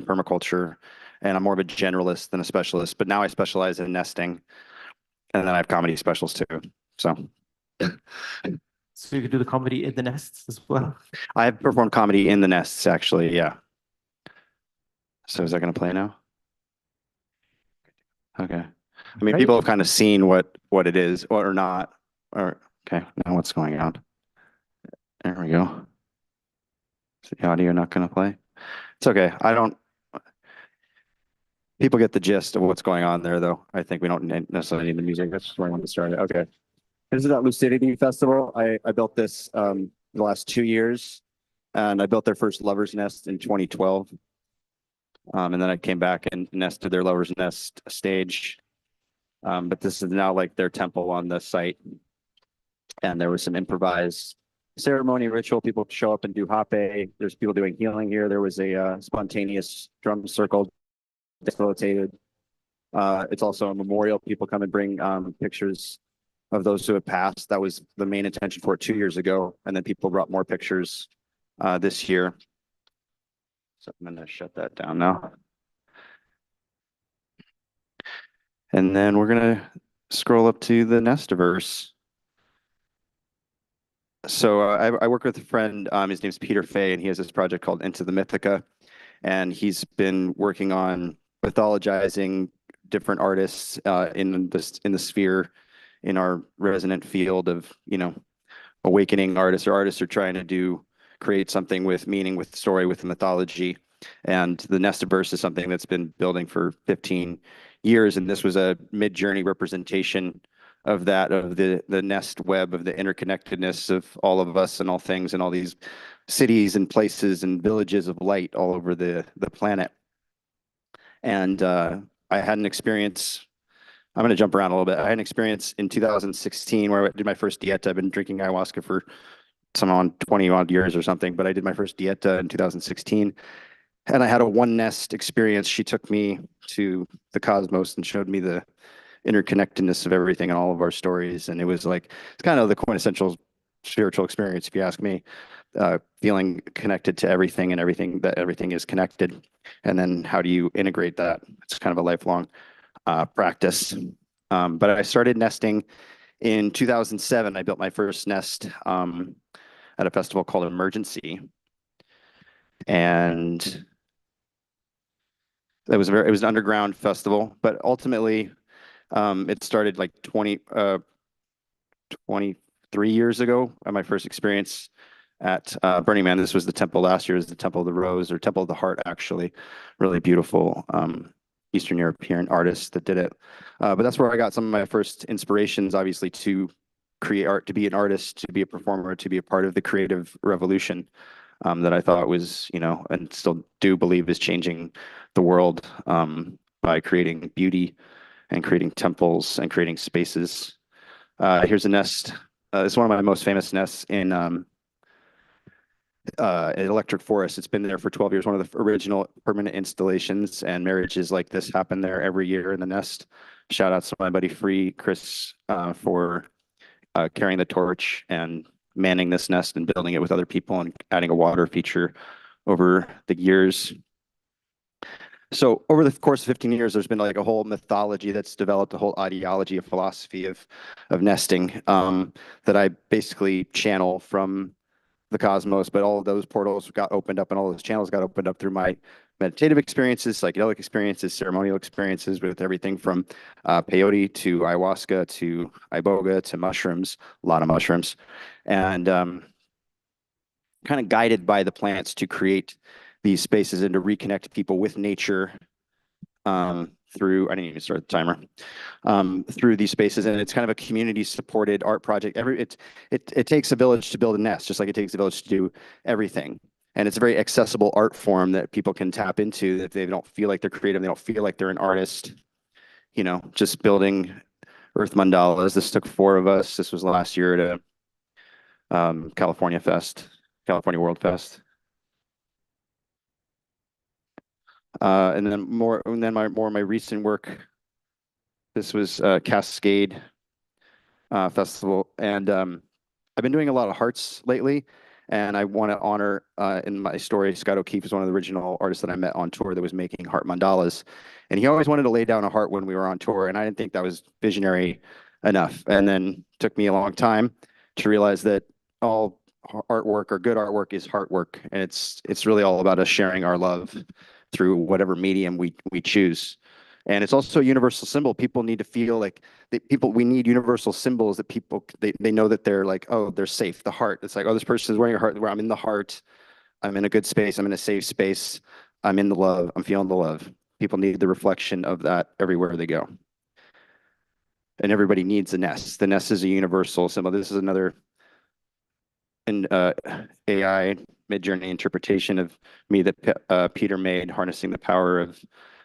permaculture, and I'm more of a generalist than a specialist. But now I specialize in nesting, and then I have comedy specials too. So So you can do the comedy in the nests as well. I have performed comedy in the nests, actually. Yeah. So is that going to play now? Okay. I mean, Great. people have kind of seen what it is or not. Or okay, now what's going on? There we go. Is the audio not going to play? It's okay. I don't. People get the gist of what's going on there, though. I think we don't necessarily need the music. That's just where I want to start it. Okay. This is at Lucidity Festival. I built this the last 2 years, and I built their first lover's nest in 2012. And then I came back and nested their lover's nest stage. But this is now like their temple on the site. And there was some improvised ceremony ritual. People show up and do hape. There's people doing healing here. There was a spontaneous drum circle facilitated. It's also a memorial. People come and bring pictures of those who have passed. That was the main intention for it 2 years ago. And then people brought more pictures this year. So I'm going to shut that down now. And then we're going to scroll up to the Nestiverse. So I work with a friend. His name's Peter Fay, and he has this project called Into the Mythica. And he's been working on mythologizing different artists in the sphere, in our resonant field of, awakening artists, or artists are trying to create something with meaning, with story, with mythology. And the Nestiverse is something that's been building for 15 years. And this was a mid-journey representation of that, of the nest web, of the interconnectedness of all of us and all things and all these cities and places and villages of light all over the planet. And I had an experience. I'm going to jump around a little bit. I had an experience in 2016 where I did my first dieta. I've been drinking ayahuasca for some on 20 odd years or something, but I did my first dieta in 2016. And I had a one nest experience. She took me to the cosmos and showed me the interconnectedness of everything and all of our stories. And it was like, it's kind of the quintessential spiritual experience, if you ask me, feeling connected to everything and that everything is connected. And then how do you integrate that? It's kind of a lifelong practice. But I started nesting in 2007. I built my first nest at a festival called Emergency. And it was an underground festival, but ultimately it started like 23 years ago at my first experience at Burning Man. This was the temple last year. It was the Temple of the Rose, or Temple of the Heart, actually. Really beautiful Eastern European artists that did it. But that's where I got some of my first inspirations, obviously, to create art, to be an artist, to be a performer, to be a part of the creative revolution that I thought was, and still do believe is changing the world by creating beauty and creating temples and creating spaces. Here's a nest. It's one of my most famous nests in Electric Forest. It's been there for 12 years, one of the original permanent installations, and marriages like this happen there every year in the nest. Shout out to my buddy Chris, for carrying the torch and manning this nest and building it with other people and adding a water feature over the years. So over the course of 15 years, there's been like a whole mythology that's developed, a whole ideology, a philosophy of nesting that I basically channel from the cosmos. But all of those portals got opened up, and all those channels got opened up through my meditative experiences, psychedelic experiences, ceremonial experiences, with everything from peyote to ayahuasca to iboga to mushrooms, a lot of mushrooms, and kind of guided by the plants to create these spaces and to reconnect people with nature through, I didn't even start the timer, through these spaces. And it's kind of a community supported art project. It takes a village to build a nest, just like it takes a village to do everything. And it's a very accessible art form that people can tap into, that they don't feel like they're creative, they don't feel like they're an artist, just building earth mandalas. This took 4 of us. This was last year at a California World Fest. And then my recent work. This was Cascade Festival, and I've been doing a lot of hearts lately, And I want to honor in my story, Scott O'Keefe is one of the original artists that I met on tour that was making heart mandalas. And he always wanted to lay down a heart when we were on tour. And I didn't think that was visionary enough. And then it took me a long time to realize that all artwork or good artwork is heart work. And it's really all about us sharing our love through whatever medium we choose. And it's also a universal symbol. People need to feel like we need universal symbols that people they know that they're like, oh, they're safe. The heart. It's like, oh, this person is wearing a heart where I'm in the heart. I'm in a good space. I'm in a safe space. I'm in the love. I'm feeling the love. People need the reflection of that everywhere they go. And everybody needs a nest. The nest is a universal symbol. This is another AI mid-journey interpretation of me that Peter made, harnessing the power of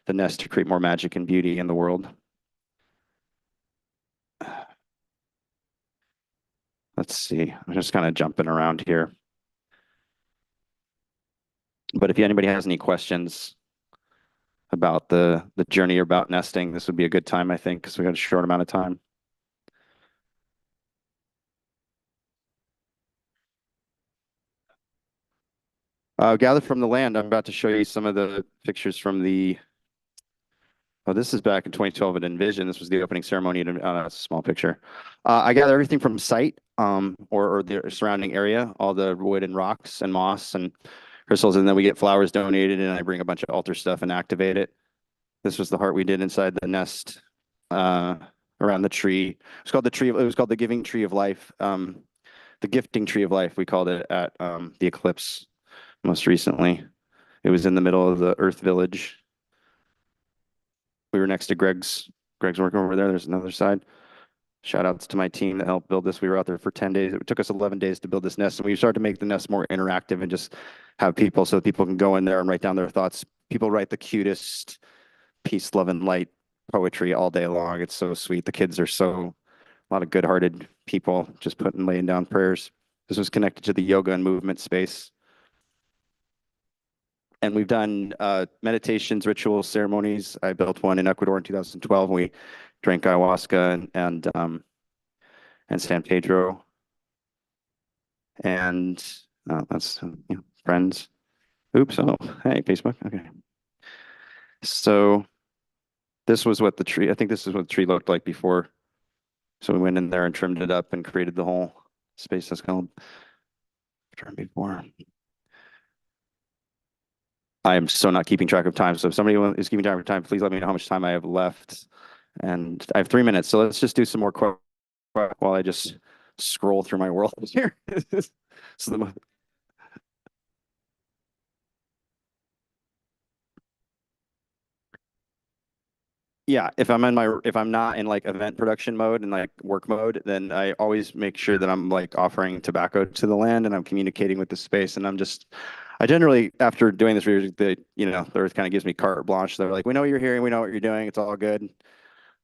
the nest to create more magic and beauty in the world. Let's see. I'm just kind of jumping around here. But if anybody has any questions about the journey or about nesting, this would be a good time, I think, because we got a short amount of time. Gather from the land. I'm about to show you some of the pictures from the. Oh, this is back in 2012 at Envision. This was the opening ceremony. That's a small picture. I gather everything from site or the surrounding area, all the wood and rocks and moss and crystals, and then we get flowers donated, and I bring a bunch of altar stuff and activate it. This was the heart we did inside the nest around the tree. It's called the tree. It was called the giving tree of life. The gifting tree of life. We called it at the eclipse most recently. It was in the middle of the Earth Village. We were next to Greg's working over there. There's another side. Shout outs to my team that helped build this. We were out there for 10 days. It took us 11 days to build this nest. And we started to make the nest more interactive and just have people so people can go in there and write down their thoughts. People write the cutest peace, love, and light poetry all day long. It's so sweet. The kids are a lot of good-hearted people just laying down prayers. This was connected to the yoga and movement space. And we've done meditations, rituals, ceremonies. I built one in Ecuador in 2012. We drank ayahuasca and San Pedro. And that's friends. Oops. Oh, hey, Facebook. Okay. So this was what the tree, I think this is what the tree looked like before. So we went in there and trimmed it up and created the whole space that's called trimmed before. I am so not keeping track of time. So if somebody is keeping track of time, please let me know how much time I have left. And I have 3 minutes. So let's just do some more while I just scroll through my world here. So yeah, if I'm not in like event production mode and like work mode, then I always make sure that I'm like offering tobacco to the land and I'm communicating with the space. And I generally, after doing this, the earth kind of gives me carte blanche. They're like, we know what you're hearing, we know what you're doing, it's all good.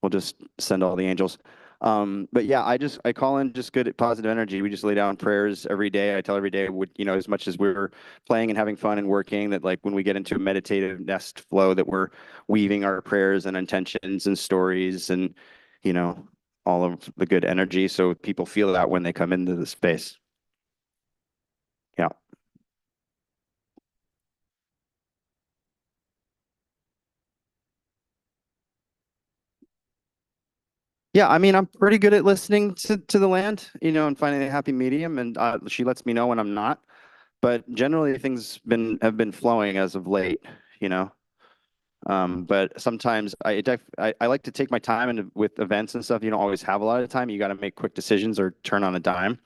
We'll just send all the angels. But yeah, I call in just good positive energy. We just lay down prayers every day. I tell every day, as much as we're playing and having fun and working, that like when we get into a meditative nest flow, that we're weaving our prayers and intentions and stories and, all of the good energy. So people feel that when they come into the space. Yeah. Yeah, I mean, I'm pretty good at listening to the land, and finding a happy medium. And she lets me know when I'm not. But generally, things have been flowing as of late, you know. But sometimes I like to take my time, and with events and stuff, you don't always have a lot of time. You got to make quick decisions or turn on a dime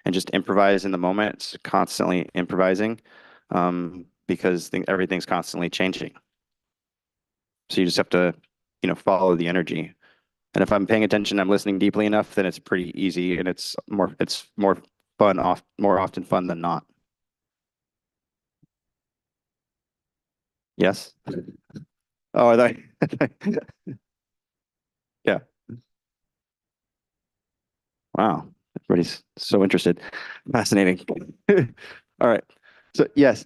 and just improvise in the moment. It's constantly improvising, because everything's constantly changing. So you just have to, follow the energy. And if I'm paying attention, I'm listening deeply enough, then it's pretty easy, and it's more fun more often fun than not. Yes. Oh, yeah. Wow. Everybody's so interested. Fascinating. All right. So yes,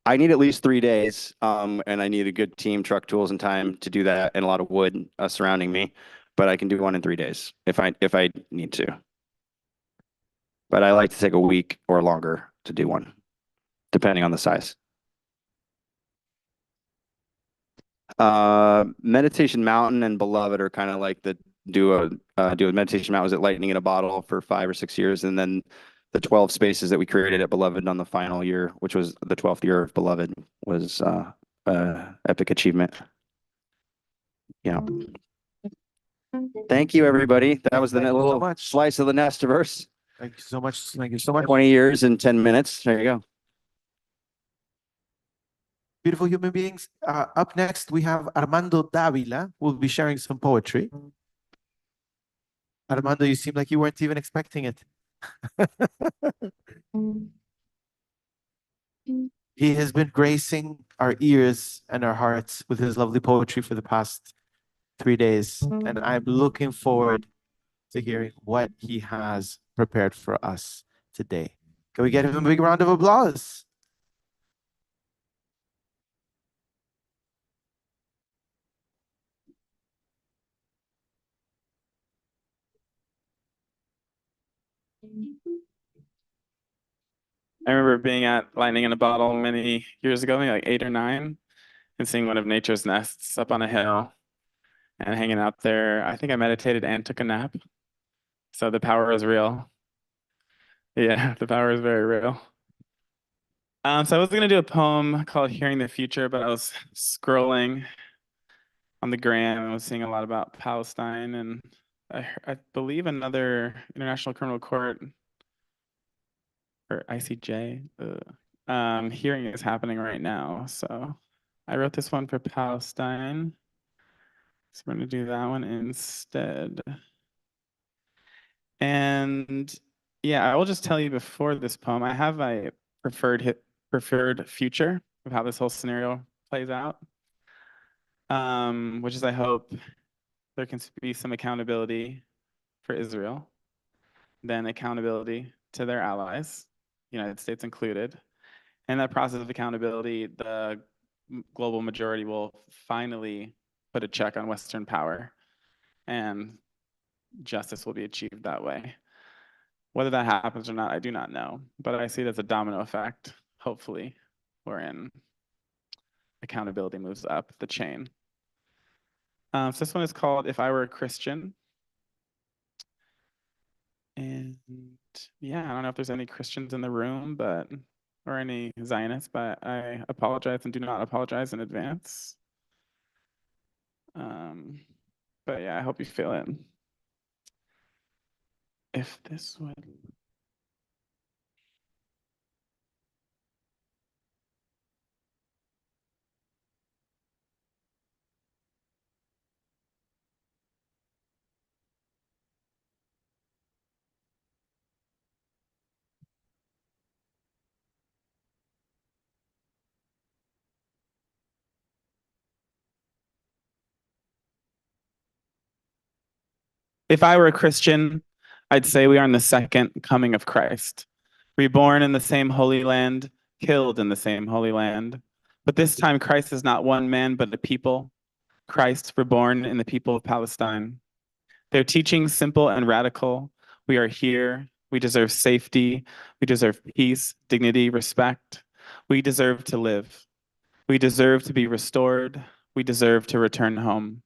I need at least 3 days, and I need a good team, truck, tools, and time to do that, and a lot of wood surrounding me. But I can do one in 3 days if I need to. but I like to take a week or longer to do one, depending on the size. Meditation Mountain and Beloved are kind of like the do a Meditation Mountain was at Lightning in a Bottle for 5 or 6 years, and then the 12 spaces that we created at Beloved on the final year, which was the 12th year of Beloved, was epic achievement. Yeah. Thank you, everybody. That was the little slice of the Nestiverse. Thank you so much. Thank you so much. 20 years and 10 minutes. There you go. Beautiful human beings. Up next, we have Armando Davila, who will be sharing some poetry. Armando, you seem like you weren't even expecting it. He has been gracing our ears and our hearts with his lovely poetry for the past 3 days, and I'm looking forward to hearing what he has prepared for us today. Can we get him a big round of applause? I remember being at Lightning in a Bottle many years ago, maybe like 8 or 9, and seeing one of nature's nests up on a hill and hanging out there. I think I meditated and took a nap. So the power is real. Yeah, the power is very real. So I was gonna do a poem called Hearing the Future, but I was scrolling on the gram and was seeing a lot about Palestine, and I believe another International Criminal Court or ICJ hearing is happening right now. So I wrote this one for Palestine. So we're gonna do that one instead. And yeah, I will just tell you before this poem, I have a preferred future of how this whole scenario plays out, which is I hope there can be some accountability for Israel, then accountability to their allies, United States included. And that process of accountability, the global majority will finally put a check on Western power, and justice will be achieved that way. Whether that happens or not, I do not know, but I see it as a domino effect, hopefully, wherein accountability moves up the chain. So this one is called If I Were a Christian. And yeah, I don't know if there's any Christians in the room, or any Zionists, but I apologize and do not apologize in advance. But yeah, I hope you feel it. If this would... If I were a Christian, I'd say we are in the second coming of Christ, reborn in the same Holy Land, killed in the same Holy Land. But this time, Christ is not one man, but a people. Christ reborn in the people of Palestine. Their teaching simple and radical. We are here. We deserve safety. We deserve peace, dignity, respect. We deserve to live. We deserve to be restored. We deserve to return home.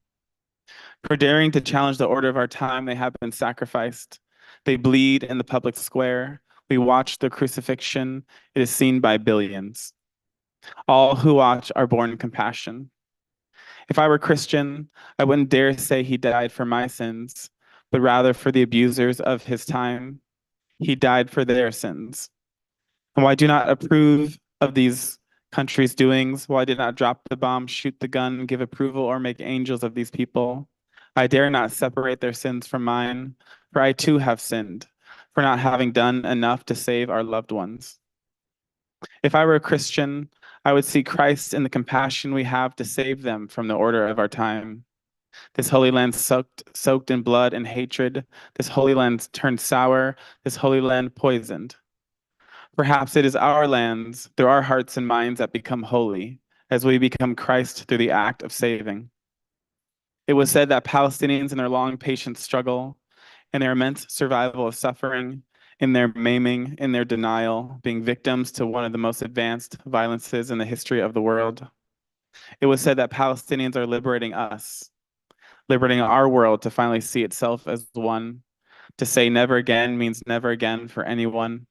For daring to challenge the order of our time, they have been sacrificed. They bleed in the public square. We watch the crucifixion. It is seen by billions. All who watch are born in compassion. If I were Christian, I wouldn't dare say he died for my sins, but rather for the abusers of his time. He died for their sins. And while I do not approve of these countries' doings, while I did not drop the bomb, shoot the gun, give approval, or make angels of these people, I dare not separate their sins from mine, for I too have sinned, for not having done enough to save our loved ones. If I were a Christian, I would see Christ in the compassion we have to save them from the order of our time. This holy land soaked in blood and hatred, this holy land turned sour, this holy land poisoned. Perhaps it is our lands, through our hearts and minds, that become holy, as we become Christ through the act of saving. It was said that Palestinians in their long, patient struggle and their immense survival of suffering in their maiming, in their denial, being victims to one of the most advanced violences in the history of the world. It was said that Palestinians are liberating us, liberating our world to finally see itself as one. To say never again means never again for anyone.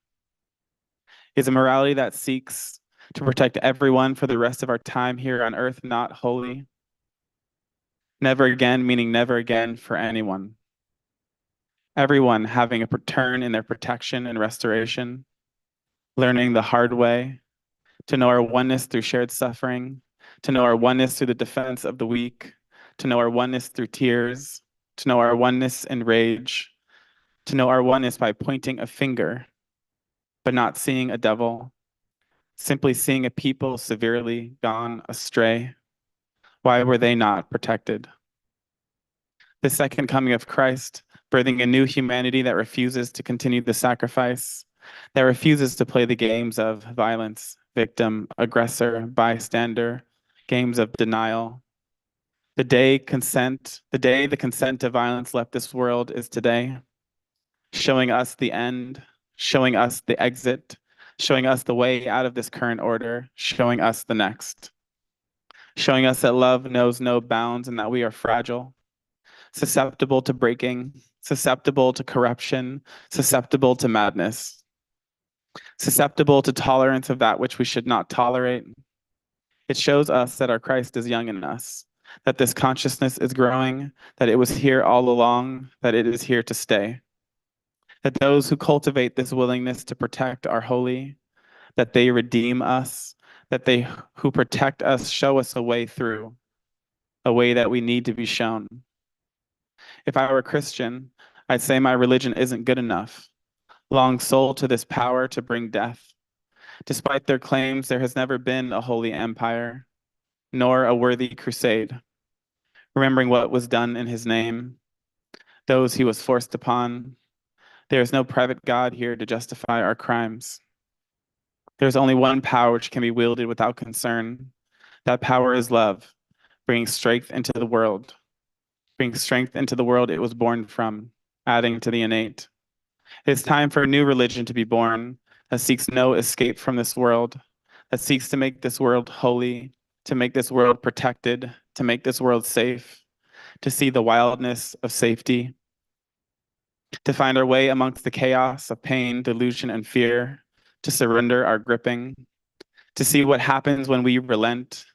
Is a morality that seeks to protect everyone for the rest of our time here on earth not holy? Never again meaning never again for anyone. Everyone having a turn in their protection and restoration, learning the hard way, to know our oneness through shared suffering, to know our oneness through the defense of the weak, to know our oneness through tears, to know our oneness in rage, to know our oneness by pointing a finger, but not seeing a devil, simply seeing a people severely gone astray. Why were they not protected? The second coming of Christ, birthing a new humanity that refuses to continue the sacrifice, that refuses to play the games of violence, victim, aggressor, bystander, games of denial. The day the consent to violence left this world is today, showing us the end, showing us the exit, showing us the way out of this current order, showing us the next, showing us that love knows no bounds and that we are fragile, susceptible to breaking, susceptible to corruption, susceptible to madness, susceptible to tolerance of that which we should not tolerate. It shows us that our Christ is young in us, that this consciousness is growing, that it was here all along, that it is here to stay, that those who cultivate this willingness to protect are holy, that they redeem us, that they who protect us show us a way through, a way that we need to be shown. If I were a Christian, I'd say my religion isn't good enough. Long soul to this power to bring death. Despite their claims, there has never been a holy empire, nor a worthy crusade. Remembering what was done in his name, those he was forced upon. There is no private God here to justify our crimes. There is only one power which can be wielded without concern. That power is love, bringing strength into the world. Bringing strength into the world it was born from, adding to the innate. It is time for a new religion to be born that seeks no escape from this world, that seeks to make this world holy, to make this world protected, to make this world safe, to see the wildness of safety, to find our way amongst the chaos of pain, delusion, and fear, to surrender our gripping, to see what happens when we relent,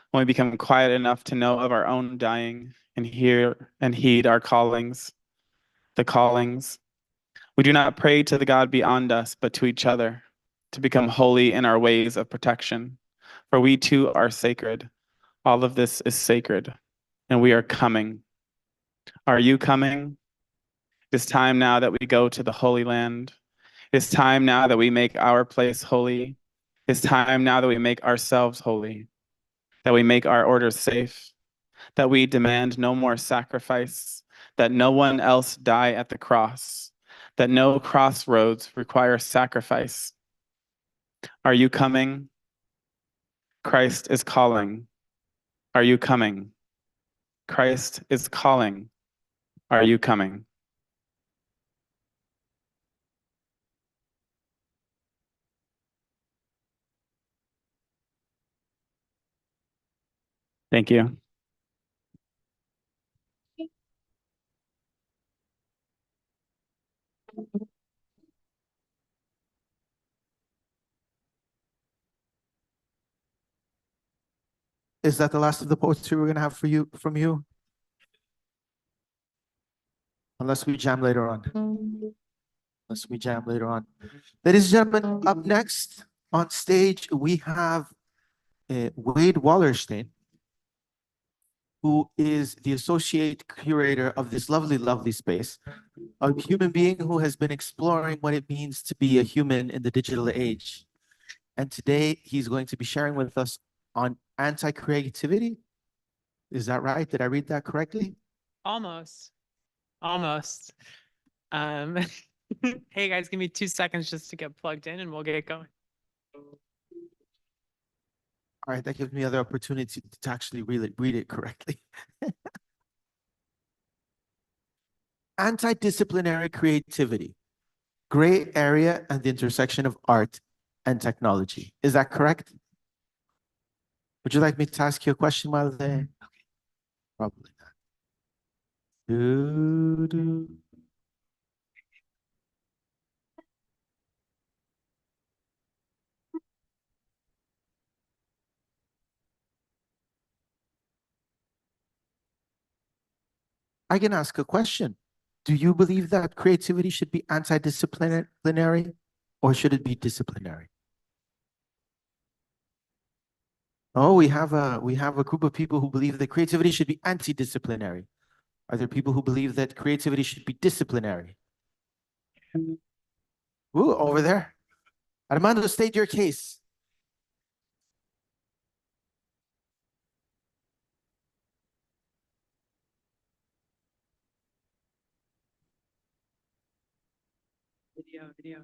when we become quiet enough to know of our own dying and hear and heed our callings, the callings. We do not pray to the God beyond us, but to each other, to become holy in our ways of protection. For we too are sacred. All of this is sacred, and we are coming. Are you coming? It's time now that we go to the Holy Land. It's time now that we make our place holy. It's time now that we make ourselves holy, that we make our orders safe, that we demand no more sacrifice, that no one else die at the cross, that no crossroads require sacrifice. Are you coming? Christ is calling. Are you coming? Christ is calling. Are you coming? Thank you. Is that the last of the poetry we're going to have for you from you? Unless we jam later on. Unless we jam later on. Ladies and gentlemen, up next on stage, we have Wade Wallerstein, who is the associate curator of this lovely, lovely space, a human being who has been exploring what it means to be a human in the digital age. And today he's going to be sharing with us on anti-creativity. Is that right? Did I read that correctly? Almost. Almost. Hey guys, give me 2 seconds just to get plugged in and we'll get going. All right, that gives me other opportunity to actually read it correctly. Anti-disciplinary creativity. gray area and the intersection of art and technology. Is that correct? Would you like me to ask you a question while there? Okay, probably not. I can ask a question. Do you believe that creativity should be anti-disciplinary or should it be disciplinary? Oh, we have a group of people who believe that creativity should be anti-disciplinary. Are there people who believe that creativity should be disciplinary? Ooh, over there. Armando, state your case. Video.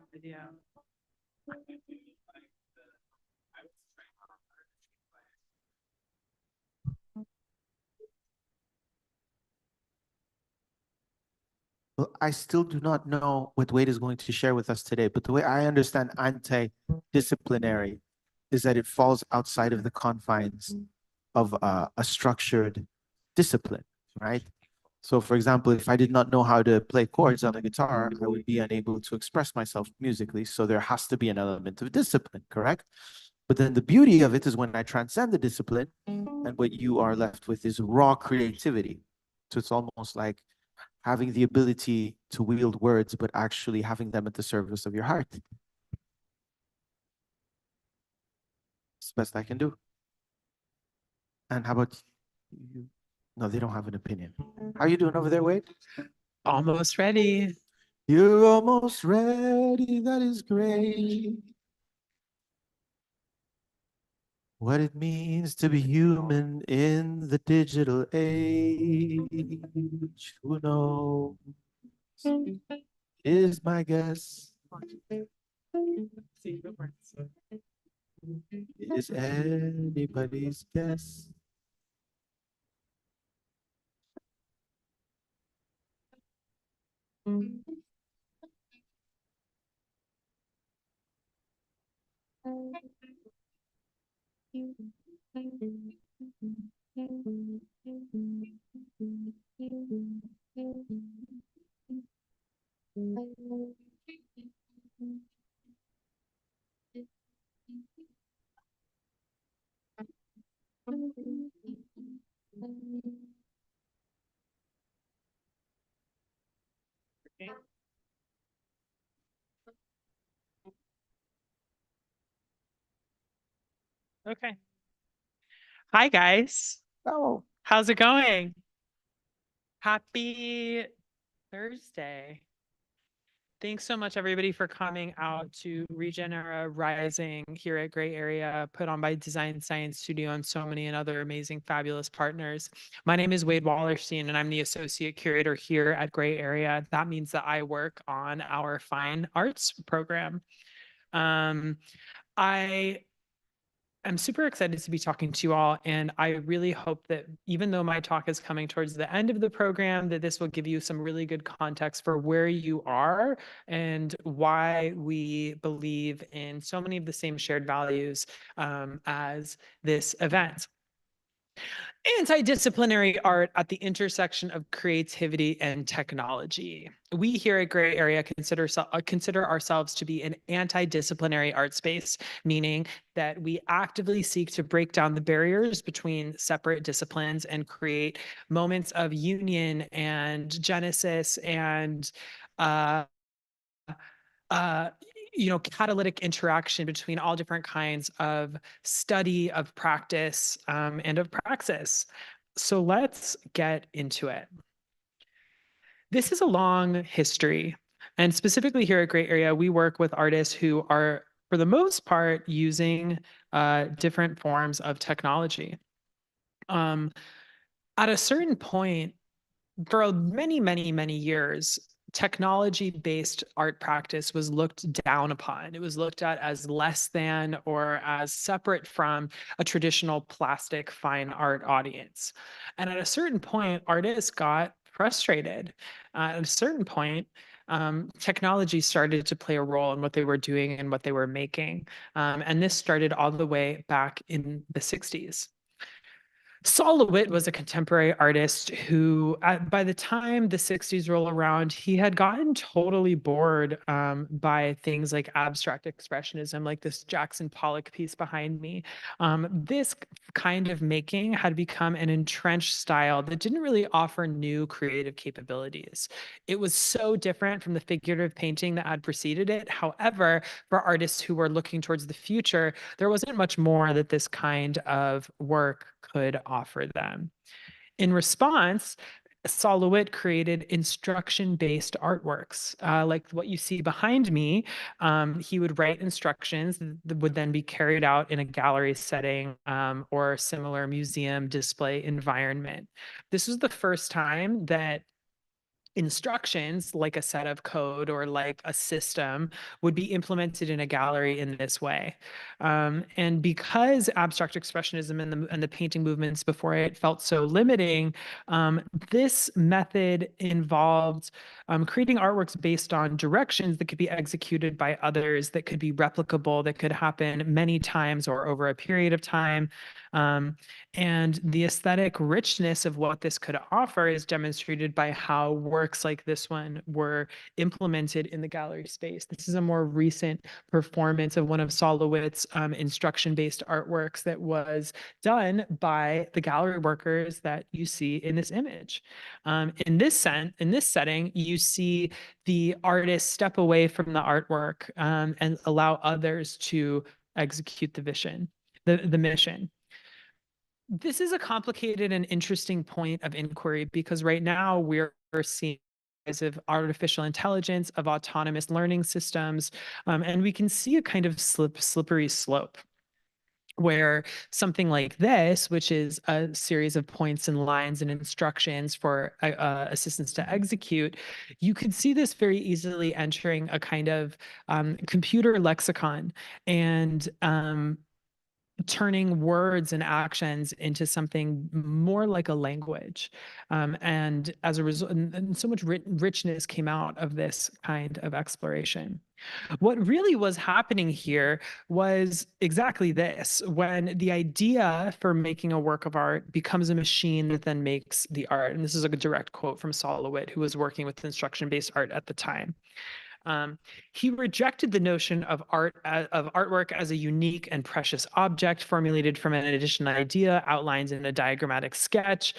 Well, I still do not know what Wade is going to share with us today, but the way I understand anti-disciplinary is that it falls outside of the confines of a structured discipline, right? So for example, if I did not know how to play chords on the guitar, I would be unable to express myself musically. So there has to be an element of discipline, correct? But then the beauty of it is when I transcend the discipline and what you are left with is raw creativity. So it's almost like having the ability to wield words, but actually having them at the service of your heart. It's the best I can do. And how about you? No, they don't have an opinion. How are you doing over there, Wade? Almost ready. You're almost ready. That is great. What it means to be human in the digital age. Who knows? Is my guess. Is anybody's guess. Okay. Hi, guys. Oh, How's it going? Happy Thursday. Thanks so much, everybody, for coming out to Regenerative Rising here at Gray Area, put on by Design Science Studio and so many and other amazing, fabulous partners. My name is Wade Wallerstein, and I'm the Associate Curator here at Gray Area. That means that I work on our Fine Arts program. I'm super excited to be talking to you all, and I really hope that even though my talk is coming towards the end of the program, that this will give you some really good context for where you are and why we believe in so many of the same shared values as this event. Anti-disciplinary art at the intersection of creativity and technology. We here at Gray Area consider ourselves to be an anti-disciplinary art space, meaning that we actively seek to break down the barriers between separate disciplines and create moments of union and genesis and catalytic interaction between all different kinds of study, of practice, and of praxis. So let's get into it. This is a long history, and specifically here at Gray Area, we work with artists who are, for the most part, using different forms of technology. At a certain point, for many, many, many years, technology-based art practice was looked down upon. It was looked at as less than or as separate from a traditional plastic fine art audience. And at a certain point, artists got frustrated. At a certain point, technology started to play a role in what they were doing and what they were making. And this started all the way back in the 60s. Saul LeWitt was a contemporary artist who, by the time the 60s roll around, he had gotten totally bored by things like abstract expressionism, like this Jackson Pollock piece behind me. This kind of making had become an entrenched style that didn't really offer new creative capabilities. It was so different from the figurative painting that had preceded it. However, for artists who were looking towards the future, there wasn't much more that this kind of work could offer them. In response, Saul LeWitt created instruction-based artworks. Like what you see behind me, he would write instructions that would then be carried out in a gallery setting or similar museum display environment. This was the first time that instructions, like a set of code or like a system, would be implemented in a gallery in this way. And because abstract expressionism and the painting movements before it felt so limiting, this method involved creating artworks based on directions that could be executed by others, that could be replicable, that could happen many times or over a period of time. And the aesthetic richness of what this could offer is demonstrated by how works like this one were implemented in the gallery space. This is a more recent performance of one of Saul LeWitt's instruction-based artworks that was done by the gallery workers that you see in this image. In this setting, you see the artist step away from the artwork and allow others to execute the vision, the mission. This is a complicated and interesting point of inquiry because right now we're seeing of artificial intelligence, of autonomous learning systems, and we can see a kind of slippery slope where something like this, which is a series of points and lines and instructions for assistants to execute, you could see this very easily entering a kind of computer lexicon and turning words and actions into something more like a language. And as a result, and so much richness came out of this kind of exploration. What really was happening here was exactly this: when the idea for making a work of art becomes a machine that then makes the art. And this is a direct quote from Saul LeWitt, who was working with instruction-based art at the time. He rejected the notion of artwork as a unique and precious object formulated from an additional idea outlined in a diagrammatic sketch.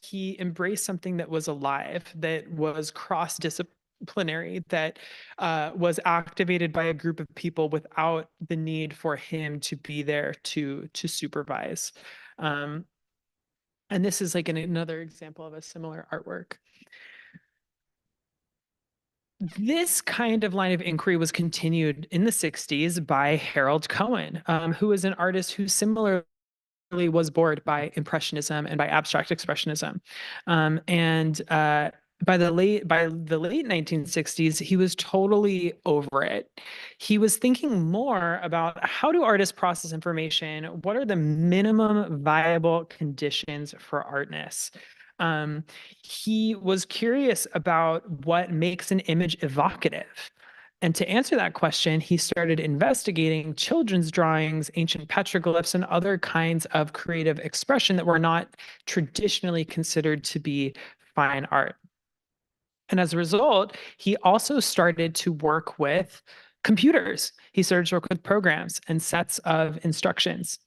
He embraced something that was alive, that was cross-disciplinary, that was activated by a group of people without the need for him to be there to supervise. And this is like another example of a similar artwork. This kind of line of inquiry was continued in the 60s by Harold Cohen, who is an artist who similarly was bored by Impressionism and by abstract expressionism. By the late 1960s, he was totally over it. He was thinking more about how do artists process information? What are the minimum viable conditions for artness? He was curious about what makes an image evocative. And to answer that question, he started investigating children's drawings, ancient petroglyphs, and other kinds of creative expression that were not traditionally considered to be fine art. And as a result, he also started to work with computers. He started to work with programs and sets of instructions.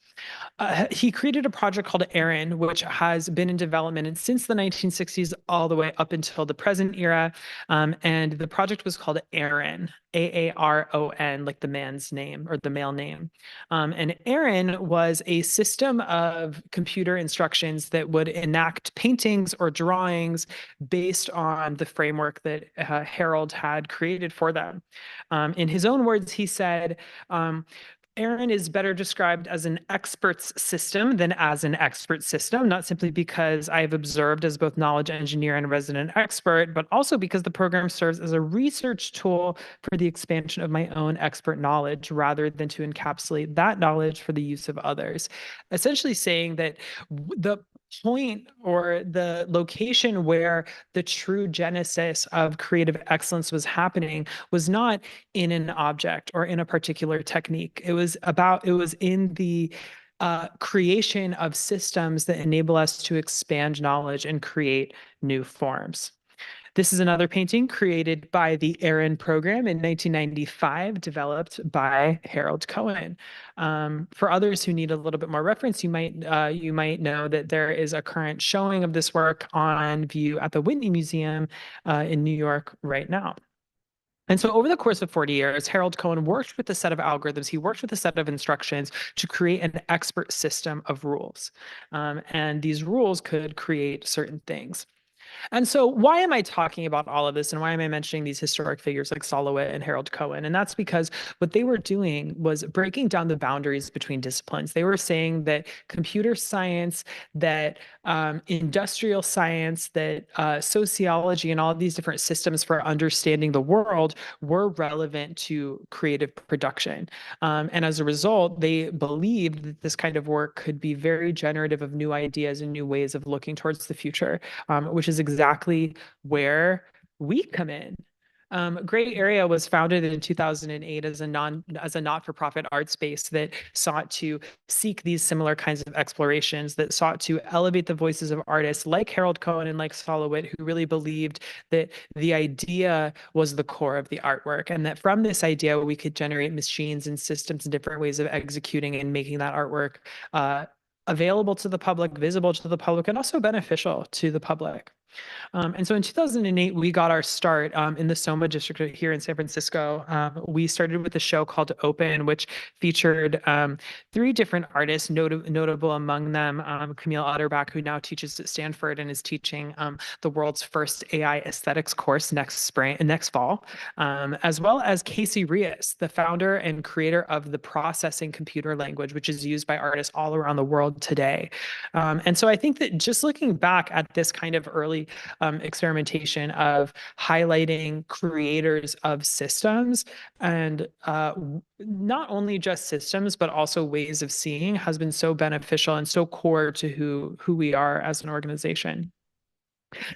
He created a project called Aaron, which has been in development since the 1960s all the way up until the present era. And the project was called Aaron, Aaron, like the man's name or the male name. And Aaron was a system of computer instructions that would enact paintings or drawings based on the framework that Harold had created for them. In his own words, he said, Aaron is better described as an expert's system than as an expert system, not simply because I have observed as both knowledge engineer and resident expert, but also because the program serves as a research tool for the expansion of my own expert knowledge rather than to encapsulate that knowledge for the use of others. Essentially saying that point or the location where the true genesis of creative excellence was happening was not in an object or in a particular technique. It was in the creation of systems that enable us to expand knowledge and create new forms. This is another painting created by the Aaron program in 1995, developed by Harold Cohen. For others who need a little bit more reference, you might know that there is a current showing of this work on view at the Whitney Museum in New York right now. And so over the course of 40 years, Harold Cohen worked with a set of algorithms. He worked with a set of instructions to create an expert system of rules. And these rules could create certain things. And so why am I talking about all of this, and why am I mentioning these historic figures like Solowit and Harold Cohen? And that's because what they were doing was breaking down the boundaries between disciplines. They were saying that computer science, that industrial science, that sociology, and all of these different systems for understanding the world were relevant to creative production. And as a result, they believed that this kind of work could be very generative of new ideas and new ways of looking towards the future, which is exactly where we come in. Gray Area was founded in 2008 as a not-for-profit art space that sought to seek these similar kinds of explorations, that sought to elevate the voices of artists like Harold Cohen and like Solowit, who really believed that the idea was the core of the artwork, and that from this idea we could generate machines and systems and different ways of executing and making that artwork available to the public, visible to the public, and also beneficial to the public. And so in 2008, we got our start in the Soma district here in San Francisco. We started with a show called Open, which featured 3 different artists, notable among them Camille Utterbach, who now teaches at Stanford and is teaching the world's first AI aesthetics course next fall, as well as Casey Rias, the founder and creator of the processing computer language, which is used by artists all around the world today. And so I think that just looking back at this kind of early experimentation of highlighting creators of systems, and not only just systems, but also ways of seeing, has been so beneficial and so core to who we are as an organization.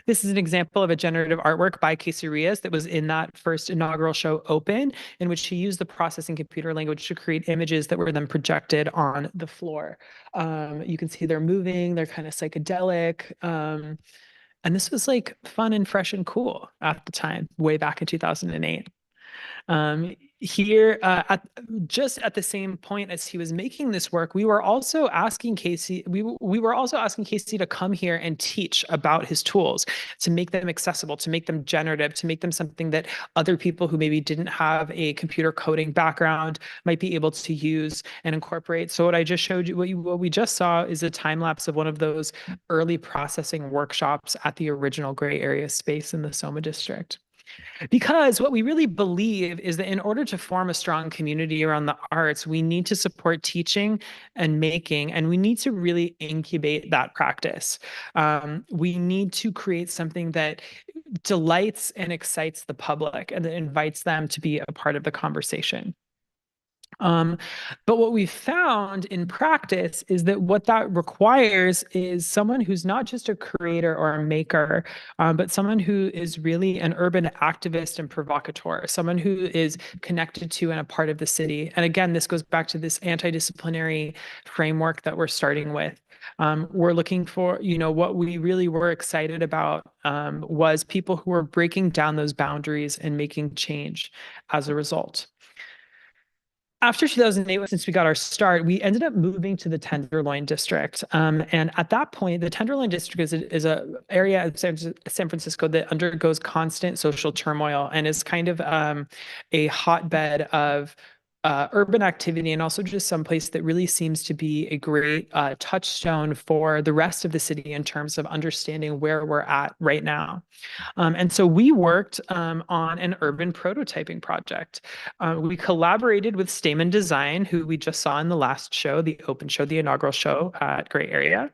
This is an example of a generative artwork by Casey Rias that was in that first inaugural show Open, in which he used the processing computer language to create images that were then projected on the floor. You can see they're moving, they're kind of psychedelic. And this was like fun and fresh and cool at the time, way back in 2008. Here, at the same point as he was making this work, we were also asking Casey. We were also asking Casey to come here and teach about his tools, to make them accessible, to make them generative, to make them something that other people who maybe didn't have a computer coding background might be able to use and incorporate. So what I just showed you, what we just saw, is a time lapse of one of those early processing workshops at the original Gray Area space in the Soma district. Because what we really believe is that in order to form a strong community around the arts, we need to support teaching and making, and we need to really incubate that practice. We need to create something that delights and excites the public and that invites them to be a part of the conversation. But what we found in practice is that what that requires is someone who's not just a creator or a maker, but someone who is really an urban activist and provocateur, someone who is connected to and a part of the city. And again, this goes back to this antidisciplinary framework that we're starting with. We're looking for, what we really were excited about was people who were breaking down those boundaries and making change as a result. After 2008, since we got our start, we ended up moving to the Tenderloin district. And at that point, the Tenderloin district is an area of San Francisco that undergoes constant social turmoil and is kind of a hotbed of urban activity, and also just some place that really seems to be a great touchstone for the rest of the city in terms of understanding where we're at right now. And so we worked on an urban prototyping project. We collaborated with Stamen Design, who we just saw in the last show, the Open show, the inaugural show at Gray Area,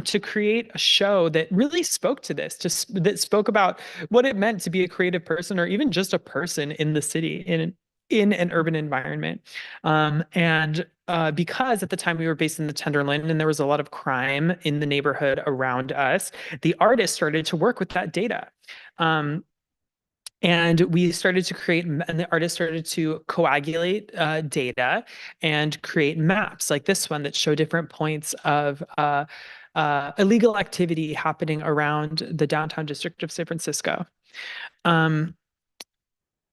to create a show that really spoke to this, that spoke about what it meant to be a creative person, or even just a person in the city, in an urban environment. And because at the time we were based in the Tenderloin and there was a lot of crime in the neighborhood around us, the artists started to work with that data. And we started to create, and the artists started to coagulate data and create maps like this one that show different points of illegal activity happening around the downtown district of San Francisco.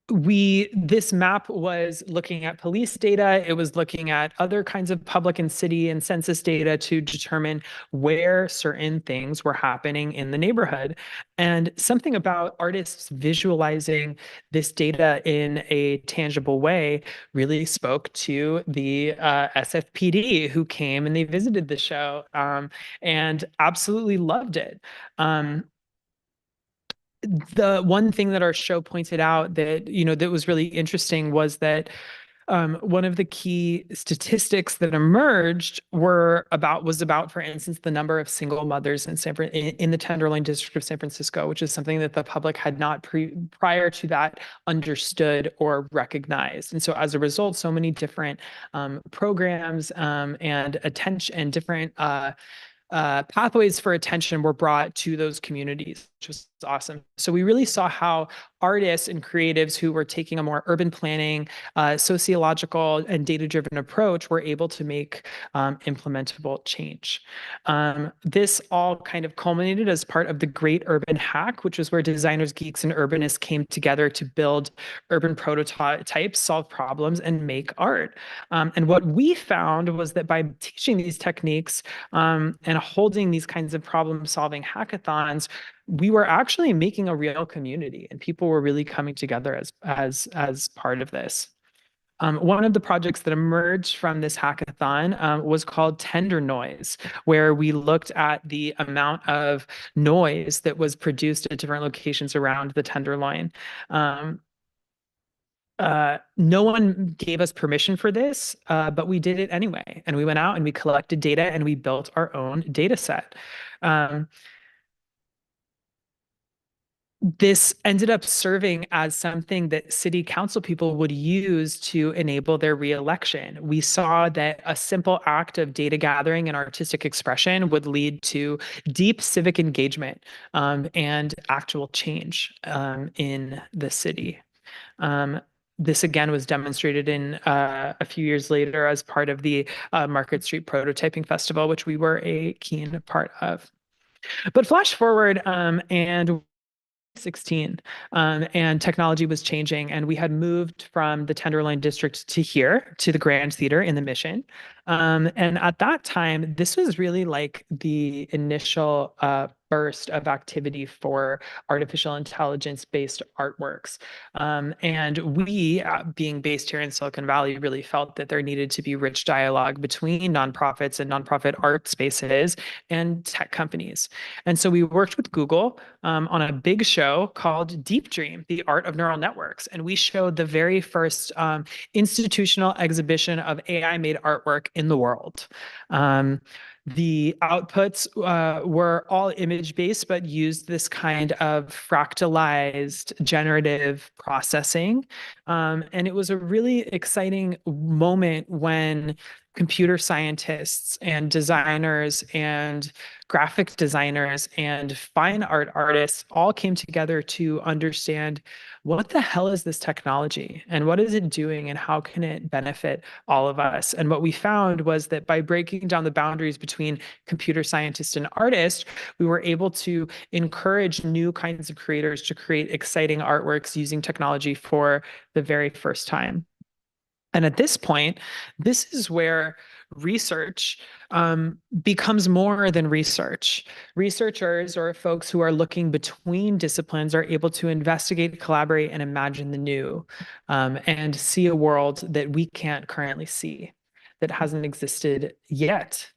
This map was looking at police data. It was looking at other kinds of public and city and census data to determine where certain things were happening in the neighborhood. And something about artists visualizing this data in a tangible way really spoke to the SFPD, who came and they visited the show and absolutely loved it. The one thing that our show pointed out that, that was really interesting was that one of the key statistics that emerged was about, for instance, the number of single mothers in the Tenderloin district of San Francisco, which is something that the public had not prior to that understood or recognized. And so as a result, so many different programs and attention and different pathways for attention were brought to those communities, which was awesome. So we really saw how artists and creatives who were taking a more urban planning, sociological and data-driven approach were able to make implementable change. This all kind of culminated as part of the Great Urban Hack, which is where designers, geeks, and urbanists came together to build urban prototypes, solve problems, and make art. And what we found was that by teaching these techniques and holding these kinds of problem-solving hackathons, we were actually making a real community, and people were really coming together as part of this. One of the projects that emerged from this hackathon was called Tender Noise, where we looked at the amount of noise that was produced at different locations around the Tenderloin. No one gave us permission for this, but we did it anyway. And we went out and we collected data and we built our own data set. This ended up serving as something that city council people would use to enable their re-election. We saw that a simple act of data gathering and artistic expression would lead to deep civic engagement and actual change in the city. This again was demonstrated in a few years later as part of the Market Street Prototyping Festival, which we were a keen part of. But flash forward and 16 and technology was changing, and we had moved from the Tenderloin district to here, to the Grand Theater in the Mission. And at that time, this was really like the initial burst of activity for artificial intelligence-based artworks. And we, being based here in Silicon Valley, really felt that there needed to be rich dialogue between nonprofits and nonprofit art spaces and tech companies. And so we worked with Google on a big show called Deep Dream, The Art of Neural Networks. And we showed the very first institutional exhibition of AI-made artwork in the world. The outputs were all image-based, but used this kind of fractalized generative processing. And it was a really exciting moment when computer scientists and designers and graphic designers and fine art artists all came together to understand what the hell is this technology and what is it doing and how can it benefit all of us. And what we found was that by breaking down the boundaries between computer scientists and artists, we were able to encourage new kinds of creators to create exciting artworks using technology for the very first time. And at this point, this is where research becomes more than research. Researchers or folks who are looking between disciplines are able to investigate, collaborate, and imagine the new, and see a world that we can't currently see, that hasn't existed yet.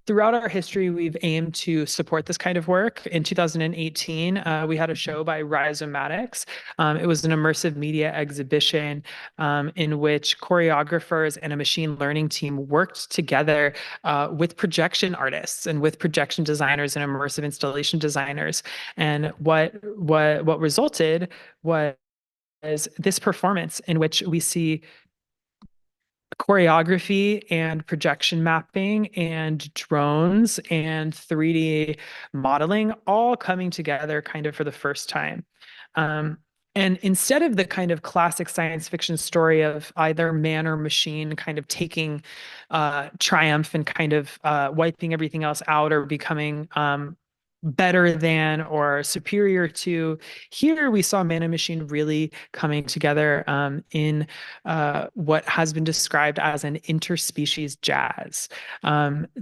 Throughout our history, we've aimed to support this kind of work. In 2018, we had a show by Rhizomatics. It was an immersive media exhibition in which choreographers and a machine learning team worked together with projection artists and with projection designers and immersive installation designers. And what resulted was this performance in which we see choreography and projection mapping and drones and 3D modeling all coming together kind of for the first time. And instead of the kind of classic science fiction story of either man or machine kind of taking triumph and kind of wiping everything else out or becoming better than or superior to, here we saw man and machine really coming together in what has been described as an interspecies jazz.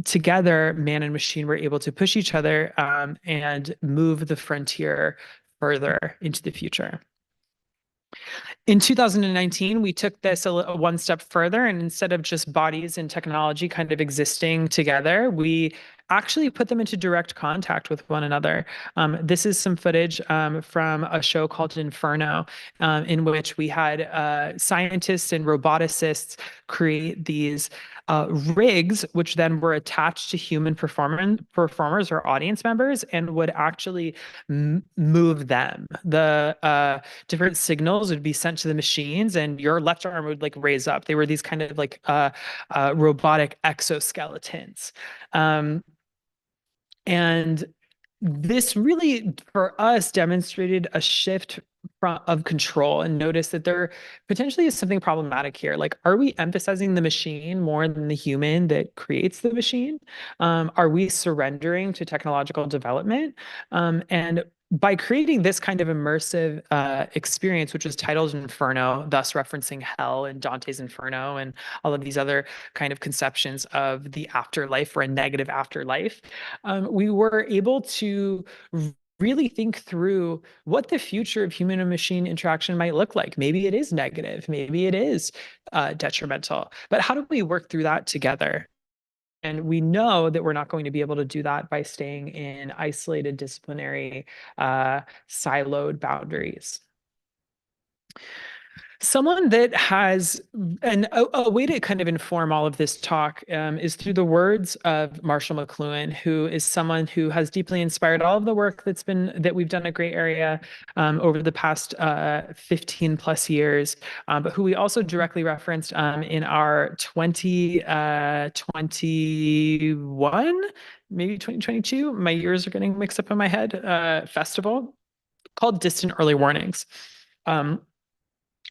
Together, man and machine were able to push each other and move the frontier further into the future. In 2019, we took this one step further, and instead of just bodies and technology kind of existing together, we actually put them into direct contact with one another. This is some footage from a show called Inferno, in which we had scientists and roboticists create these rigs, which then were attached to human performers or audience members and would actually move them. The different signals would be sent to the machines, and your left arm would like raise up. They were these kind of like robotic exoskeletons. And this really, for us, demonstrated a shift of control, and notice that there potentially is something problematic here. Like, are we emphasizing the machine more than the human that creates the machine? Are we surrendering to technological development? And by creating this kind of immersive experience, which was titled Inferno, thus referencing hell and Dante's Inferno and all of these other kind of conceptions of the afterlife or a negative afterlife, we were able to really think through what the future of human and machine interaction might look like. Maybe it is negative, maybe it is detrimental, but how do we work through that together? And we know that we're not going to be able to do that by staying in isolated disciplinary siloed boundaries. Someone that has, and a way to kind of inform all of this talk is through the words of Marshall McLuhan, who is someone who has deeply inspired all of the work that we've done at Gray Area over the past 15 plus years, but who we also directly referenced in our 2021, maybe 2022, my years are getting mixed up in my head, festival called Distant Early Warnings.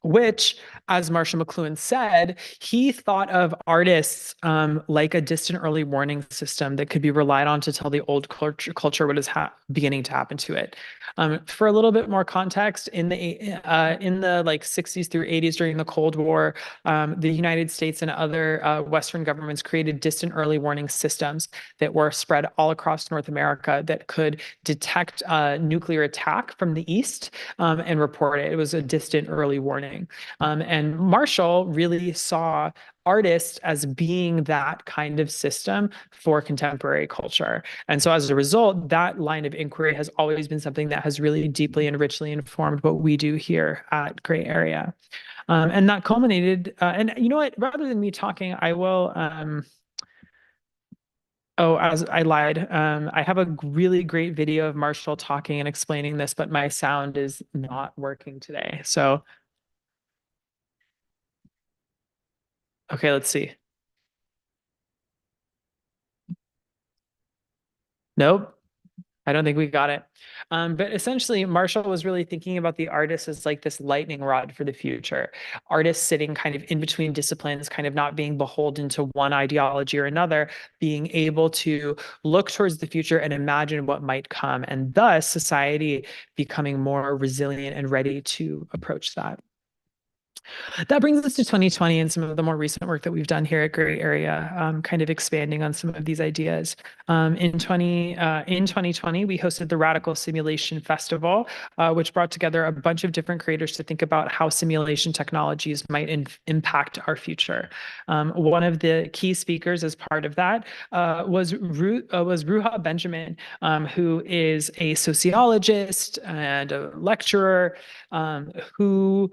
Which, as Marshall McLuhan said, he thought of artists like a distant early warning system that could be relied on to tell the old culture what is beginning to happen to it. For a little bit more context, in the like 60s through 80s during the Cold War, the United States and other Western governments created distant early warning systems that were spread all across North America that could detect nuclear attack from the east and report it. It was a distant early warning. And Marshall really saw artists as being that kind of system for contemporary culture. And so as a result, that line of inquiry has always been something that has really deeply and richly informed what we do here at Gray Area. And that culminated, and you know what, rather than me talking, I will, oh, as I lied. I have a really great video of Marshall talking and explaining this, but my sound is not working today. So okay, let's see. Nope, I don't think we got it. But essentially, Marshall was really thinking about the artist as like this lightning rod for the future. Artists sitting kind of in between disciplines, kind of not being beholden to one ideology or another, being able to look towards the future and imagine what might come, and thus society becoming more resilient and ready to approach that. That brings us to 2020 and some of the more recent work that we've done here at Gray Area, kind of expanding on some of these ideas. In 2020, we hosted the Radical Simulation Festival, which brought together a bunch of different creators to think about how simulation technologies might impact our future. One of the key speakers as part of that was Ruha Benjamin, who is a sociologist and a lecturer who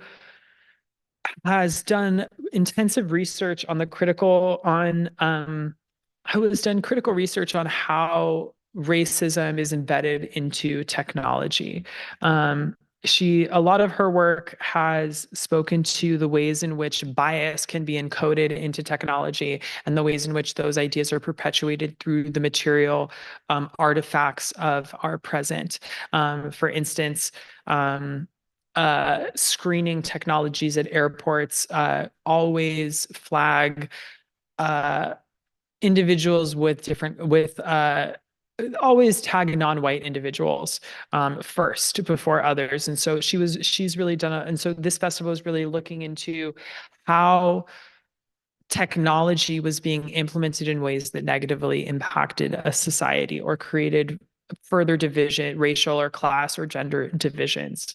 has done intensive research on critical research on how racism is embedded into technology. a lot of her work has spoken to the ways in which bias can be encoded into technology and the ways in which those ideas are perpetuated through the material artifacts of our present. For instance, screening technologies at airports always flag individuals with always tag non-white individuals first before others. And so she's really done and so this festival is really looking into how technology was being implemented in ways that negatively impacted a society or created further division, racial or class or gender divisions.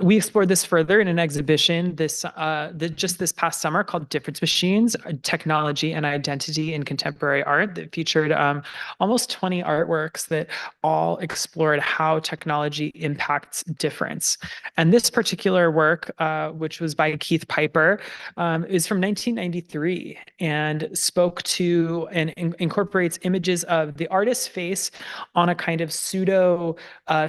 We explored this further in an exhibition just this past summer called Difference Machines, Technology and Identity in Contemporary Art, that featured almost 20 artworks that all explored how technology impacts difference. And this particular work, which was by Keith Piper, is from 1993 and spoke to and incorporates images of the artist's face on a kind of pseudo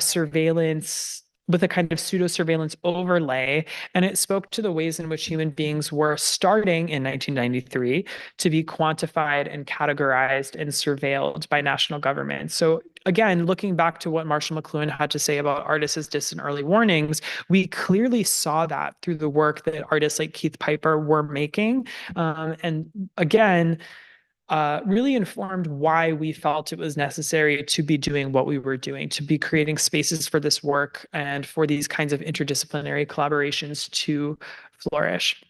surveillance with a kind of pseudo-surveillance overlay, and it spoke to the ways in which human beings were starting in 1993 to be quantified and categorized and surveilled by national governments. So again, looking back to what Marshall McLuhan had to say about artists as distant early warnings, we clearly saw that through the work that artists like Keith Piper were making. And again, really informed why we felt it was necessary to be doing what we were doing, to be creating spaces for this work and for these kinds of interdisciplinary collaborations to flourish.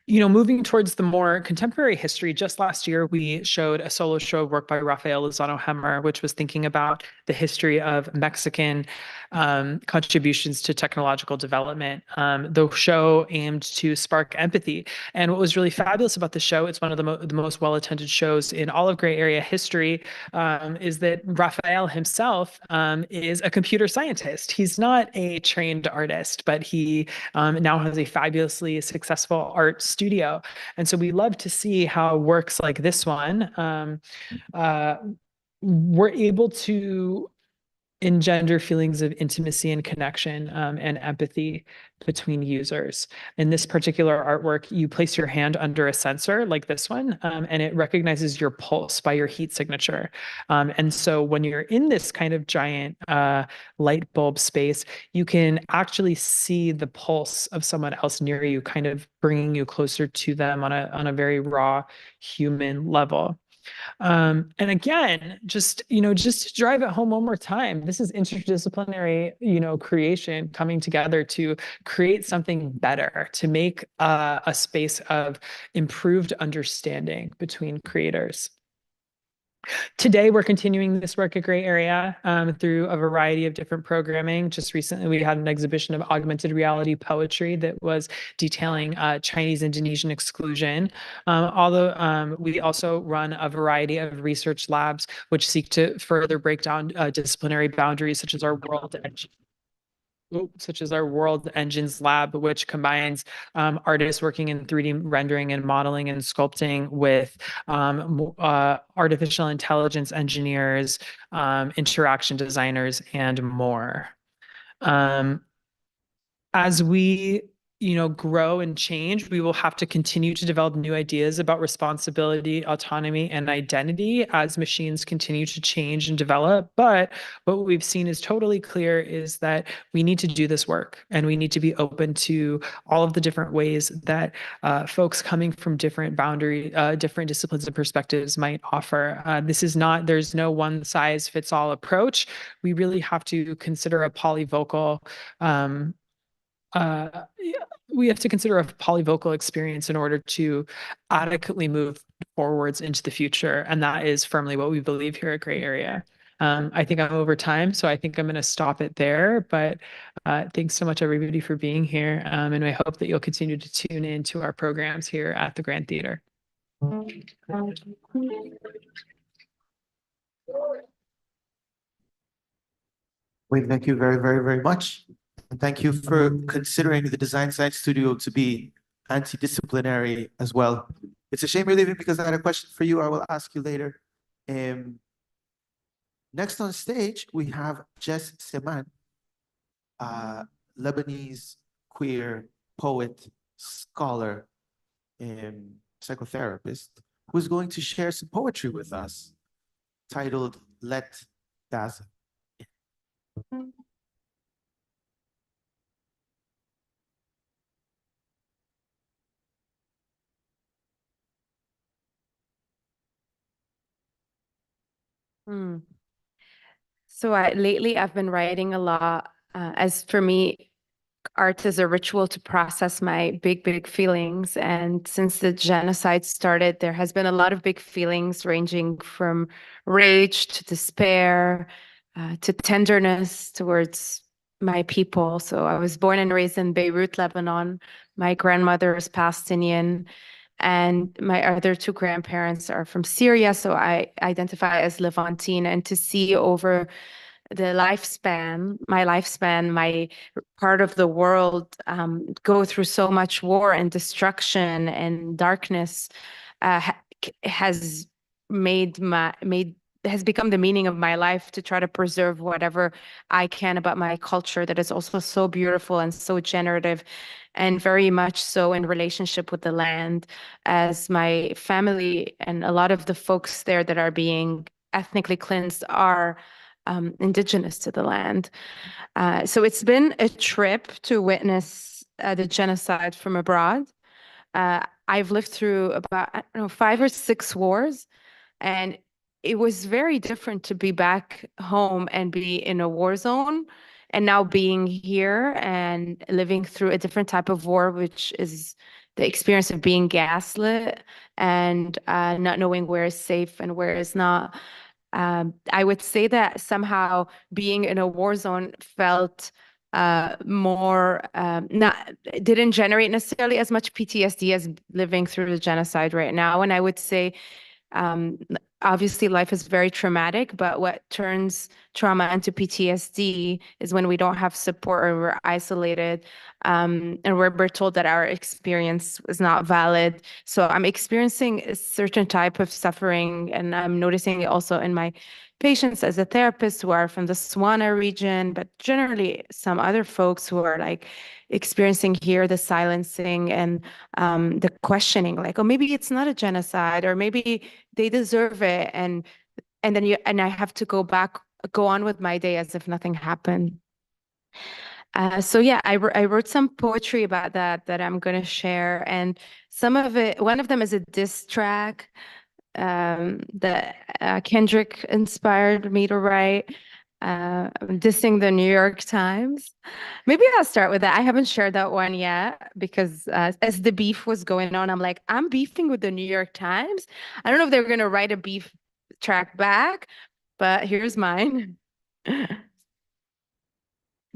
You know, moving towards the more contemporary history, just last year, we showed a solo show of work by Rafael Lozano Hemmer, which was thinking about the history of Mexican contributions to technological development. The show aimed to spark empathy. And what was really fabulous about the show, it's one of the most well-attended shows in all of Gray Area history, is that Rafael himself is a computer scientist. He's not a trained artist, but he now has a fabulously successful art studio. And so we love to see how works like this one were able to engender feelings of intimacy and connection and empathy between users. In this particular artwork, you place your hand under a sensor like this one, and it recognizes your pulse by your heat signature. And so when you're in this kind of giant light bulb space, you can actually see the pulse of someone else near you, kind of bringing you closer to them on a very raw human level. And again, just to drive it home one more time, this is interdisciplinary, creation coming together to create something better, to make a space of improved understanding between creators. Today, we're continuing this work at Gray Area through a variety of different programming. Just recently, we had an exhibition of augmented reality poetry that was detailing Chinese Indonesian exclusion. Although we also run a variety of research labs which seek to further break down disciplinary boundaries, such as our World Engines Lab, which combines artists working in 3D rendering and modeling and sculpting with artificial intelligence engineers, interaction designers, and more. As we grow and change, we will have to continue to develop new ideas about responsibility, autonomy, and identity as machines continue to change and develop. But what we've seen is totally clear is that we need to do this work, and we need to be open to all of the different ways that folks coming from different different disciplines and perspectives might offer. There's no one size fits all approach. We really have to consider a polyvocal we have to consider a polyvocal experience in order to adequately move forwards into the future. And that is firmly what we believe here at Gray Area. I think I'm over time, so I think I'm going to stop it there. But thanks so much, everybody, for being here. And I hope that you'll continue to tune in to our programs here at the Grand Theater. Wait, thank you very, very, very much. And thank you for considering the Design Science Studio to be anti-disciplinary as well. It's a shame you're leaving because I had a question for you. I will ask you later. Next on stage, we have Jess Seman. Lebanese queer poet, scholar, and psychotherapist, who's going to share some poetry with us titled Let Das. So lately I've been writing a lot. As for me, art is a ritual to process my big feelings. And since the genocide started, there has been a lot of big feelings ranging from rage to despair, to tenderness towards my people. So I was born and raised in Beirut, Lebanon. My grandmother is Palestinian, and my other two grandparents are from Syria. So I identify as Levantine. And to see over the my lifespan, my part of the world go through so much war and destruction and darkness has has become the meaning of my life, to try to preserve whatever I can about my culture that is also so beautiful and so generative, and very much so in relationship with the land, as my family and a lot of the folks there that are being ethnically cleansed are indigenous to the land. So it's been a trip to witness the genocide from abroad. I've lived through about, I don't know, 5 or 6 wars, and it was very different to be back home and be in a war zone, and now being here and living through a different type of war, which is the experience of being gaslit and not knowing where is safe and where is not. I would say that somehow being in a war zone felt more not didn't generate necessarily as much PTSD as living through the genocide right now. And I would say um, obviously life is very traumatic, but what turns trauma into PTSD is when we don't have support or we're isolated, and we're told that our experience is not valid. So I'm experiencing a certain type of suffering, and I'm noticing it also in my patients as a therapist who are from the Swana region, but generally some other folks who are like experiencing here the silencing and the questioning, like, oh, maybe it's not a genocide, or maybe they deserve it, and then I have to go on with my day as if nothing happened. So yeah, I wrote some poetry about that I'm going to share, and one of them is a diss track that Kendrick inspired me to write, dissing the New York Times. Maybe I'll start with that. I haven't shared that one yet because as the beef was going on, I'm like, I'm beefing with the New York Times. I don't know if they're going to write a beef track back, but here's mine.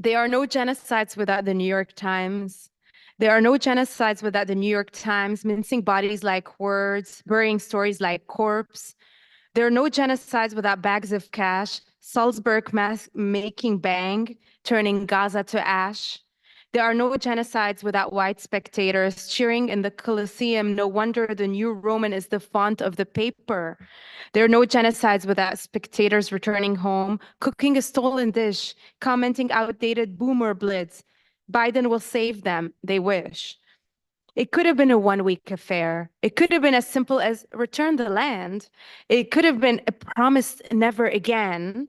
There are no genocides without the New York Times. There are no genocides without the New York Times, mincing bodies like words, burying stories like corpse. There are no genocides without bags of cash, Salzburg making bang, turning Gaza to ash. There are no genocides without white spectators cheering in the Colosseum. No wonder the new Roman is the font of the paper. There are no genocides without spectators returning home, cooking a stolen dish, commenting outdated boomer blitz. Biden will save them, they wish. It could have been a one-week affair. It could have been as simple as return the land. It could have been a promise never again,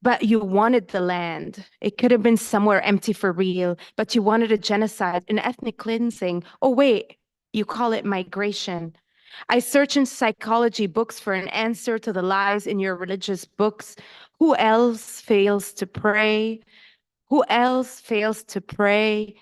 but you wanted the land. It could have been somewhere empty for real, but you wanted a genocide, an ethnic cleansing. Oh, wait, you call it migration. I search in psychology books for an answer to the lies in your religious books. Who else fails to pray? Who else fails to pray?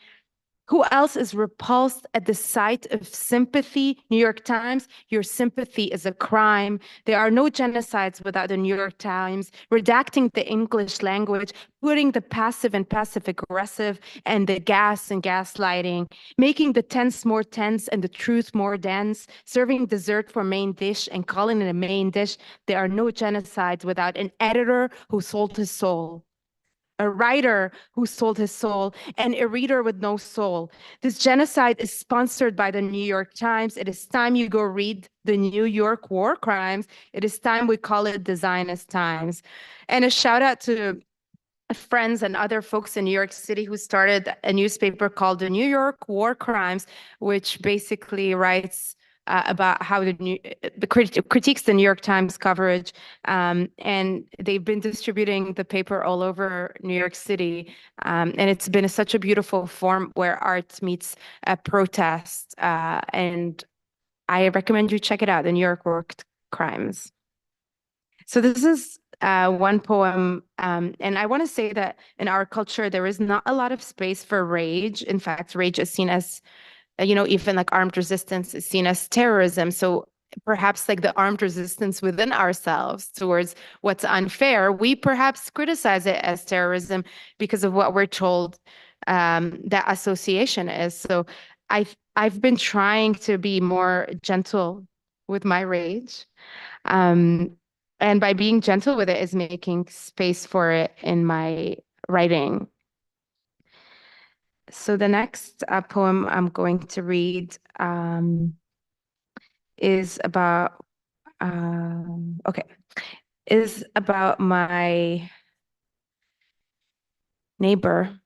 Who else is repulsed at the sight of sympathy? New York Times, your sympathy is a crime. There are no genocides without the New York Times, redacting the English language, putting the passive and passive aggressive and the gas and gaslighting, making the tense more tense and the truth more dense, serving dessert for main dish and calling it a main dish. There are no genocides without an editor who sold his soul, a writer who sold his soul, and a reader with no soul. This genocide is sponsored by the New York Times. It is time you go read the New York war crimes. It is time we call it the Zionist Times. And a shout out to friends and other folks in New York City who started a newspaper called the New York War Crimes, which basically writes about how the critiques the New York Times coverage, and they've been distributing the paper all over New York City, and it's been such a beautiful form where art meets a protest, and I recommend you check it out, the New York War Crimes. So this is one poem, and I want to say that in our culture there is not a lot of space for rage. In fact, rage is seen as even like armed resistance is seen as terrorism. So perhaps like the armed resistance within ourselves towards what's unfair, we perhaps criticize it as terrorism because of what we're told that association is. So I've been trying to be more gentle with my rage. And by being gentle with it is making space for it in my writing. So the next poem I'm going to read is about is about my neighbor.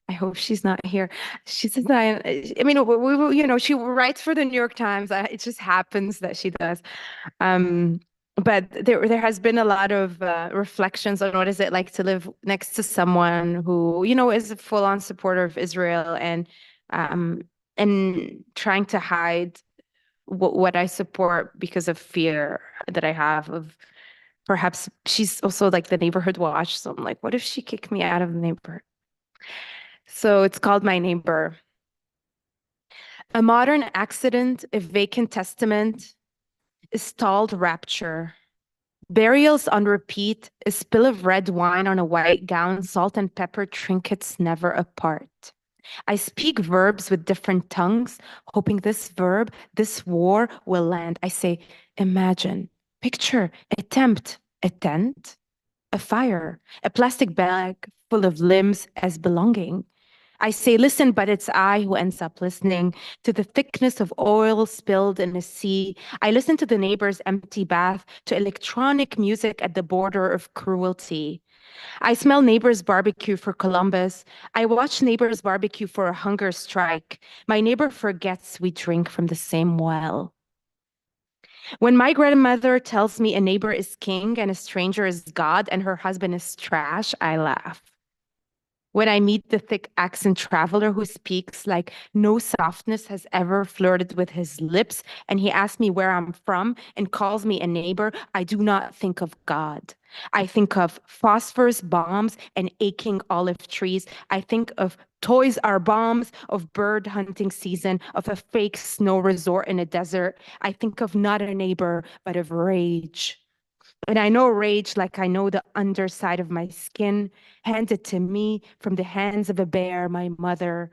I hope she's not here. She says that, I mean, she writes for the New York Times. It just happens that she does. But there has been a lot of reflections on what is it like to live next to someone who, is a full-on supporter of Israel and trying to hide what I support because of fear that I have of perhaps she's also like the neighborhood watch. So I'm like, what if she kicked me out of the neighborhood? So it's called My Neighbor. A modern accident, a vacant testament, a stalled rapture. Burials on repeat, a spill of red wine on a white gown, salt and pepper trinkets never apart. I speak verbs with different tongues, hoping this verb, this war will land. I say, imagine, picture, attempt, a tent, a fire, a plastic bag full of limbs as belonging. I say, listen, but it's I who ends up listening to the thickness of oil spilled in a sea. I listen to the neighbor's empty bath, to electronic music at the border of cruelty. I smell neighbor's barbecue for Columbus. I watch neighbor's barbecue for a hunger strike. My neighbor forgets we drink from the same well. When my grandmother tells me a neighbor is king and a stranger is God and her husband is trash, I laugh. When I meet the thick accent traveler who speaks like no softness has ever flirted with his lips, and he asks me where I'm from and calls me a neighbor, I do not think of God. I think of phosphorus bombs and aching olive trees. I think of toys are bombs, of bird hunting season, of a fake snow resort in a desert. I think of not a neighbor, but of rage. And I know rage like I know the underside of my skin, handed to me from the hands of a bear, my mother.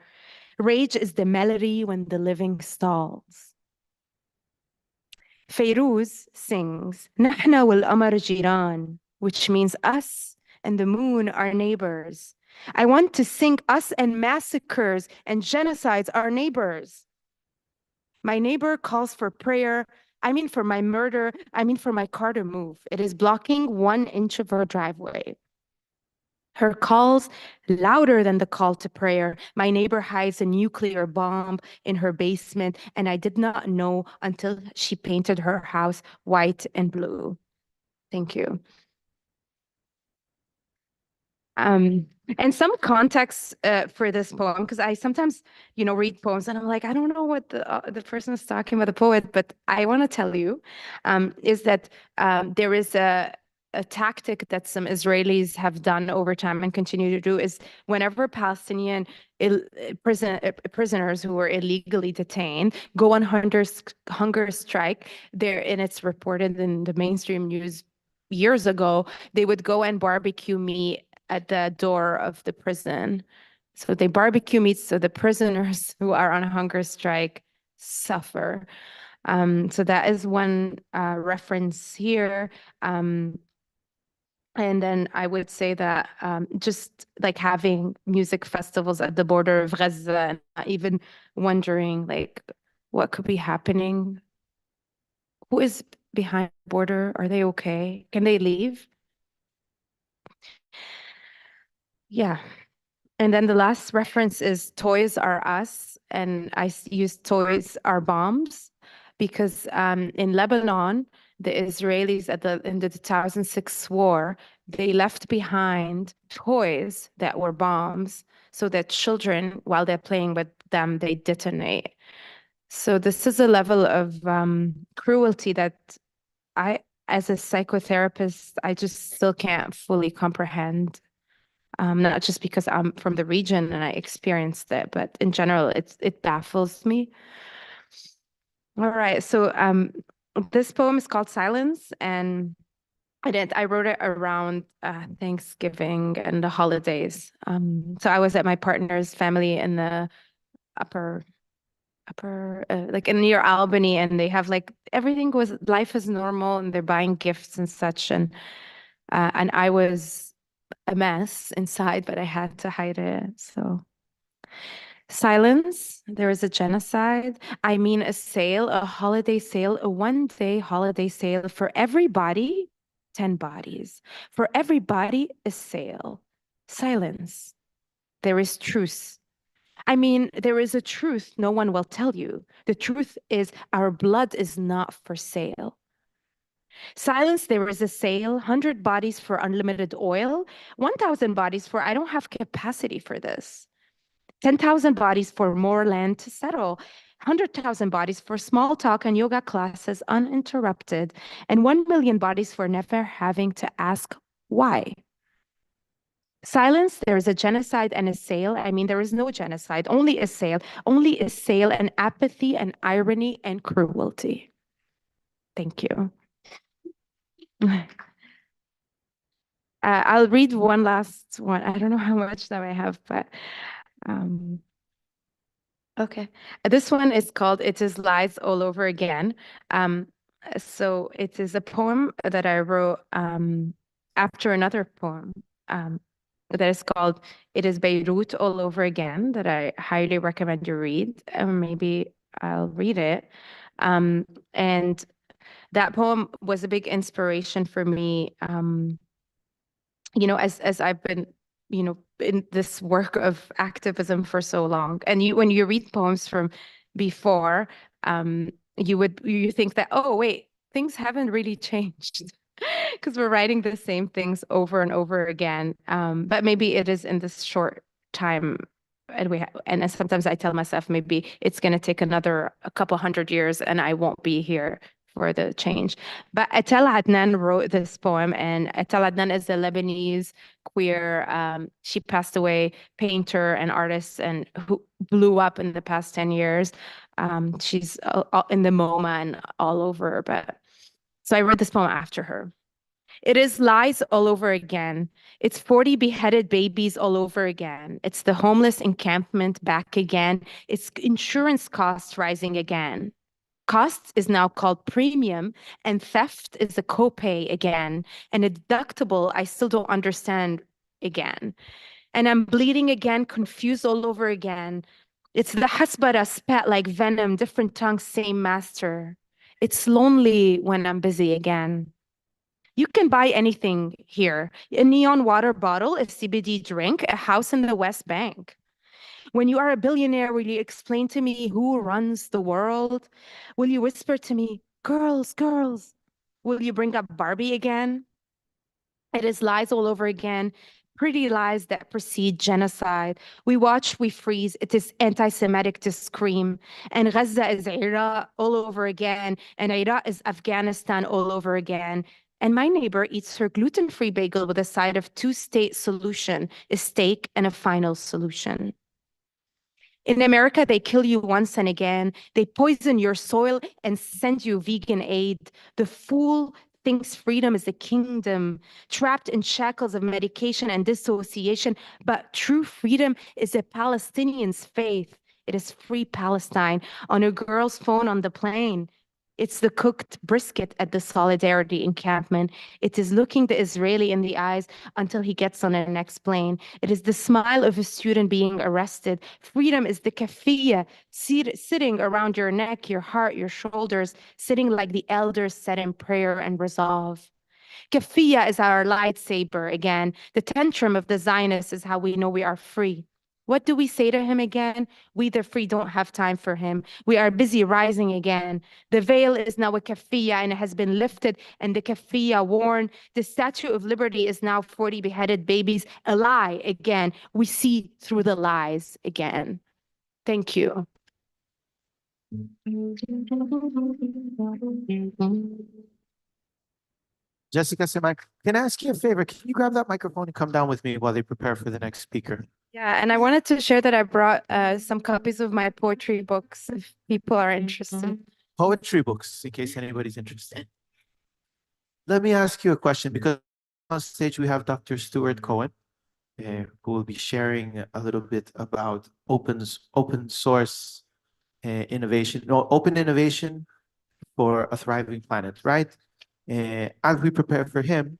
Rage is the melody when the living stalls. Feiruz sings, Nahna wal Amar jiran, which means us and the moon are neighbors. I want to sing us and massacres and genocides are neighbors. My neighbor calls for prayer. I mean for my murder. I mean for my car to move. It is blocking 1 inch of her driveway. Her calls louder than the call to prayer. My neighbor hides a nuclear bomb in her basement, and I did not know until she painted her house white and blue. Thank you. And some context for this poem, because I sometimes, read poems and I'm like, I don't know what the person is talking about, the poet, but I want to tell you, is that there is a tactic that some Israelis have done over time and continue to do is whenever Palestinian prisoners who were illegally detained go on hunger strike, and it's reported in the mainstream news years ago, they would go and barbecue meat at the door of the prison. So they barbecue meat so the prisoners who are on a hunger strike suffer. So that is one reference here. And then I would say that just like having music festivals at the border of Gaza and not even wondering like what could be happening. Who is behind the border? Are they okay? Can they leave? Yeah. And then the last reference is Toys R Us, and I used Toys R Bombs because in Lebanon, the Israelis in the 2006 war, they left behind toys that were bombs so that children, while they're playing with them, they detonate. So this is a level of cruelty that I, as a psychotherapist, I just still can't fully comprehend. Not just because I'm from the region and I experienced it, but in general, it baffles me. All right, so this poem is called Silence, and I wrote it around Thanksgiving and the holidays. So I was at my partner's family in the upper like in near Albany, and they have like life is normal, and they're buying gifts and such, and I was a mess inside, but I had to hide it. So silence, there is a genocide. I mean, a sale, a holiday sale, a one-day holiday sale for everybody, 10 bodies. For everybody, a sale. Silence. There is truce. I mean, there is a truth no one will tell you. The truth is our blood is not for sale. Silence, there is a sale, 100 bodies for unlimited oil, 1,000 bodies for I don't have capacity for this, 10,000 bodies for more land to settle, 100,000 bodies for small talk and yoga classes uninterrupted, and 1 million bodies for never having to ask why. Silence, there is a genocide and a sale. I mean, there is no genocide, only a sale and apathy and irony and cruelty. Thank you. I'll read one last one. I don't know how much that I have, but okay. This one is called It Is Lies All Over Again. So it is a poem that I wrote after another poem that is called It Is Beirut All Over Again, that I highly recommend you read. Maybe I'll read it. And that poem was a big inspiration for me, as I've been, in this work of activism for so long. And when you read poems from before, you think that, oh, wait, things haven't really changed because we're writing the same things over and over again. But maybe it is in this short time. And sometimes I tell myself maybe it's going to take a couple hundred years and I won't be here for the change. But Atel Adnan wrote this poem, and Atel Adnan is a Lebanese queer, she passed away, painter and artist, and who blew up in the past 10 years. She's in the MoMA and all over. So I wrote this poem after her. It is lies all over again. It's 40 beheaded babies all over again. It's the homeless encampment back again. It's insurance costs rising again. Costs is now called premium, and theft is a copay again, and a deductible I still don't understand again. And I'm bleeding again, confused all over again. It's the hasbara spat like venom, different tongues, same master. It's lonely when I'm busy again. You can buy anything here. A neon water bottle, a CBD drink, a house in the West Bank. When you are a billionaire, will you explain to me who runs the world? Will you whisper to me, girls, girls? Will you bring up Barbie again? It is lies all over again, pretty lies that precede genocide. We watch, we freeze. It is anti-Semitic to scream. And Gaza is Iraq all over again. And Iraq is Afghanistan all over again. And my neighbor eats her gluten-free bagel with a side of two-state solution, a steak and a final solution. In America, they kill you once and again. They poison your soil and send you vegan aid. The fool thinks freedom is a kingdom, trapped in shackles of medication and dissociation. But true freedom is a Palestinian's faith. It is free Palestine on a girl's phone on the plane. It's the cooked brisket at the Solidarity encampment. It is looking the Israeli in the eyes until he gets on the next plane. It is the smile of a student being arrested. Freedom is the kafiyya sitting around your neck, your heart, your shoulders, sitting like the elders said in prayer and resolve. Kafia is our lightsaber again. The tantrum of the Zionist is how we know we are free. What do we say to him again? We, the free, don't have time for him. We are busy rising again. The veil is now a kafia and it has been lifted, and the kafia worn. The Statue of Liberty is now 40 beheaded babies. A lie again. We see through the lies again. Thank you. Jessica Semak, can I ask you a favor? Can you grab that microphone and come down with me while they prepare for the next speaker? Yeah, and I wanted to share that I brought some copies of my poetry books if people are interested. Poetry books, in case anybody's interested. Let me ask you a question, because on stage we have Dr. Stuart Cohen, who will be sharing a little bit about open source innovation, no, open innovation for a thriving planet, right? As we prepare for him,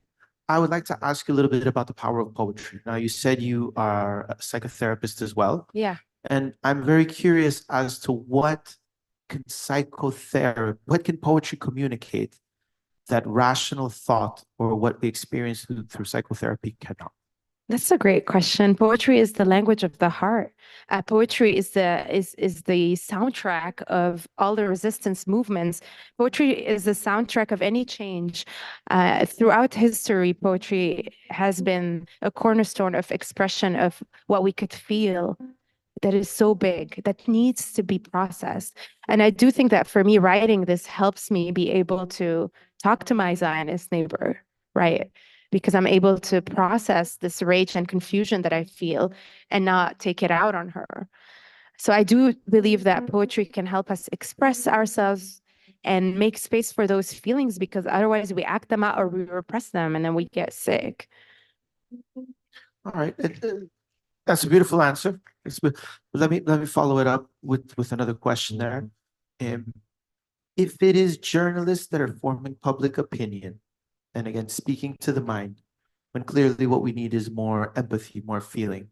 I would like to ask you a little bit about the power of poetry. Now, you said you are a psychotherapist as well. Yeah. And I'm very curious as to what can poetry communicate that rational thought or what we experience through psychotherapy cannot? That's a great question. Poetry is the language of the heart. Poetry is the soundtrack of all the resistance movements. Poetry is the soundtrack of any change. Throughout history, poetry has been a cornerstone of expression of what we could feel that is so big, that needs to be processed. And I do think that for me, writing this helps me be able to talk to my Zionist neighbor, right? Because I'm able to process this rage and confusion that I feel and not take it out on her. So I do believe that poetry can help us express ourselves and make space for those feelings, because otherwise we act them out or we repress them and then we get sick. All right. That's a beautiful answer. Let me follow it up with another question there. If it is journalists that are forming public opinion, and again, speaking to the mind, when clearly what we need is more empathy, more feeling,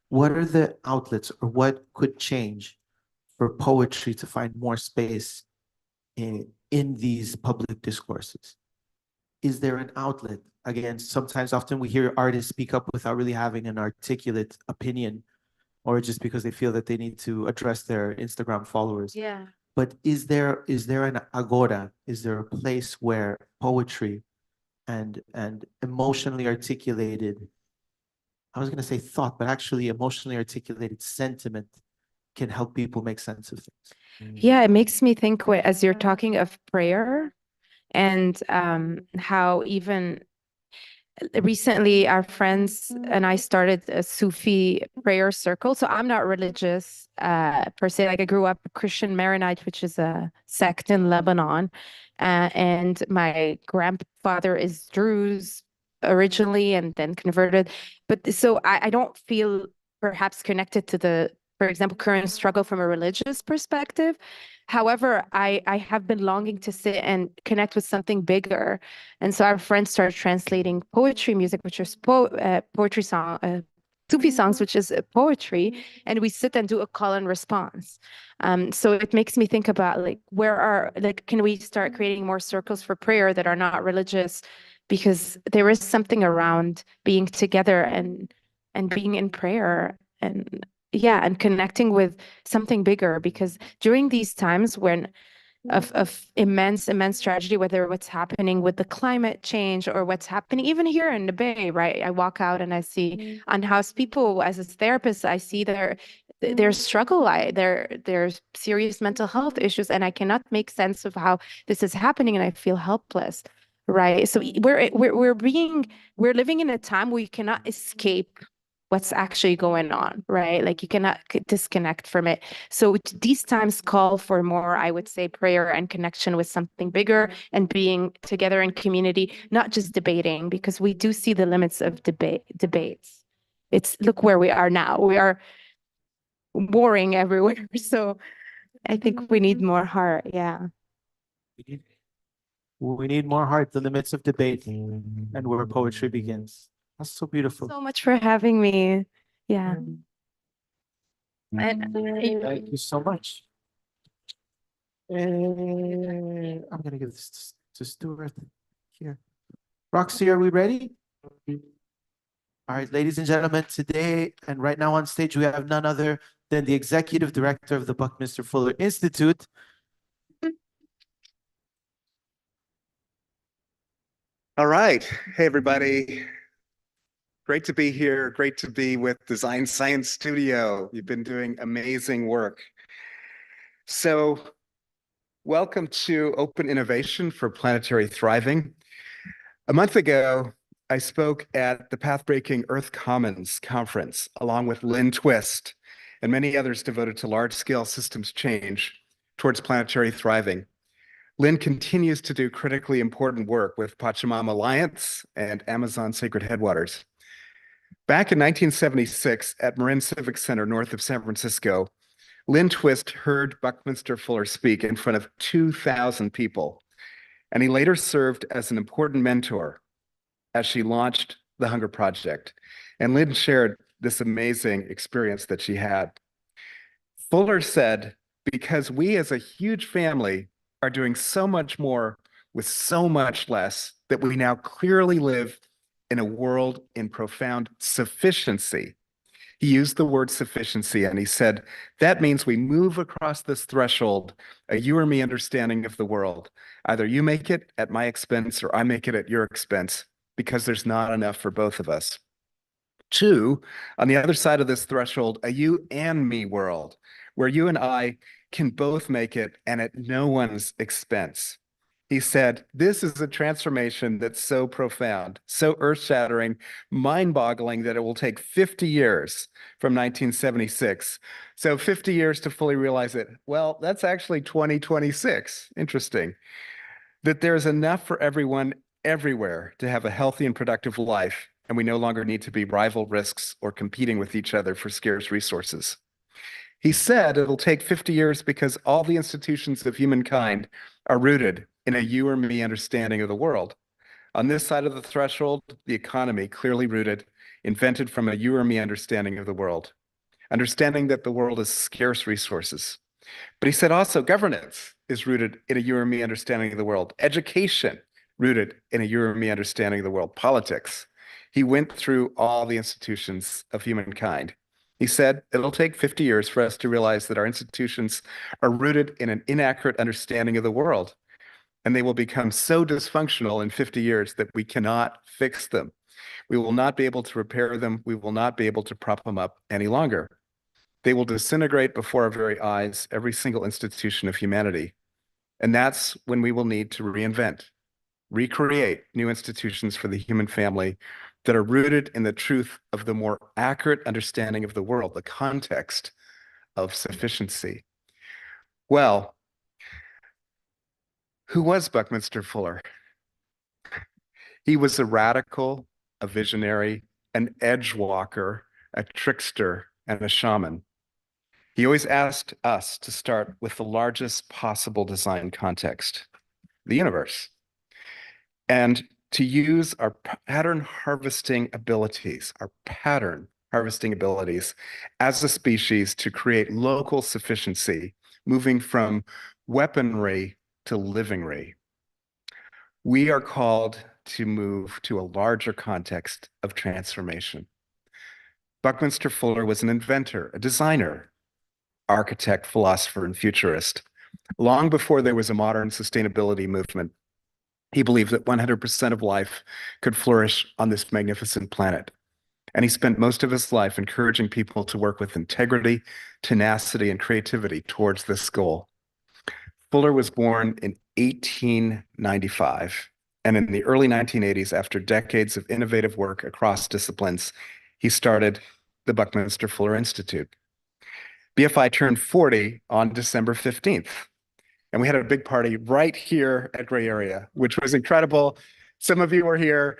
what are the outlets, or what could change for poetry to find more space in these public discourses? Is there an outlet? Again, often we hear artists speak up without really having an articulate opinion, or just because they feel that they need to address their Instagram followers. Yeah. But is there an agora? Is there a place where poetry and emotionally articulated, I was going to say thought, but actually emotionally articulated sentiment can help people make sense of things? Yeah, it makes me think, as you're talking of prayer, and how even recently our friends and I started a Sufi prayer circle. So I'm not religious per se. Like, I grew up a Christian Maronite, which is a sect in Lebanon. And my grandfather is Druze originally and then converted. But so I don't feel perhaps connected to the, for example, current struggle from a religious perspective. However, I have been longing to sit and connect with something bigger. And so our friends started translating poetry music, which is poetry song, Sufi songs, which is poetry, and we sit and do a call and response. So it makes me think about, like, can we start creating more circles for prayer that are not religious? Because there is something around being together and being in prayer, and connecting with something bigger. Because during these times of immense tragedy, whether what's happening with the climate change or what's happening even here in the Bay, right? I walk out and I see unhoused people. As a therapist, I see their struggle, there's serious mental health issues, and I cannot make sense of how this is happening, and I feel helpless, right? So we're living in a time where you cannot escape what's actually going on, right? Like, you cannot disconnect from it. So these times call for more, I would say, prayer and connection with something bigger, and being together in community, not just debating, because we do see the limits of debates. Look where we are now. We are warring everywhere. So I think we need more heart. Yeah. We need more heart, the limits of debate, and where poetry begins. That's so beautiful. So much for having me. Yeah. Thank you so much. I'm going to give this to Stuart here. Roxy, are we ready? All right, ladies and gentlemen, today and right now on stage, we have none other than the Executive Director of the Buckminster Fuller Institute. All right. Hey, everybody. Great to be here. Great to be with Design Science Studio. You've been doing amazing work. So, welcome to Open Innovation for Planetary Thriving. A month ago, I spoke at the Pathbreaking Earth Commons conference, along with Lynn Twist and many others devoted to large-scale systems change towards planetary thriving. Lynn continues to do critically important work with Pachamama Alliance and Amazon Sacred Headwaters. Back in 1976 at Marin Civic Center north of San Francisco, Lynn Twist heard Buckminster Fuller speak in front of 2,000 people, and he later served as an important mentor as she launched the Hunger Project. And Lynn shared this amazing experience that she had. Fuller said, because we as a huge family are doing so much more with so much less, that we now clearly live in a world in profound sufficiency. He used the word sufficiency, and he said, that means we move across this threshold, a you or me understanding of the world. Either you make it at my expense or I make it at your expense, because there's not enough for both of us. Two, on the other side of this threshold, a you and me world, where you and I can both make it and at no one's expense. He said, this is a transformation that's so profound, so earth-shattering, mind-boggling that it will take 50 years from 1976. So 50 years to fully realize it. Well, that's actually 2026. Interesting. That there's enough for everyone everywhere to have a healthy and productive life, and we no longer need to be rival risks or competing with each other for scarce resources. He said it'll take 50 years because all the institutions of humankind are rooted in a you or me understanding of the world. On this side of the threshold, the economy clearly rooted, invented from a you or me understanding of the world, understanding that the world is scarce resources. But he said also governance is rooted in a you or me understanding of the world, education rooted in a you or me understanding of the world, politics. He went through all the institutions of humankind. He said, it'll take 50 years for us to realize that our institutions are rooted in an inaccurate understanding of the world, and they will become so dysfunctional in 50 years that we cannot fix them. We will not be able to repair them. We will not be able to prop them up any longer. They will disintegrate before our very eyes, every single institution of humanity. And that's when we will need to reinvent, recreate new institutions for the human family that are rooted in the truth of the more accurate understanding of the world, the context of sufficiency. Well, who was Buckminster Fuller? He was a radical, a visionary, an edge walker, a trickster, and a shaman. He always asked us to start with the largest possible design context, the universe, and to use our pattern harvesting abilities, as a species to create local sufficiency, moving from weaponry to livingry. We are called to move to a larger context of transformation. Buckminster Fuller was an inventor, a designer, architect, philosopher, and futurist. Long before there was a modern sustainability movement, he believed that 100% of life could flourish on this magnificent planet. And he spent most of his life encouraging people to work with integrity, tenacity, and creativity towards this goal. Fuller was born in 1895, and in the early 1980s, after decades of innovative work across disciplines, he started the Buckminster Fuller Institute. BFI turned 40 on December 15th. And we had a big party right here at Gray Area, which was incredible. Some of you were here.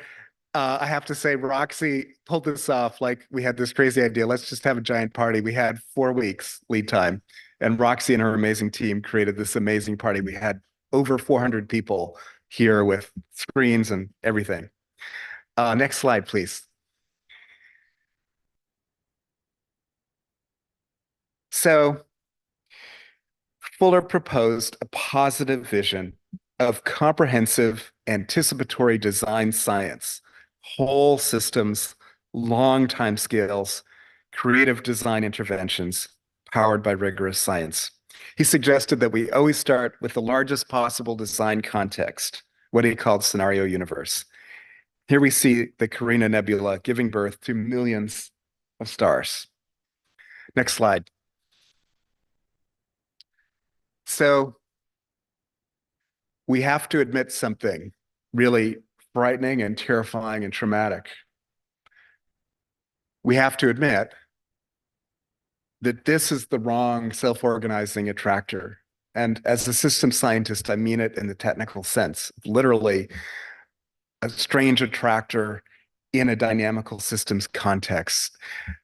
I have to say, Roxy pulled this off. Like, we had this crazy idea. Let's just have a giant party. We had 4 weeks lead time. And Roxy and her amazing team created this amazing party. We had over 400 people here with screens and everything. Next slide, please. So Fuller proposed a positive vision of comprehensive anticipatory design science, whole systems, long time scales, creative design interventions powered by rigorous science. He suggested that we always start with the largest possible design context, what he called scenario universe. Here we see the Carina Nebula giving birth to millions of stars. Next slide. So we have to admit something really frightening and terrifying and traumatic. We have to admit that this is the wrong self-organizing attractor. And as a system scientist, I mean it in the technical sense, literally a strange attractor in a dynamical systems context.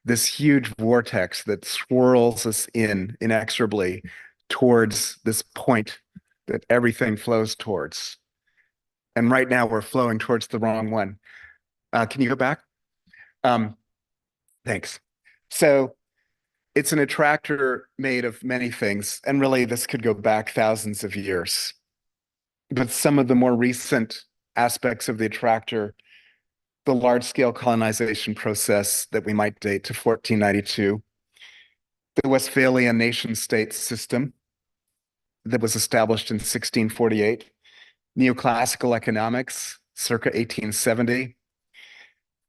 This huge vortex that swirls us inexorably towards this point that everything flows towards. And right now we're flowing towards the wrong one. Can you go back? Thanks. So it's an attractor made of many things, and really this could go back thousands of years. But some of the more recent aspects of the attractor, the large-scale colonization process that we might date to 1492, the Westphalian nation-state system that was established in 1648, neoclassical economics circa 1870,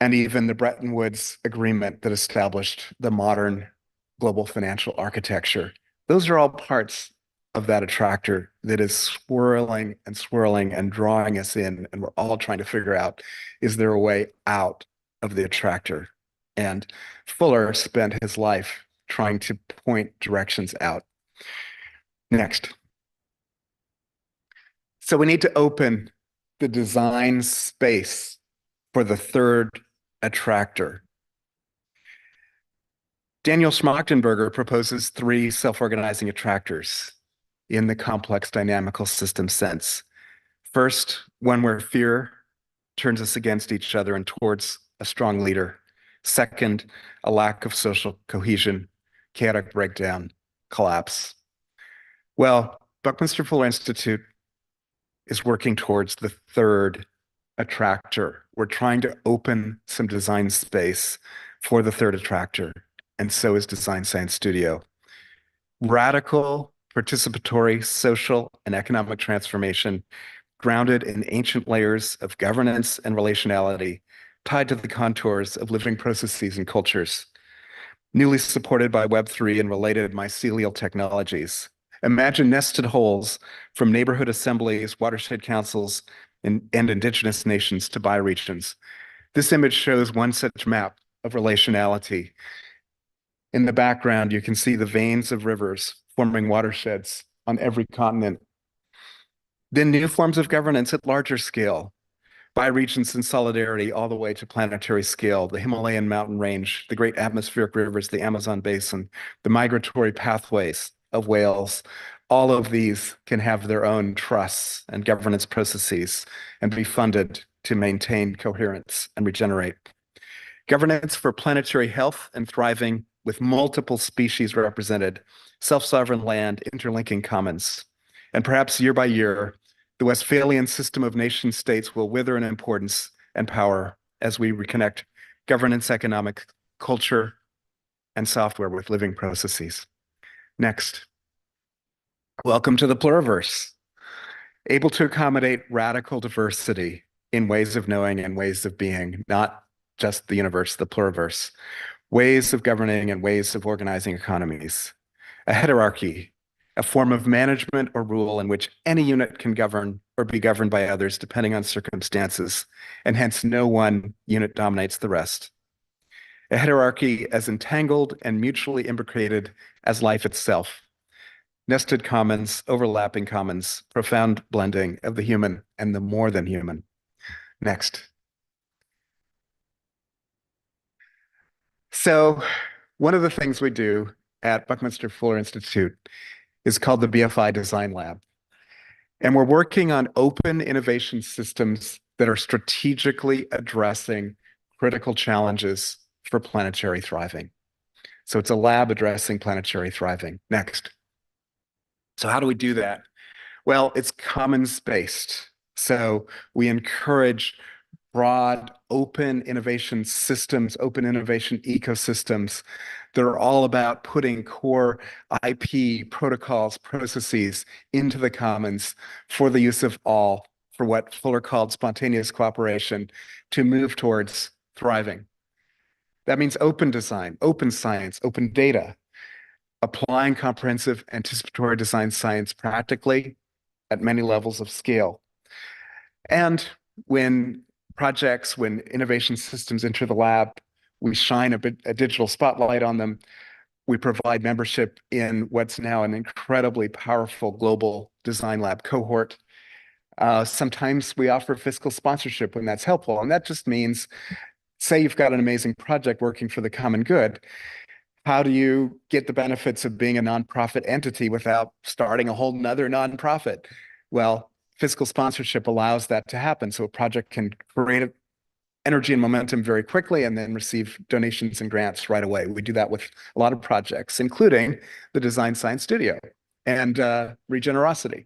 and even the Bretton Woods Agreement that established the modern global financial architecture. Those are all parts of that attractor that is swirling and swirling and drawing us in, and we're all trying to figure out, is there a way out of the attractor? And Fuller spent his life trying to point directions out. Next. So we need to open the design space for the third attractor. Daniel Schmachtenberger proposes 3 self-organizing attractors in the complex dynamical system sense. First, one where fear turns us against each other and towards a strong leader. Second, a lack of social cohesion, chaotic breakdown, collapse. Well, Buckminster Fuller Institute is working towards the third attractor. We're trying to open some design space for the third attractor, and so is Design Science Studio. Radical, participatory, social, and economic transformation grounded in ancient layers of governance and relationality tied to the contours of living processes and cultures. Newly supported by Web3 and related mycelial technologies. Imagine nested holes from neighborhood assemblies, watershed councils, and indigenous nations to bioregions. This image shows one such map of relationality. In the background, you can see the veins of rivers forming watersheds on every continent. Then new forms of governance at larger scale, bioregions in solidarity all the way to planetary scale, the Himalayan mountain range, the great atmospheric rivers, the Amazon basin, the migratory pathways of whales. All of these can have their own trusts and governance processes and be funded to maintain coherence and regenerate. Governance for planetary health and thriving with multiple species represented, self-sovereign land, interlinking commons. And perhaps year by year, the Westphalian system of nation states will wither in importance and power as we reconnect governance, economic, culture, and software with living processes. Next. Welcome to the pluriverse, able to accommodate radical diversity in ways of knowing and ways of being, not just the universe, the pluriverse, ways of governing and ways of organizing economies, a heterarchy, a form of management or rule in which any unit can govern or be governed by others depending on circumstances, and hence no one unit dominates the rest. A heterarchy as entangled and mutually imbricated as life itself. Nested commons, overlapping commons, profound blending of the human and the more than human. Next. So one of the things we do at Buckminster Fuller Institute is called the BFI Design Lab. And we're working on open innovation systems that are strategically addressing critical challenges for planetary thriving. So it's a lab addressing planetary thriving. Next. So how do we do that? Well, it's commons-based. So we encourage broad, open innovation systems, open innovation ecosystems that are all about putting core IP protocols, processes into the commons for the use of all, for what Fuller called spontaneous cooperation, to move towards thriving. That means open design, open science, open data, applying comprehensive anticipatory design science practically at many levels of scale. And when innovation systems enter the lab, we shine a digital spotlight on them. We provide membership in what's now an incredibly powerful global design lab cohort. Sometimes we offer fiscal sponsorship when that's helpful. And that just means, say you've got an amazing project working for the common good. How do you get the benefits of being a nonprofit entity without starting a whole nother nonprofit? Well, fiscal sponsorship allows that to happen. So a project can create energy and momentum very quickly and then receive donations and grants right away. We do that with a lot of projects, including the Design Science Studio and Regenerosity.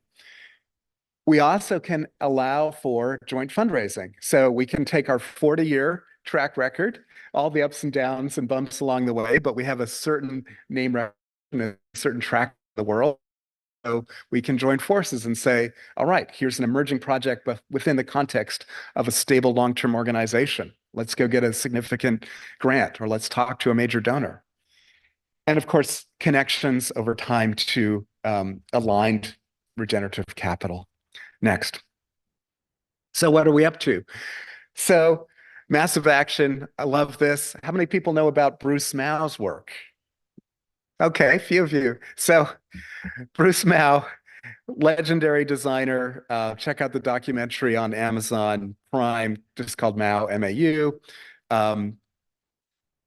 We also can allow for joint fundraising. So we can take our 40-year track record, all the ups and downs and bumps along the way, but we have a certain name recognition, a certain track in the world. So we can join forces and say, all right, here's an emerging project, but within the context of a stable long-term organization. Let's go get a significant grant, or let's talk to a major donor. And of course, connections over time to aligned regenerative capital. Next. So what are we up to? So massive action. I love this. How many people know about Bruce Mau's work? Okay, a few of you. So Bruce Mau, legendary designer. Check out the documentary on Amazon Prime, just called Mau, M-A-U. And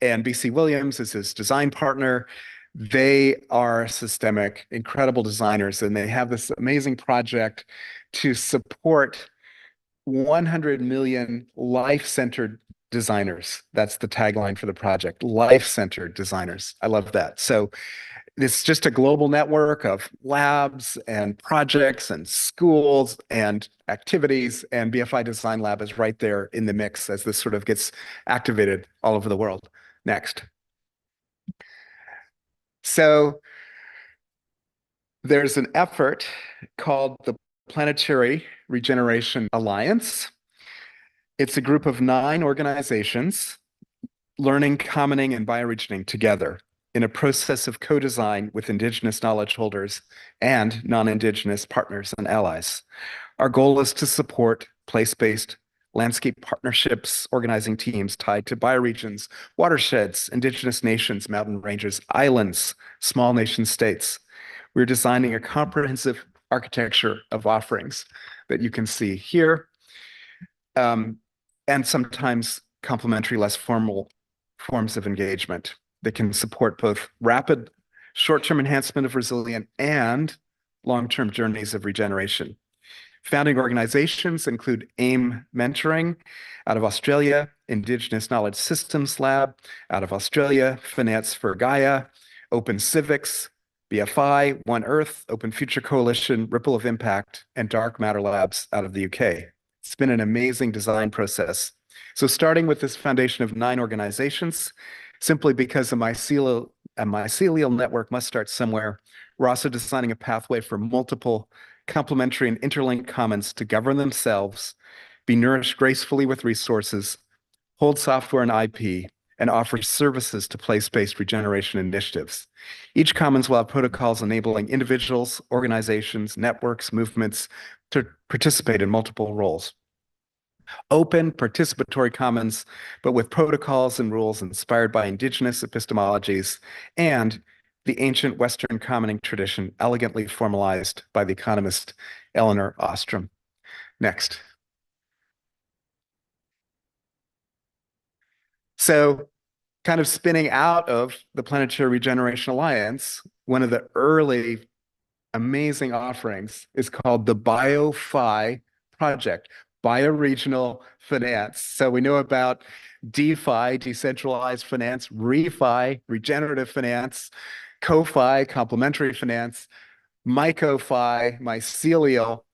BC Williams is his design partner. They are systemic, incredible designers, and they have this amazing project to support 100 million life-centered designers. That's the tagline for the project, life-centered designers. I love that. So it's just a global network of labs and projects and schools and activities, and BFI Design Lab is right there in the mix as this sort of gets activated all over the world. Next. So there's an effort called the Planetary Regeneration Alliance. It's a group of 9 organizations learning, commenting, and bioregioning together in a process of co-design with Indigenous knowledge holders and non-Indigenous partners and allies. Our goal is to support place-based landscape partnerships, organizing teams tied to bioregions, watersheds, Indigenous nations, mountain ranges, islands, small nation states. We're designing a comprehensive architecture of offerings that you can see here, and sometimes complementary, less formal forms of engagement that can support both rapid short-term enhancement of resilient and long-term journeys of regeneration. Founding organizations include AIM Mentoring out of Australia, Indigenous Knowledge Systems Lab out of Australia, Finance for Gaia, Open Civics, BFI, One Earth, Open Future Coalition, Ripple of Impact, and Dark Matter Labs out of the UK. It's been an amazing design process. So starting with this foundation of 9 organizations, simply because a mycelial network must start somewhere, we're also designing a pathway for multiple complementary and interlinked commons to govern themselves, be nourished gracefully with resources, hold software and IP, and offer services to place-based regeneration initiatives. Each commons will have protocols enabling individuals, organizations, networks, movements to participate in multiple roles. Open participatory commons, but with protocols and rules inspired by Indigenous epistemologies and the ancient Western commoning tradition elegantly formalized by the economist Elinor Ostrom. Next. So kind of spinning out of the Planetary Regeneration Alliance, one of the early amazing offerings is called the BioFi project, bioregional finance. So we know about DeFi, decentralized finance, ReFi, regenerative finance, CoFi, complementary finance. mycelial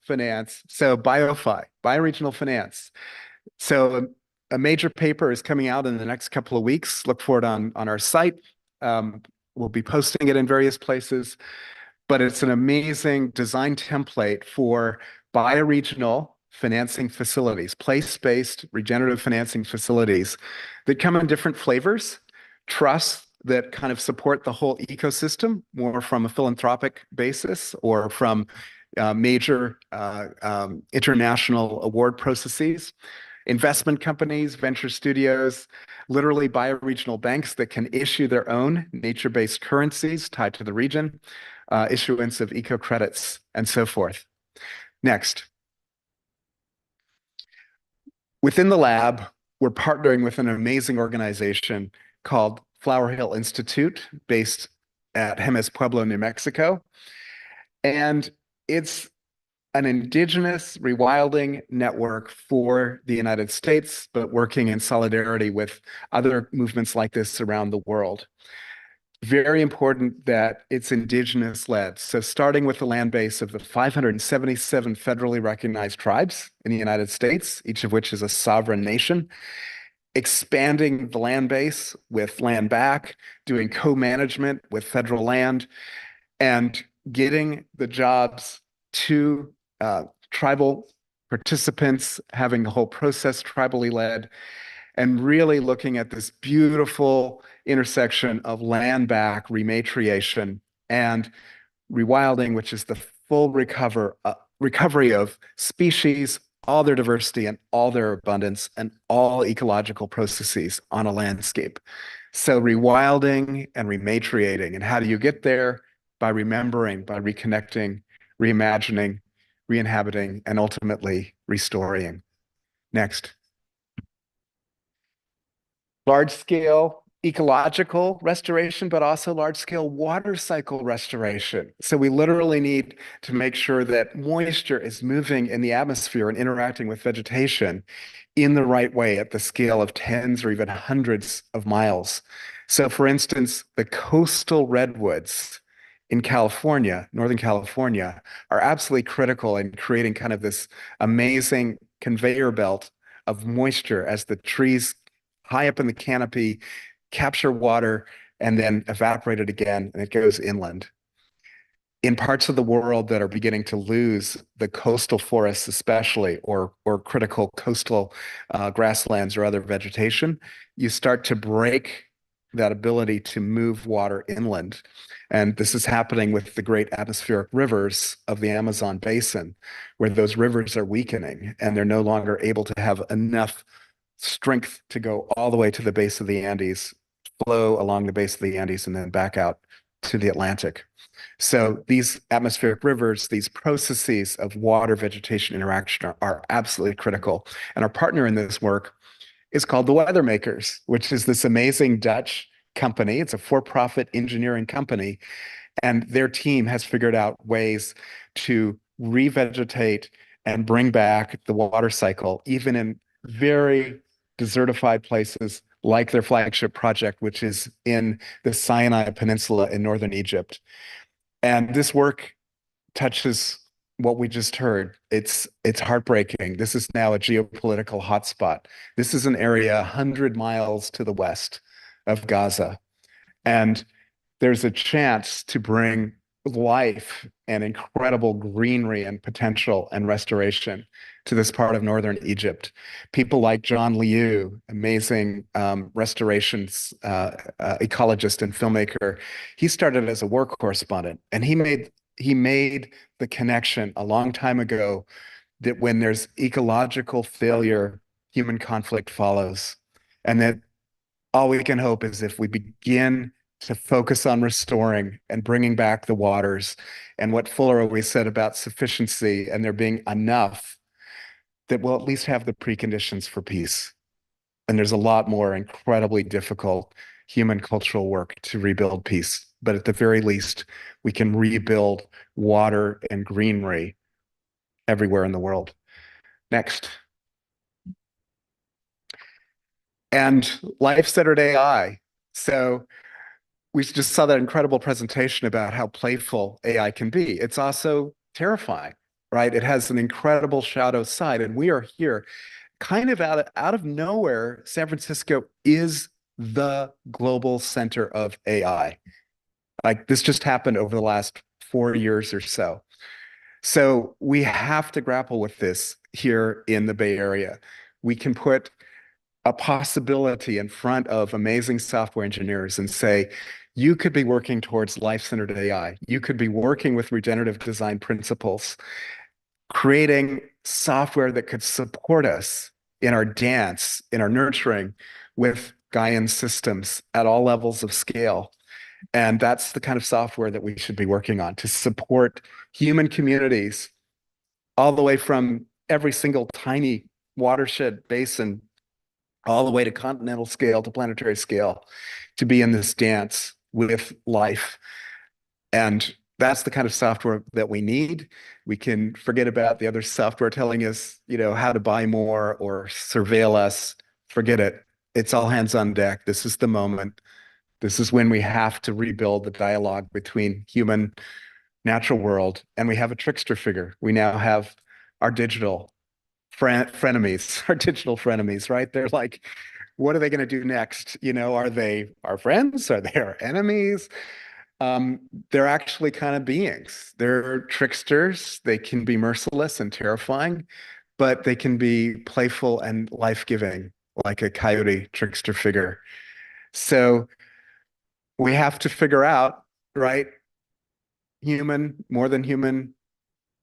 finance, so bioregional finance. So a major paper is coming out in the next couple of weeks. Look for it on our site. We'll be posting it in various places, but it's an amazing design template for bioregional financing facilities, place-based regenerative financing facilities that come in different flavors, trusts that kind of support the whole ecosystem, more from a philanthropic basis or from major international award processes, investment companies, venture studios, literally bioregional banks that can issue their own nature-based currencies tied to the region, issuance of eco credits, and so forth. Next. Within the lab, we're partnering with an amazing organization called Flower Hill Institute, based at Jemez Pueblo, New Mexico. And it's an indigenous rewilding network for the United States, but working in solidarity with other movements like this around the world. Very important that it's indigenous led. So starting with the land base of the 577 federally recognized tribes in the United States, each of which is a sovereign nation, expanding the land base with land back, doing co-management with federal land, and getting the jobs to tribal participants, having the whole process tribally led, and really looking at this beautiful intersection of land back rematriation and rewilding, which is the full recovery of species, all their diversity and all their abundance and all ecological processes on a landscape. So rewilding and rematriating. And how do you get there? By remembering, by reconnecting, reimagining, re-inhabiting, and ultimately restoring. Next. Large-scale ecological restoration, but also large-scale water cycle restoration. So we literally need to make sure that moisture is moving in the atmosphere and interacting with vegetation in the right way at the scale of tens or even hundreds of miles. So for instance, the coastal redwoods in California, Northern California, are absolutely critical in creating kind of this amazing conveyor belt of moisture as the trees high up in the canopy capture water and then evaporate it again, and it goes inland. In parts of the world that are beginning to lose the coastal forests especially, or critical coastal grasslands or other vegetation, you start to break that ability to move water inland. And this is happening with the great atmospheric rivers of the Amazon basin, where those rivers are weakening and they're no longer able to have enough strength to go all the way to the base of the Andes, flow along the base of the Andes, and then back out to the Atlantic. So these atmospheric rivers, these processes of water vegetation interaction are absolutely critical. And our partner in this work is called the Weather Makers, which is this amazing Dutch company. It's a for-profit engineering company. And their team has figured out ways to revegetate and bring back the water cycle, even in very desertified places like their flagship project, which is in the Sinai Peninsula in northern Egypt. And this work touches what we just heard. It's heartbreaking. This is now a geopolitical hotspot. This is an area 100 miles to the west of Gaza. And there's a chance to bring life and incredible greenery and potential and restoration to this part of northern Egypt. People like John Liu, amazing restorations ecologist and filmmaker, he started as a war correspondent, and he made the connection a long time ago that when there's ecological failure, human conflict follows, and that all we can hope is if we begin to focus on restoring and bringing back the waters, and what Fuller always said about sufficiency and there being enough, that we'll at least have the preconditions for peace. And there's a lot more incredibly difficult human cultural work to rebuild peace. But at the very least, we can rebuild water and greenery everywhere in the world. Next. And life-centered AI. So we just saw that incredible presentation about how playful AI can be. It's also terrifying, right? It has an incredible shadow side, and we are here kind of out of nowhere. San Francisco is the global center of AI. Like this just happened over the last 4 years or so. So we have to grapple with this here in the Bay Area. We can put a possibility in front of amazing software engineers and say, you could be working towards life-centered AI. You could be working with regenerative design principles, creating software that could support us in our dance, in our nurturing with Gaian systems at all levels of scale. And that's the kind of software that we should be working on to support human communities all the way from every single tiny watershed basin all the way to continental scale to planetary scale to be in this dance with life. And that's the kind of software that we need. We can forget about the other software telling us, how to buy more or surveil us. Forget it. It's all hands on deck. This is the moment. This is when we have to rebuild the dialogue between human, natural world, and we have a trickster figure. We now have our digital frenemies, our digital frenemies, right? They're like, what are they going to do next? Are they our friends? Are they our enemies? They're actually kind of beings. They're tricksters. They can be merciless and terrifying, but they can be playful and life-giving, like a coyote trickster figure. So we have to figure out, right? Human, more than human,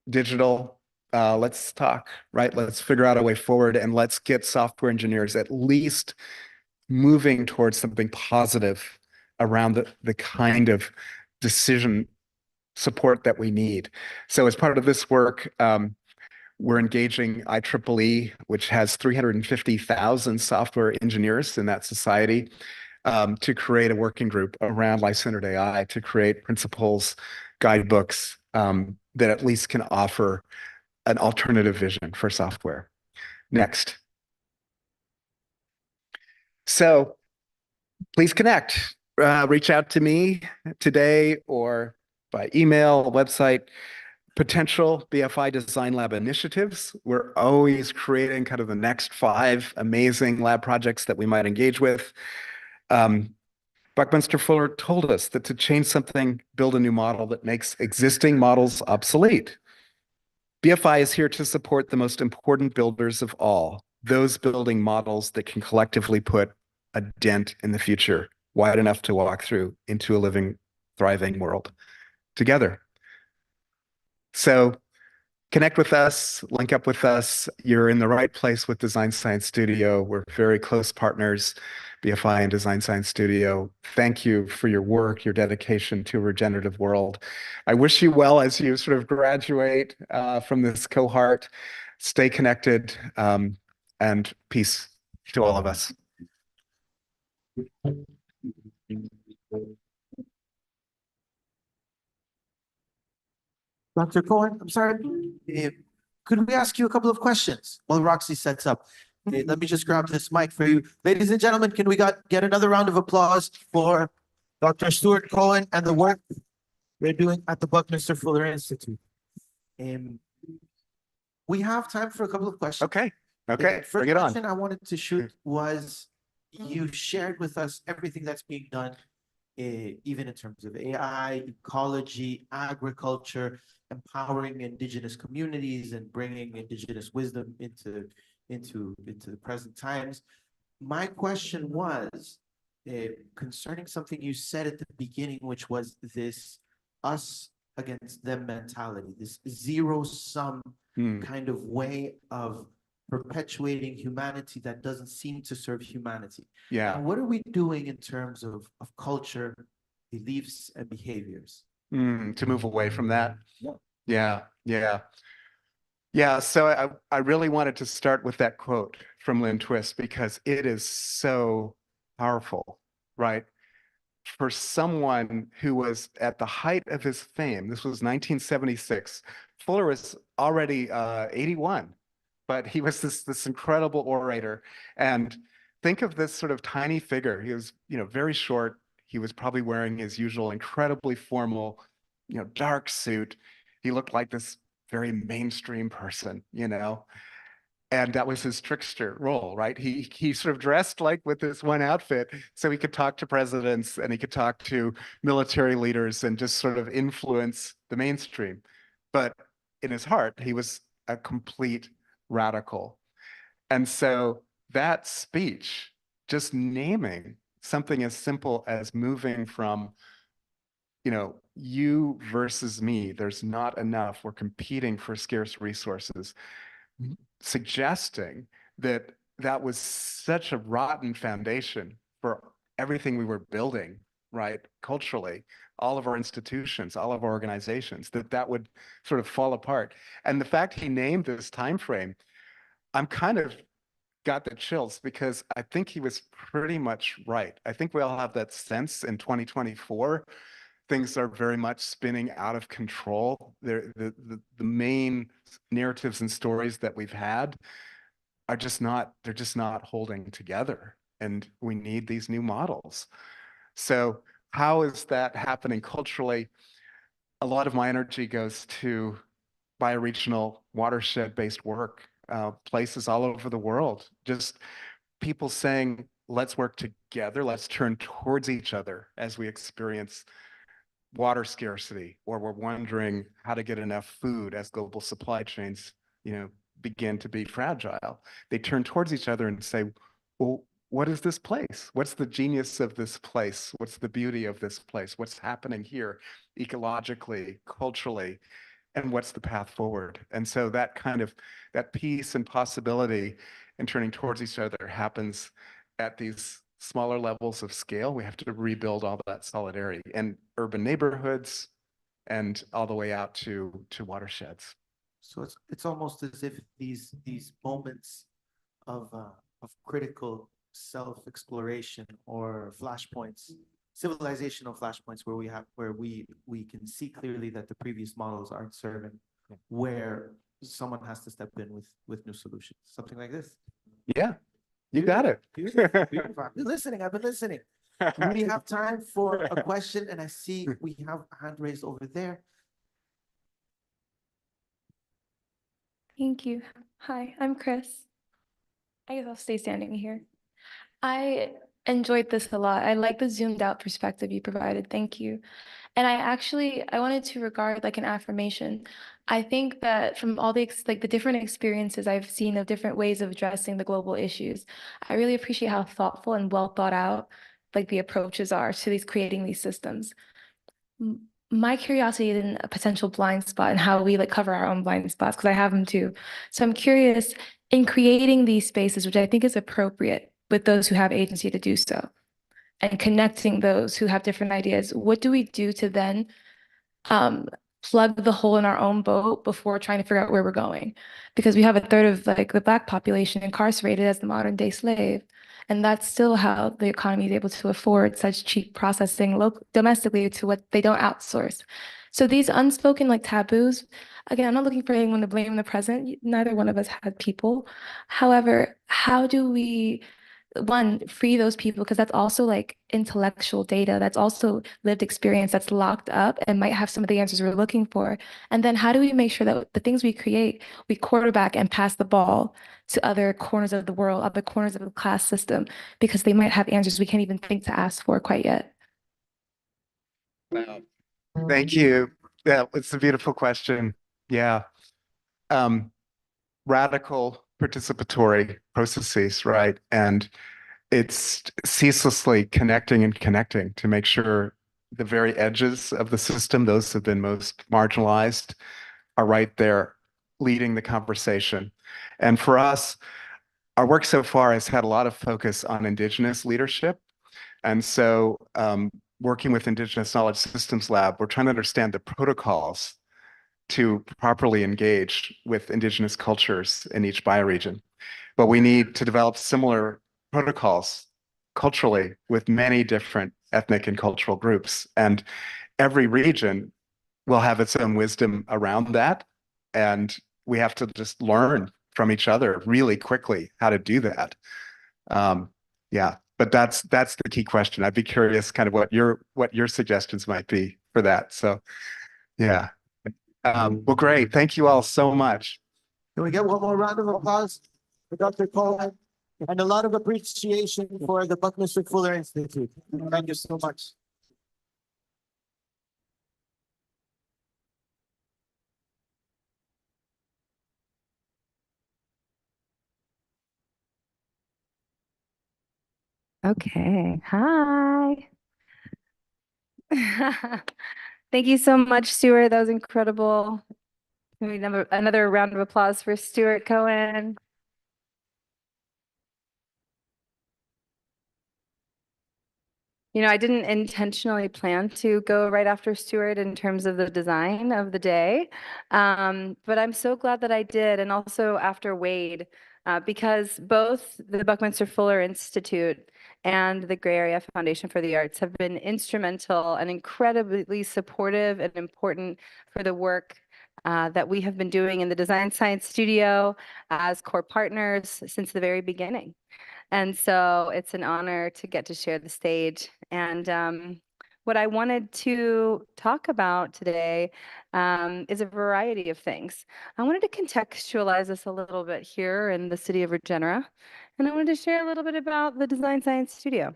digital. Let's talk, right? Let's figure out a way forward, and let's get software engineers at least moving towards something positive around the kind of decision support that we need. So as part of this work, we're engaging IEEE, which has 350,000 software engineers in that society, to create a working group around life-centered AI, to create principles, guidebooks that at least can offer an alternative vision for software. Next. So please connect. Reach out to me today or by email, website. Potential BFI Design Lab initiatives. We're always creating kind of the next 5 amazing lab projects that we might engage with. Buckminster Fuller told us that to change something, build a new model that makes existing models obsolete. BFI is here to support the most important builders of all, those building models that can collectively put a dent in the future, wide enough to walk through into a living, thriving world together. So connect with us, link up with us. You're in the right place with Design Science Studio. We're very close partners, BFI and Design Science Studio. Thank you for your work, your dedication to a regenerative world. I wish you well as you sort of graduate from this cohort. Stay connected, and peace to all of us. Dr. Cohen, I'm sorry. Could we ask you a couple of questions while Roxy sets up? Let me just grab this mic for you. Ladies and gentlemen, can we get another round of applause for Dr. Stuart Cohen and the work they're doing at the Buckminster Fuller Institute? We have time for a couple of questions. Okay, First bring it on. question I wanted to shoot was, you shared with us everything that's being done, even in terms of AI, ecology, agriculture, empowering indigenous communities and bringing indigenous wisdom into the present times. My question was concerning something you said at the beginning, which was this us against them mentality, this zero-sum kind of way of perpetuating humanity that doesn't seem to serve humanity. Yeah. And what are we doing in terms of culture, beliefs, and behaviors? To move away from that? Yeah. Yeah, so I really wanted to start with that quote from Lynn Twist because it is so powerful, right? For someone who was at the height of his fame, this was 1976. Fuller was already 81, but he was this incredible orator. And think of this sort of tiny figure. He was, very short. He was probably wearing his usual incredibly formal, dark suit. He looked like this very mainstream person, and that was his trickster role, right? He sort of dressed like with this one outfit so he could talk to presidents and he could talk to military leaders and just sort of influence the mainstream. But in his heart, he was a complete radical. And so that speech, just naming something as simple as moving from, you versus me, there's not enough, we're competing for scarce resources, suggesting that that was such a rotten foundation for everything we were building, right? Culturally, all of our institutions, all of our organizations, that would sort of fall apart. And the fact he named this time frame, I'm kind of got the chills because I think he was pretty much right. I think we all have that sense in 2024. Things are very much spinning out of control. The main narratives and stories that we've had are they're just not holding together. And we need these new models. So how is that happening culturally? A lot of my energy goes to bioregional watershed-based work, places all over the world, just people saying, let's work together, let's turn towards each other as we experience water scarcity, or we're wondering how to get enough food as global supply chains, begin to be fragile. They turn towards each other and say, well, what is this place? What's the genius of this place? What's the beauty of this place? What's happening here ecologically, culturally, and what's the path forward? And so that peace and possibility and turning towards each other happens at these smaller levels of scale. We have to rebuild all that solidarity in urban neighborhoods and all the way out to watersheds. So it's almost as if these moments of critical self-exploration or flashpoints, civilizational flashpoints, where we can see clearly that the previous models aren't serving, where someone has to step in with new solutions, something like this. Yeah, you got it. Beautiful. I've been listening. Do we have time for a question? And I see we have a hand raised over there. Thank you. Hi, I'm Chris. I guess I'll stay standing here. I enjoyed this a lot. I like the zoomed out perspective you provided. Thank you. And I wanted to regard like an affirmation. I think that from all the different experiences I've seen of different ways of addressing the global issues, I really appreciate how thoughtful and well thought out like the approaches are to creating these systems. My curiosity is in a potential blind spot and how we cover our own blind spots, because I have them too. So I'm curious, in creating these spaces, which I think is appropriate with those who have agency to do so, and connecting those who have different ideas, what do we do to then plug the hole in our own boat before trying to figure out where we're going? Because we have a third of the Black population incarcerated as the modern day slave. And that's still how the economy is able to afford such cheap processing domestically to what they don't outsource. So these unspoken taboos, again, I'm not looking for anyone to blame the present. Neither one of us had people. However, how do we, one, free those people? Because that's also intellectual data. That's also lived experience that's locked up and might have some of the answers we're looking for. And then how do we make sure that the things we create, we quarterback and pass the ball to other corners of the world, other corners of the class system, because they might have answers we can't even think to ask for quite yet. Wow. Thank you. Yeah, it's a beautiful question. Yeah. Radical participatory processes, right? And it's ceaselessly connecting and connecting to make sure the very edges of the system, those who have been most marginalized, are right there leading the conversation. And for us, our work so far has had a lot of focus on Indigenous leadership. And so working with Indigenous Knowledge Systems Lab, we're trying to understand the protocols to properly engage with Indigenous cultures in each bioregion. But we need to develop similar protocols culturally with many different ethnic and cultural groups. And every region will have its own wisdom around that. And we have to just learn from each other really quickly how to do that. Yeah, but that's the key question. I'd be curious kind of what your suggestions might be for that. So yeah. Well, great. Thank you all so much. Can we get one more round of applause for Dr. Cohen? And a lot of appreciation for the Buckminster Fuller Institute. Thank you so much. Okay, hi. Thank you so much, Stuart. That was incredible. Can we have another round of applause for Stuart Cohen? You know, I didn't intentionally plan to go right after Stuart in terms of the design of the day, but I'm so glad that I did, and also after Wade, because both the Buckminster Fuller Institute and the Gray Area Foundation for the Arts have been instrumental and incredibly supportive and important for the work that we have been doing in the Design Science Studio as core partners since the very beginning. And so it's an honor to get to share the stage. And what I wanted to talk about today is a variety of things. I wanted to contextualize this a little bit here in the city of Regenera, and I wanted to share a little bit about the Design Science Studio.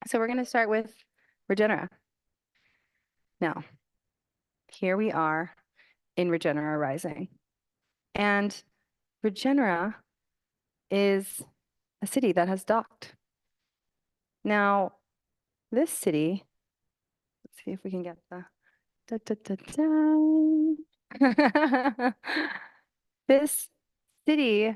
So we're going to start with Regenera. Now, here we are in Regenera Rising. And Regenera is a city that has docked. Now, this city, let's see if we can get the this city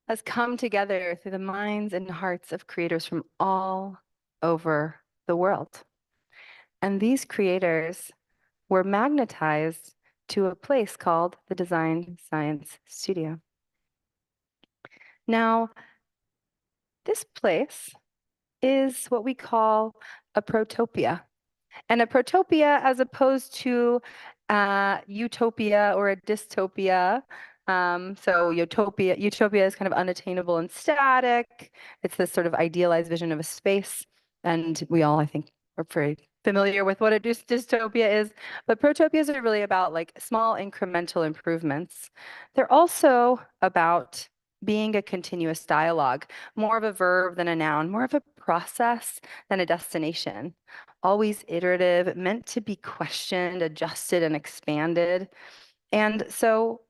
has come together through the minds and hearts of creators from all over the world. And these creators were magnetized to a place called the Design Science Studio. Now, this place is what we call a protopia. And a protopia, as opposed to utopia or a dystopia. So utopia is kind of unattainable and static. It's this sort of idealized vision of a space. And we all, I think, are very familiar with what a dystopia is. But protopias are really about like small incremental improvements. They're also about being a continuous dialogue, more of a verb than a noun, more of a process than a destination. Always iterative, meant to be questioned, adjusted, and expanded. And so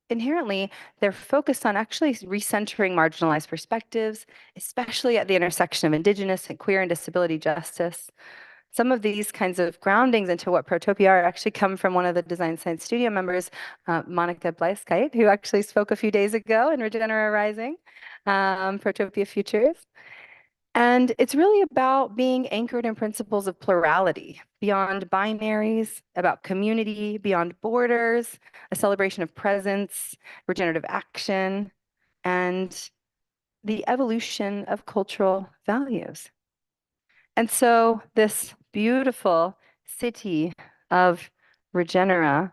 inherently, they're focused on actually recentering marginalized perspectives, especially at the intersection of Indigenous and queer and disability justice. Some of these kinds of groundings into what Protopia are actually come from one of the Design Science Studio members, Monica Bleiskite, who actually spoke a few days ago in Regenerative Rising, Protopian Futures. And it's really about being anchored in principles of plurality, beyond binaries, about community, beyond borders, a celebration of presence, regenerative action, and the evolution of cultural values. And so this beautiful city of Regenera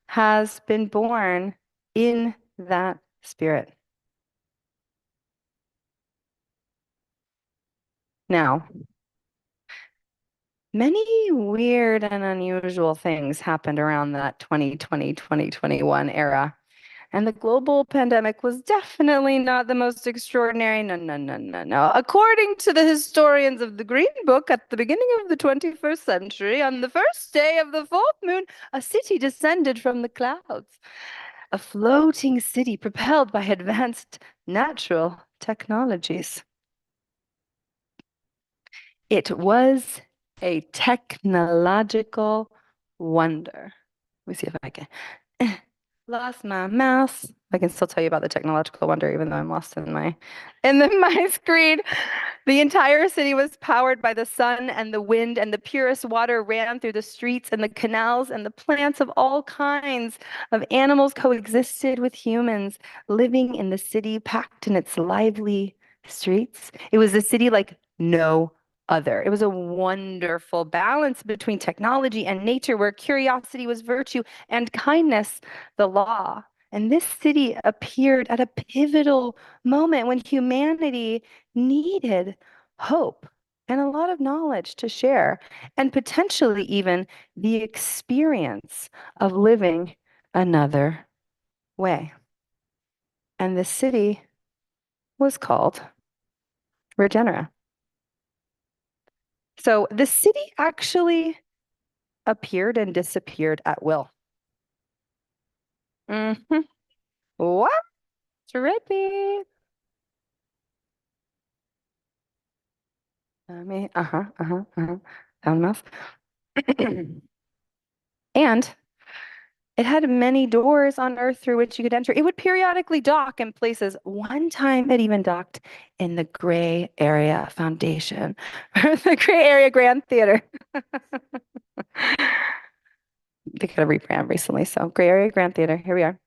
has been born in that spirit. Now, many weird and unusual things happened around that 2020, 2021 era. And the global pandemic was definitely not the most extraordinary. No. According to the historians of the Green Book, at the beginning of the 21st century, on the first day of the fourth moon, a city descended from the clouds. A floating city propelled by advanced natural technologies. It was a technological wonder. Let me see if I can. Lost my mouse. I can still tell you about the technological wonder, even though I'm lost in my screen. The entire city was powered by the sun and the wind, and the purest water ran through the streets and the canals, and the plants of all kinds of animals coexisted with humans, living in the city, packed in its lively streets. It was a city like no other. It was a wonderful balance between technology and nature, where curiosity was virtue and kindness the law. And this city appeared at a pivotal moment when humanity needed hope and a lot of knowledge to share, and potentially even the experience of living another way. And the city was called Regenera. So the city actually appeared and disappeared at will. What? Trippy. Found the mouse. And it had many doors on Earth through which you could enter. It would periodically dock in places. One time it even docked in the Gray Area Foundation, the Gray Area Grand Theater. They got a rebrand recently, so Gray Area Grand Theater, here we are.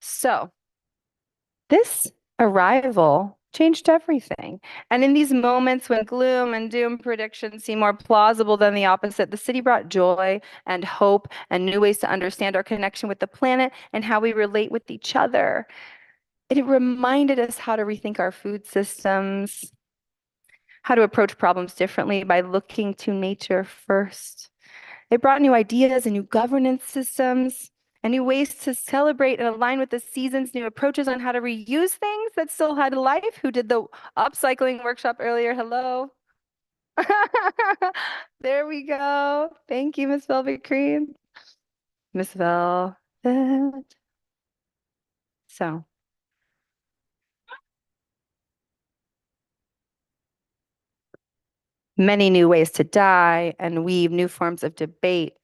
So this arrival changed everything. And in these moments when gloom and doom predictions seem more plausible than the opposite, the city brought joy and hope and new ways to understand our connection with the planet and how we relate with each other. It reminded us how to rethink our food systems, how to approach problems differently by looking to nature first. It brought new ideas and new governance systems and new ways to celebrate and align with the seasons, new approaches on how to reuse things that still had life. Who did the upcycling workshop earlier? Hello. There we go. Thank you, Miss Velvet Cream. Miss Velvet. So many new ways to die and weave new forms of debate,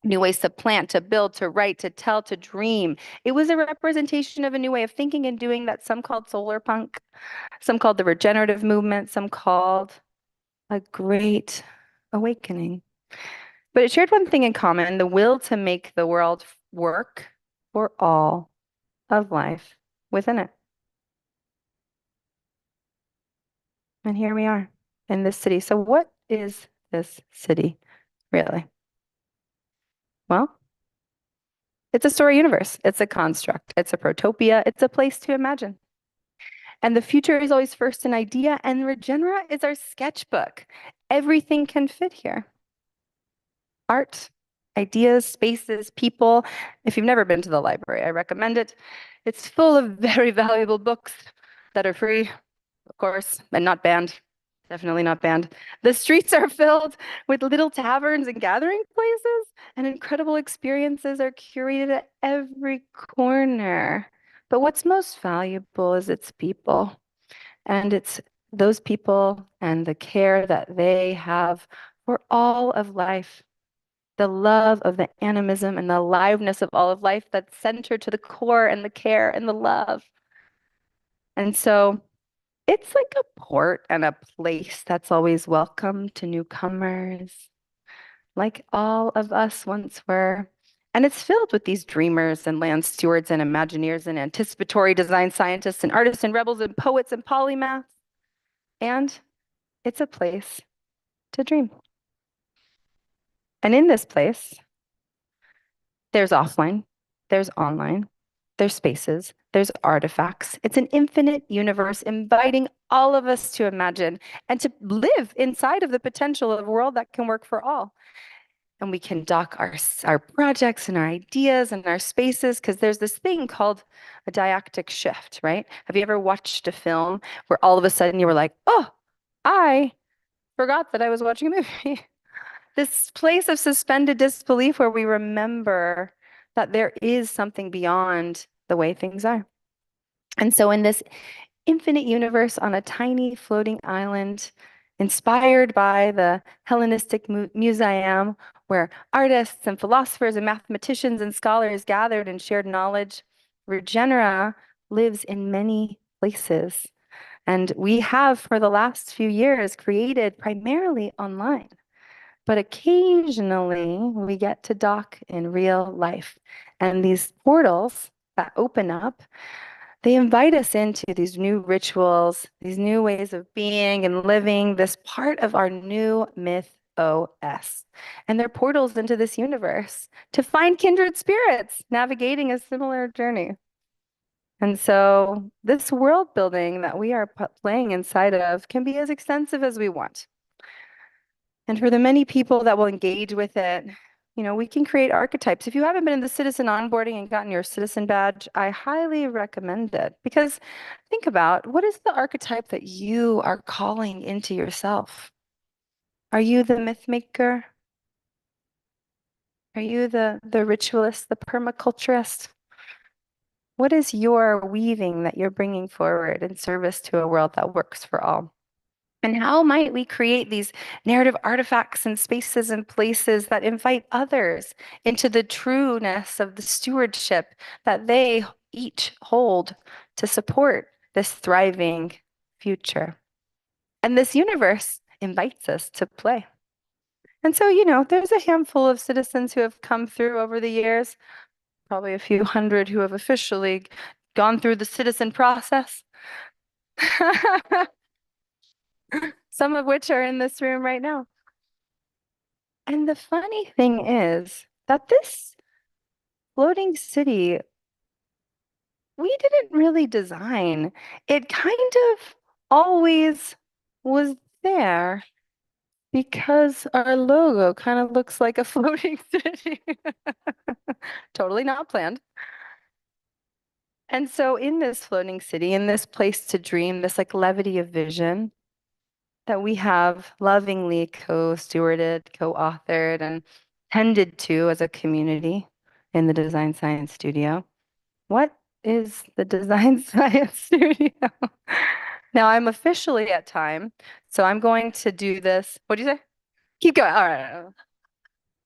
new ways to plant, to build, to write, to tell, to dream. It was a representation of a new way of thinking and doing that some called solar punk, some called the regenerative movement, some called a great awakening. But it shared one thing in common, the will to make the world work for all of life within it. And here we are in this city. So what is this city really? Well, it's a story universe. It's a construct. It's a protopia. It's a place to imagine. And the future is always first an idea, and Regenera is our sketchbook. Everything can fit here. Art, ideas, spaces, people. If you've never been to the library, I recommend it. It's full of very valuable books that are free, of course, and not banned. Definitely not banned. The streets are filled with little taverns and gathering places, and incredible experiences are curated at every corner. But what's most valuable is its people, and it's those people and the care that they have for all of life. The love of the animism and the aliveness of all of life that's centered to the core and the care and the love. And so it's like a port and a place that's always welcome to newcomers, like all of us once were. And it's filled with these dreamers and land stewards and imagineers and anticipatory design scientists and artists and rebels and poets and polymaths. And it's a place to dream. And in this place, there's offline, there's online, there's spaces, there's artifacts. It's an infinite universe inviting all of us to imagine and to live inside of the potential of a world that can work for all. And we can dock our projects and our ideas and our spaces, because there's this thing called a dialectic shift, right? Have you ever watched a film where all of a sudden you were like, oh, I forgot that I was watching a movie? This place of suspended disbelief where we remember that there is something beyond the way things are. And so in this infinite universe on a tiny floating island, inspired by the Hellenistic Museum, where artists and philosophers and mathematicians and scholars gathered and shared knowledge, Regenera lives in many places. And we have, for the last few years, created primarily online. But occasionally we get to dock in real life. And these portals that open up, they invite us into these new rituals, these new ways of being and living, this part of our new myth SOS. And they're portals into this universe to find kindred spirits navigating a similar journey. And so this world building that we are playing inside of can be as extensive as we want. And for the many people that will engage with it, we can create archetypes. If you haven't been in the citizen onboarding and gotten your citizen badge, I highly recommend it, because think about, what is the archetype that you are calling into yourself? Are you the myth maker? Are you the ritualist, the permaculturist? What is your weaving that you're bringing forward in service to a world that works for all? And how might we create these narrative artifacts and spaces and places that invite others into the trueness of the stewardship that they each hold to support this thriving future? And this universe invites us to play. And so, there's a handful of citizens who have come through over the years, probably a few hundred who have officially gone through the citizen process. Some of which are in this room right now. And the funny thing is that this floating city, we didn't really design. It kind of always was there because our logo kind of looks like a floating city. Totally not planned. And so in this floating city, in this place to dream, this like levity of vision that we have lovingly co-stewarded, co-authored, and tended to as a community in the Design Science Studio. What is the Design Science Studio? Now I'm officially at time, so I'm going to do this. What do you say? Keep going. All right.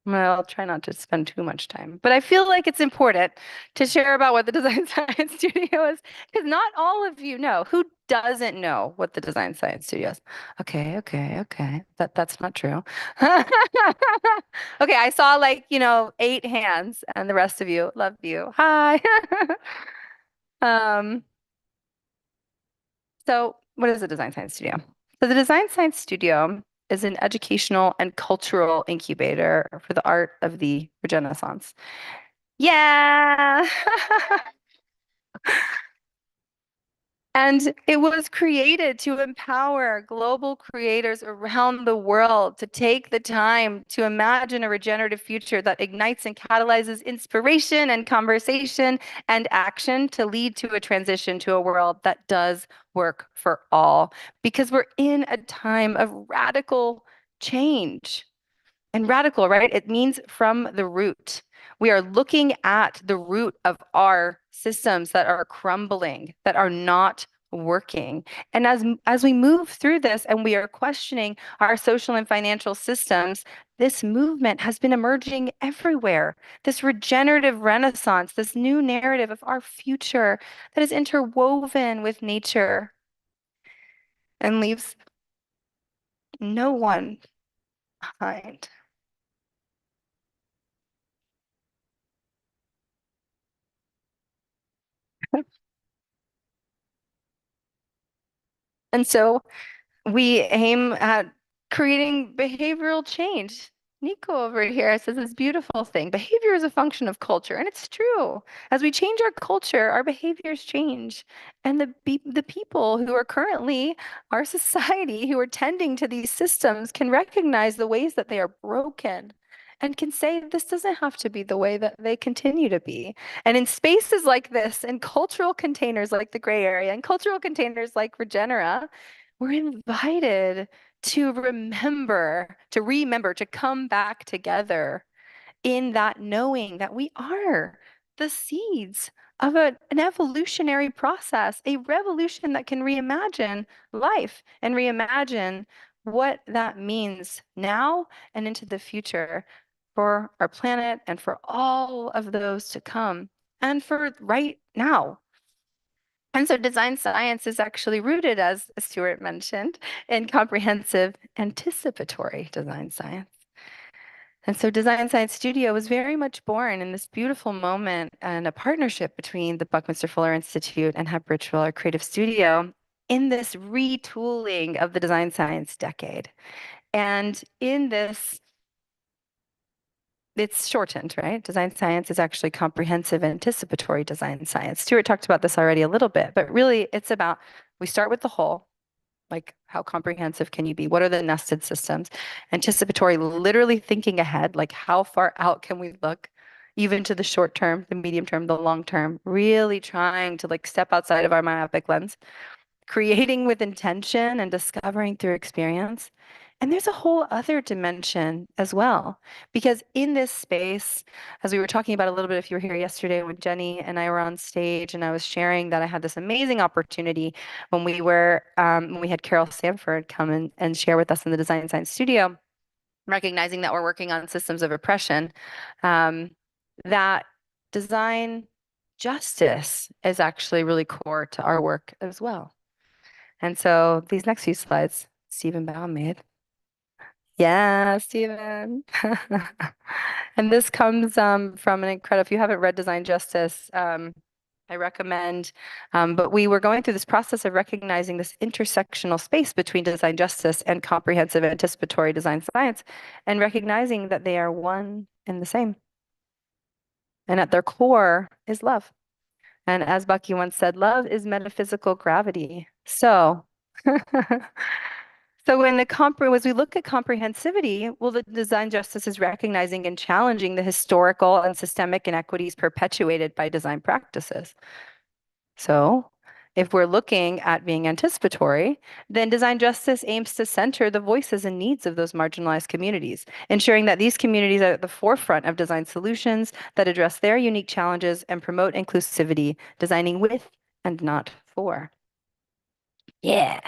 Well, I'll try not to spend too much time, but I feel like it's important to share about what the Design Science Studio is, because not all of you know. Who doesn't know what the Design Science Studio is? Okay. That's not true. Okay, I saw 8 hands, and the rest of you, love you. Hi. So what is the Design Science Studio? So the Design Science Studio is an educational and cultural incubator for the art of the Regenaissance. Yeah. And it was created to empower global creators around the world to take the time to imagine a regenerative future that ignites and catalyzes inspiration and conversation and action to lead to a transition to a world that does work for all. Because we're in a time of radical change. And radical, right? It means from the root. We are looking at the root of our systems that are crumbling, that are not working. And as we move through this and we are questioning our social and financial systems, this movement has been emerging everywhere. This regenerative renaissance, this new narrative of our future that is interwoven with nature and leaves no one behind. And so we aim at creating behavioral change. Nico over here says this beautiful thing. Behavior is a function of culture, and it's true. As we change our culture, our behaviors change. And the people who are currently our society, who are tending to these systems, can recognize the ways that they are broken and can say this doesn't have to be the way that they continue to be. And in spaces like this, in cultural containers like the gray area, and cultural containers like Regenera, we're invited to remember, to come back together in that knowing that we are the seeds of an evolutionary process, a revolution that can reimagine life and reimagine what that means now and into the future for our planet and for all of those to come and for right now. And so design science is actually rooted, as Stuart mentioned, in comprehensive anticipatory design science. And so Design Science Studio was very much born in this beautiful moment and a partnership between the Buckminster Fuller Institute and Hep Ritual, our creative studio, in this retooling of the design science decade. And in this, it's shortened, right? Design science is actually comprehensive anticipatory design science. Stuart talked about this already a little bit, but really it's about, we start with the whole, like how comprehensive can you be? What are the nested systems? Anticipatory, literally thinking ahead, like how far out can we look, even to the short term, the medium term, the long term, really trying to like step outside of our myopic lens, creating with intention and discovering through experience. And there's a whole other dimension as well, because in this space, as we were talking about a little bit, if you were here yesterday when Jenny and I were on stage, and I was sharing that I had this amazing opportunity when we had Carol Sanford come and share with us in the Design Science Studio, recognizing that we're working on systems of oppression, that design justice is actually really core to our work as well. And so these next few slides, Stephen Baum made. Yeah, Stephen. And this comes from an incredible, if you haven't read Design Justice, I recommend, but we were going through this process of recognizing this intersectional space between design justice and comprehensive anticipatory design science, and recognizing that they are one and the same. And at their core is love. And as Bucky once said, love is metaphysical gravity. So, so as we look at comprehensivity, well, the design justice is recognizing and challenging the historical and systemic inequities perpetuated by design practices. So if we're looking at being anticipatory, then design justice aims to center the voices and needs of those marginalized communities, ensuring that these communities are at the forefront of design solutions that address their unique challenges and promote inclusivity, designing with and not for. Yeah.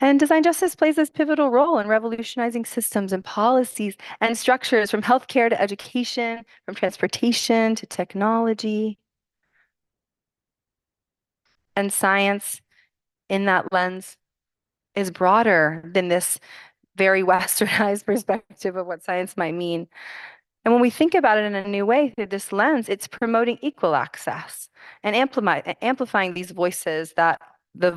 And design justice plays this pivotal role in revolutionizing systems and policies and structures, from healthcare to education, from transportation to technology. And science in that lens is broader than this very westernized perspective of what science might mean. And when we think about it in a new way through this lens, it's promoting equal access and amplifying these voices, that the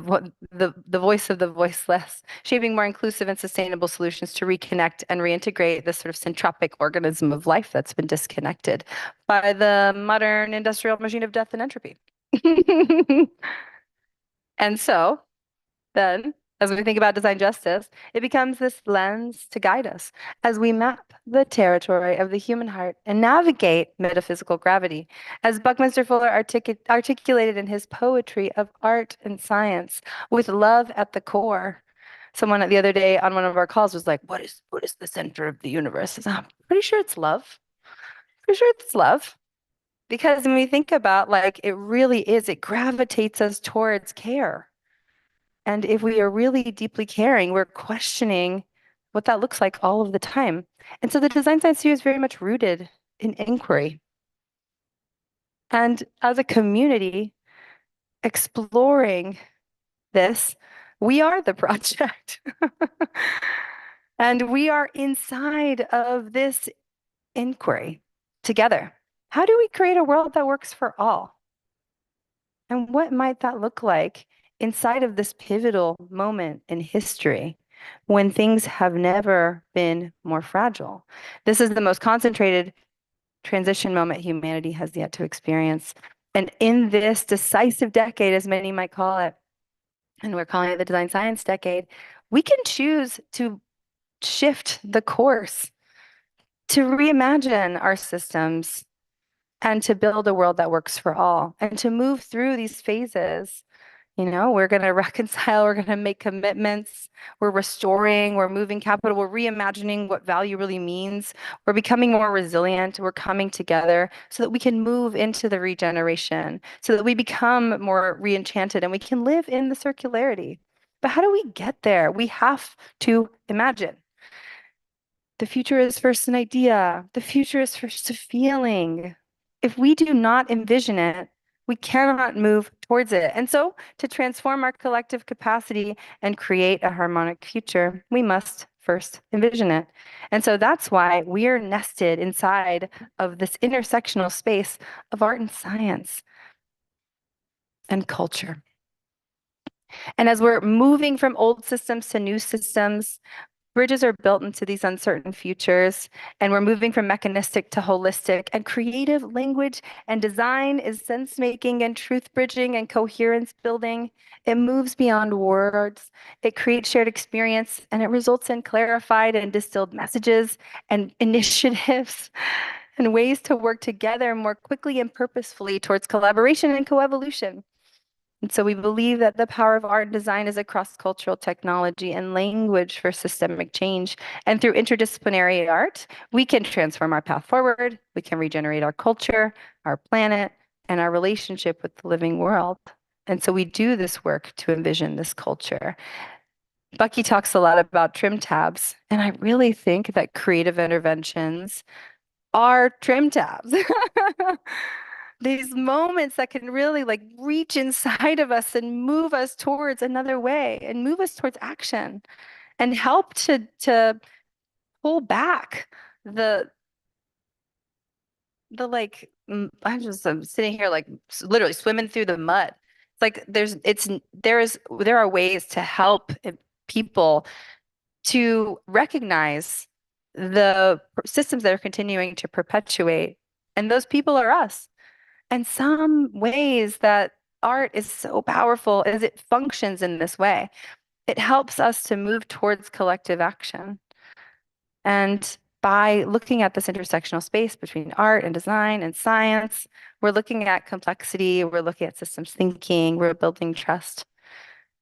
voice of the voiceless, shaping more inclusive and sustainable solutions to reconnect and reintegrate this sort of syntropic organism of life that's been disconnected by the modern industrial machine of death and entropy. And so then, as we think about design justice, it becomes this lens to guide us as we map the territory of the human heart and navigate metaphysical gravity. As Buckminster Fuller articulated in his poetry of art and science, with love at the core. Someone the other day on one of our calls was like, what is the center of the universe? I'm pretty sure it's love. Pretty sure it's love. Because when we think about, like, it really is, it gravitates us towards care. And if we are really deeply caring, we're questioning what that looks like all of the time. And so the design science studio is very much rooted in inquiry. And as a community exploring this, we are the project. And we are inside of this inquiry together. How do we create a world that works for all? And what might that look like inside of this pivotal moment in history when things have never been more fragile? This is the most concentrated transition moment humanity has yet to experience. And in this decisive decade, as many might call it, and we're calling it the design science decade, we can choose to shift the course, to reimagine our systems, and to build a world that works for all, and to move through these phases. You know, we're going to reconcile, we're going to make commitments, we're restoring, we're moving capital, we're reimagining what value really means. We're becoming more resilient, we're coming together so that we can move into the regeneration, so that we become more re-enchanted and we can live in the circularity. But how do we get there? We have to imagine. The future is first an idea. The future is first a feeling. If we do not envision it, we cannot move towards it. And so to transform our collective capacity and create a harmonic future, we must first envision it. And so that's why we are nested inside of this intersectional space of art and science and culture. And as we're moving from old systems to new systems, bridges are built into these uncertain futures, and we're moving from mechanistic to holistic, and creative language and design is sense making and truth bridging and coherence building. It moves beyond words, it creates shared experience, and it results in clarified and distilled messages and initiatives and ways to work together more quickly and purposefully towards collaboration and coevolution. And so we believe that the power of art and design is a cross-cultural technology and language for systemic change. And through interdisciplinary art, we can transform our path forward, we can regenerate our culture, our planet, and our relationship with the living world. And so we do this work to envision this culture. Bucky talks a lot about trim tabs, and I really think that creative interventions are trim tabs. These moments that can really like reach inside of us and move us towards another way and move us towards action and help to pull back the like I'm sitting here like literally swimming through the mud. It's like there are ways to help people to recognize the systems that are continuing to perpetuate, and those people are us. And some ways that art is so powerful is it functions in this way. It helps us to move towards collective action. And by looking at this intersectional space between art and design and science, we're looking at complexity, we're looking at systems thinking, we're building trust.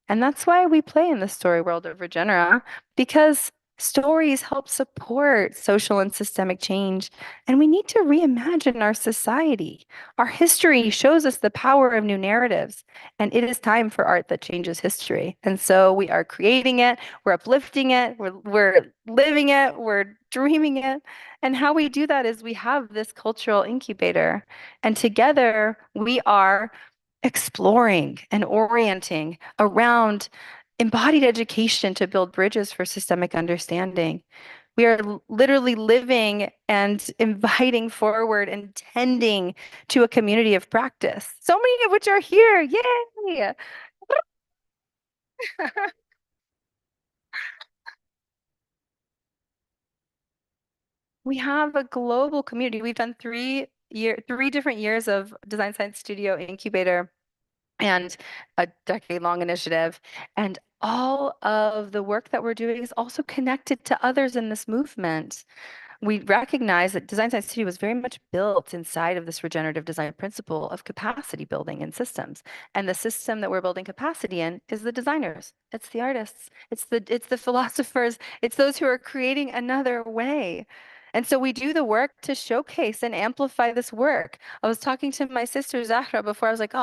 And that's why we play in the story world of Regenera, because stories help support social and systemic change, and we need to reimagine our society. Our history shows us the power of new narratives, and it is time for art that changes history. And so we are creating it, we're uplifting it, we're living it, we're dreaming it. And how we do that is we have this cultural incubator, and together we are exploring and orienting around embodied education to build bridges for systemic understanding. We are literally living and inviting forward and tending to a community of practice, so many of which are here. Yay! We have a global community. We've done three different years of Design Science Studio Incubator and a decade-long initiative. And all of the work that we're doing is also connected to others in this movement. We recognize that Design Science Studio was very much built inside of this regenerative design principle of capacity building in systems. And the system that we're building capacity in is the designers, it's the artists, it's the philosophers, it's those who are creating another way. And so we do the work to showcase and amplify this work. I was talking to my sister Zahra before. I was like, oh,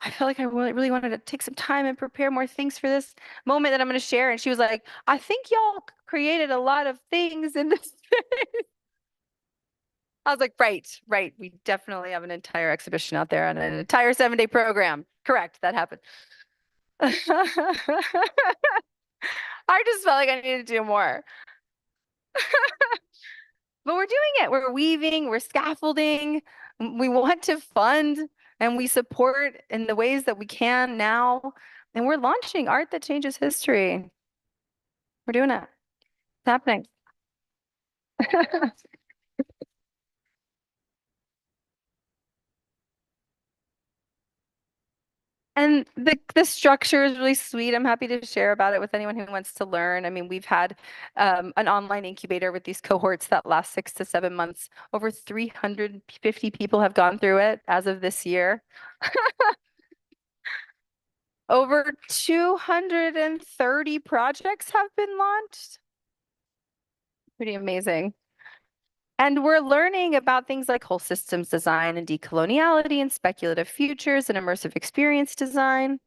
I feel like I really wanted to take some time and prepare more things for this moment that I'm going to share. And she was like, I think y'all created a lot of things in this space. I was like, right. We definitely have an entire exhibition out there and an entire 7-day program. Correct, that happened. I just felt like I needed to do more. But we're doing it. We're weaving, we're scaffolding. We want to fund and we support in the ways that we can now. And we're launching art that changes history. We're doing it. It's happening. And the structure is really sweet. I'm happy to share about it with anyone who wants to learn. I mean, we've had an online incubator with these cohorts that last 6 to 7 months. Over 350 people have gone through it as of this year. Over 230 projects have been launched. Pretty amazing. And we're learning about things like whole systems design and decoloniality and speculative futures and immersive experience design.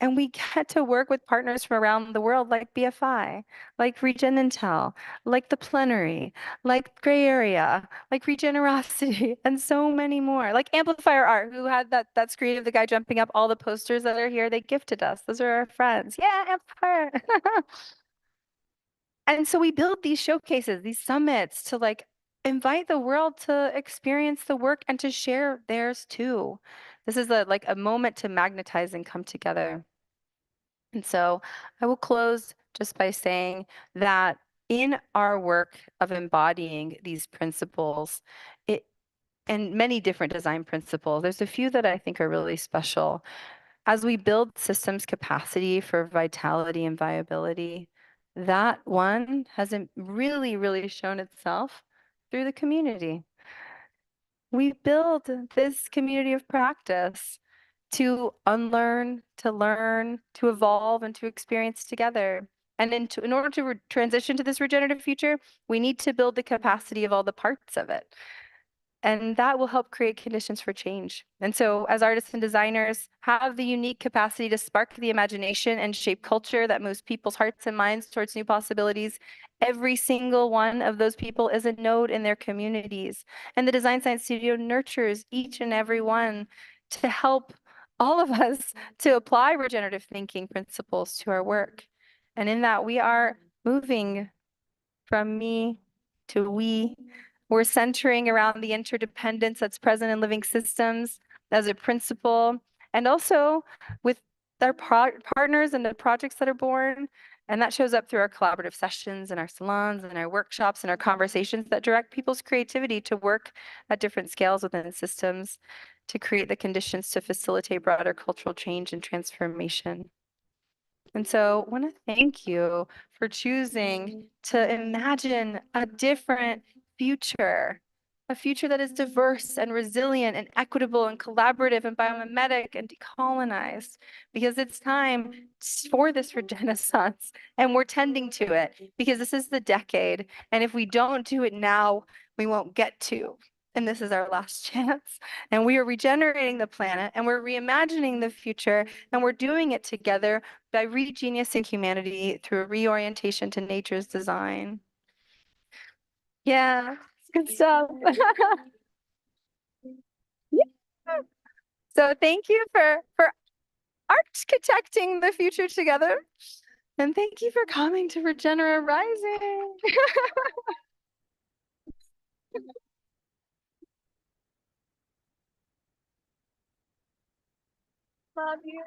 And we get to work with partners from around the world like BFI, like Regenaissance, like the Plenary, like Gray Area, like Regeneracity, and so many more. Like Amplifier Art, who had that's creative, the guy jumping up all the posters that are here, they gifted us. Those are our friends. Yeah, Amplifier. And so we build these showcases, these summits to like invite the world to experience the work and to share theirs too. This is like a moment to magnetize and come together. And so I will close just by saying that in our work of embodying these principles, and many different design principles, there's a few that I think are really special. As we build systems capacity for vitality and viability, that one hasn't really shown itself through the community. We build this community of practice to unlearn, to learn, to evolve, and to experience together. And in order to transition to this regenerative future, we need to build the capacity of all the parts of it. And that will help create conditions for change. And so as artists and designers have the unique capacity to spark the imagination and shape culture that moves people's hearts and minds towards new possibilities, every single one of those people is a node in their communities. And the Design Science Studio nurtures each and every one to help all of us to apply regenerative thinking principles to our work. And in that, we are moving from me to we. We're centering around the interdependence that's present in living systems as a principle, and also with our partners and the projects that are born. And that shows up through our collaborative sessions and our salons and our workshops and our conversations that direct people's creativity to work at different scales within systems to create the conditions to facilitate broader cultural change and transformation. And so I want to thank you for choosing to imagine a different future, a future that is diverse and resilient and equitable and collaborative and biomimetic and decolonized, because it's time for this regenaissance and we're tending to it because this is the decade. And if we don't do it now, we won't get to. And this is our last chance. And we are regenerating the planet and we're reimagining the future and we're doing it together by regeniusing humanity through a reorientation to nature's design. Yeah, it's good stuff. So thank you for architecting the future together. And thank you for coming to Regenerative Rising. Love you.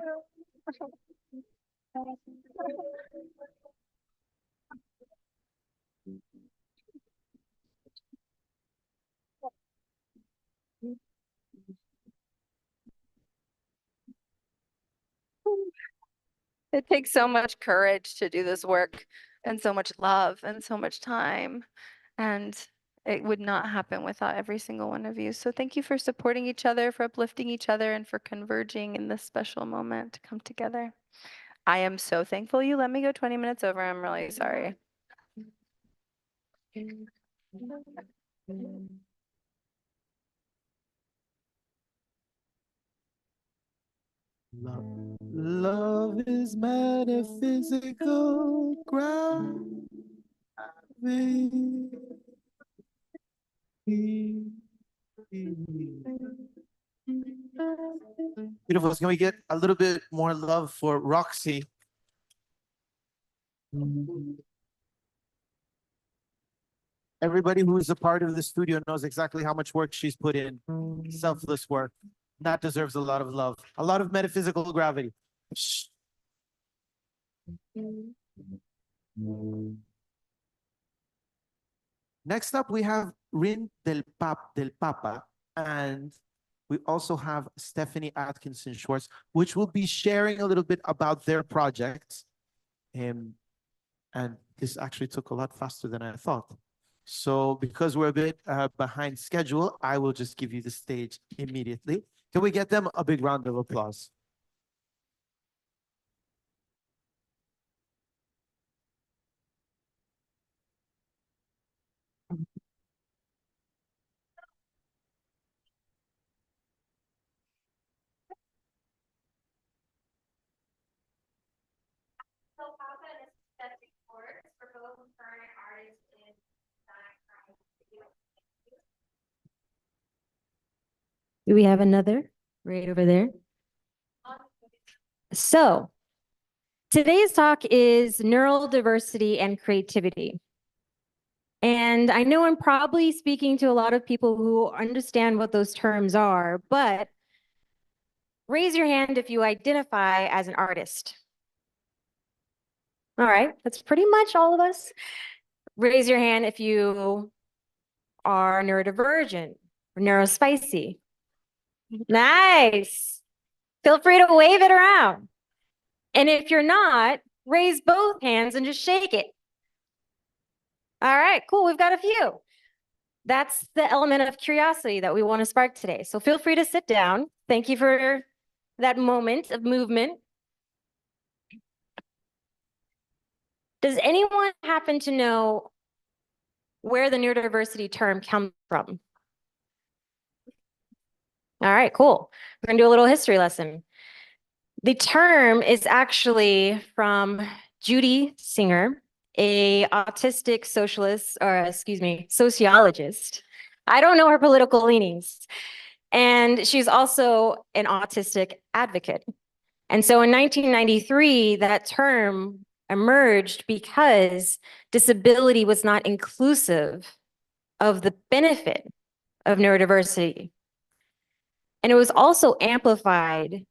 It takes so much courage to do this work and so much love and so much time. And it would not happen without every single one of you. So thank you for supporting each other, for uplifting each other, and for converging in this special moment to come together. I am so thankful you let me go 20 minutes over. I'm really sorry. Love is metaphysical gravity. Beautiful. Can we get a little bit more love for Roxy? Everybody who is a part of the studio knows exactly how much work she's put in. Selfless work. That deserves a lot of love. A lot of metaphysical gravity. Shh. Next up, we have Rin del Papa, and we also have Stephanie Atkinson Schwartz, which will be sharing a little bit about their projects. And this actually took a lot faster than I thought. So because we're a bit behind schedule, I will just give you the stage immediately. Can we get them a big round of applause? Do we have another right over there? So today's talk is neural diversity and creativity. And I know I'm probably speaking to a lot of people who understand what those terms are, but raise your hand if you identify as an artist. All right, that's pretty much all of us. Raise your hand if you are neurodivergent or neurospicy. Nice. Feel free to wave it around. And if you're not, raise both hands and just shake it. All right, cool. We've got a few. That's the element of curiosity that we want to spark today. So feel free to sit down. Thank you for that moment of movement. Does anyone happen to know where the neurodiversity term comes from? All right, cool. We're going to do a little history lesson. The term is actually from Judy Singer, a autistic sociologist. I don't know her political leanings. And she's also an autistic advocate. And so in 1993, that term emerged because disability was not inclusive of the benefit of neurodiversity. And it was also amplified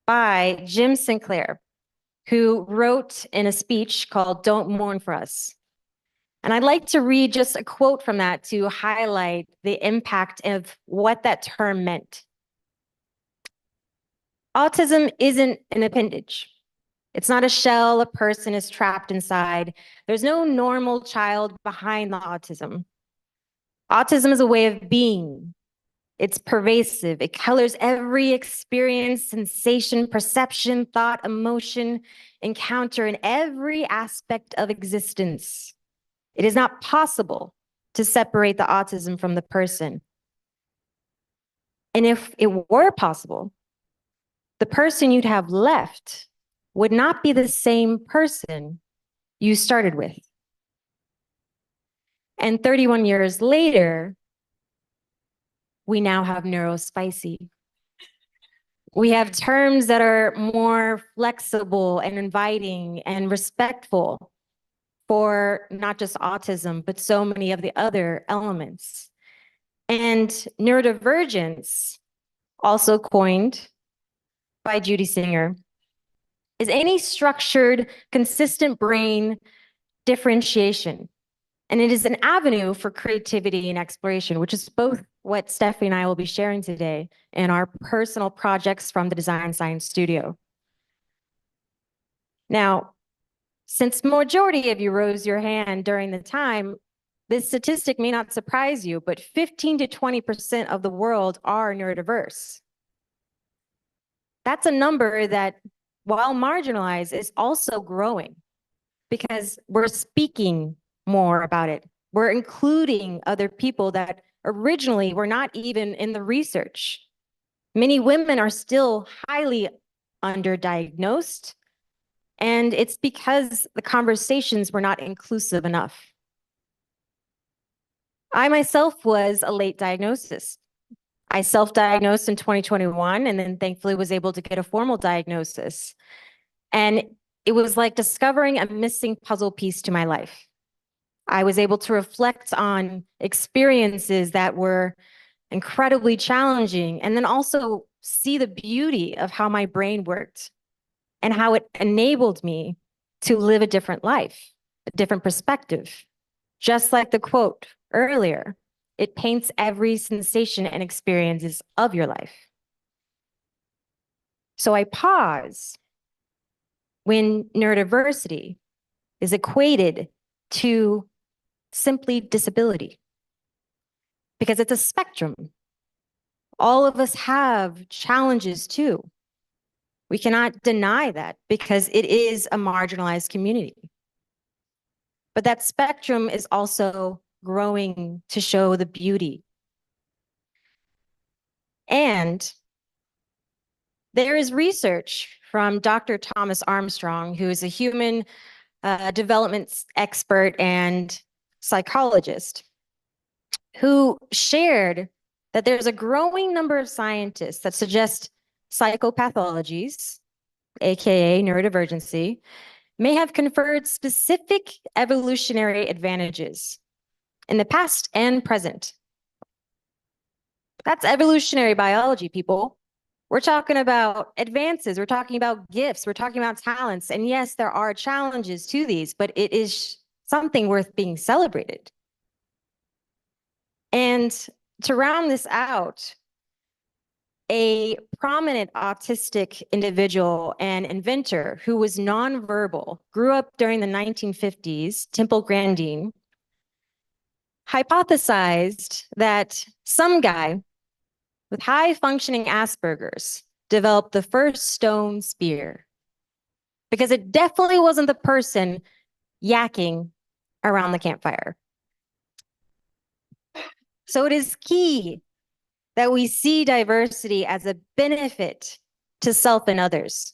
by Jim Sinclair, who wrote in a speech called "Don't Mourn for Us." And I'd like to read just a quote from that to highlight the impact of what that term meant. Autism isn't an appendage. It's not a shell a person is trapped inside. There's no normal child behind the autism. Autism is a way of being. It's pervasive. It colors every experience, sensation, perception, thought, emotion, encounter in every aspect of existence. It is not possible to separate the autism from the person. And if it were possible, the person you'd have left would not be the same person you started with. And 31 years later, we now have neurospicy. We have terms that are more flexible and inviting and respectful for not just autism, but so many of the other elements. And neurodivergence, also coined by Judy Singer, is any structured, consistent brain differentiation. And it is an avenue for creativity and exploration, which is both what Stephanie and I will be sharing today in our personal projects from the Design Science Studio. Now, since majority of you rose your hand during the time, this statistic may not surprise you, but 15 to 20% of the world are neurodiverse. That's a number that, while marginalized, is also growing because we're speaking more about it. We're including other people that originally were not even in the research. Many women are still highly underdiagnosed, and it's because the conversations were not inclusive enough. I myself was a late diagnosis. I self-diagnosed in 2021 and then thankfully was able to get a formal diagnosis. And it was like discovering a missing puzzle piece to my life. I was able to reflect on experiences that were incredibly challenging and then also see the beauty of how my brain worked and how it enabled me to live a different life, a different perspective. Just like the quote earlier, it paints every sensation and experiences of your life. So I pause when neurodiversity is equated to simply disability, because it's a spectrum. All of us have challenges too. We cannot deny that because it is a marginalized community. But that spectrum is also growing to show the beauty. And there is research from Dr. Thomas Armstrong, who is a human development expert and psychologist, who shared that there's a growing number of scientists that suggest psychopathologies, aka neurodivergency, may have conferred specific evolutionary advantages in the past and present. That's evolutionary biology, people. We're talking about advances. We're talking about gifts. We're talking about talents. And yes, there are challenges to these, but it is something worth being celebrated. And to round this out, a prominent autistic individual and inventor who was nonverbal, grew up during the 1950s, Temple Grandin, hypothesized that some guy with high functioning Asperger's developed the first stone spear, because it definitely wasn't the person yakking around the campfire. So it is key that we see diversity as a benefit to self and others,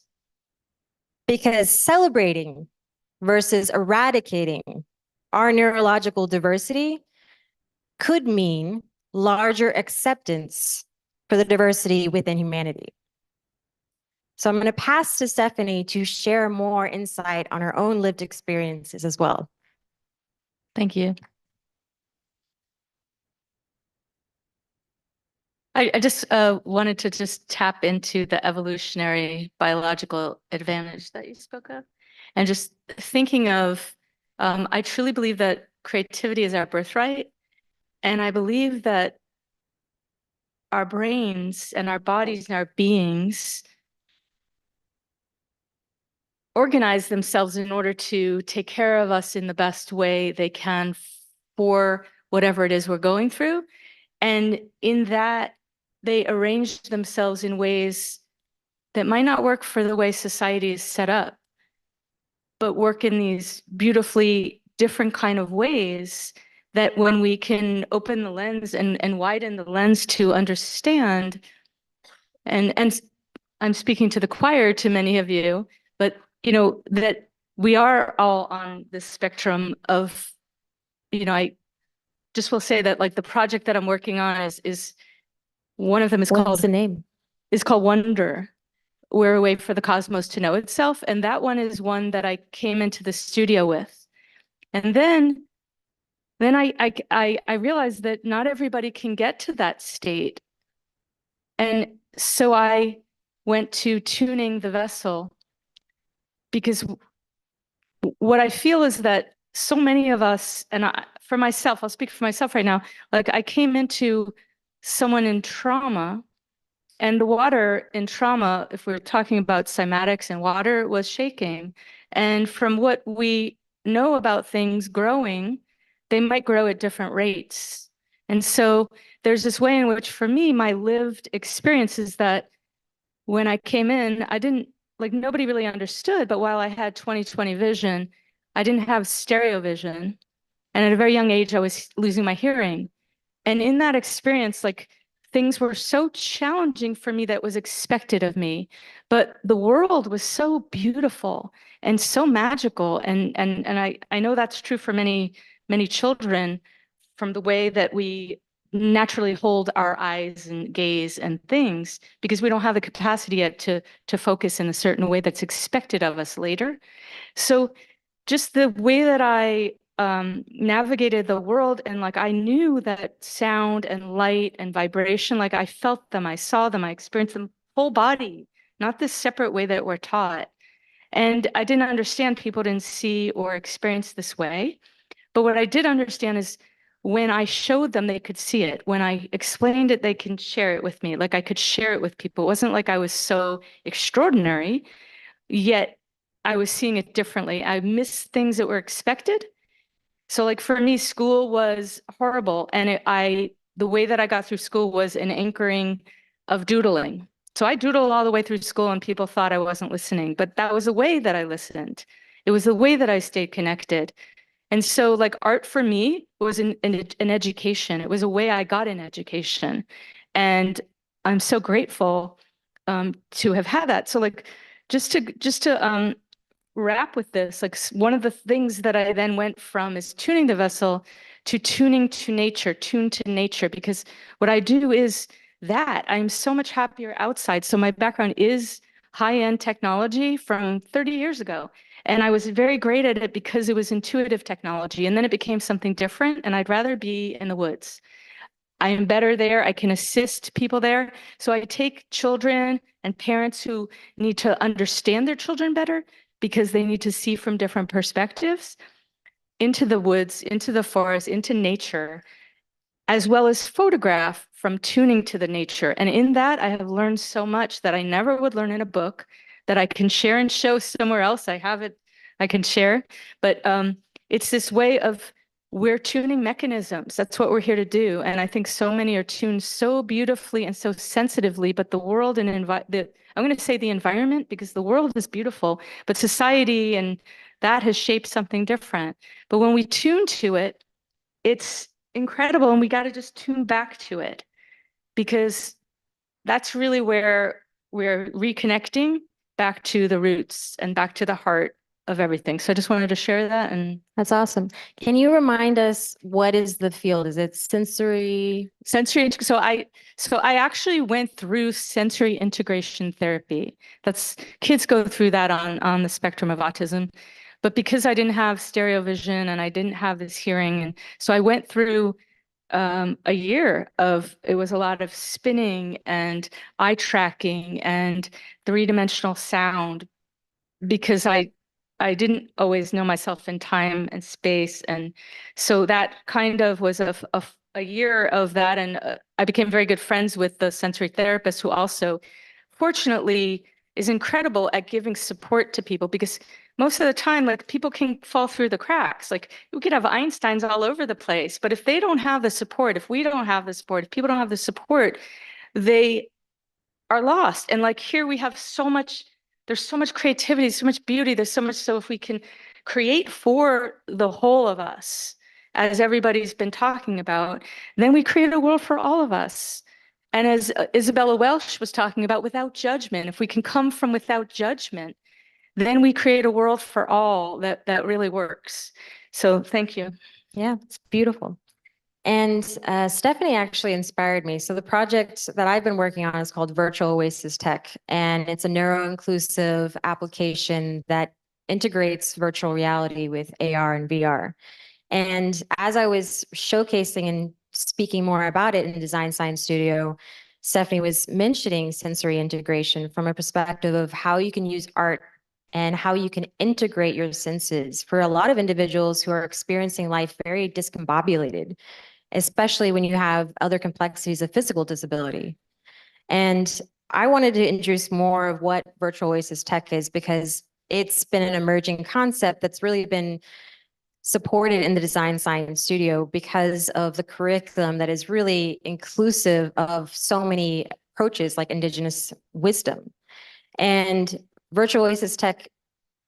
because celebrating versus eradicating our neurological diversity could mean larger acceptance for the diversity within humanity. So I'm going to pass to Stephanie to share more insight on her own lived experiences as well. Thank you. I just wanted to just tap into the evolutionary biological advantage that you spoke of. And just thinking of, I truly believe that creativity is our birthright. And I believe that our brains and our bodies and our beings organize themselves in order to take care of us in the best way they can for whatever it is we're going through. And in that, they arrange themselves in ways that might not work for the way society is set up, but work in these beautifully different kind of ways that when we can open the lens and widen the lens to understand, and I'm speaking to the choir, to many of you, but you know, that we are all on this spectrum of, you know, I just will say that like the project that I'm working on is one of them is What's the name? Is called Wonder. We're a way for the cosmos to know itself. And that one is one that I came into the studio with. And then I realized that not everybody can get to that state. And so I went to tuning the vessel, because what I feel is that so many of us, and for myself, I'll speak for myself right now, like I came into someone in trauma, and the water in trauma, if we're talking about cymatics and water, was shaking. And from what we know about things growing, they might grow at different rates. And so there's this way in which, for me, my lived experience is that when I came in, I didn't, like nobody really understood, but while I had 20/20 vision, I didn't have stereo vision. And at a very young age, I was losing my hearing. And in that experience, like things were so challenging for me that was expected of me, but the world was so beautiful and so magical. And I know that's true for many, many children, from the way that we naturally hold our eyes and gaze and things, because we don't have the capacity yet to focus in a certain way that's expected of us later. So just the way that I navigated the world, and like I knew that sound and light and vibration, like I felt them, I saw them, I experienced them whole body, not this separate way that we're taught. And I didn't understand people didn't see or experience this way. But what I did understand is when I showed them, they could see it. When I explained it, they can share it with me. Like I could share it with people. It wasn't like I was so extraordinary, yet I was seeing it differently. I missed things that were expected. So like for me, school was horrible. And the way that I got through school was an anchoring of doodling. So I doodled all the way through school, and people thought I wasn't listening, but that was a way that I listened. It was the way that I stayed connected. And so like art for me was an education. It was a way I got an education. And I'm so grateful to have had that. So like just to wrap with this, like one of the things that I then went from is tuning the vessel to tuning to nature, tune to nature, because what I do is that I'm so much happier outside. So my background is high-end technology from 30 years ago. And I was very great at it because it was intuitive technology. And then it became something different, and I'd rather be in the woods. I am better there. I can assist people there. So I take children and parents who need to understand their children better because they need to see from different perspectives into the woods, into the forest, into nature, as well as photograph from tuning to the nature. And in that, I have learned so much that I never would learn in a book that I can share and show somewhere else. I have it, I can share. But it's this way of we're tuning mechanisms. That's what we're here to do. And I think so many are tuned so beautifully and so sensitively, but the world and I'm going to say the environment because the world is beautiful, but society and that has shaped something different. But when we tune to it, it's incredible. And we got to just tune back to it because that's really where we're reconnecting back to the roots and back to the heart of everything. So I just wanted to share that. And That's awesome. Can you remind us what is the field? Is it sensory? So I actually went through sensory integration therapy. That's kids go through that on the spectrum of autism. But because I didn't have stereo vision and I didn't have this hearing, and so I went through a year of, it was a lot of spinning and eye tracking and three-dimensional sound because I didn't always know myself in time and space. And so that kind of was a year of that. And I became very good friends with the sensory therapist who also, fortunately, is incredible at giving support to people because most of the time, like people can fall through the cracks. Like we could have Einsteins all over the place, but if they don't have the support, if we don't have the support, if people don't have the support, they are lost. And like here we have so much, there's so much creativity, so much beauty, there's so much. So if we can create for the whole of us, as everybody's been talking about, then we create a world for all of us. And as Isabella Welsh was talking about, without judgment, if we can come from without judgment, then we create a world for all that really works. So thank you. Yeah, it's beautiful. And Stephanie actually inspired me. So the project that I've been working on is called Virtual Oasis Tech, and it's a neuro-inclusive application that integrates virtual reality with AR and VR. And as I was showcasing and speaking more about it in Design Science Studio, Stephanie was mentioning sensory integration from a perspective of how you can use art and how you can integrate your senses for a lot of individuals who are experiencing life very discombobulated, especially when you have other complexities of physical disability. And I wanted to introduce more of what Virtual Oasis Tech is because it's been an emerging concept that's really been supported in the Design Science Studio because of the curriculum that is really inclusive of so many approaches like Indigenous wisdom. And Virtual Oasis Tech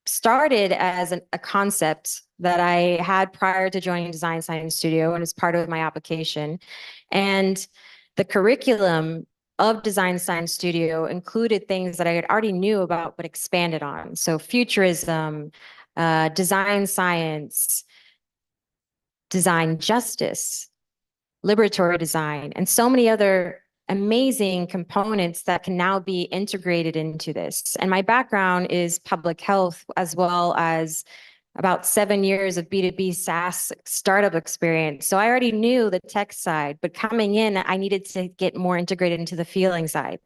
started as a concept that I had prior to joining Design Science Studio and as part of my application. And the curriculum of Design Science Studio included things that I had already knew about but expanded on. So futurism, design science, design justice, liberatory design, and so many other amazing components that can now be integrated into this. And my background is public health, as well as about 7 years of B2B SaaS startup experience. So I already knew the tech side, but coming in, I needed to get more integrated into the feeling side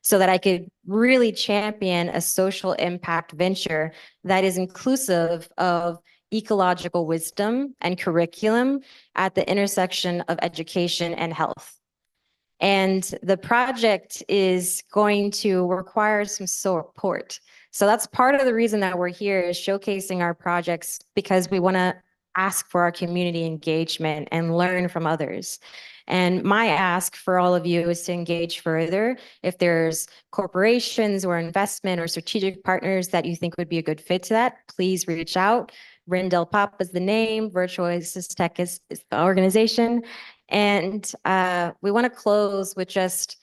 so that I could really champion a social impact venture that is inclusive of ecological wisdom and curriculum at the intersection of education and health. And the project is going to require some support. So that's part of the reason that we're here is showcasing our projects because we want to ask for our community engagement and learn from others. And my ask for all of you is to engage further. If there's corporations or investment or strategic partners that you think would be a good fit to that, please reach out. Rendell Pop is the name, Virtual Oasis Tech is the organization. And we want to close with just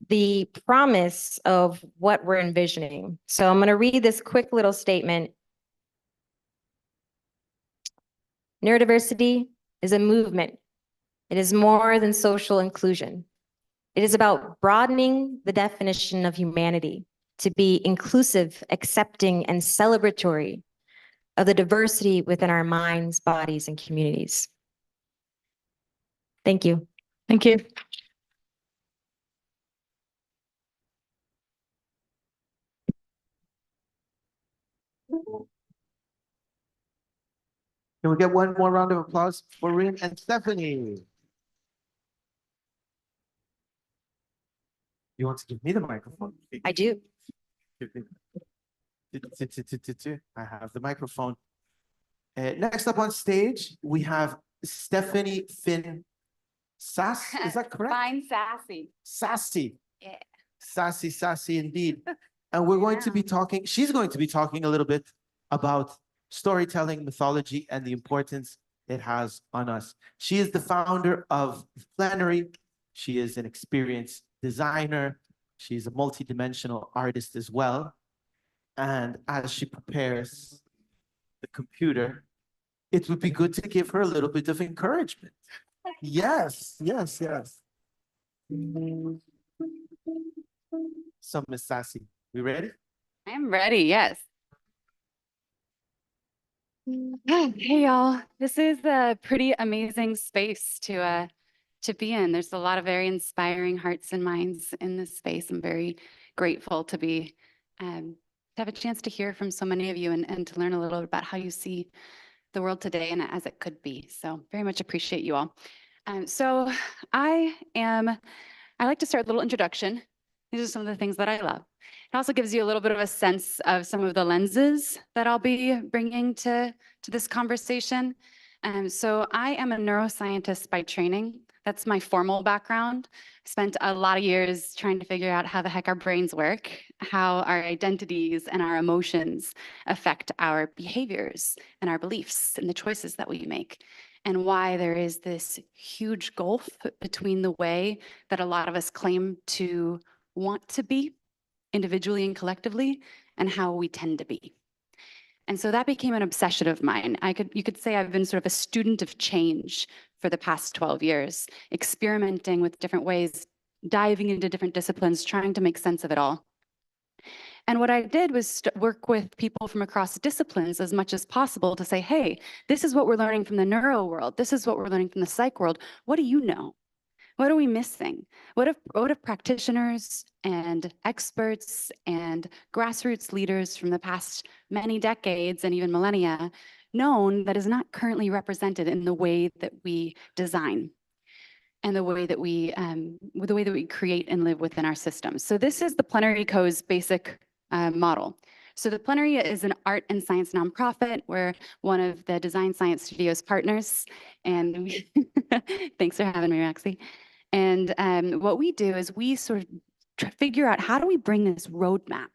the promise of what we're envisioning. So I'm going to read this quick little statement. Neurodiversity is a movement. It is more than social inclusion. It is about broadening the definition of humanity to be inclusive, accepting, and celebratory of the diversity within our minds, bodies, and communities. Thank you. Thank you. Can we get one more round of applause for Rin and Stephanie? You want to give me the microphone? I do. I have the microphone. Next up on stage, we have Stephanie Finn Sass. Is that correct? Fine, sassy. Sassy. Yeah. Sassy indeed. And we're going to be talking, she's going to be talking a little bit about storytelling, mythology, and the importance it has on us. She is the founder of Plenary. She is an experienced designer. She's a multidimensional artist as well. And as she prepares the computer, it would be good to give her a little bit of encouragement. Yes. So, Miss Sassy, we ready? I am ready, yes. Hey, y'all. This is a pretty amazing space to be in. There's a lot of very inspiring hearts and minds in this space. I'm very grateful to be to have a chance to hear from so many of you and to learn a little bit about how you see the world today and as it could be. So very much appreciate you all. So I like to start with a little introduction. These are some of the things that I love. It also gives you a little bit of a sense of some of the lenses that I'll be bringing to this conversation. So I am a neuroscientist by training. That's my formal background. I spent a lot of years trying to figure out how the heck our brains work, how our identities and our emotions affect our behaviors and our beliefs and the choices that we make, and why there is this huge gulf between the way that a lot of us claim to want to be individually and collectively and how we tend to be. And so that became an obsession of mine. You could say I've been sort of a student of change for the past 12 years, experimenting with different ways, diving into different disciplines, trying to make sense of it all. And what I did was work with people from across disciplines as much as possible to say, hey, this is what we're learning from the neuro world. This is what we're learning from the psych world. What do you know? What are we missing? What if practitioners and experts and grassroots leaders from the past many decades and even millennia known that is not currently represented in the way that we design and the way that we create and live within our systems? So this is the Plenary Co's basic model. So the Plenary is an art and science nonprofit. We're one of the Design Science Studios partners, and thanks for having me, Roxy. And what we do is we sort of figure out, how do we bring this roadmap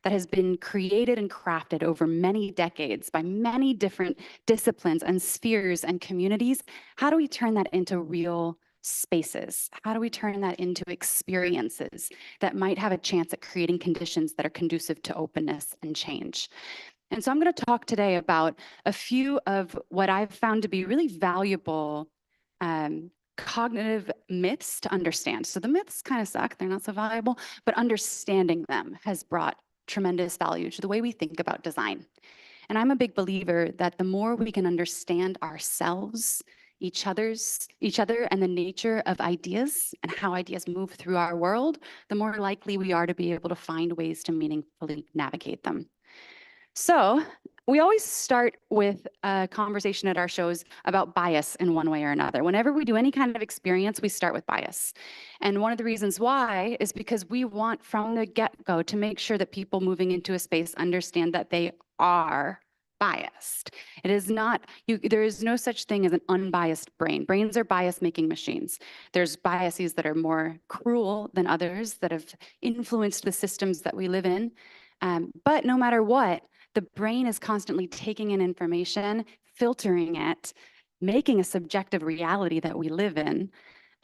that has been created and crafted over many decades by many different disciplines and spheres and communities, how do we turn that into real spaces? How do we turn that into experiences that might have a chance at creating conditions that are conducive to openness and change? And so I'm going to talk today about a few of what I've found to be really valuable cognitive myths to understand. So the myths kind of suck, they're not so valuable, but understanding them has brought tremendous value to the way we think about design. And I'm a big believer that the more we can understand ourselves, each other, and the nature of ideas and how ideas move through our world, the more likely we are to be able to find ways to meaningfully navigate them. So we always start with a conversation at our shows about bias in one way or another. Whenever we do any kind of experience, we start with bias. And one of the reasons why is because we want from the get-go to make sure that people moving into a space understand that they are biased. It is not, there is no such thing as an unbiased brain. Brains are bias-making machines. There's biases that are more cruel than others that have influenced the systems that we live in. But no matter what, the brain is constantly taking in information, filtering it, making a subjective reality that we live in.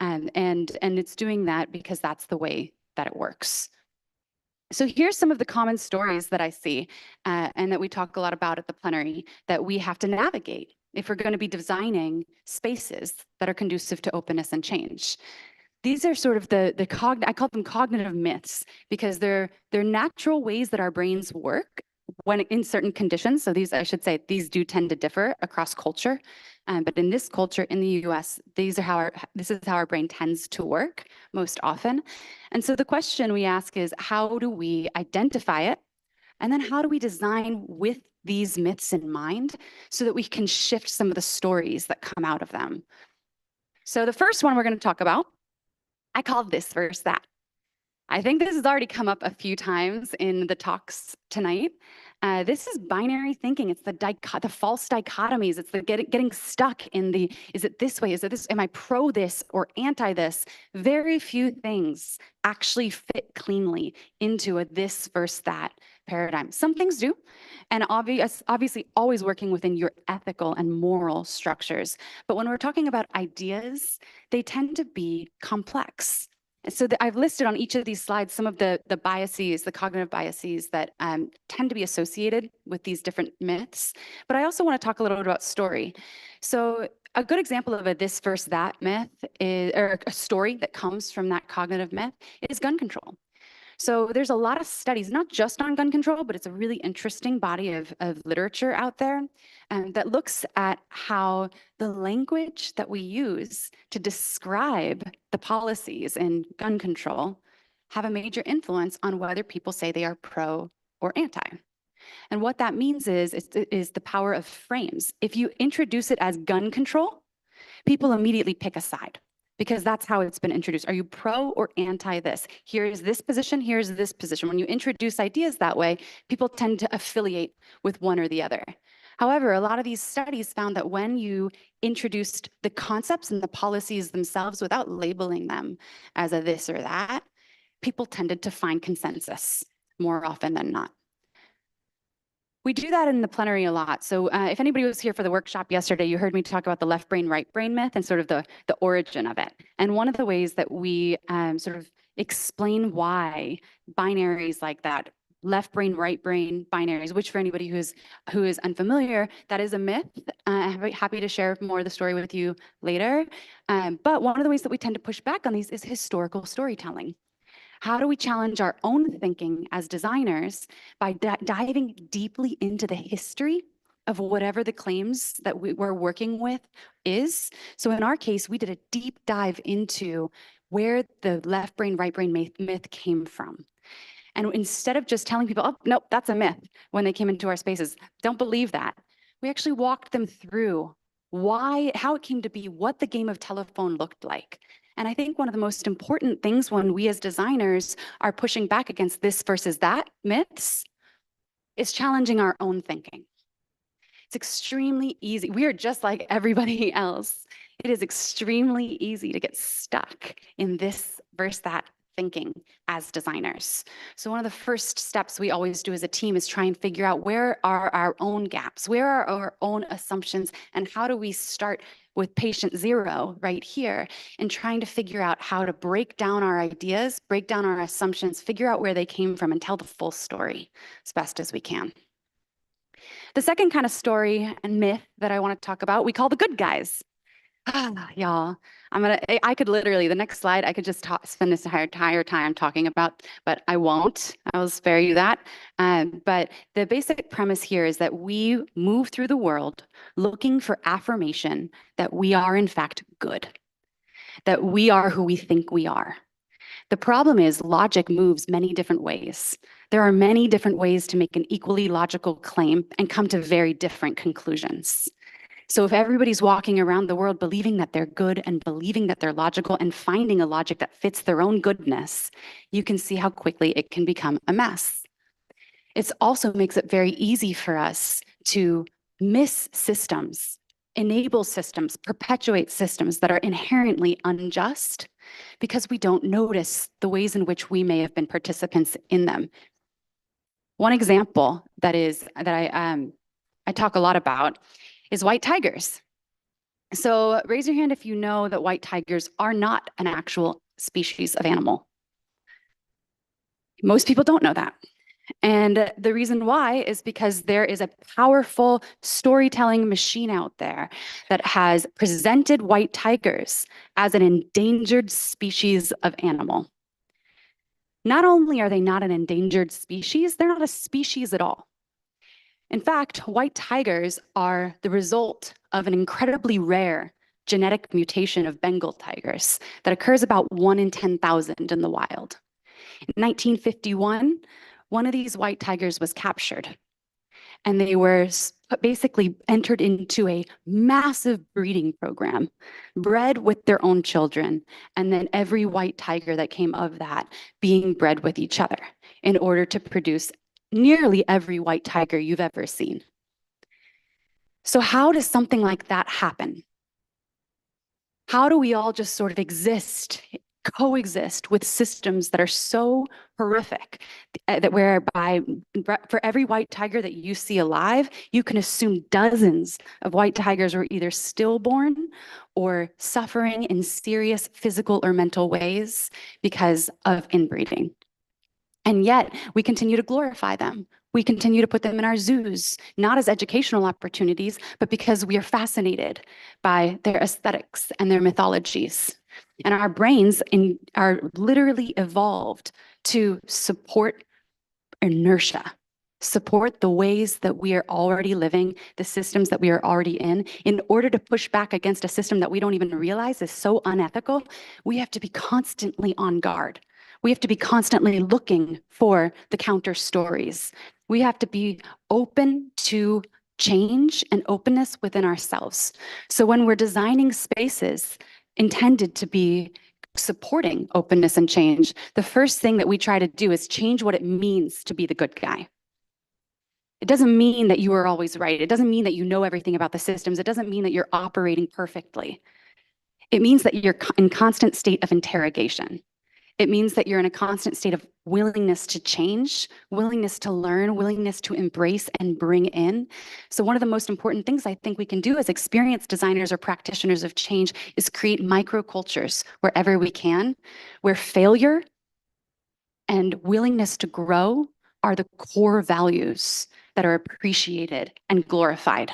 And it's doing that because that's the way that it works. So here's some of the common stories that I see and that we talk a lot about at the Plenary that we have to navigate if we're going to be designing spaces that are conducive to openness and change. These are sort of I call them cognitive myths because they're natural ways that our brains work when in certain conditions. So these, I should say, these do tend to differ across culture. But in this culture, in the US, this is how our brain tends to work most often. And so the question we ask is, how do we identify it? And then how do we design with these myths in mind so that we can shift some of the stories that come out of them? So the first one we're going to talk about, I call this versus that. I think this has already come up a few times in the talks tonight. This is binary thinking. It's the false dichotomies. It's the getting stuck in the, is it this way? Is it this? Am I pro this or anti this? Very few things actually fit cleanly into a this versus that paradigm. Some things do, and obviously always working within your ethical and moral structures. But when we're talking about ideas, they tend to be complex. So I've listed on each of these slides some of the biases, the cognitive biases that tend to be associated with these different myths. But I also want to talk a little bit about story. So a good example of a this versus that myth is, or a story that comes from that cognitive myth, is gun control. So there's a lot of studies, not just on gun control, but it's a really interesting body of literature out there that looks at how the language that we use to describe the policies in gun control have a major influence on whether people say they are pro or anti. And what that means is the power of frames. If you introduce it as gun control, people immediately pick a side, because that's how it's been introduced. Are you pro or anti this? Here's this position, here's this position. When you introduce ideas that way, people tend to affiliate with one or the other. However, a lot of these studies found that when you introduced the concepts and the policies themselves without labeling them as a this or that, people tended to find consensus more often than not. We do that in the plenary a lot. So if anybody was here for the workshop yesterday, you heard me talk about the left brain, right brain myth and sort of the origin of it. And one of the ways that we sort of explain why binaries like that, left brain, right brain binaries, which for anybody who is unfamiliar, that is a myth. I'm happy to share more of the story with you later. But one of the ways that we tend to push back on these is historical storytelling. How do we challenge our own thinking as designers by diving deeply into the history of whatever the claims that we're working with is? So in our case, we did a deep dive into where the left brain, right brain myth came from. And instead of just telling people, oh, nope, that's a myth, when they came into our spaces, don't believe that, we actually walked them through how it came to be, what the game of telephone looked like. And I think one of the most important things when we as designers are pushing back against this versus that myths is challenging our own thinking. It's extremely easy. We are just like everybody else. It is extremely easy to get stuck in this versus that thinking as designers. So one of the first steps we always do as a team is try and figure out where are our own gaps, where are our own assumptions, and how do we start with patient zero right here and trying to figure out how to break down our ideas, break down our assumptions, figure out where they came from and tell the full story as best as we can. The second kind of story and myth that I want to talk about, we call the good guys. Y'all, I could literally, the next slide, I could just spend this entire time talking about, but I won't. I will spare you that. But the basic premise here is that we move through the world looking for affirmation that we are in fact good, that we are who we think we are. The problem is logic moves many different ways. There are many different ways to make an equally logical claim and come to very different conclusions. So if everybody's walking around the world believing that they're good and believing that they're logical and finding a logic that fits their own goodness, you can see how quickly it can become a mess. It also makes it very easy for us to miss systems, enable systems, perpetuate systems that are inherently unjust because we don't notice the ways in which we may have been participants in them. One example that I talk a lot about is white tigers. So raise your hand if you know that white tigers are not an actual species of animal. Most people don't know that. And the reason why is because there is a powerful storytelling machine out there that has presented white tigers as an endangered species of animal. Not only are they not an endangered species, they're not a species at all. In fact, white tigers are the result of an incredibly rare genetic mutation of Bengal tigers that occurs about 1 in 10,000 in the wild. In 1951, one of these white tigers was captured, and they were basically entered into a massive breeding program, bred with their own children, and then every white tiger that came of that being bred with each other in order to produce nearly every white tiger you've ever seen. So how does something like that happen? How do we all just sort of coexist with systems that are so horrific that whereby for every white tiger that you see alive, you can assume dozens of white tigers were either stillborn or suffering in serious physical or mental ways because of inbreeding. And yet we continue to glorify them. We continue to put them in our zoos, not as educational opportunities, but because we are fascinated by their aesthetics and their mythologies. And our brains are literally evolved to support inertia, support the ways that we are already living, the systems that we are already in order to push back against a system that we don't even realize is so unethical. We have to be constantly on guard. We have to be constantly looking for the counter stories. We have to be open to change and openness within ourselves. So when we're designing spaces intended to be supporting openness and change, the first thing that we try to do is change what it means to be the good guy. It doesn't mean that you are always right. It doesn't mean that you know everything about the systems. It doesn't mean that you're operating perfectly. It means that you're in constant state of interrogation. It means that you're in a constant state of willingness to change, willingness to learn, willingness to embrace and bring in. So one of the most important things I think we can do as experienced designers or practitioners of change is create microcultures wherever we can, where failure and willingness to grow are the core values that are appreciated and glorified.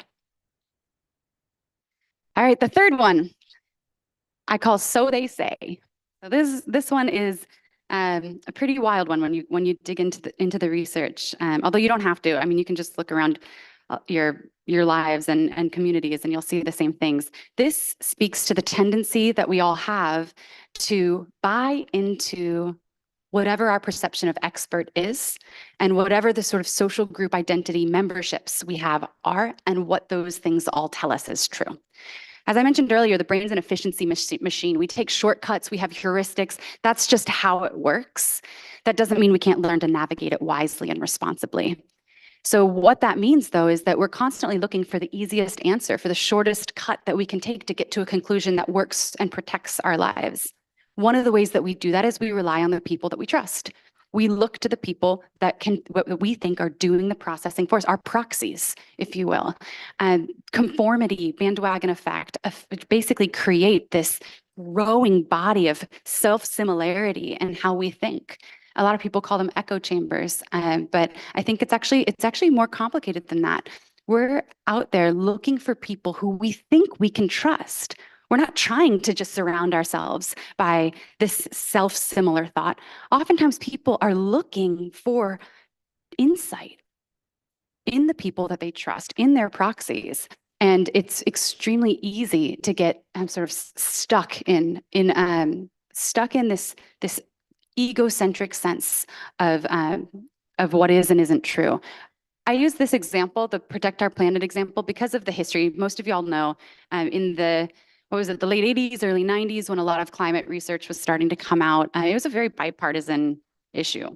All right, the third one I call So They Say. So this one is a pretty wild one when you dig into the research. Although you don't have to. I mean, you can just look around your lives and communities, and you'll see the same things. This speaks to the tendency that we all have to buy into whatever our perception of expert is, and whatever the sort of social group identity memberships we have are, and what those things all tell us is true. As I mentioned earlier, the brain's an efficiency machine. We take shortcuts, we have heuristics. That's just how it works. That doesn't mean we can't learn to navigate it wisely and responsibly. So what that means, though, is that we're constantly looking for the easiest answer, for the shortest cut that we can take to get to a conclusion that works and protects our lives. One of the ways that we do that is we rely on the people that we trust. We look to the people that what we think are doing the processing for us, our proxies, if you will. Conformity, bandwagon effect, basically create this growing body of self-similarity in how we think. A lot of people call them echo chambers, but I think it's actually more complicated than that. We're out there looking for people who we think we can trust. We're not trying to just surround ourselves by this self-similar thought. Oftentimes people are looking for insight in the people that they trust, in their proxies. And it's extremely easy to get sort of stuck in this egocentric sense of what is and isn't true. I use this example, the Protect Our Planet example, because of the history. Most of y'all know in the late 80s, early 90s, when a lot of climate research was starting to come out, it was a very bipartisan issue.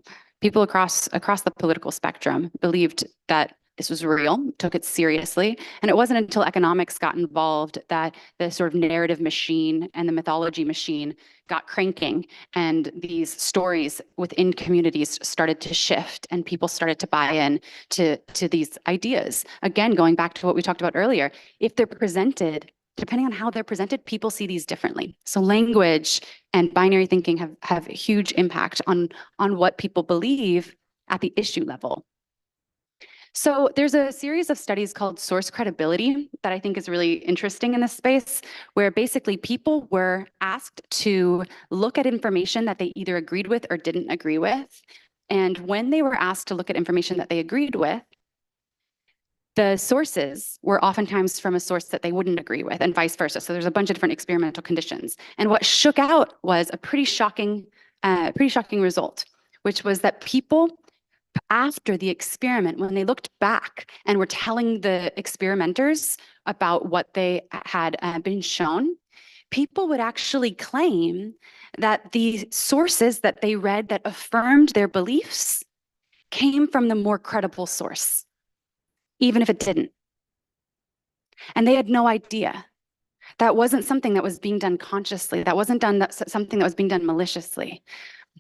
People across the political spectrum believed that this was real, took it seriously. And it wasn't until economics got involved that the sort of narrative machine and the mythology machine got cranking, and these stories within communities started to shift, and people started to buy in to these ideas. Again, going back to what we talked about earlier, if they're presented, depending on how they're presented, people see these differently. So language and binary thinking have a huge impact on what people believe at the issue level. So there's a series of studies called source credibility that I think is really interesting in this space, where basically people were asked to look at information that they either agreed with or didn't agree with. And when they were asked to look at information that they agreed with, the sources were oftentimes from a source that they wouldn't agree with, and vice versa. So there's a bunch of different experimental conditions. And what shook out was a pretty shocking result, which was that people, after the experiment, when they looked back and were telling the experimenters about what they had been shown, people would actually claim that the sources that they read that affirmed their beliefs came from the more credible source, even if it didn't. And they had no idea. That wasn't something that was being done consciously. That wasn't something that was being done maliciously.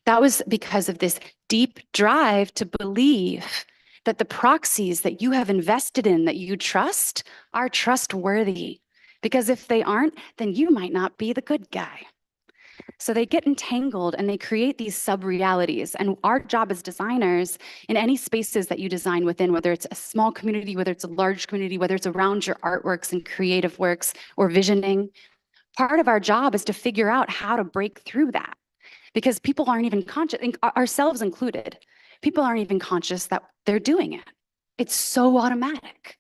That was because of this deep drive to believe that the proxies that you have invested in, that you trust, are trustworthy. Because if they aren't, then you might not be the good guy. So they get entangled and they create these sub-realities. And our job as designers, in any spaces that you design within, whether it's a small community, whether it's a large community, whether it's around your artworks and creative works or visioning, part of our job is to figure out how to break through that. Because people aren't even conscious, ourselves included, people aren't even conscious that they're doing it. It's so automatic.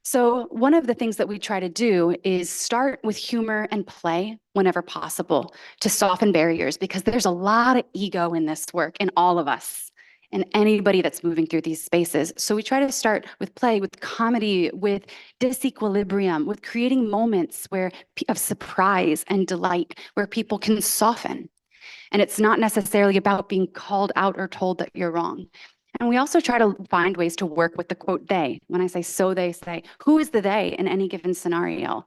So one of the things that we try to do is start with humor and play whenever possible to soften barriers, because there's a lot of ego in this work, in all of us, and anybody that's moving through these spaces. So we try to start with play, with comedy, with disequilibrium, with creating moments of surprise and delight where people can soften. And it's not necessarily about being called out or told that you're wrong. And we also try to find ways to work with the quote they. When I say so they say, who is the they in any given scenario?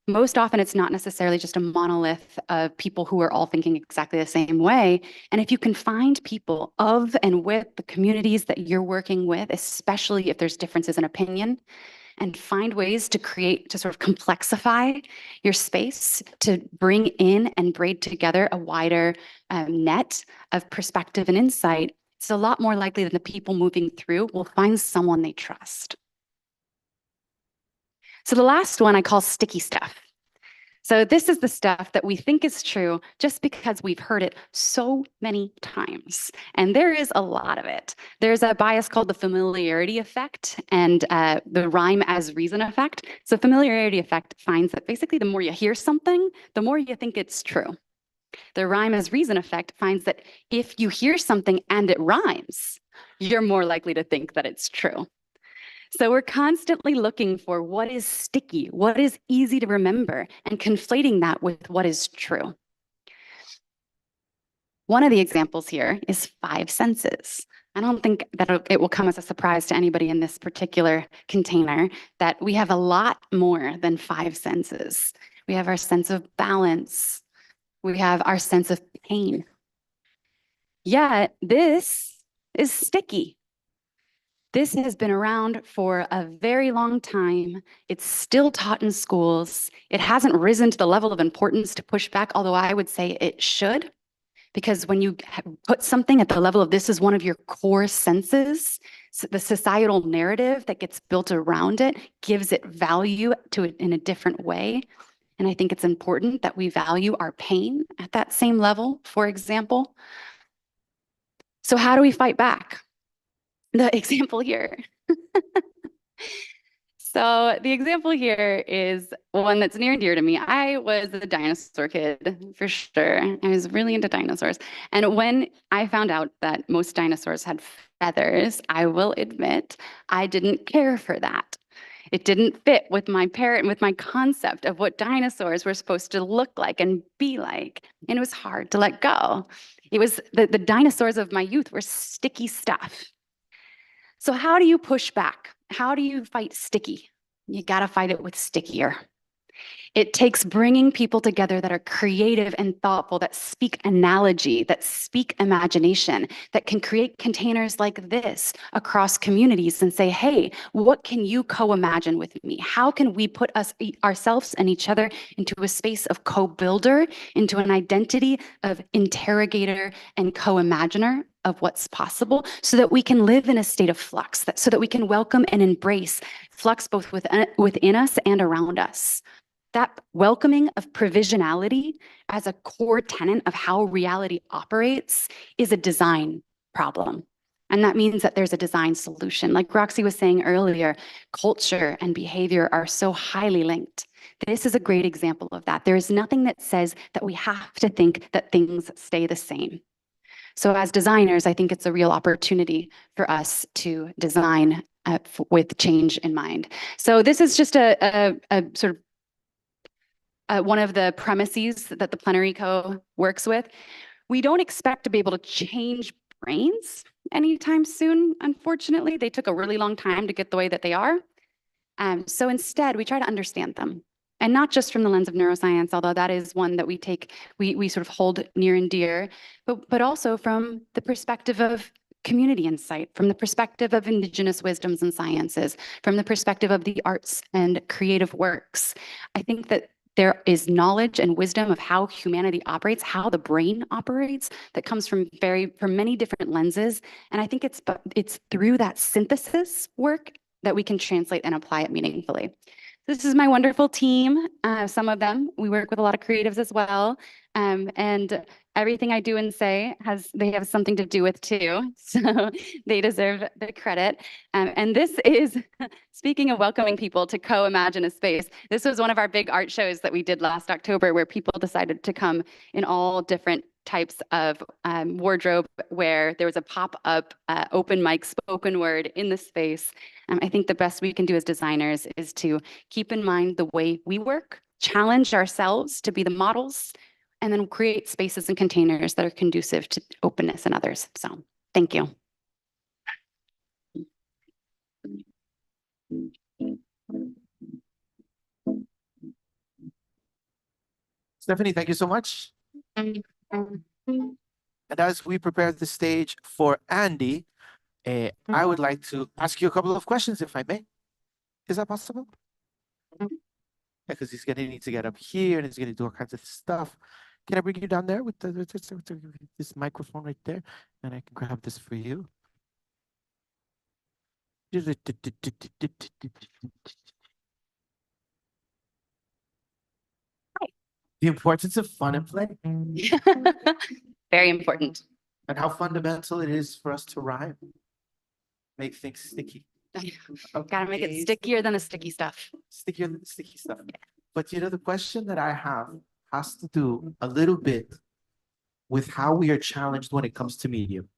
Most often it's not necessarily just a monolith of people who are all thinking exactly the same way. And if you can find people of and with the communities that you're working with, especially if there's differences in opinion, and find ways to sort of complexify your space, to bring in and braid together a wider net of perspective and insight, it's a lot more likely that the people moving through will find someone they trust. So the last one I call sticky stuff. So this is the stuff that we think is true just because we've heard it so many times. And there is a lot of it. There's a bias called the familiarity effect and the rhyme as reason effect. So familiarity effect finds that basically the more you hear something, the more you think it's true. The rhyme as reason effect finds that if you hear something and it rhymes, you're more likely to think that it's true. So we're constantly looking for what is sticky, what is easy to remember, and conflating that with what is true. One of the examples here is 5 senses. I don't think that it will come as a surprise to anybody in this particular container that we have a lot more than 5 senses. We have our sense of balance. We have our sense of pain. Yet this is sticky. This has been around for a very long time. It's still taught in schools. It hasn't risen to the level of importance to push back, although I would say it should. Because when you put something at the level of this is one of your core senses, the societal narrative that gets built around it gives it value to it in a different way. And I think it's important that we value our pain at that same level, for example. So how do we fight back? The example here. So the example here is one that's near and dear to me. I was a dinosaur kid, for sure. I was really into dinosaurs. And when I found out that most dinosaurs had feathers, I will admit, I didn't care for that. It didn't fit with my concept of what dinosaurs were supposed to look like and be like. And it was hard to let go. It was the dinosaurs of my youth were sticky stuff. So how do you push back? How do you fight sticky? You got to fight it with stickier. It takes bringing people together that are creative and thoughtful, that speak analogy, that speak imagination, that can create containers like this across communities and say, hey, what can you co-imagine with me? How can we put ourselves and each other into a space of co-builder, into an identity of interrogator and co-imaginer of what's possible, so that we can live in a state of flux, so that we can welcome and embrace flux both within us and around us. That welcoming of provisionality as a core tenet of how reality operates is a design problem. And that means that there's a design solution. Like Roxy was saying earlier, culture and behavior are so highly linked. This is a great example of that. There is nothing that says that we have to think that things stay the same. So as designers, I think it's a real opportunity for us to design with change in mind. So this is just a sort of one of the premises that the Plenary Co works with. We don't expect to be able to change brains anytime soon, unfortunately. They took a really long time to get the way that they are. So instead, we try to understand them. And not just from the lens of neuroscience, although that is one that we sort of hold near and dear, but also from the perspective of community insight, from the perspective of indigenous wisdoms and sciences, from the perspective of the arts and creative works. I think that there is knowledge and wisdom of how humanity operates, how the brain operates, that comes from many different lenses. And I think it's through that synthesis work that we can translate and apply it meaningfully. This is my wonderful team. Some of them, we work with a lot of creatives as well. And everything I do and say they have something to do with too. So they deserve the credit. And this is, speaking of welcoming people to co-imagine a space, this was one of our big art shows that we did last October where people decided to come in all different types of wardrobe, where there was a pop-up open mic spoken word in the space. I think the best we can do as designers is to keep in mind the way we work, challenge ourselves to be the models, and then create spaces and containers that are conducive to openness in others. So thank you. Stephanie, thank you so much. And as we prepare the stage for Andy, I would like to ask you a couple of questions, if I may. Is that possible? Because he's going to need to get up here and he's going to do all kinds of stuff. Can I bring you down there with this microphone right there? And I can grab this for you. The importance of fun and play. Very important. And how fundamental it is for us to rhyme. Make things sticky. Gotta make it stickier than the sticky stuff. Stickier than the sticky stuff. Yeah. But you know, the question that I have has to do a little bit with how we are challenged when it comes to medium.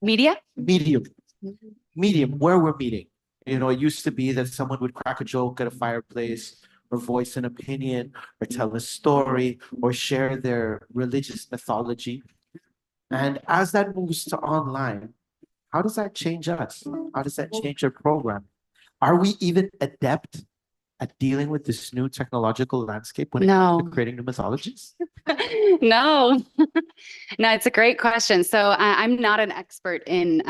Media? Medium. Medium, where we're meeting. You know, it used to be that someone would crack a joke at a fireplace, or voice an opinion, or tell a story, or share their religious mythology. And as that moves to online, how does that change us? How does that change our program? Are we even adept at dealing with this new technological landscape when it comes to creating new mythologies? No, it's a great question. So I'm not an expert in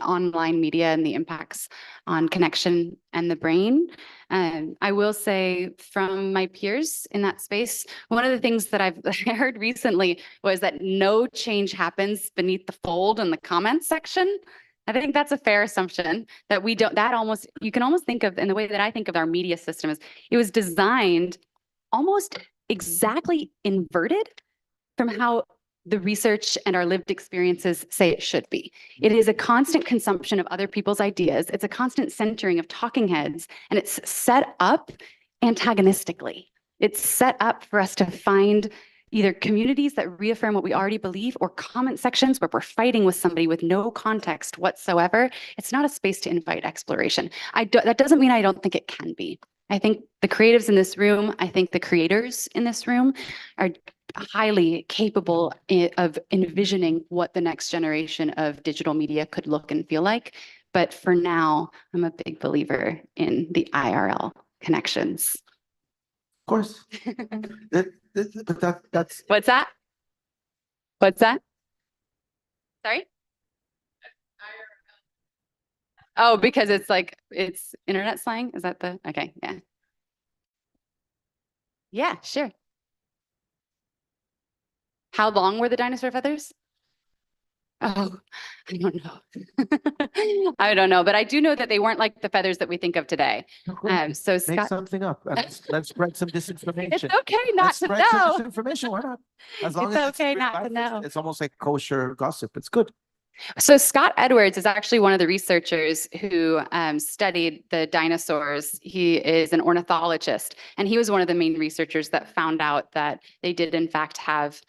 online media and the impacts on connection and the brain. I will say from my peers in that space, one of the things that I've heard recently was that no change happens beneath the fold in the comments section. I think that's a fair assumption that we don't, you can almost think of, in the way that I think of our media system, is it was designed almost exactly inverted from how the research and our lived experiences say it should be. It is a constant consumption of other people's ideas. It's a constant centering of talking heads, and it's set up antagonistically. It's set up for us to find either communities that reaffirm what we already believe, or comment sections where we're fighting with somebody with no context whatsoever. It's not a space to invite exploration. That doesn't mean I don't think it can be. I think the creatives in this room, I think the creators in this room are highly capable of envisioning what the next generation of digital media could look and feel like. But for now, I'm a big believer in the IRL connections. Of course. But that's... What's that? What's that? Sorry? Oh, because it's internet slang? Is that the, okay, yeah. Yeah, sure. How long were the dinosaur feathers? Oh, I don't know. I don't know, but I do know that they weren't like the feathers that we think of today. So Scott, make something up. Let's spread some disinformation. It's okay not to know. Some disinformation. Why not? As long as it's okay not to know. It's almost like kosher gossip. It's good. So Scott Edwards is actually one of the researchers who studied the dinosaurs. He is an ornithologist, and he was one of the main researchers that found out that they did in fact have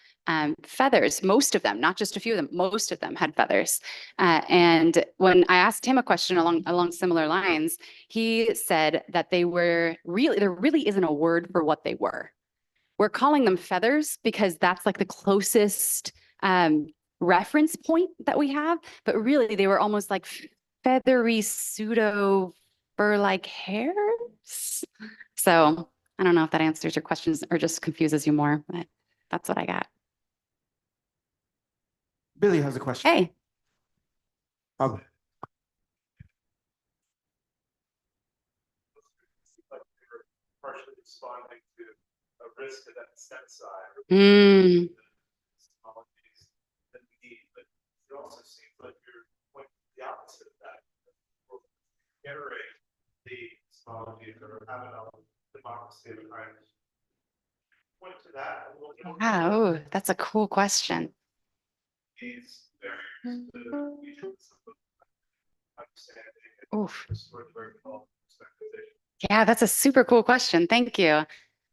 feathers. Most of them, not just a few of them, most of them had feathers. And when I asked him a question along similar lines, he said that there really isn't a word for what they were. We're calling them feathers because that's like the closest reference point that we have, but really they were almost like feathery pseudo fur-like hairs. So I don't know if that answers your questions or just confuses you more, but that's what I got. Billy has a question. Hey. Um, partially responding to a risk to that stem side. Mm. Technologies that we need, but it also seems like you're pointing to the opposite of that. Generate the technologies or have enough democracy behind. Point to that a little bit. Wow, that's a cool question. These barriers to understanding Oof. sort of vertical perspective. Yeah, that's a super cool question. Thank you.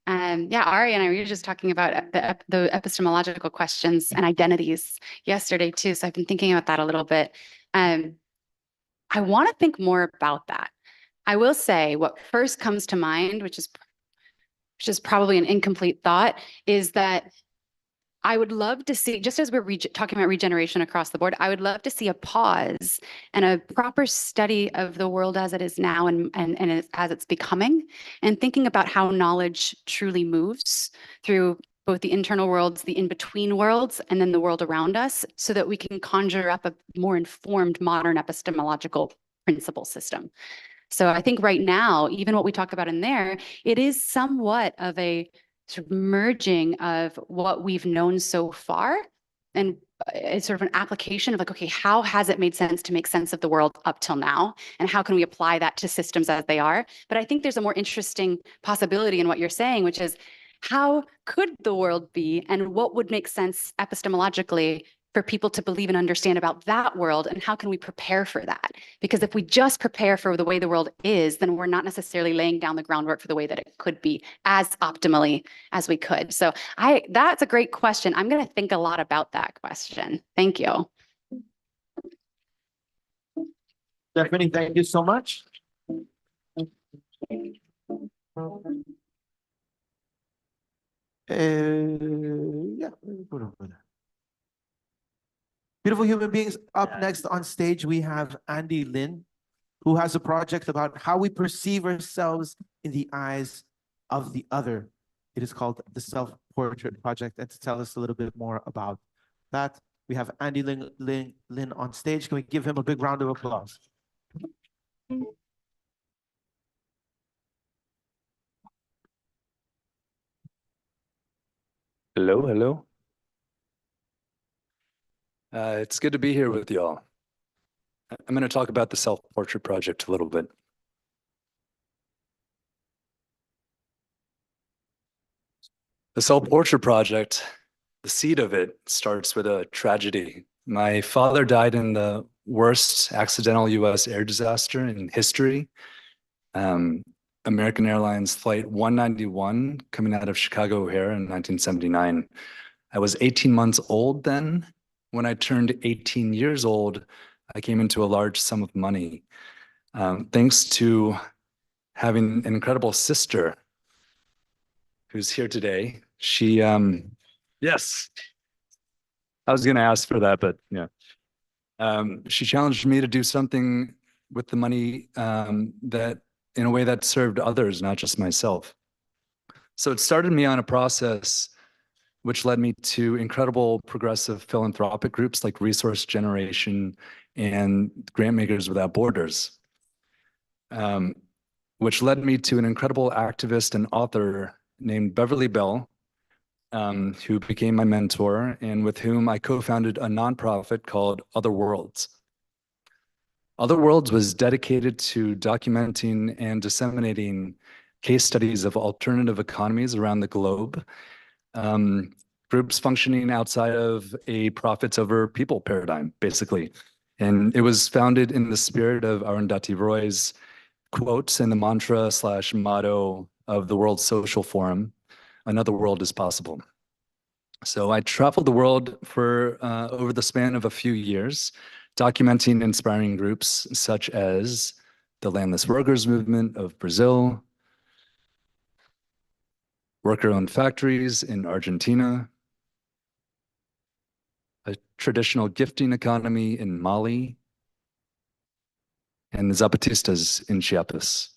Yeah, Ari and I were just talking about the epistemological questions and identities yesterday too. So I've been thinking about that a little bit. I want to think more about that. I will say what first comes to mind, which is probably an incomplete thought, is that I would love to see, just as we're talking about regeneration across the board, I would love to see a pause and a proper study of the world as it is now and as it's becoming, and thinking about how knowledge truly moves through both the internal worlds, the in-between worlds, and then the world around us, so that we can conjure up a more informed modern epistemological principle system. So I think right now, even what we talk about in there, it is somewhat of a sort of merging of what we've known so far, and it's sort of an application of like, okay, how has it made sense to make sense of the world up till now? And how can we apply that to systems as they are? But I think there's a more interesting possibility in what you're saying, which is how could the world be and what would make sense epistemologically for people to believe and understand about that world, and how can we prepare for that? Because if we just prepare for the way the world is, then we're not necessarily laying down the groundwork for the way that it could be as optimally as we could. So that's a great question. I'm going to think a lot about that question. Thank you. Stephanie, thank you so much. Yeah, put over there. Beautiful human beings. Up next on stage, we have Andy Lin, who has a project about how we perceive ourselves in the eyes of the other. It is called the Self-Portrait Project. And to tell us a little bit more about that, we have Andy Lin on stage. Can we give him a big round of applause? Hello, hello. It's good to be here with y'all. I'm going to talk about the Self-Portrait Project a little bit. The Self-Portrait Project, the seed of it starts with a tragedy. My father died in the worst accidental US air disaster in history. American Airlines Flight 191 coming out of Chicago O'Hare in 1979. I was 18 months old then. When I turned 18 years old, I came into a large sum of money. Thanks to having an incredible sister who's here today. She, yes, I was going to ask for that, but yeah. She challenged me to do something with the money that in a way that served others, not just myself. So it started me on a process which led me to incredible progressive philanthropic groups like Resource Generation and Grantmakers Without Borders, which led me to an incredible activist and author named Beverly Bell, who became my mentor and with whom I co-founded a nonprofit called Other Worlds. Other Worlds was dedicated to documenting and disseminating case studies of alternative economies around the globe, groups functioning outside of a profits over people paradigm, basically. And it was founded in the spirit of Arundhati Roy's quotes and the mantra/motto of the World Social Forum, another world is possible. So I traveled the world for over the span of a few years, documenting inspiring groups such as the Landless Workers Movement of Brazil, worker-owned factories in Argentina, a traditional gifting economy in Mali, and the Zapatistas in Chiapas.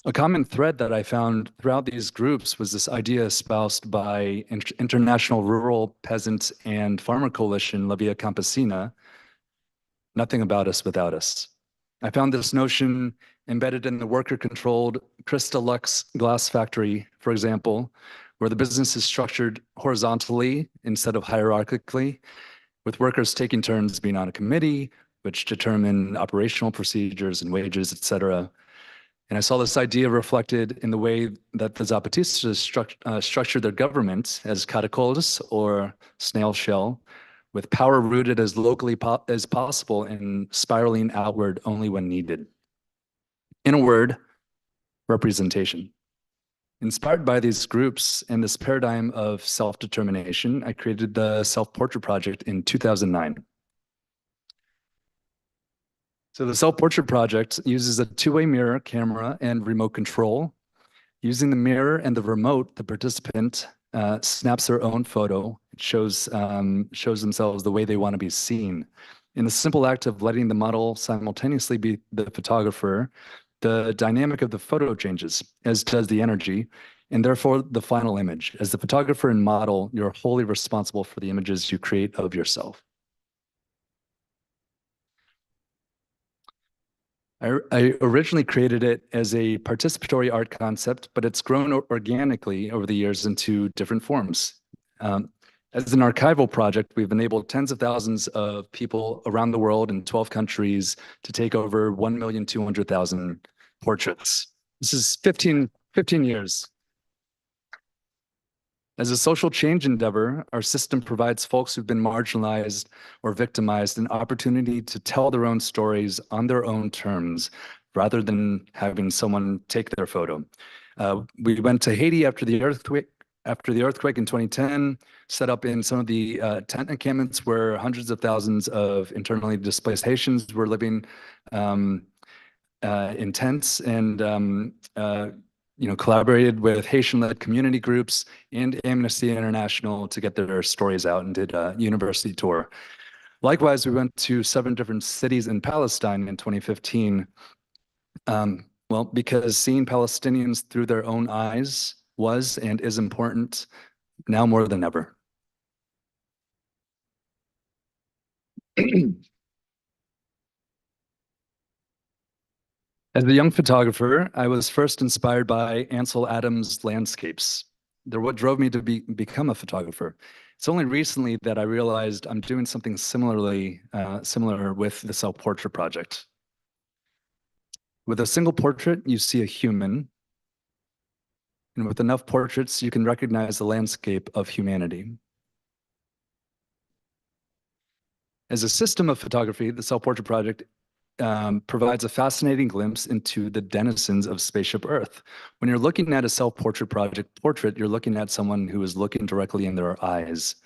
A common thread that I found throughout these groups was this idea espoused by International Rural Peasant and Farmer Coalition, La Via Campesina, nothing about us without us. I found this notion embedded in the worker-controlled Crystalux glass factory, for example, where the business is structured horizontally instead of hierarchically, with workers taking turns being on a committee, which determine operational procedures and wages, et cetera. And I saw this idea reflected in the way that the Zapatistas structured their government as caracoles, or snail shell, with power rooted as locally as possible and spiraling outward only when needed. In a word, representation. Inspired by these groups and this paradigm of self-determination, I created the Self-Portrait Project in 2009. So the Self-Portrait Project uses a two-way mirror, camera, and remote control. Using the mirror and the remote, the participant snaps their own photo. It shows themselves the way they want to be seen. In the simple act of letting the model simultaneously be the photographer, the dynamic of the photo changes, as does the energy, and therefore the final image. As the photographer and model, you're wholly responsible for the images you create of yourself. I originally created it as a participatory art concept, but it's grown organically over the years into different forms. As an archival project, we've enabled tens of thousands of people around the world in 12 countries to take over 1,200,000 portraits. This is 15 years. As a social change endeavor, our system provides folks who've been marginalized or victimized an opportunity to tell their own stories on their own terms, rather than having someone take their photo. We went to Haiti after the earthquake in 2010, set up in some of the tent encampments where hundreds of thousands of internally displaced Haitians were living in tents, and collaborated with Haitian-led community groups and Amnesty International to get their stories out, and did a university tour. Likewise, we went to 7 different cities in Palestine in 2015. Well, because seeing Palestinians through their own eyes was and is important now more than ever. As a young photographer, I was first inspired by Ansel Adams' landscapes. They're what drove me to become a photographer. It's only recently that I realized I'm doing something similar with the Self-Portrait Project. With a single portrait, you see a human, and with enough portraits, you can recognize the landscape of humanity. As a system of photography, the Self-Portrait Project provides a fascinating glimpse into the denizens of Spaceship Earth. When you're looking at a Self-Portrait Project portrait, you're looking at someone who is looking directly in their eyes.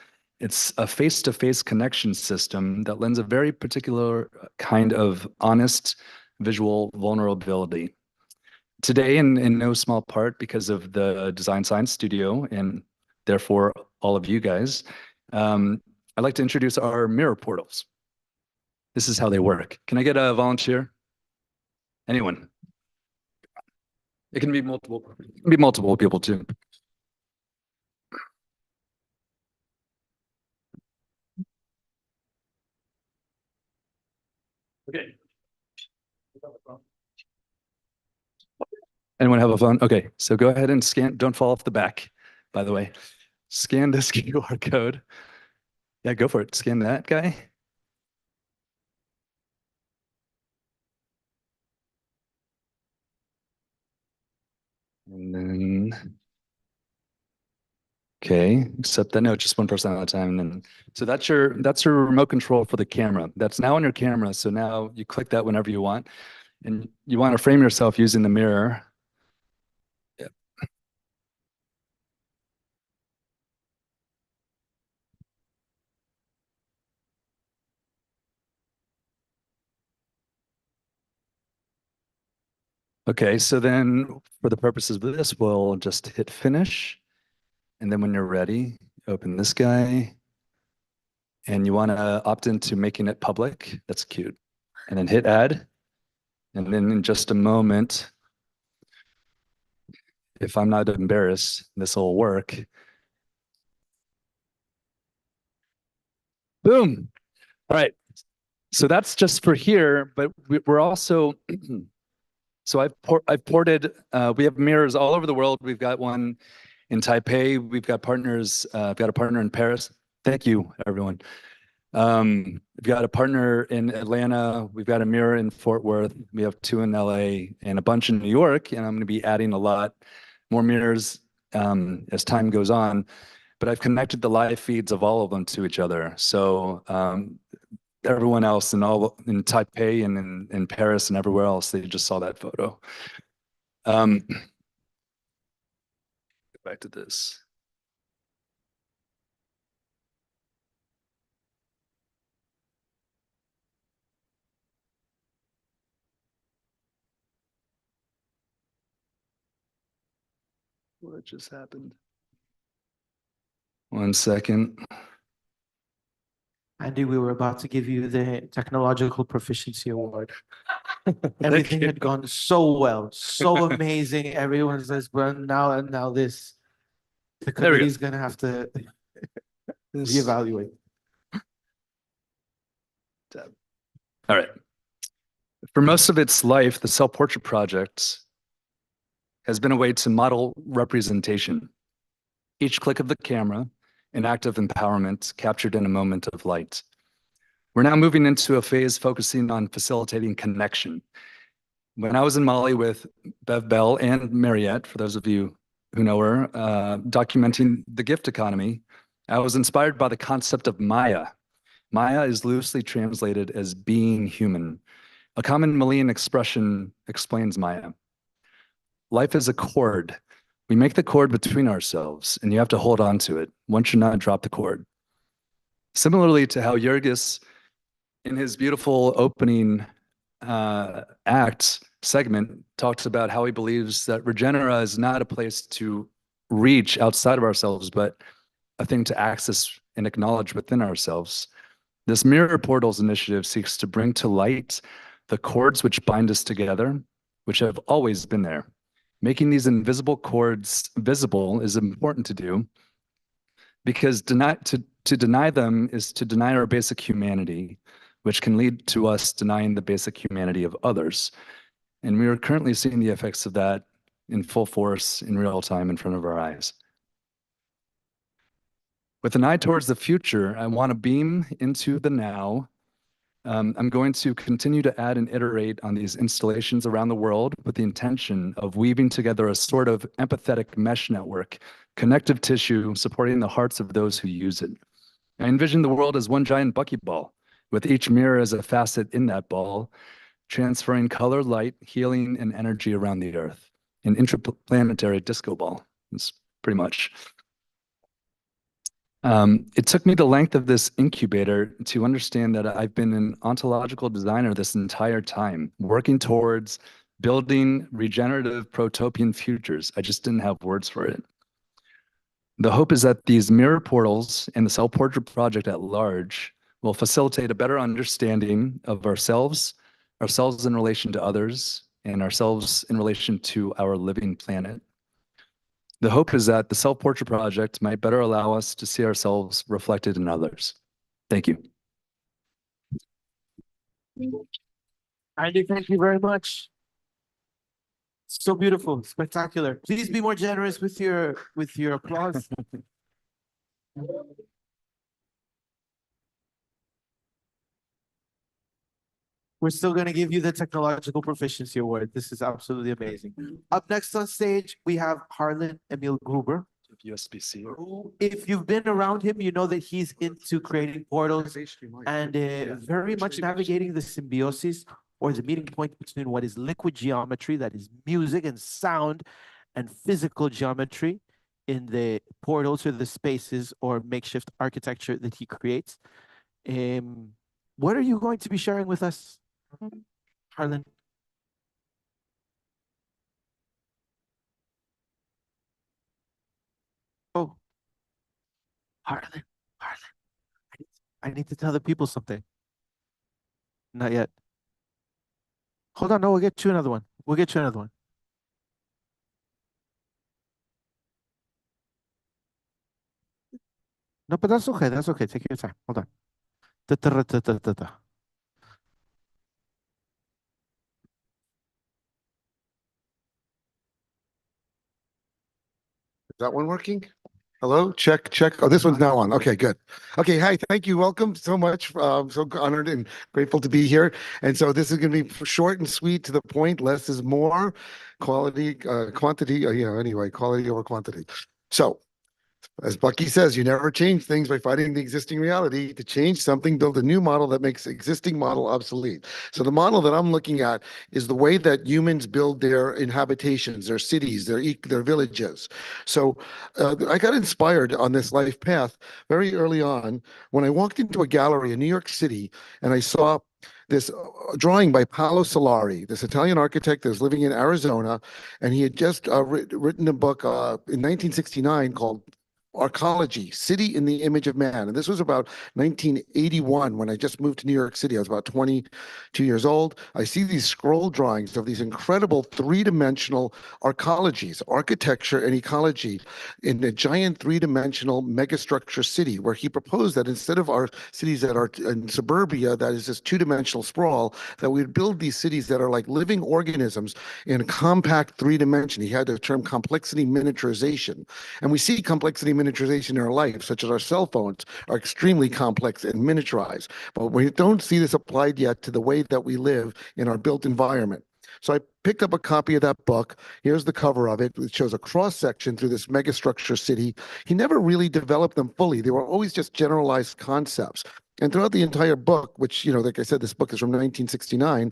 It's a face-to-face connection system that lends a very particular kind of honest visual vulnerability. Today, in no small part because of the Design Science Studio, and therefore all of you guys, I'd like to introduce our mirror portals. This is how they work. Can I get a volunteer? Anyone? It can be multiple people too. Okay. Anyone have a phone? Okay, so go ahead and scan. Don't fall off the back, by the way. Scan this QR code. Yeah, go for it. Scan that guy. And then, Okay, except that no, just one person at a time. And then, so that's your remote control for the camera. That's now on your camera. So now you click that whenever you want, and you want to frame yourself using the mirror. Yep. Okay, so then for the purposes of this, we'll just hit finish. And then when you're ready, open this guy. And you want to opt into making it public. That's cute. And then hit add. And then in just a moment, if I'm not embarrassed, this will work. Boom. All right. So that's just for here, but we're also, so I've ported, we have mirrors all over the world. We've got one in Taipei. We've got partners, I've got a partner in Paris. Thank you, everyone. We've got a partner in Atlanta. We've got a mirror in Fort Worth. We have 2 in LA and a bunch in New York. And I'm going to be adding a lot more mirrors as time goes on. But I've connected the live feeds of all of them to each other. So everyone else in Taipei and in Paris and everywhere else, they just saw that photo. Go back to this. What just happened? 1 second. Andy, we were about to give you the Technological Proficiency Award. Everything had gone so well, so amazing. Everyone says, well, now this. The committee's going to have to reevaluate. All right. For most of its life, the Self-Portrait Project has been a way to model representation. Each click of the camera, an act of empowerment captured in a moment of light. We're now moving into a phase focusing on facilitating connection. When I was in Mali with Bev Bell and Mariette, for those of you who know her, documenting the gift economy, I was inspired by the concept of Maya. Maya is loosely translated as being human. A common Malian expression explains Maya. Life is a cord. We make the cord between ourselves, and you have to hold on to it. One should not drop the cord. Similarly to how Jurgis, in his beautiful opening act segment, talks about how he believes that Regenera is not a place to reach outside of ourselves, but a thing to access and acknowledge within ourselves. This Mirror Portals initiative seeks to bring to light the cords which bind us together, which have always been there. Making these invisible cords visible is important to do because to deny them is to deny our basic humanity, which can lead to us denying the basic humanity of others. And we are currently seeing the effects of that in full force in real time in front of our eyes. With an eye towards the future, I want to beam into the now. I'm going to continue to add and iterate on these installations around the world with the intention of weaving together a sort of empathetic mesh network, connective tissue supporting the hearts of those who use it. I envision the world as one giant buckyball, with each mirror as a facet in that ball, transferring color, light, healing, and energy around the earth. An interplanetary disco ball. It's pretty much. It took me the length of this incubator to understand that I've been an ontological designer this entire time, working towards building regenerative protopian futures. I just didn't have words for it. The hope is that these mirror portals and the Self-Portrait Project at large will facilitate a better understanding of ourselves in relation to others, and ourselves in relation to our living planet. The hope is that the Self-Portrait Project might better allow us to see ourselves reflected in others. Thank you. Andy, thank you very much. So beautiful, spectacular. Please be more generous with your applause. We're still going to give you the Technological Proficiency Award. This is absolutely amazing. Up next on stage, we have Harlan Emil Gruber. of USB-C. If you've been around him, you know that he's into creating portals and very much navigating the symbiosis or the meeting point between what is liquid geometry, that is music and sound, and physical geometry in the portals or the spaces or makeshift architecture that he creates. What are you going to be sharing with us, Harlan? Oh, Harlan, I need to tell the people something. Not yet. Hold on, no, we'll get you another one. We'll get you another one. No, but that's okay. That's okay. Take your time. Hold on. Da-da-da-da-da-da. Is that one working? Hello, check, check. Oh, this one's now on. Okay, good. Okay, hi, thank you. Welcome so much. I'm so honored and grateful to be here. And so this is going to be short and sweet, to the point. Less is more. Quality, quantity. Anyway, quality over quantity. So, as Bucky says, you never change things by fighting the existing reality. To change something, build a new model that makes the existing model obsolete. So the model that I'm looking at is the way that humans build their inhabitations, their cities, their villages. So I got inspired on this life path very early on when I walked into a gallery in New York City and I saw this drawing by Paolo Solari, this Italian architect that was living in Arizona, and he had just written a book in 1969 called Arcology, City in the Image of Man. And this was about 1981 when I just moved to New York City. I was about 22 years old. I see these scroll drawings of these incredible three-dimensional arcologies, architecture and ecology, in a giant three-dimensional megastructure city, where he proposed that instead of our cities that are in suburbia, that is this two-dimensional sprawl, that we'd build these cities that are like living organisms in a compact three-dimension. He had the term complexity miniaturization. And we see complexity miniaturization in our life, such as our cell phones, are extremely complex and miniaturized. But we don't see this applied yet to the way that we live in our built environment. So I picked up a copy of that book. Here's the cover of it. It shows a cross-section through this megastructure city. He never really developed them fully. They were always just generalized concepts. And throughout the entire book, which, like I said, this book is from 1969,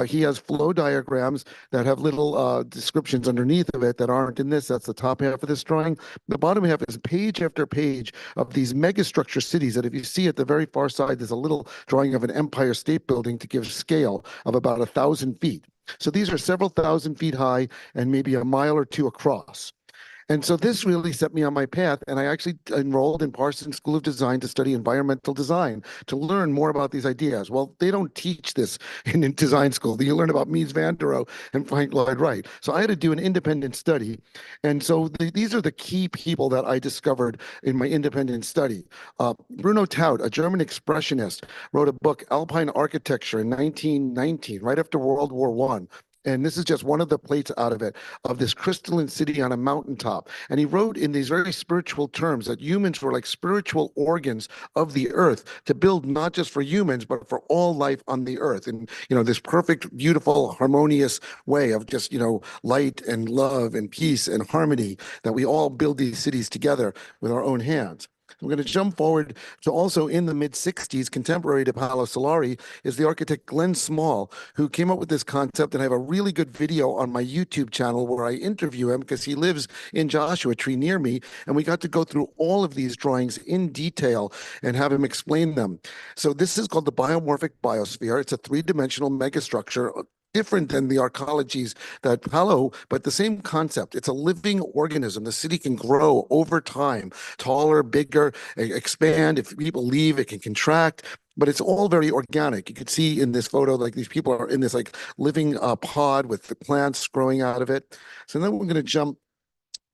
he has flow diagrams that have little descriptions underneath of it that aren't in this. That's the top half of this drawing. The bottom half is page after page of these megastructure cities that, if you see at the very far side, there's a little drawing of an Empire State Building to give scale of about 1,000 feet. So these are several thousand feet high and maybe a mile or two across. And so this really set me on my path, and I actually enrolled in Parsons School of Design to study environmental design, to learn more about these ideas. Well, they don't teach this in design school. You learn about Mies van der Rohe and Frank Lloyd Wright. So I had to do an independent study. And so these are the key people that I discovered in my independent study. Bruno Taut, a German expressionist, wrote a book, Alpine Architecture, in 1919, right after World War I. And this is just one of the plates out of it, of this crystalline city on a mountaintop. And he wrote in these very spiritual terms that humans were like spiritual organs of the earth, to build not just for humans, but for all life on the earth. And, this perfect, beautiful, harmonious way of just, light and love and peace and harmony, that we all build these cities together with our own hands. We're going to jump forward to also in the mid-60s, contemporary to Paolo Solari, is the architect Glenn Small, who came up with this concept. And I have a really good video on my YouTube channel where I interview him, because he lives in Joshua Tree near me. And we got to go through all of these drawings in detail and have him explain them. So this is called the biomorphic biosphere. It's a three-dimensional megastructure, different than the arcologies that Paolo, but the same concept. It's a living organism. The city can grow over time, taller, bigger, expand. If people leave, it can contract, but it's all very organic. You can see in this photo, like these people are in this like living pod with the plants growing out of it. So then we're going to jump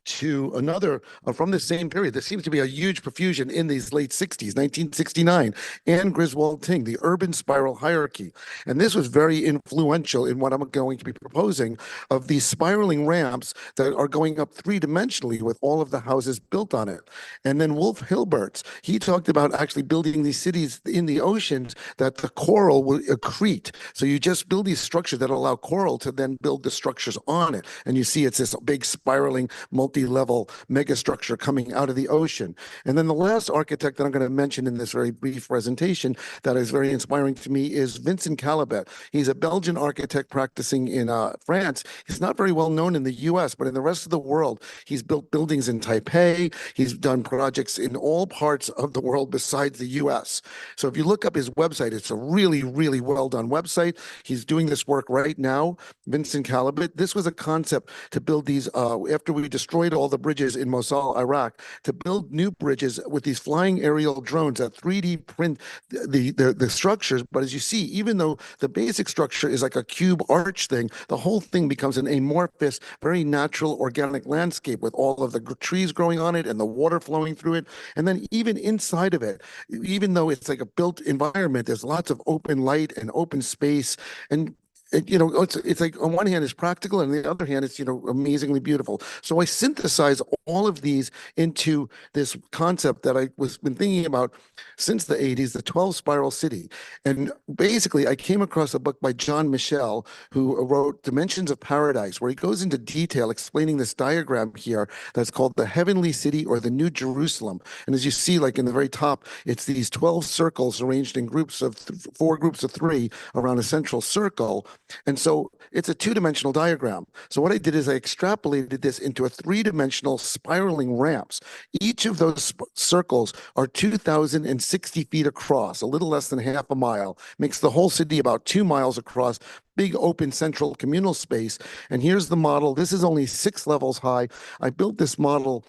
to another from the same period. There seems to be a huge profusion in these late 60s, 1969, Anne Griswold Ting, the urban spiral hierarchy. And this was very influential in what I'm going to be proposing, of these spiraling ramps that are going up three-dimensionally with all of the houses built on it. And then Wolf Hilbert's, he talked about actually building these cities in the oceans that the coral will accrete. So you just build these structures that allow coral to then build the structures on it. And you see it's this big spiraling multi multi-level megastructure coming out of the ocean. And then the last architect that I'm going to mention in this very brief presentation that is very inspiring to me is Vincent Calabet. He's a Belgian architect practicing in France. He's not very well known in the US, but in the rest of the world, he's built buildings in Taipei. He's done projects in all parts of the world besides the US. So if you look up his website, it's a really, really well done website. He's doing this work right now. Vincent Calabet. This was a concept to build these, after we destroyed all the bridges in Mosul, Iraq, to build new bridges with these flying aerial drones that 3D print the structures. But as you see, even though the basic structure is like a cube arch thing, the whole thing becomes an amorphous, very natural organic landscape with all of the trees growing on it and the water flowing through it. And then even inside of it, even though it's like a built environment, there's lots of open light and open space. And it's like on one hand it's practical, and on the other hand it's amazingly beautiful. So I synthesize all of these into this concept that I was been thinking about since the 80s, the 12 Spiral City. And basically I came across a book by John Michel, who wrote Dimensions of Paradise, where he goes into detail explaining this diagram here that's called the Heavenly City, or the New Jerusalem. And as you see, like in the very top, it's these 12 circles arranged in groups of 4 groups of 3 around a central circle. And so it's a 2-dimensional diagram. So what I did is I extrapolated this into a 3-dimensional spiraling ramps. Each of those circles are 2,060 feet across, a little less than half a mile, makes the whole city about 2 miles across, big open central communal space. And here's the model. This is only 6 levels high. I built this model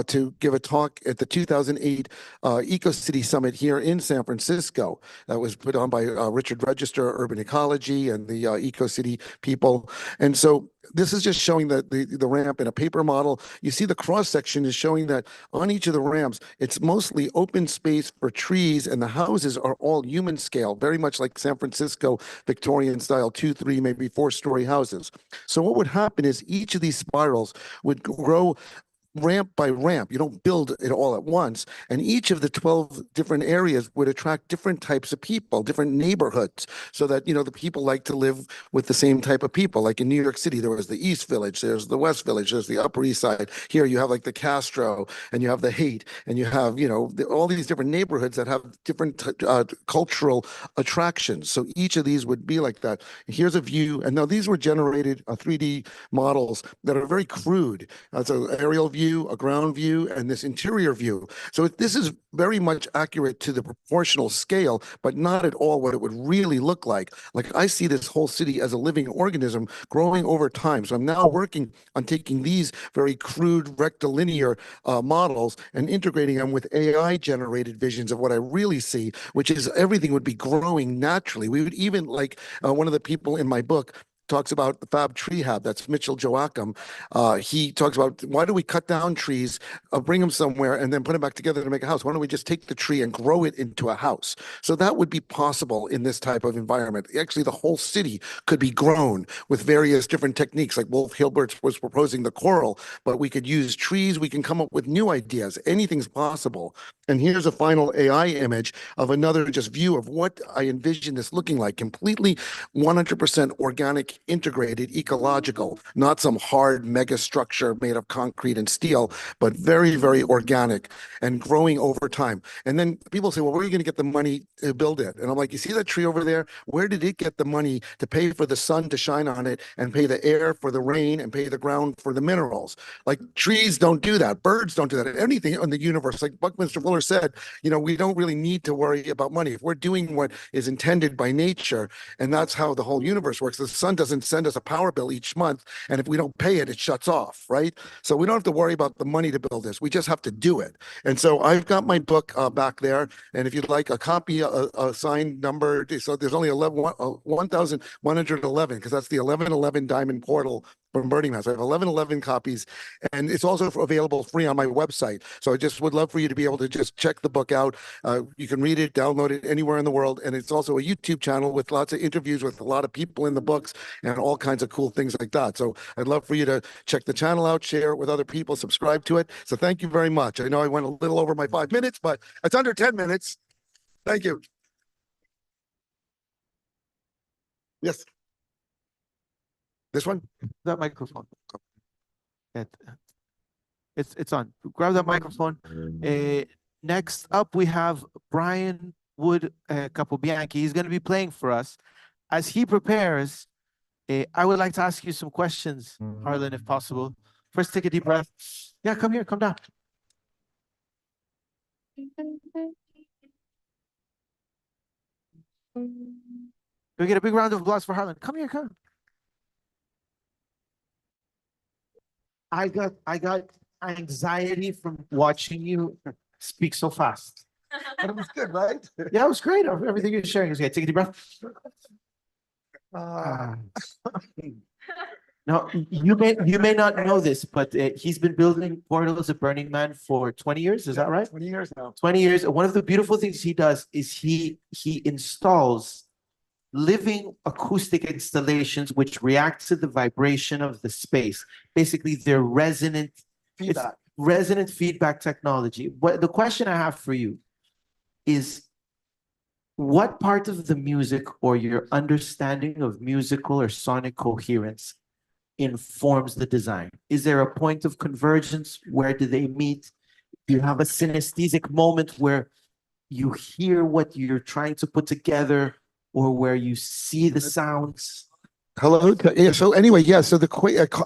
to give a talk at the 2008 EcoCity Summit here in San Francisco. That was put on by Richard Register, Urban Ecology, and the EcoCity people. And so this is just showing the ramp in a paper model. You see the cross section is showing that on each of the ramps, it's mostly open space for trees, and the houses are all human scale, very much like San Francisco Victorian style 2, 3, maybe 4-story houses. So what would happen is each of these spirals would grow ramp by ramp. You don't build it all at once. And each of the 12 different areas would attract different types of people, different neighborhoods, so that, the people like to live with the same type of people. Like in New York City, there was the East Village, there's the West Village, there's the Upper East Side. Here you have like the Castro, and you have the Haight, and you have, all these different neighborhoods that have different cultural attractions. So each of these would be like that. Here's a view. And now these were generated 3D models that are very crude. It's an aerial view, a ground view, and this interior view. So this is very much accurate to the proportional scale, but not at all what it would really look like. Like I see this whole city as a living organism growing over time. So I'm now working on taking these very crude rectilinear models and integrating them with AI generated visions of what I really see, which is everything would be growing naturally. We would even, like one of the people in my book talks about the Fab Tree Hab, that's Mitchell Joachim. He talks about, why do we cut down trees, bring them somewhere, and then put them back together to make a house? Why don't we just take the tree and grow it into a house? So that would be possible in this type of environment. Actually, the whole city could be grown with various different techniques, like Wolf Hilbert was proposing the coral, but we could use trees. We can come up with new ideas. Anything's possible. And here's a final AI image of another just view of what I envision this looking like, completely 100% organic, integrated, ecological, not some hard mega structure made of concrete and steel, but very, very organic and growing over time. And then people say, well, where are you going to get the money to build it? And I'm like, you see that tree over there? Where did it get the money to pay for the sun to shine on it, and pay the air for the rain, and pay the ground for the minerals? Like trees don't do that. Birds don't do that. Anything in the universe, like Buckminster Fuller said, we don't really need to worry about money. If we're doing what is intended by nature, and that's how the whole universe works, the sun doesn't send us a power bill each month, and if we don't pay it, it shuts off, right? So we don't have to worry about the money to build this. We just have to do it. And so I've got my book back there, and if you'd like a copy, a signed number, so there's only 1,111, because that's the 1111 Diamond Portal from Burning Man. So I have 1111 copies, and it's also available free on my website. So I just would love for you to be able to just check the book out. You can read it, download it anywhere in the world, and it's also a YouTube channel with lots of interviews with a lot of people in the books and all kinds of cool things like that. So I'd love for you to check the channel out, share it with other people, subscribe to it. So thank you very much. I know I went a little over my 5 minutes, but it's under 10 minutes. Thank you. Yes. This one? That microphone. It's on. Grab that microphone. Next up, we have Brian Wood Capobianchi. He's going to be playing for us. As he prepares, I would like to ask you some questions, Harlan, if possible. First, take a deep breath. Yeah, come here, come down. We get a big round of applause for Harlan. Come here, come. I got anxiety from watching you speak so fast. But it was good, right? Yeah, it was great. Everything you're sharing is good. Take a deep breath. Now, you may not know this, but he's been building portals at Burning Man for 20 years. Is that right? 20 years now. 20 years. One of the beautiful things he does is he installs living acoustic installations which react to the vibration of the space. Basically, they're resonant feedback. Resonant feedback technology. What the question I have for you is, what part of the music or your understanding of musical or sonic coherence informs the design? Is there a point of convergence? Where do they meet? Do you have a synesthetic moment where you hear what you're trying to put together, or where you see the sounds? Hello. Yeah. So anyway, yeah. So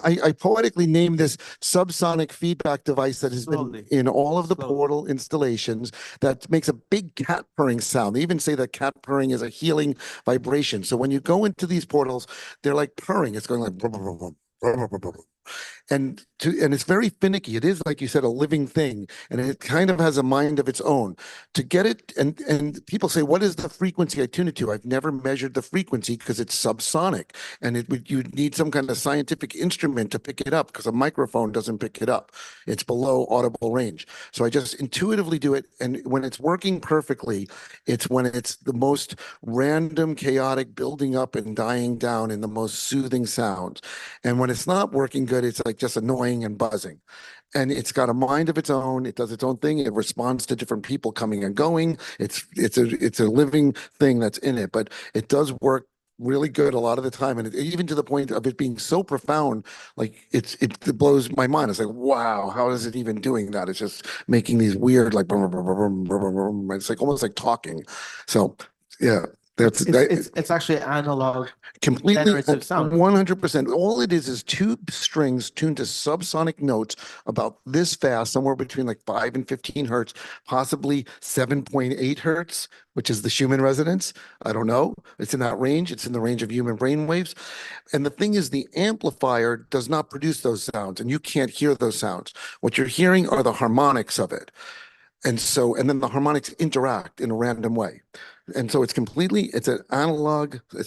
I poetically named this subsonic feedback device that has been in all of the portal installations that makes a big cat purring sound. They even say that cat purring is a healing vibration. So when you go into these portals, they're like purring. It's going like brum, brum, brum, brum, brum, brum, brum. And it's very finicky. It is, like you said, a living thing, and it kind of has a mind of its own. To get it, and people say, what is the frequency I tune it to? I've never measured the frequency because it's subsonic, and you'd need some kind of scientific instrument to pick it up, because a microphone doesn't pick it up. It's below audible range. So I just intuitively do it, and when it's working perfectly, it's when it's the most random, chaotic building up and dying down in the most soothing sounds. And when it's not working good, it's like just annoying and buzzing. And it's got a mind of its own. It does its own thing. It responds to different people coming and going. It's a living thing that's in it, but it does work really good a lot of the time. And even to the point of it being so profound, like it blows my mind. It's like, wow, how is it even doing that? It's just making these weird, like, brum, brum, brum, brum, brum, brum. It's like almost like talking. So yeah. It's actually analog, completely generative sound. 100%. All it is two strings tuned to subsonic notes about this fast, somewhere between like 5 and 15 hertz, possibly 7.8 hertz, which is the Schumann resonance. I don't know. It's in that range. It's in the range of human brain waves. And the thing is, the amplifier does not produce those sounds, and you can't hear those sounds. What you're hearing are the harmonics of it. And then the harmonics interact in a random way. And so it's a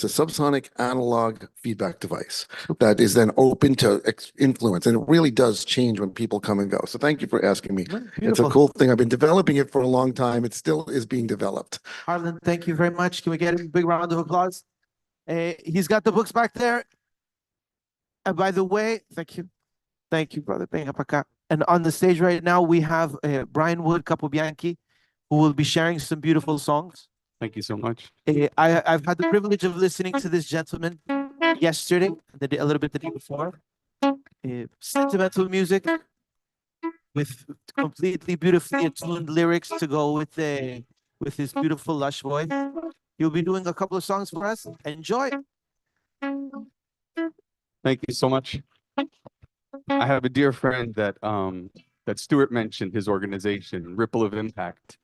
subsonic analog feedback device that is then open to influence. And it really does change when people come and go. So thank you for asking me. Beautiful. It's a cool thing. I've been developing it for a long time. It still is being developed. Harlan, thank you very much. Can we get a big round of applause? He's got the books back there. And by the way, thank you. Thank you, brother. And on the stage right now, we have Brian Wood Capobianchi, who will be sharing some beautiful songs. Thank you so much. I've had the privilege of listening to this gentleman yesterday, a little bit the day before. Sentimental music with completely beautifully attuned lyrics to go with his beautiful lush voice. He'll be doing a couple of songs for us. Enjoy. Thank you so much. I have a dear friend that Stuart mentioned, his organization, Ripple of Impact.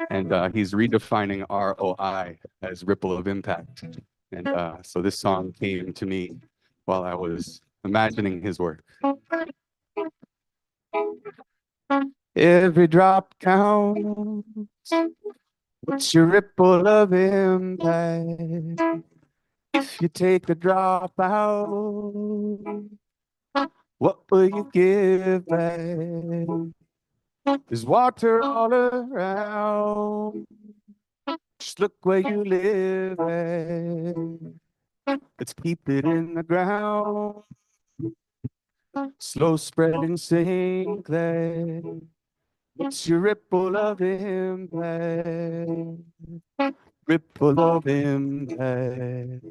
And he's redefining ROI as Ripple of Impact. And so this song came to me while I was imagining his work. Every drop counts. What's your ripple of impact? If you take a drop out, what will you give back? There's water all around. Just look where you live at. Let's keep it in the ground. Slow spreading sink there. What's your ripple of impact? Ripple of impact.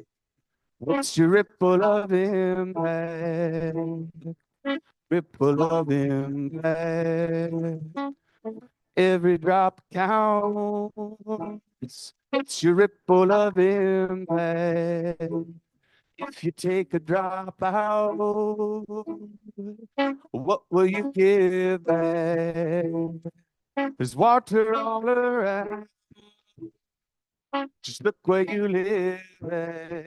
What's your ripple of impact? ripple of impact. Every drop counts. It's your ripple of impact. If you take a drop out, what will you give back? There's water all around. Just look where you live at.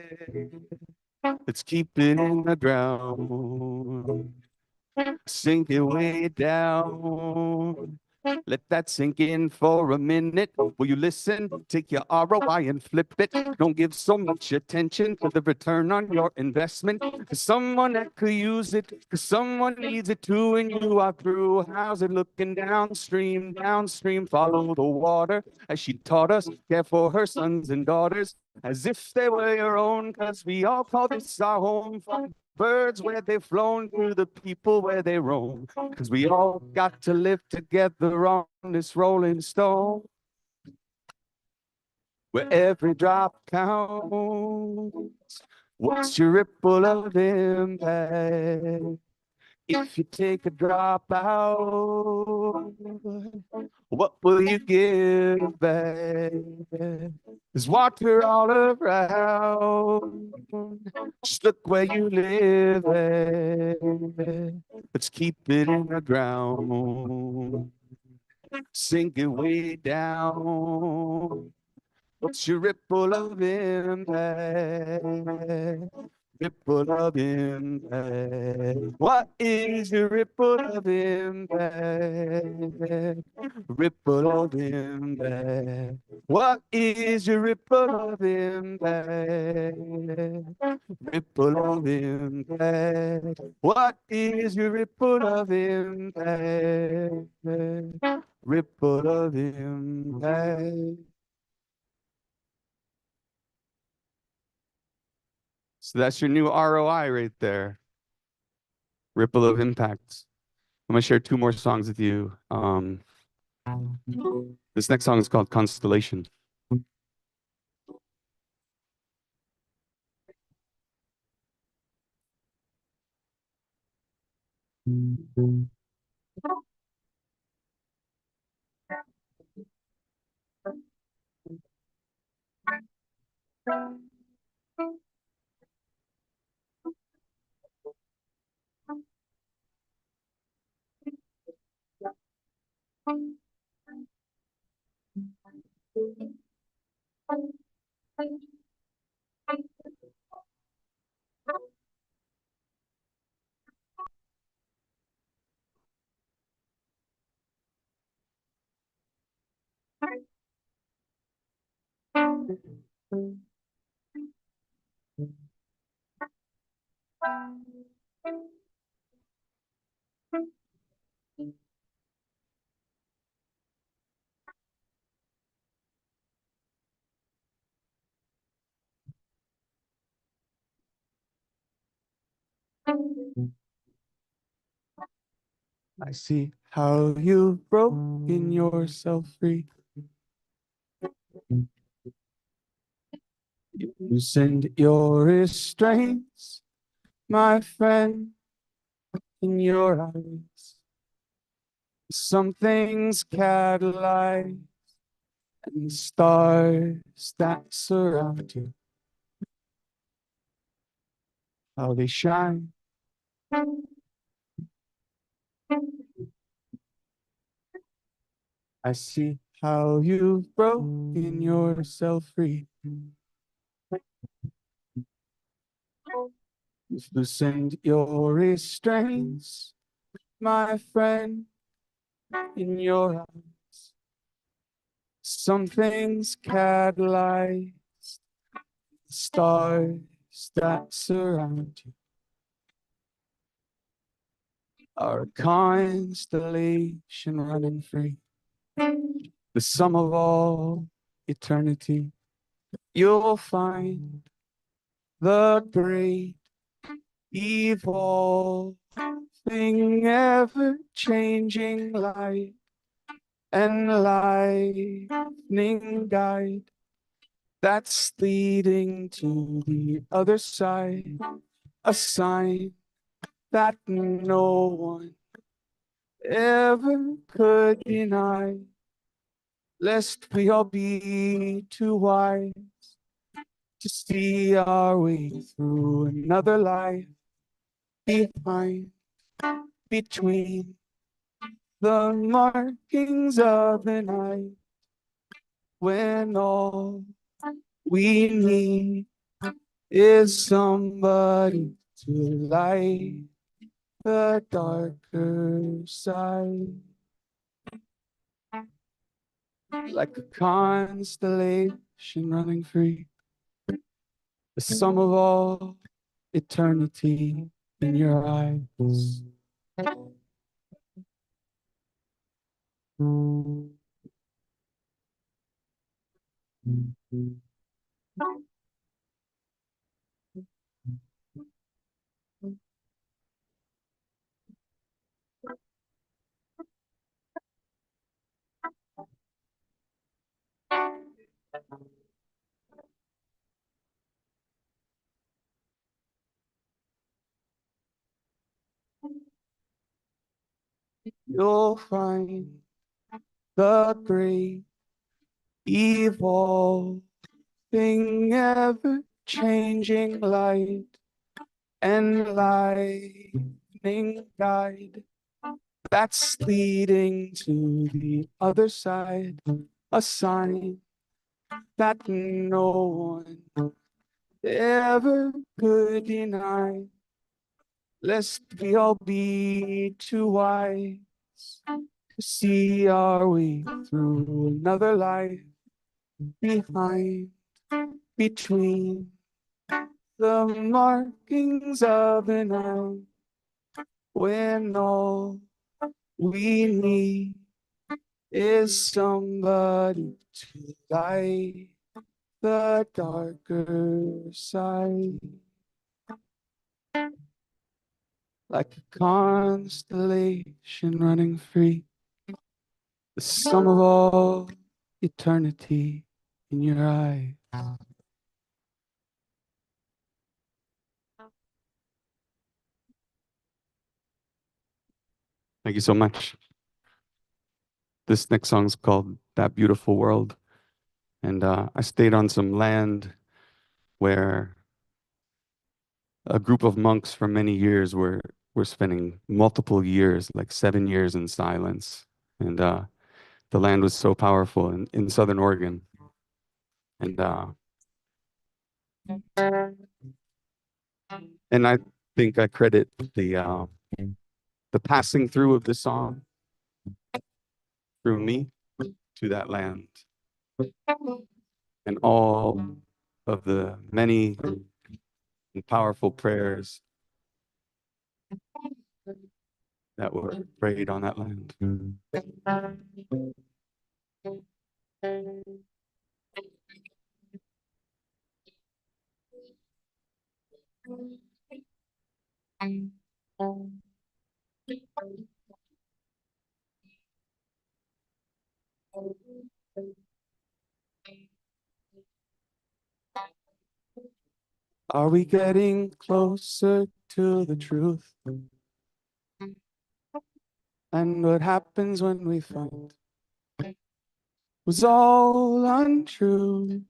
Let's keep it in the ground. Sink it way down. Let that sink in for a minute. Will you listen? Take your ROI and flip it. Don't give so much attention to the return on your investment. Cause someone that could use it, cause someone needs it too, and you are through. How's it looking downstream? Downstream, follow the water as she taught us. Care for her sons and daughters as if they were your own. Cause we all call this our home. Birds where they've flown, through the people where they roam. Cause we all got to live together on this rolling stone. Where every drop counts. What's your ripple of impact? If you take a drop out, what will you give back? There's water all around. Just look where you live at. Let's keep it in the ground. Sink it way down. What's your ripple of impact? Ripple of impact. What is your ripple of impact? Ripple of impact. What is your ripple of impact? Ripple of impact. What is your ripple of impact? Ripple of impact. So that's your new ROI right there. Ripple of impacts. I'm gonna share two more songs with you. This next song is called Constellation. I see how you've broken yourself free. You loosened your restraints, my friend, in your eyes. Some things catalyze, and the stars that surround you, how they shine. I see how you've broken yourself free. You've loosened your restraints, my friend, in your eyes. Some things catalyze, stars that surround you are a constellation running free. The sum of all eternity, you'll find the great evolving, ever-changing light and lightning guide that's leading to the other side, a sign that no one ever could deny, lest we all be too wise to see our way through another life behind, between the markings of the night, when all we need is somebody to light the darker side. Like a constellation running free, the sum of all eternity in your eyes. You'll find the great evolving, ever changing light and lightning guide that's leading to the other side, a sign that no one ever could deny, lest we all be too wise to see our way through another life behind, between the markings of the night, when all we need is somebody to light the darker side. Like a constellation running free, the sum of all eternity in your eyes. Thank you so much. This next song's called That Beautiful World. And I stayed on some land where a group of monks for many years were spending multiple years, like 7 years in silence. And the land was so powerful in Southern Oregon. And I think I credit the passing through of the song through me to that land, and all of the many and powerful prayers that were prayed on that land. Are we getting closer to the truth? And what happens when we find was all untrue?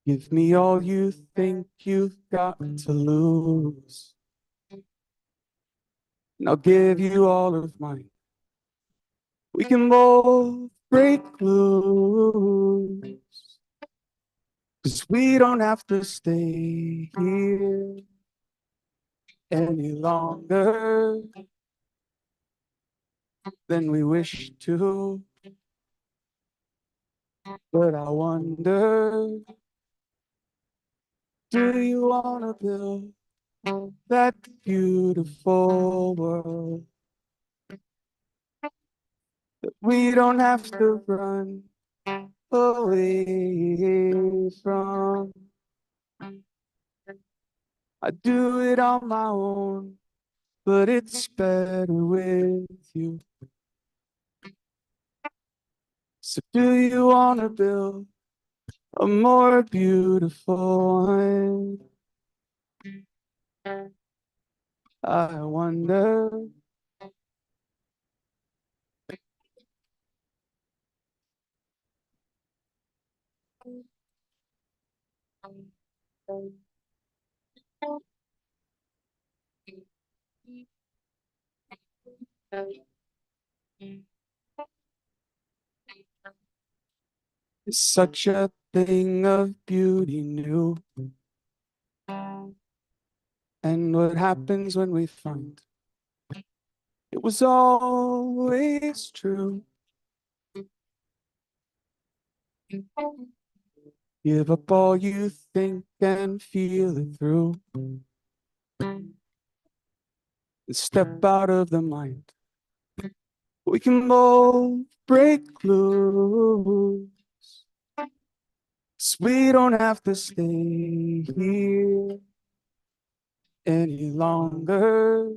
Give me all you think you've got to lose, and I'll give you all of mine. We can both break loose, 'cause we don't have to stay here any longer than we wish to. But I wonder, do you want to build that beautiful world that we don't have to run away from? I do it on my own, but it's better with you. So do you want to build a more beautiful one? I wonder. Is such a thing of beauty new? And what happens when we find it was always true? Give up all you think and feel it through. And step out of the mind. We can both break loose. 'Cause we don't have to stay here any longer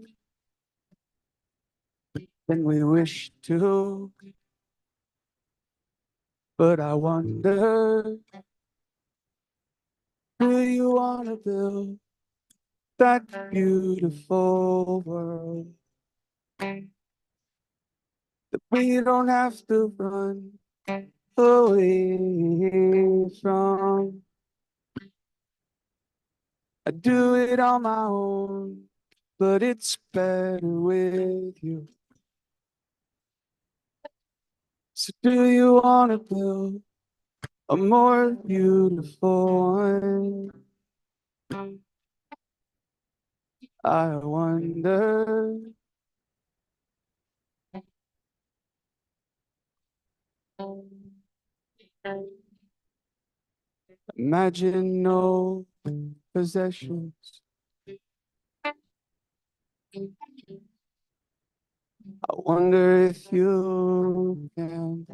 than we wish to. But I wonder, do you want to build that beautiful world that we don't have to run away from? I do it on my own, but it's better with you. So do you want to build a more beautiful one? I wonder. Imagine no possessions. I wonder if you can.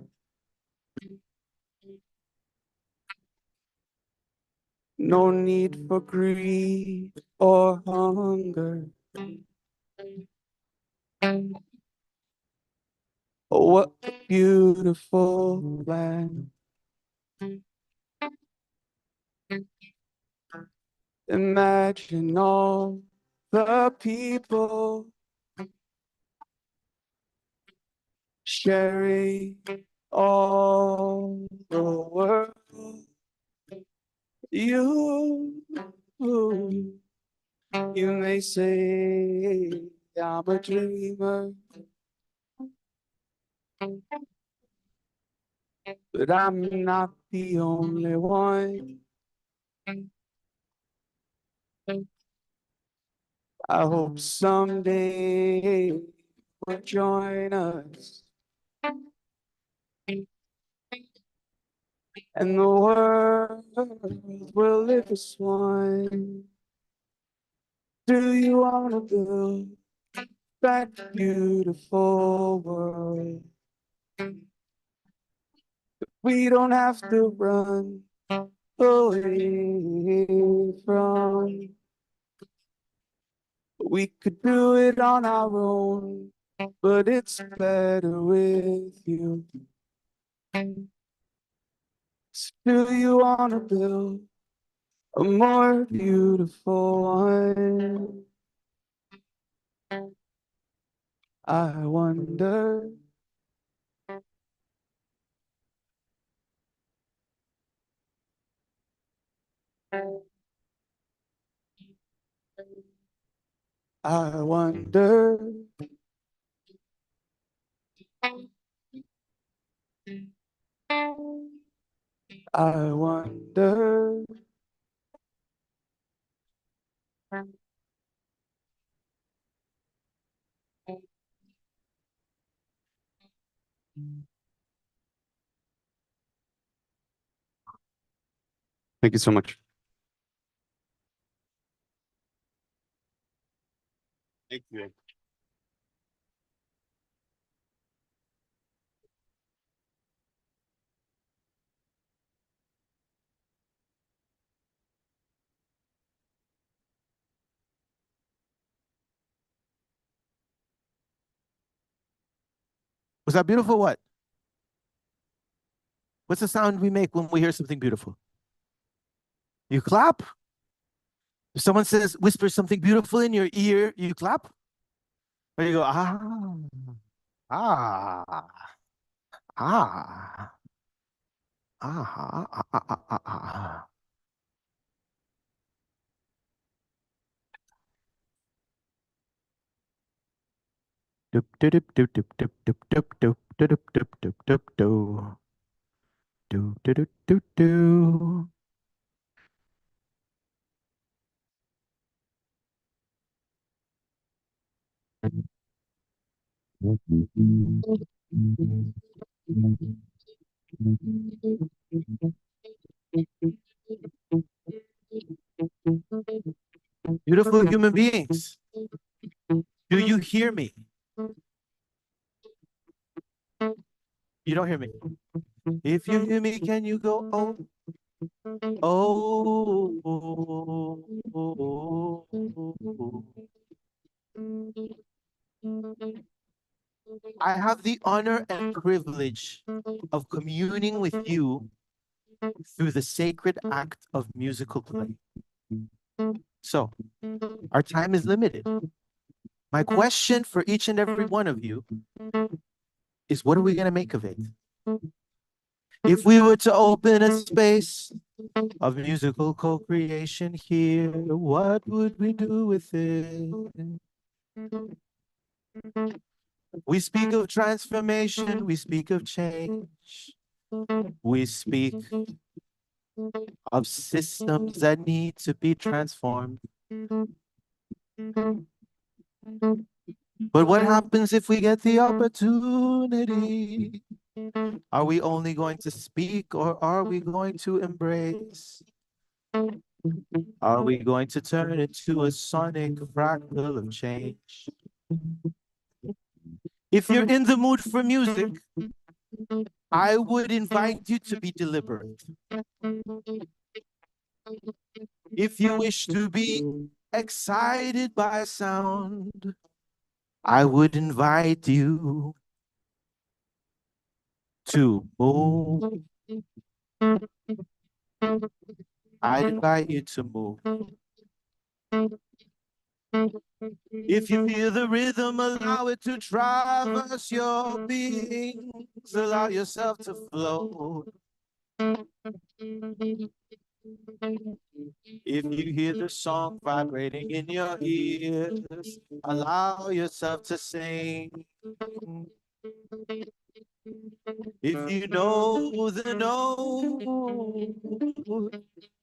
No need for greed or hunger. Oh, what a beautiful land. Imagine all the people sharing all the world. You may say I'm a dreamer, but I'm not the only one. I hope someday you'll join us and the world will live as one. Do you want to build that beautiful world? We don't have to run away from. We could do it on our own, but it's better with you. So do you want to build a more beautiful one? I wonder. I wonder. I wonder. Thank you so much. Thank you. Was that beautiful? What? What's the sound we make when we hear something beautiful? You clap? If someone says, whisper something beautiful in your ear, you clap? Or you go, ah, ah, ah, ah. Doop doop doop doop doop doop doop doop doop doop doop doop doop. Do do do do do. Beautiful human beings, do you hear me? You don't hear me. If you hear me, can you go, oh, oh, oh, oh. I have the honor and privilege of communing with you through the sacred act of musical play. So, our time is limited. My question for each and every one of you is, what are we going to make of it? If we were to open a space of musical co-creation here, what would we do with it? We speak of transformation, we speak of change, we speak of systems that need to be transformed. But what happens if we get the opportunity? Are we only going to speak, or are we going to embrace? Are we going to turn it to a sonic fractal of change? If you're in the mood for music, I would invite you to be deliberate. If you wish to be excited by sound, I would invite you to move. I'd invite you to move. If you feel the rhythm, allow it to traverse your beings. Allow yourself to flow. If you hear the song vibrating in your ears, allow yourself to sing. If you know the note,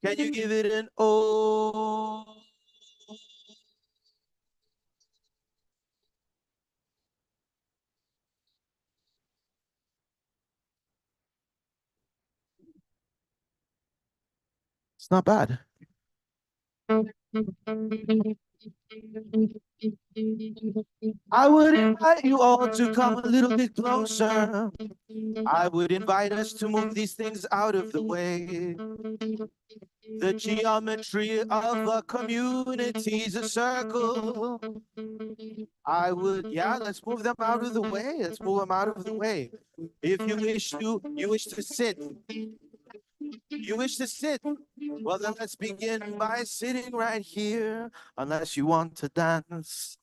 can you give it an O? It's not bad. I would invite you all to come a little bit closer. I would invite us to move these things out of the way. The geometry of a community is a circle. I would, yeah, let's move them out of the way. Let's move them out of the way. If you wish to sit. You wish to sit? Well, then let's begin by sitting right here, unless you want to dance.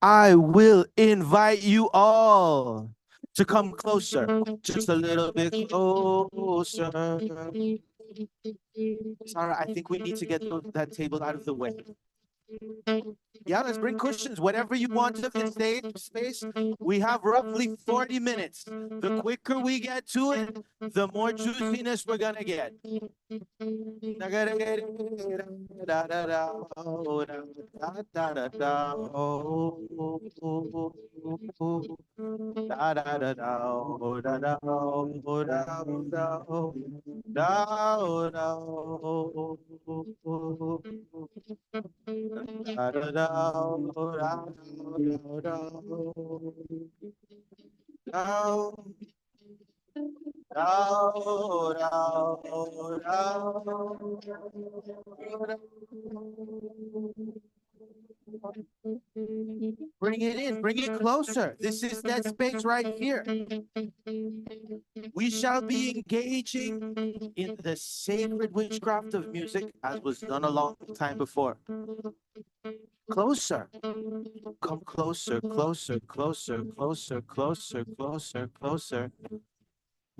I will invite you all to come closer, just a little bit closer. Sarah, I think we need to get that table out of the way. Yeah, let's bring cushions, whatever you want of the stage space. We have roughly 40 minutes. The quicker we get to it, the more juiciness we're gonna get. Bring it in, bring it closer. This is that space right here. We shall be engaging in the sacred witchcraft of music as was done a long time before. Closer. Come closer, closer, closer, closer, closer, closer, closer.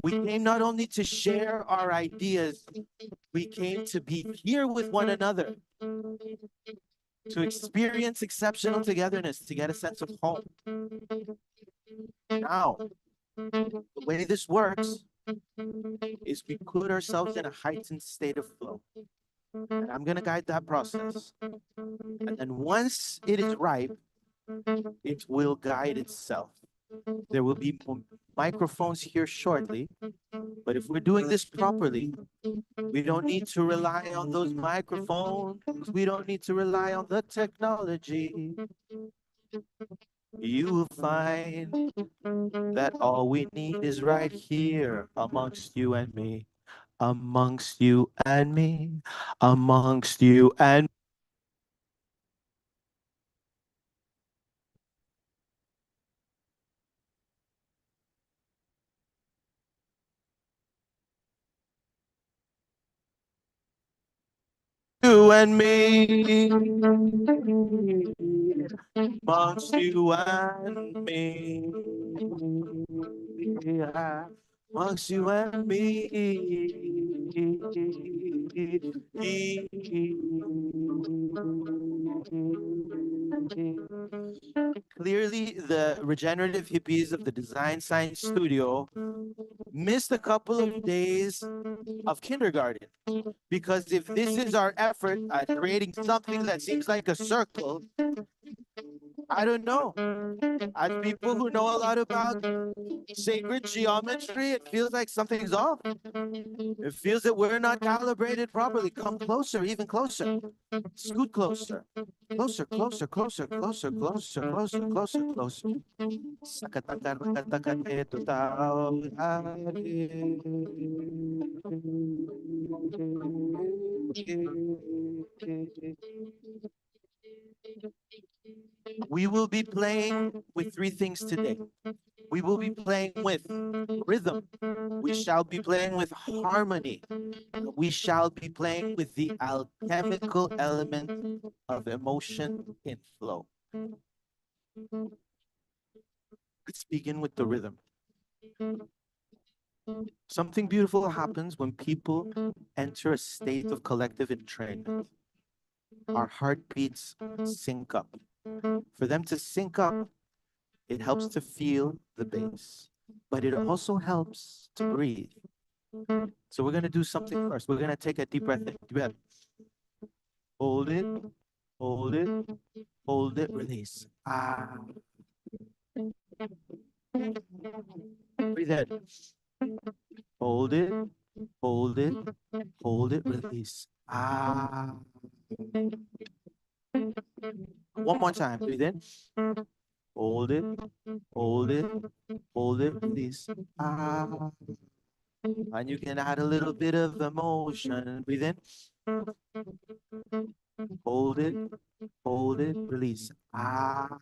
We came not only to share our ideas, we came to be here with one another, to experience exceptional togetherness, to get a sense of home. Now, the way this works is we put ourselves in a heightened state of flow. And I'm going to guide that process. And then once it is ripe, it will guide itself. There will be microphones here shortly, but if we're doing this properly, we don't need to rely on those microphones. We don't need to rely on the technology. You will find that all we need is right here amongst you and me, amongst you and me, amongst you and you and me, amongst you and me, amongst you and me. Clearly, the regenerative hippies of the Design Science Studio missed a couple of days of kindergarten. Because if this is our effort at creating something that seems like a circle, I don't know. As people who know a lot about sacred geometry, it feels like something's off. It feels that we're not calibrated properly. Come closer, even closer. Scoot closer. Closer, closer, closer, closer, closer, closer, closer, closer. We will be playing with three things today. We will be playing with rhythm. We shall be playing with harmony. We shall be playing with the alchemical element of emotion in flow. Let's begin with the rhythm. Something beautiful happens when people enter a state of collective entrainment. Our heartbeats sync up. For them to sync up, it helps to feel the bass, but it also helps to breathe. So we're going to do something first. We're going to take a deep breath in. Deep breath. Hold it, hold it, hold it, release. Ah. Breathe in. Hold it, hold it, hold it, release. Ah. One more time. Breathe in. Hold it, hold it, hold it, release. Ah. And you can add a little bit of emotion. Breathe in. Hold it, release. Ah.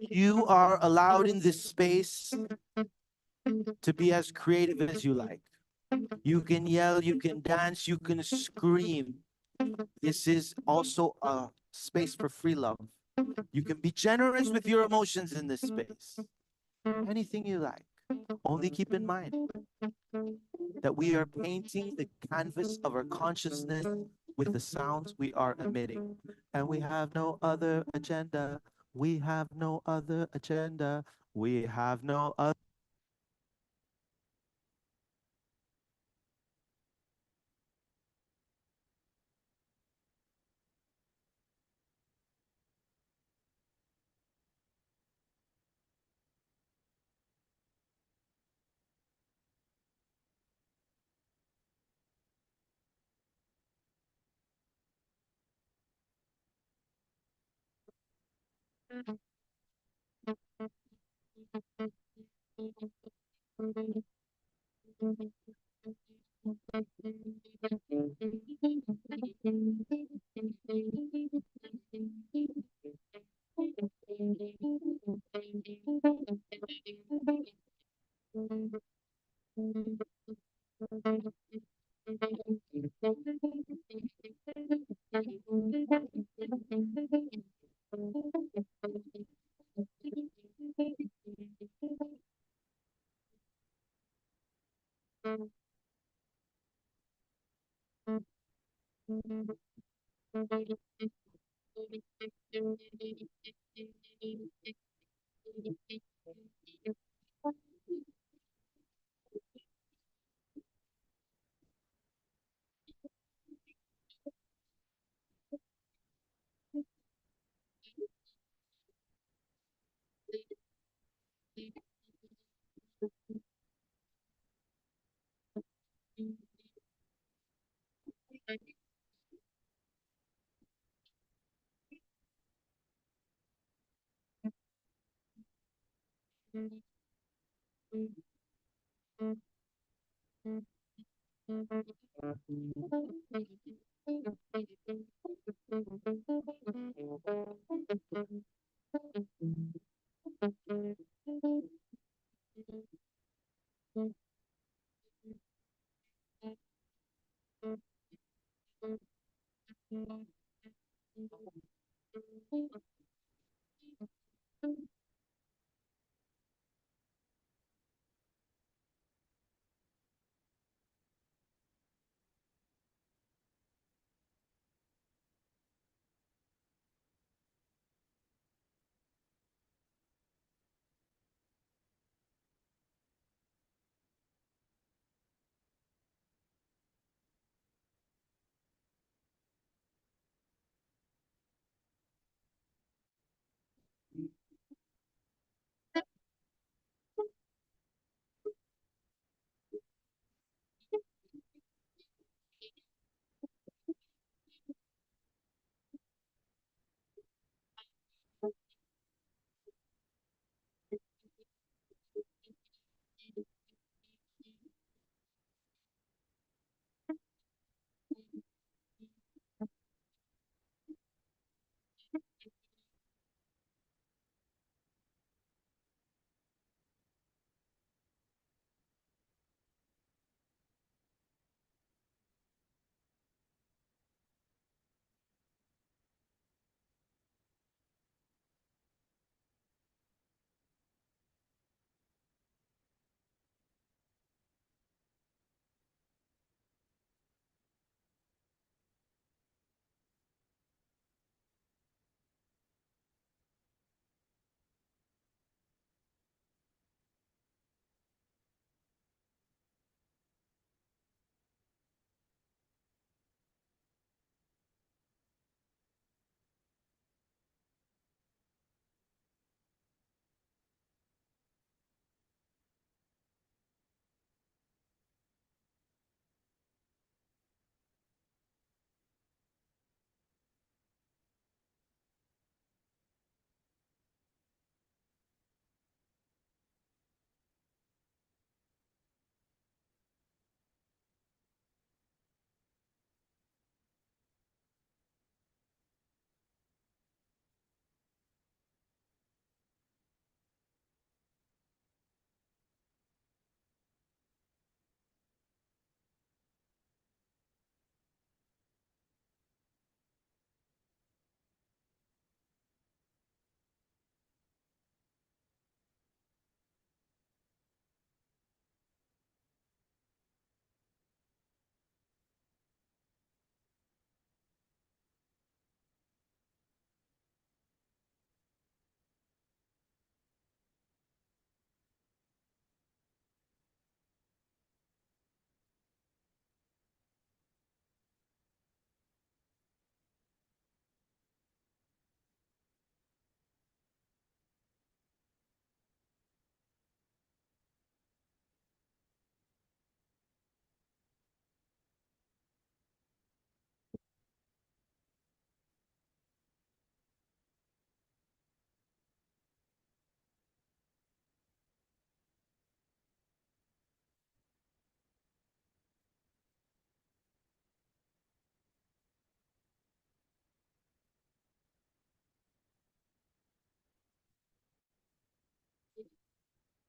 You are allowed in this space to be as creative as you like. You can yell, you can dance, you can scream. This is also a space for free love. You can be generous with your emotions in this space. Anything you like. Only keep in mind that we are painting the canvas of our consciousness with the sounds we are emitting. And we have no other agenda. We have no other agenda. We have no other.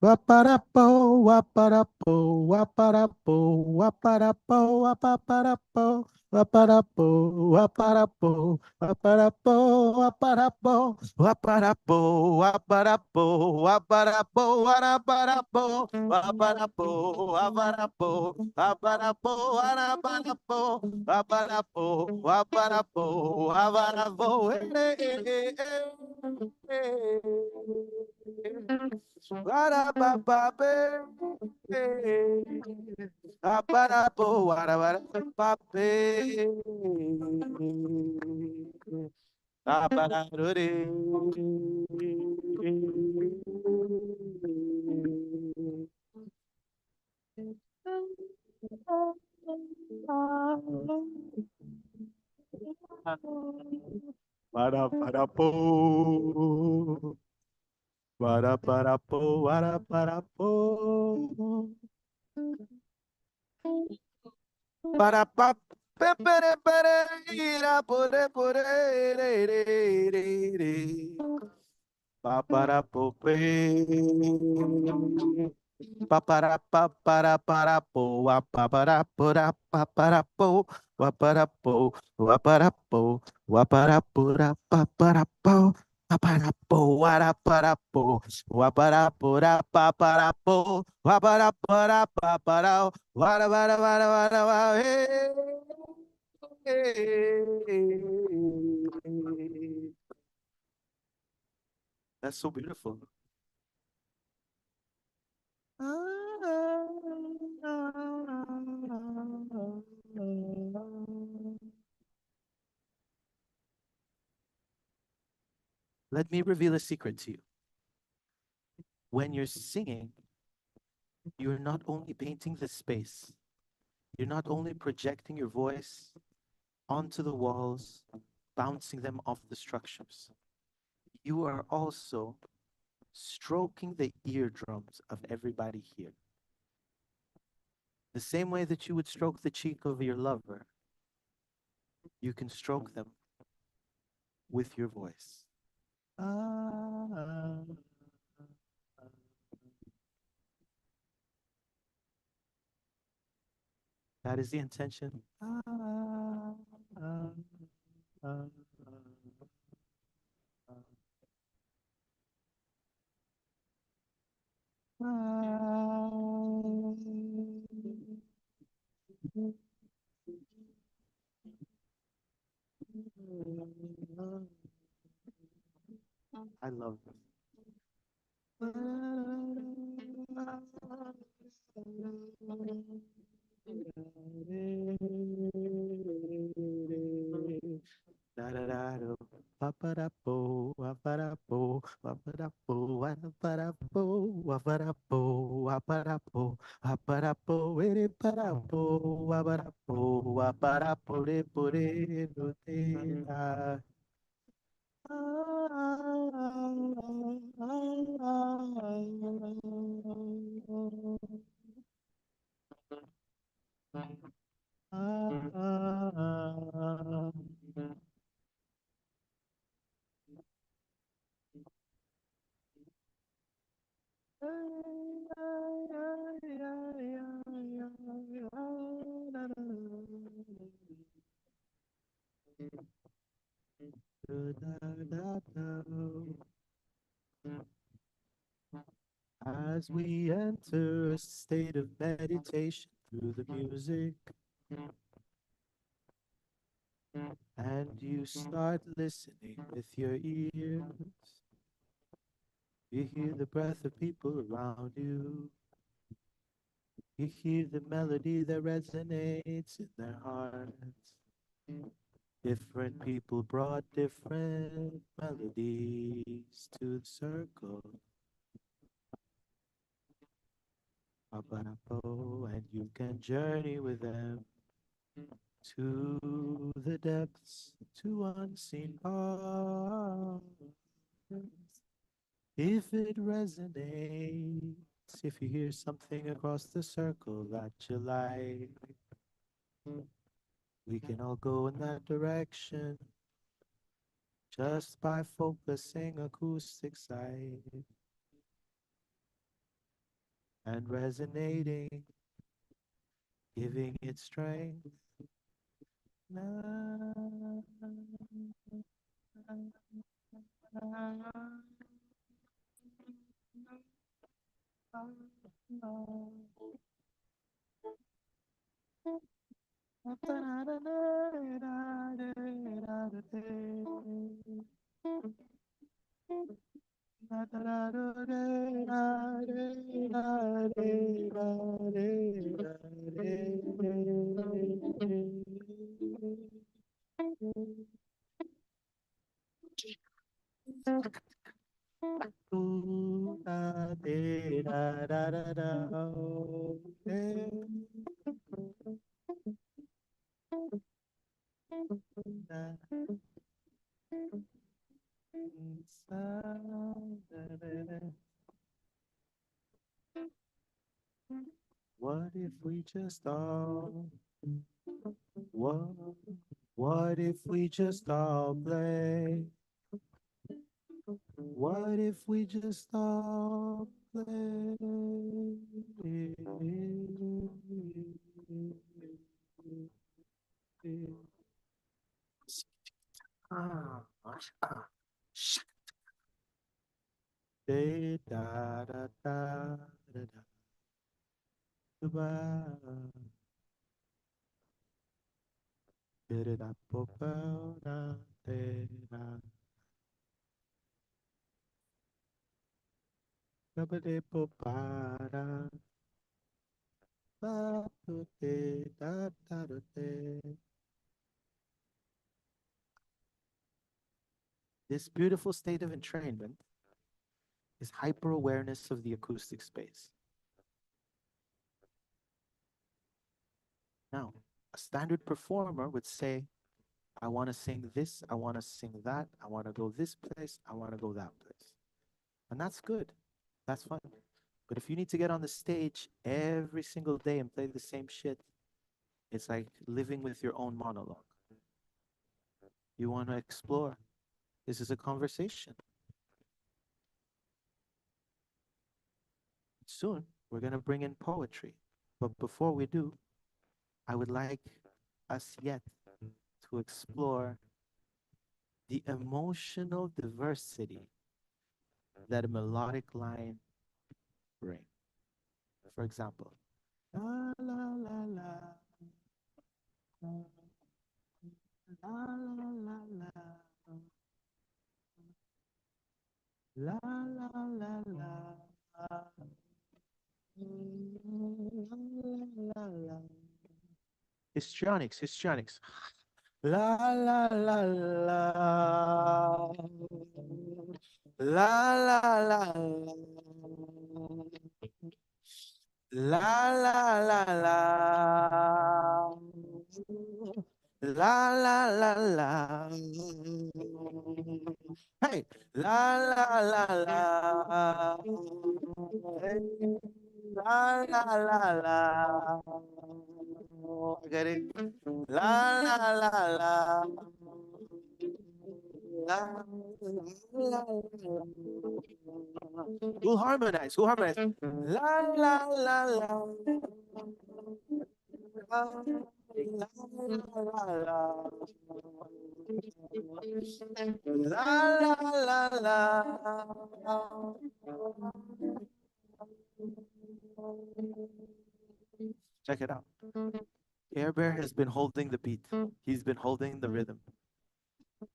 Waparapo, waparapo, waparapo, waparapo, wapaparapo, waparapo, waparapo, waparapo, waparapo, waparapo, waparapo, waparapo, waraparapo, waparapo, waparapo, waparapo, waraparapo, waparapo, waparapo, waparapo, Warapapape, aparapo, warawarapape, apararore. Waraparapo. Waraparapo, waraparapo. Parapap, pepere, pere, ira, pore, pore, re, re, re, re. Paparapope. Paparapaparapo, wapaparapora, paparapo, waparapo, waparapo, waparapora, paparapo, paparapo, waraparapo, waparapora, paparapo, waparapora, paparao, warabara, wara, wara, wara, That's so beautiful. Let me reveal a secret to you. When you're singing, you're not only painting the space, you're not only projecting your voice onto the walls, bouncing them off the structures. You are also stroking the eardrums of everybody here. The same way that you would stroke the cheek of your lover, you can stroke them with your voice. That is the intention. I love them. Waparapo, waparapo, waparapo, waparapo, waparapo, waparapo, waparapo, were parapo, waparapo, waparapo, re pore, rotera. As we enter a state of meditation through the music, and you start listening with your ears, you hear the breath of people around you. You hear the melody that resonates in their hearts. Different people brought different melodies to the circle. And you can journey with them to the depths, to unseen parts. If it resonates, if you hear something across the circle that you like, we can all go in that direction just by focusing acoustic side. and resonating, giving it strength. What if we just all what if we just all play? What if we just all play? Da da da da da da. Da da da. This beautiful state of entrainment is hyper awareness of the acoustic space. Now, a standard performer would say, I want to sing this, I want to sing that, I want to go this place, I want to go that place. And that's good. That's fine. But if you need to get on the stage every single day and play the same shit, it's like living with your own monologue. You want to explore. This is a conversation. Soon, we're going to bring in poetry. But before we do, I would like us yet to explore the emotional diversity that a melodic line brings. For example, la la la la, la la la la, la la la la, la la. Histrionics, histrionics. La la la la, la la la la, la la la la, la la la la, hey, la la la la, hey, la la la la, I get it. La la la la. La, la, la. Who'll harmonize? Who'll harmonize? La la la la. La la la la. La la la la. Check it out. Air Bear has been holding the beat. He's been holding the rhythm.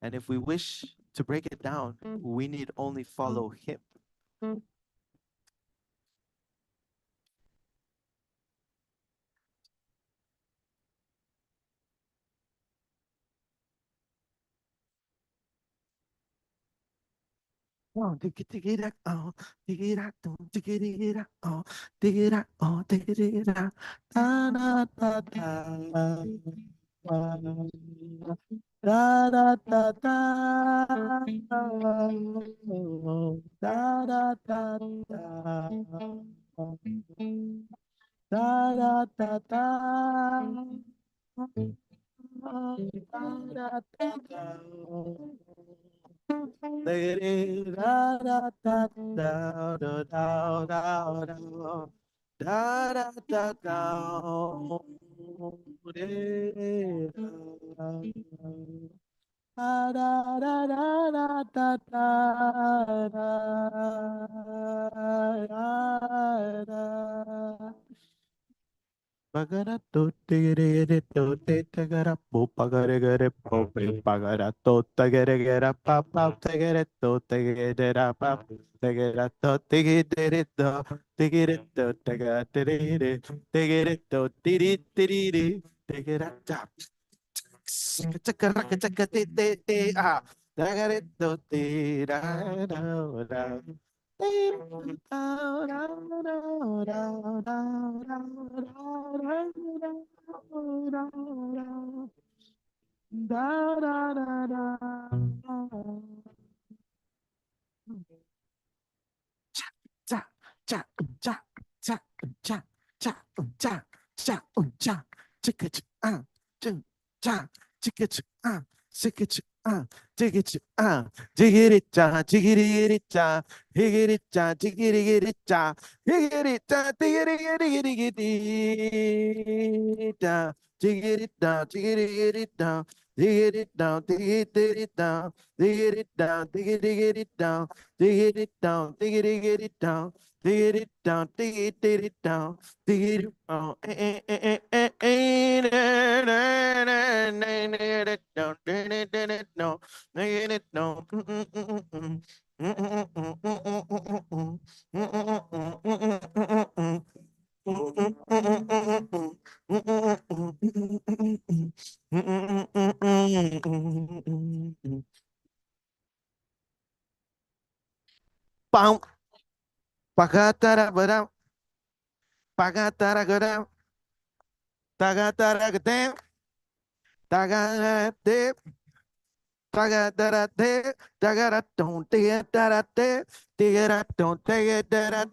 And if we wish to break it down, we need only follow him. Oh, dig it, oh, dig it out, dig it out, oh, dig it out, oh, dig it out, da da da da, da da da da, da da da da, da da da da, da da da da. Da da da da. Da da da da da da da da da. Pagara to tigere to te tagara po pagare gare po pe pagara to tagare gara pa pa tagare to tagare ra pa tagara to tigere to tagara tigere to tiri tiri tagara ta chakara chakara te te te ah tagare to te ra ra ra. Cha cha cha cha cha cha cha cha cha chicka cha cha chicka cha chicka cha digga cha diggity cha diggity cha higgity cha diggity cha higgity cha diggity diggity cha diggity down diggity down diggity down diggity down diggity down diggity down dig it down, dig it down, dig it down, dig it down, dig it down, dig it down, dig it down. Bum, pagatara badam, pagatara gadam, tagatara gadam, tagatara tagatara tagara don't tagara tagara don't tagara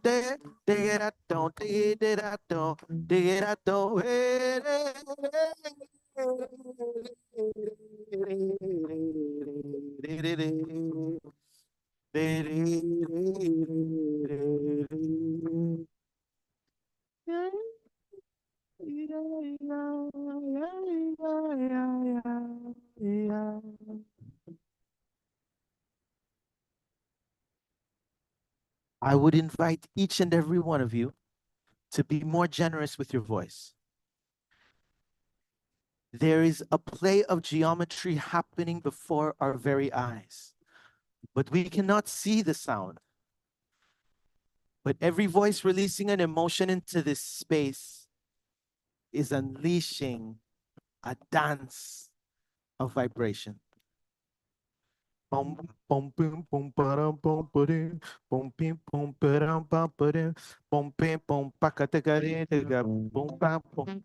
tagara don't tagara don't tagara don't I would invite each and every one of you to be more generous with your voice. There is a play of geometry happening before our very eyes, but we cannot see the sound. But every voice releasing an emotion into this space is unleashing a dance of vibration. Bum bum boom bum ba bum ba bum pim bum ba bum ba bum pim bum pakatagare bum bam bum.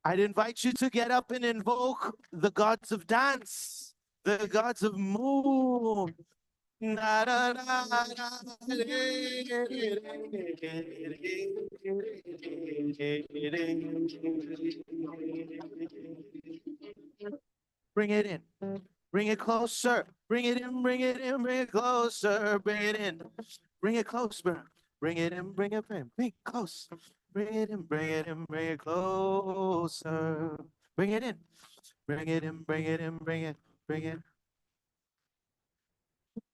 I'd invite you to get up and invoke the gods of dance, the gods of moon. Bring it in. Bring it closer. Bring it in, bring it in, bring it closer. Bring it in. Bring it closer. Bring it in, bring it in, bring it close. Bring it in, bring it in, bring it closer. Bring it in. Bring it in, bring it in, bring it, bring it.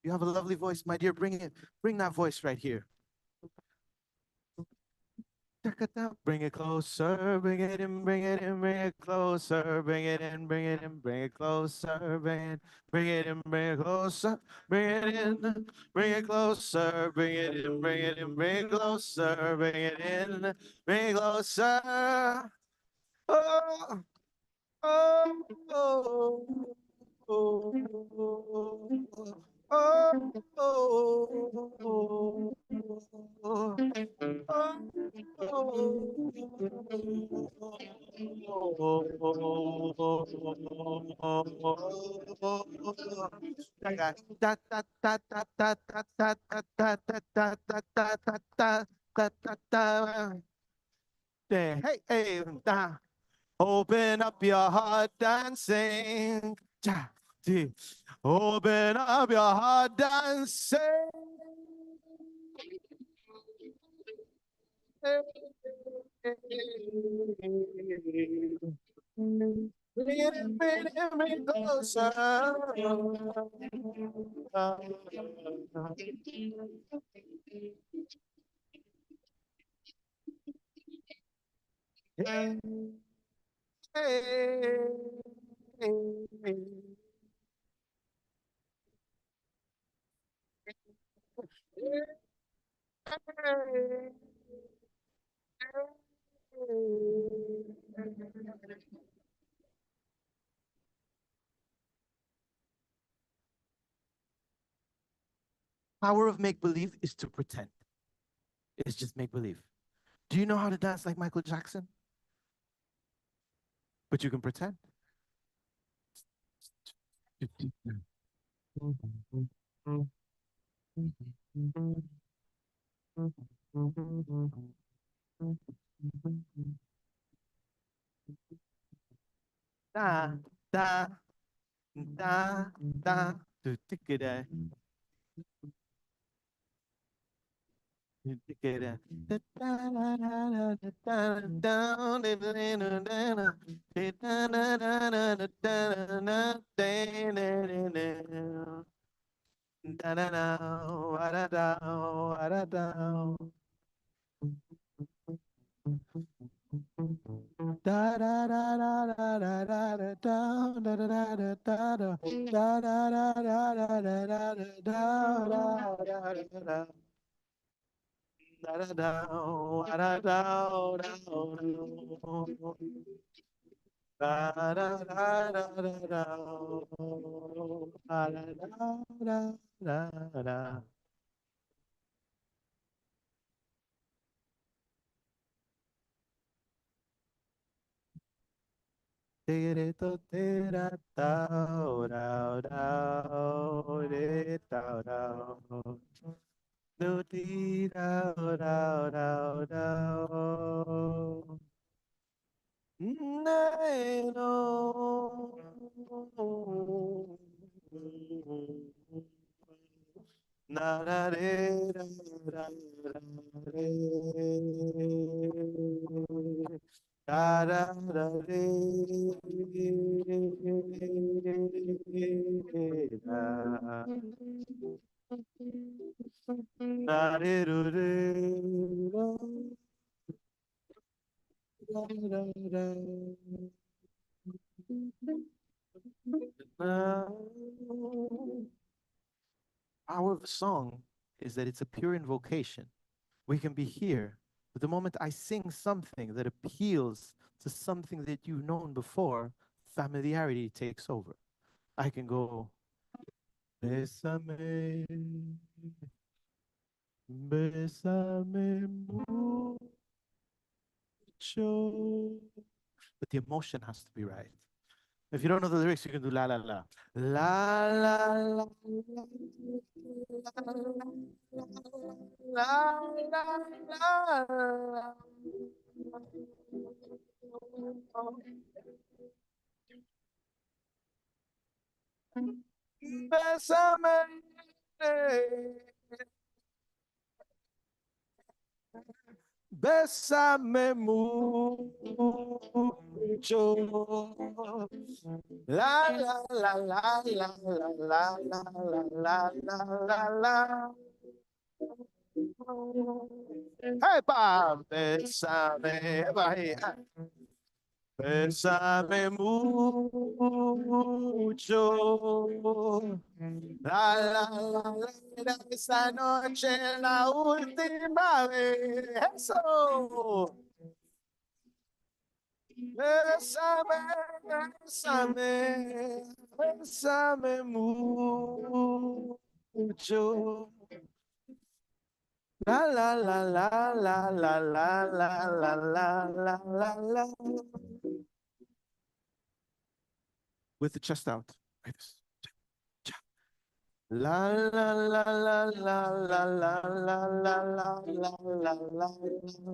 You have a lovely voice, my dear. Bring it. Bring that voice right here. Bring it closer, bring it in, bring it in, bring it closer, bring it in, bring it in, bring it closer, bring it in, bring it closer, bring it in, bring it closer, bring it in, bring it in, bring it closer, bring it in, bring it closer. Oh, oh, oh, oh, oh, oh, Hey, hey, open up your heart and sing. Open up your heart and sing. Bring it closer. Hey, hey, hey. Power of make-believe is to pretend. It's just make-believe. Do you know how to dance like Michael Jackson? But you can pretend. Da, da, da, da, do, tick it, Power of a song is that it's a pure invocation. We can be here, but the moment I sing something that appeals to something that you've known before, familiarity takes over. I can go, Bésame, bésame mucho. But the emotion has to be right. If you don't know the lyrics, you can do la la la. La la la la la la. Bésame. Bésame mucho. La la la la la la la la la la la la. Hey, Bob, bésame, bésame mucho. La, la, la, la, esta noche la última vez. Eso. Bésame, bésame, bésame mucho. La la la la la la la la la la la la la. With the chest out. Like this. La la la la la la la la la la la la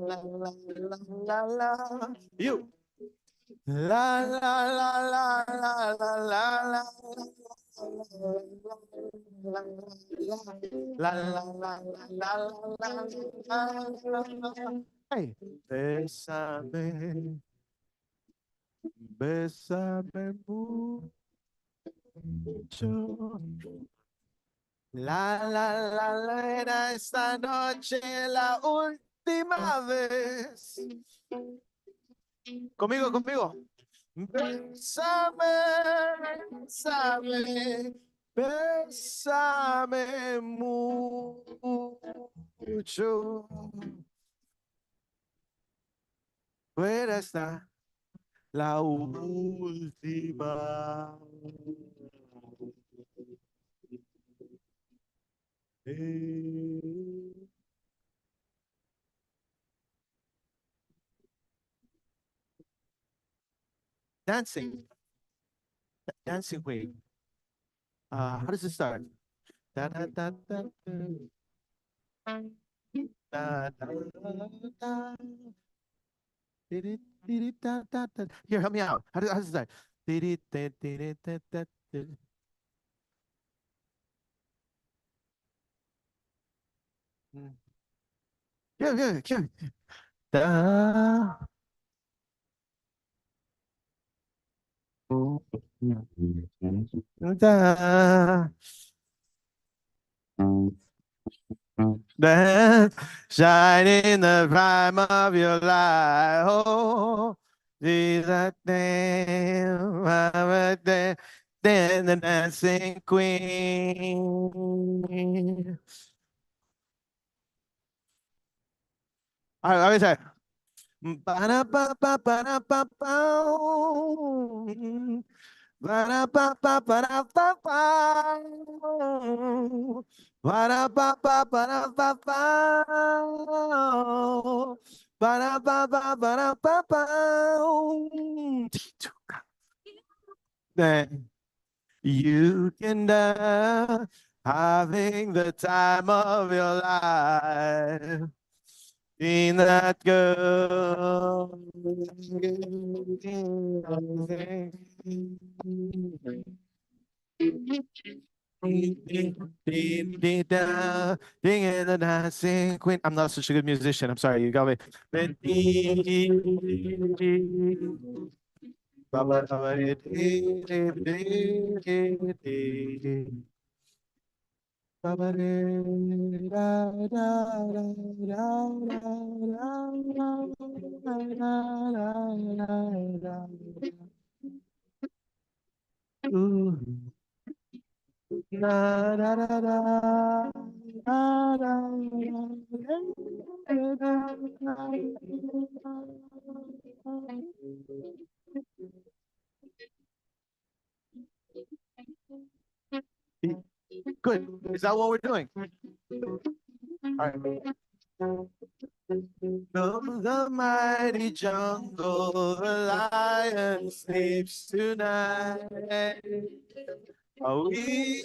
la la la. You. La la la la la la la la. La la la la la la. Hey, bésame, bésame mucho. La, era esta noche la última vez. Conmigo, conmigo. Bésame, bésame, bésame mucho. Fuera está la última. Dancing. Dancing way. How does it start? Da, da, da, da, da. Da, da, da. Did it, da, da, da. Here, help me out. How does it start? Did it, da, did it, da, da, da. Yeah, yeah, yeah. Da. Da. Da. Shine in the prime of your life. Oh, Jesus, damn, then the dancing queen. All right, let me say. Ba-da-ba-ba-ba-da-ba-ba. Ba-da-ba-ba-ba-da-ba-ba. Ba-da-ba-ba-ba-da-ba-ba. Ba-da-ba-ba-ba-da-ba-ba. Then you can die having the time of your life. In that girl. Ding in the dancing queen. I'm not such a good musician. I'm sorry. You got me. Good. Is that what we're doing? All right. From the mighty jungle, the lion sleeps tonight. Oh, we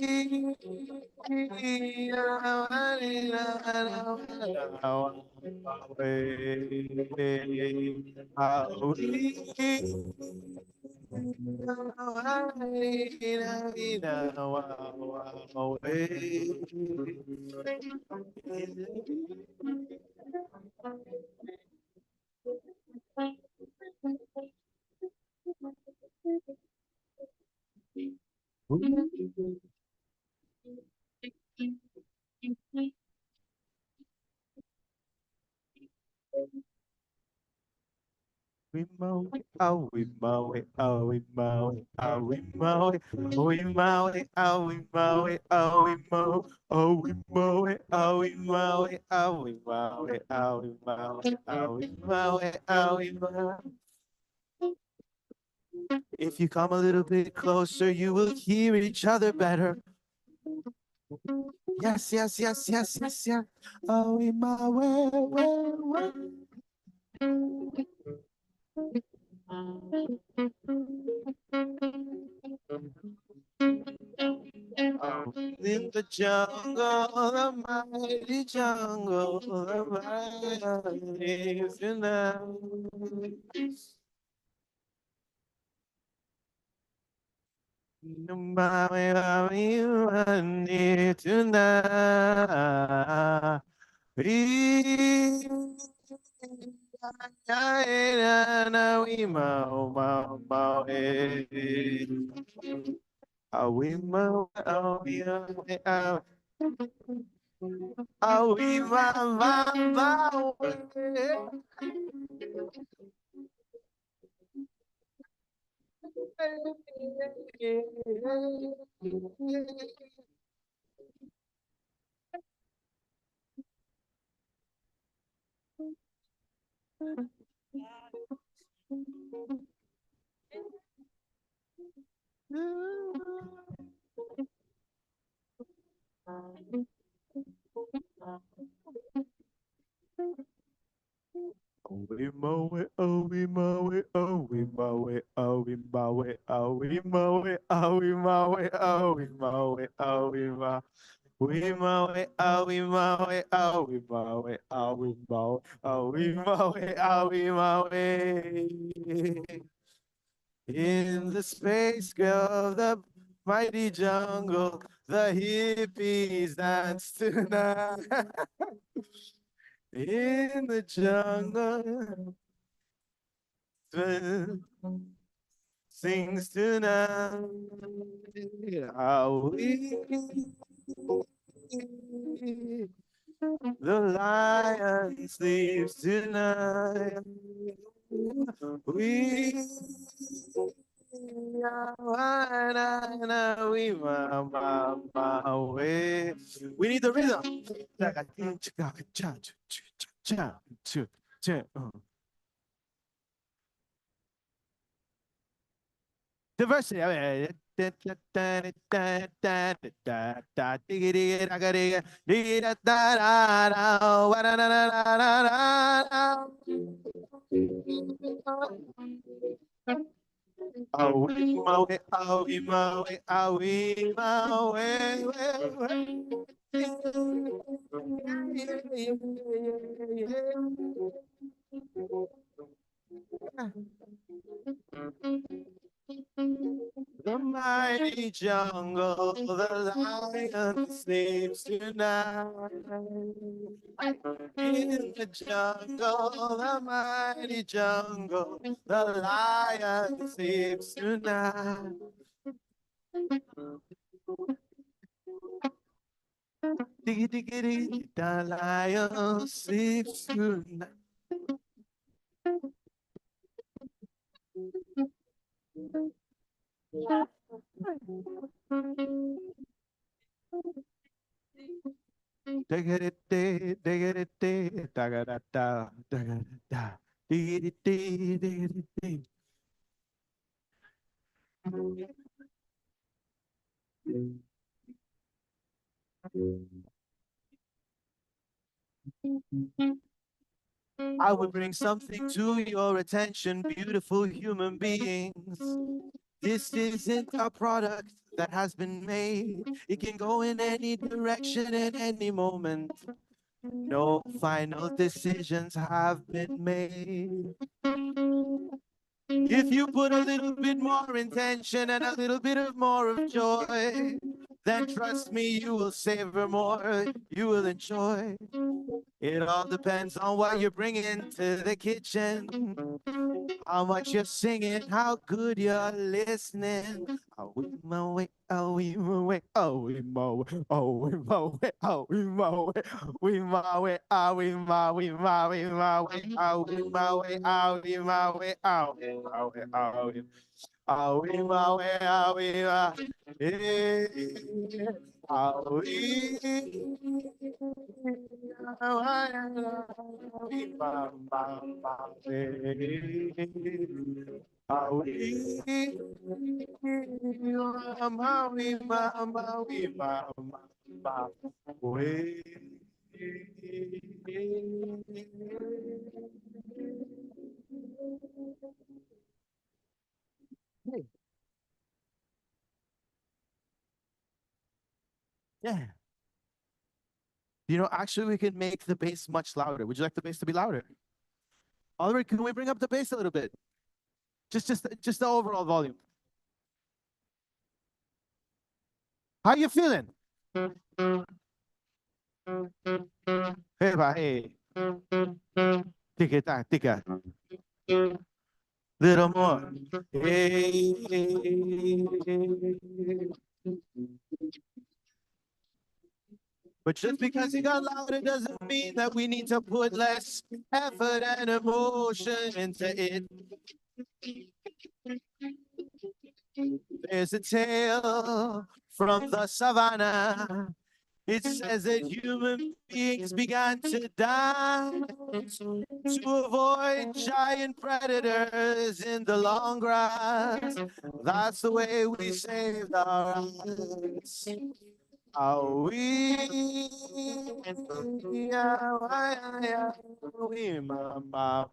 oh we Maui, oh we Maui, oh we Maui, oh we Maui, oh we Maui, oh we Maui, oh we Maui, oh we Maui, oh we Maui, oh we Maui, oh we Maui, oh we Maui. If you come a little bit closer, you will hear each other better. Yes, yes, yes, yes, yes, yes. Oh, in my way. In the jungle, the mighty jungle, the mighty tonight. Tonight. Oh we mow it, oh we mow it, oh we mow it, oh we mow it, oh we mow it, oh we mow it, oh we mow it, oh we mow. We mow it, oh we mow it, oh we mow it, oh we mow, oh we mow it, oh we mow it. In the space of the mighty jungle, the hippies dance tonight. In the jungle, sings tonight. How the lion sleeps tonight. We need the rhythm. Diversity. Oh, we mow it, oh, we mow it, oh, we mow The mighty jungle, the lion sleeps tonight. In the jungle, the mighty jungle, the lion sleeps tonight. Diggy diggy diggy, the lion sleeps tonight. Diggity diggity da da da da da diggity diggity. I will bring something to your attention, beautiful human beings. This isn't a product that has been made. It can go in any direction at any moment. No final decisions have been made. If you put a little bit more intention and a little bit of more of joy, then trust me, you will savor more, you will enjoy. It all depends on what you're bringing to the kitchen, how much you're singing, how good you're listening. Oh, we mow it, oh, we mow it, oh, we mow it, oh, we mow it, oh, we mow it, we mow it, oh, we mow, we mow, we mow it, oh, we mow it, oh, we mow it, oh, we mow it, oh, we oh, we mow it, oh, we mow it, oh, yeah. You know, actually, we can make the bass much louder. Would you like the bass to be louder? Oliver, can we bring up the bass a little bit? Just the overall volume. How you feeling? Hey, ba, hey. Tika. Little more. Hey. But just because it got louder doesn't mean that we need to put less effort and emotion into it. There's a tale from the savannah. It says that human beings began to dance to avoid giant predators in the long grass. That's the way we saved our lives. Oh, we mama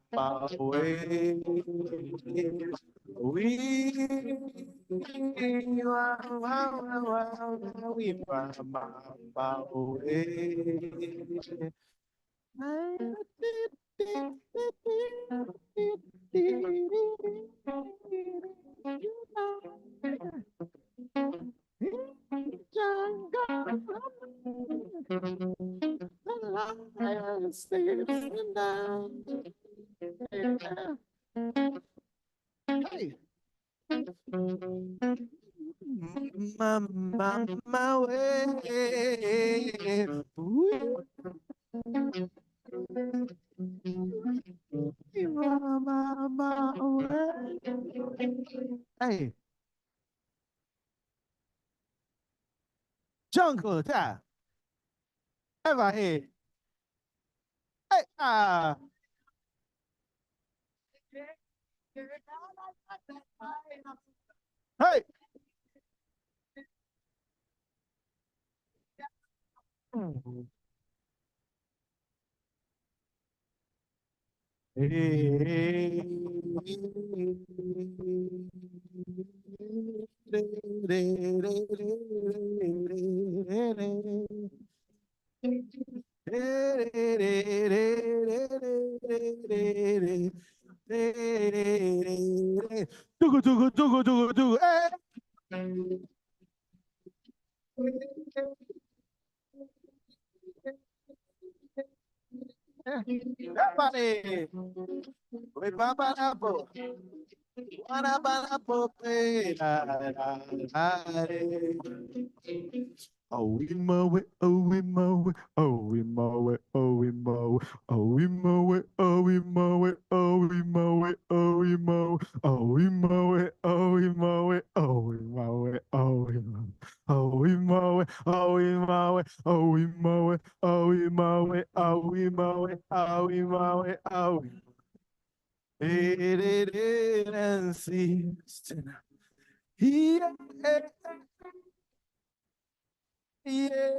Hey. My way. Hey. Jungle, yeah. Ever here. Hey, Hey. Dugu. Everybody. We papa apple. Oh, we mow it, oh, we mow it, oh, we mow it, oh, we mow it, oh, we mow it, oh, we mow it, oh, we mow it, oh, we mow it, oh, we mow it, oh, we mow it, oh, we mow it, oh, we mow it, oh, we mow it, oh, we mow it, oh, we mow it, oh, we mow it, oh, we mow it, oh, we mow it, oh, we it and sees tonight. Yeah, yeah.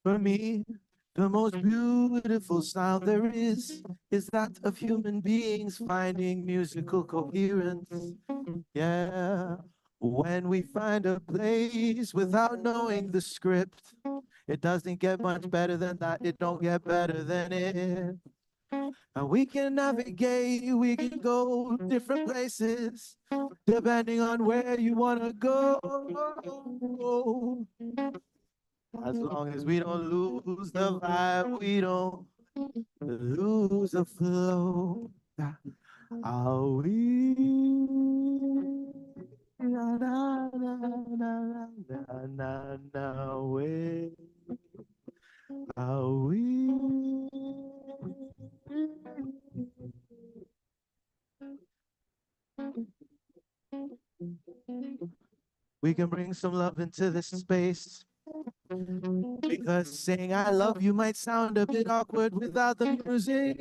For me, the most beautiful sound there is that of human beings finding musical coherence. Yeah, when we find a place without knowing the script, it doesn't get much better than that. It don't get better than it. And we can navigate, we can go different places, depending on where you want to go. As long as we don't lose the vibe, we don't lose the flow. Are we? Na, na, na, na, na, na, na, way. Are we? We can bring some love into this space. Because saying I love you might sound a bit awkward without the music.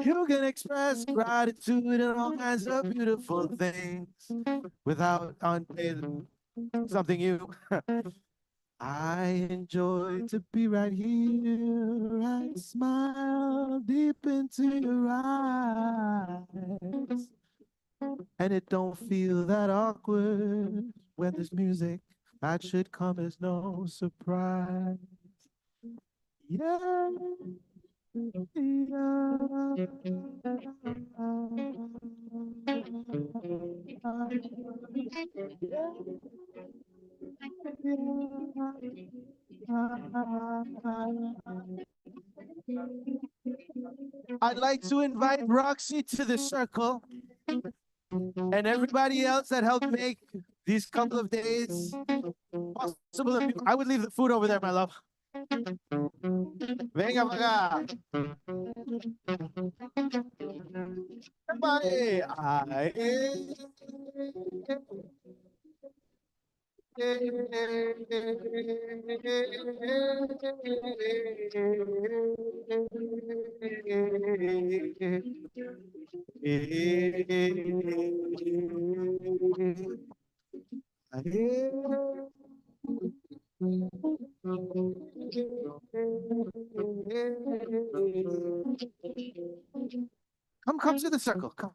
You can express gratitude and all kinds of beautiful things without something you. I enjoy to be right here and smile deep into your eyes. And it don't feel that awkward when there's music. That should come as no surprise. Yeah. I'd like to invite Roxy to the circle and everybody else that helped make these couple of days possible. I would leave the food over there, my love. Venga para acá. Bye. Come to the circle. Come.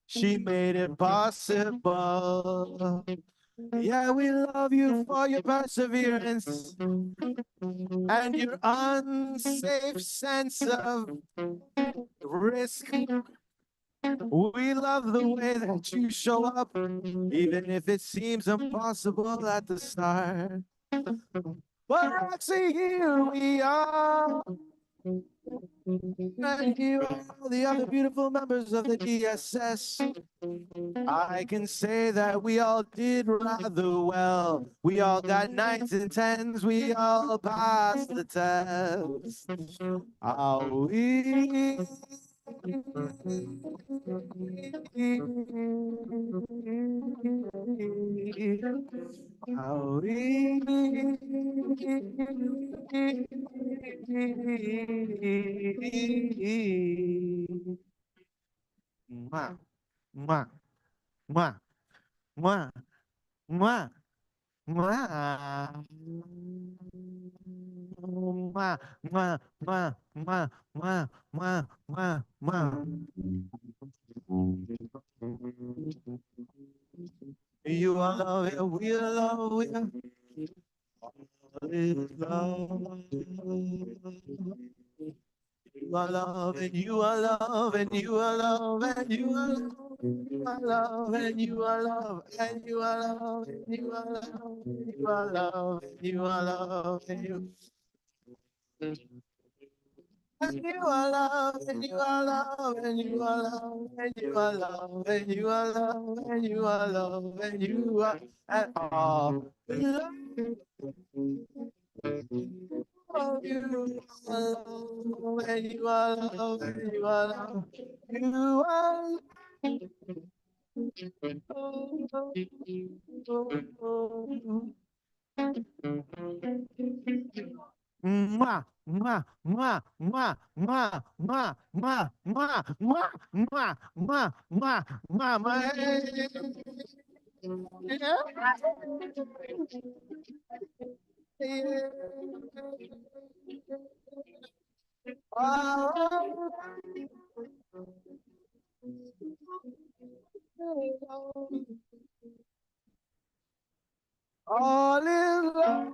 She made it possible. Yeah, we love you for your perseverance and your unsafe sense of risk. We love the way that you show up, even if it seems impossible at the start. But Roxy, here we are. And you are the other beautiful members of the DSS. I can say that we all did rather well. We all got 9s and 10s. We all passed the test. Are we? Are we? Mwah, mwah, mwah, mwah, mwah, mwah. Mwah, mwah, mwah, mwah, mwah, mwah, mwah, mwah. You are love, and we are love, we are love. You are love, and you are love, and you are love, and you are love, and you are love, and you are love, and you are love, and you are love, and you are love, and you. And you are love, and you are love, and you are love, and you are love, and you are love, and you are love, and you are and all. Oh, you are love, and you are love, and you are love. You are. Mwah, mwah, mwah, mwah, mwah, mwah, mwah, mwah, mwah, mwah, mwah, mwah, mwah, mwah. All is love.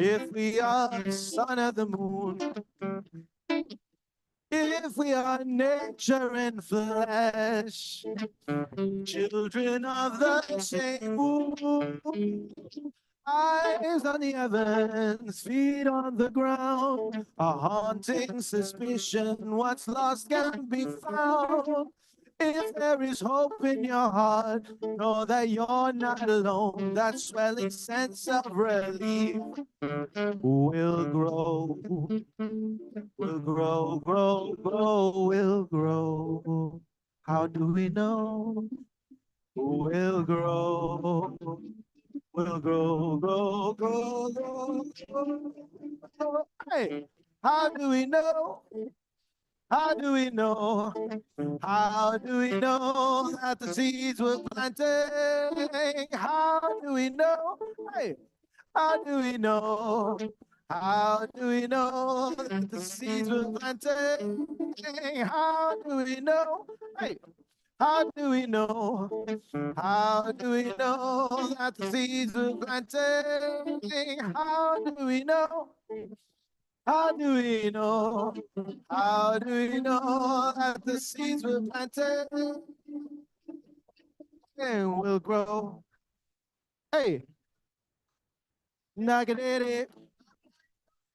If we are the sun and the moon, if we are nature and flesh, children of the same womb, eyes on the heavens, feet on the ground, a haunting suspicion what's lost can be found. If there is hope in your heart, know that you're not alone. That swelling sense of relief will grow, will grow, grow, grow, will grow. How do we know? Will grow, will grow, grow, grow, grow, grow. Hey, how do we know? How do we know? How do we know that the seeds were planted? How do we know? Hey, how do we know? How do we know that the seeds were planted? How do we know? Hey, how do we know? How do we know that the seeds were planted? How do we know? How do we know? How do we know that the seeds were planted and will grow? Hey, nagadere,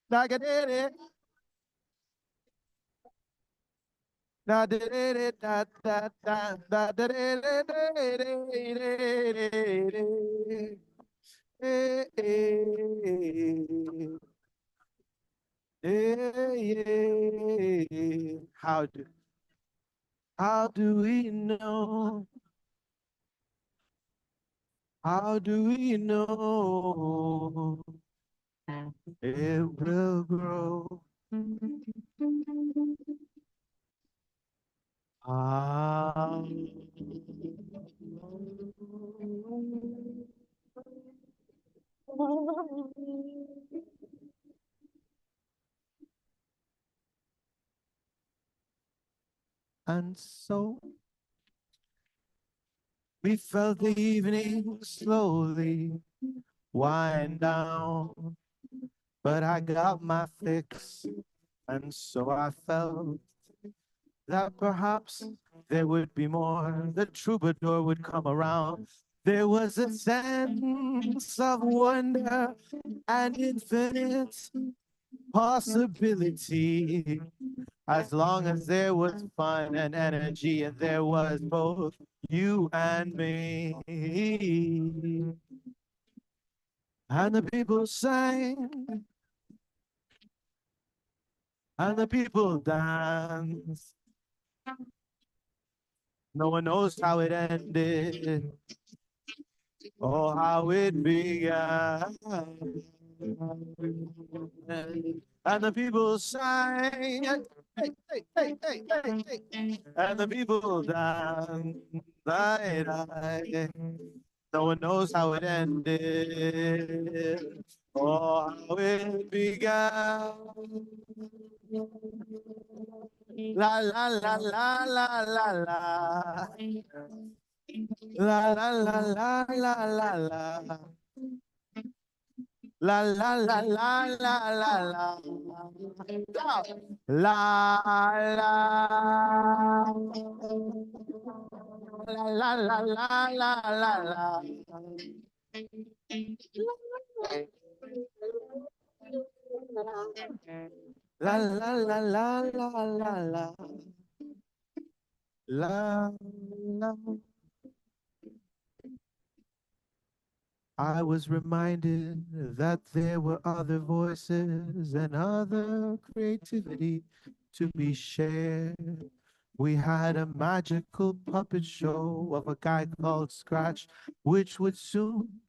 nagadere, nagadere, da da da da da da da. How do we know? How do we know it will grow? Ah. And so we felt the evening slowly wind down, but I got my fix, and so I felt that perhaps there would be more. The troubadour would come around. There was a sense of wonder and infinite possibility. As long as there was fun and energy, and there was both you and me. And the people sang, and the people danced. No one knows how it ended or how it began. And the people sang, hey, hey, hey, hey, hey, hey. And the people danced. No one knows how it ended or how it began. La la la la la la la. La la la la la la la. La la la la la la la. La la. La la la la la la la. La la la la la la la. La la. I was reminded that there were other voices and other creativity to be shared. We had a magical puppet show of a guy called Scratch, which would soon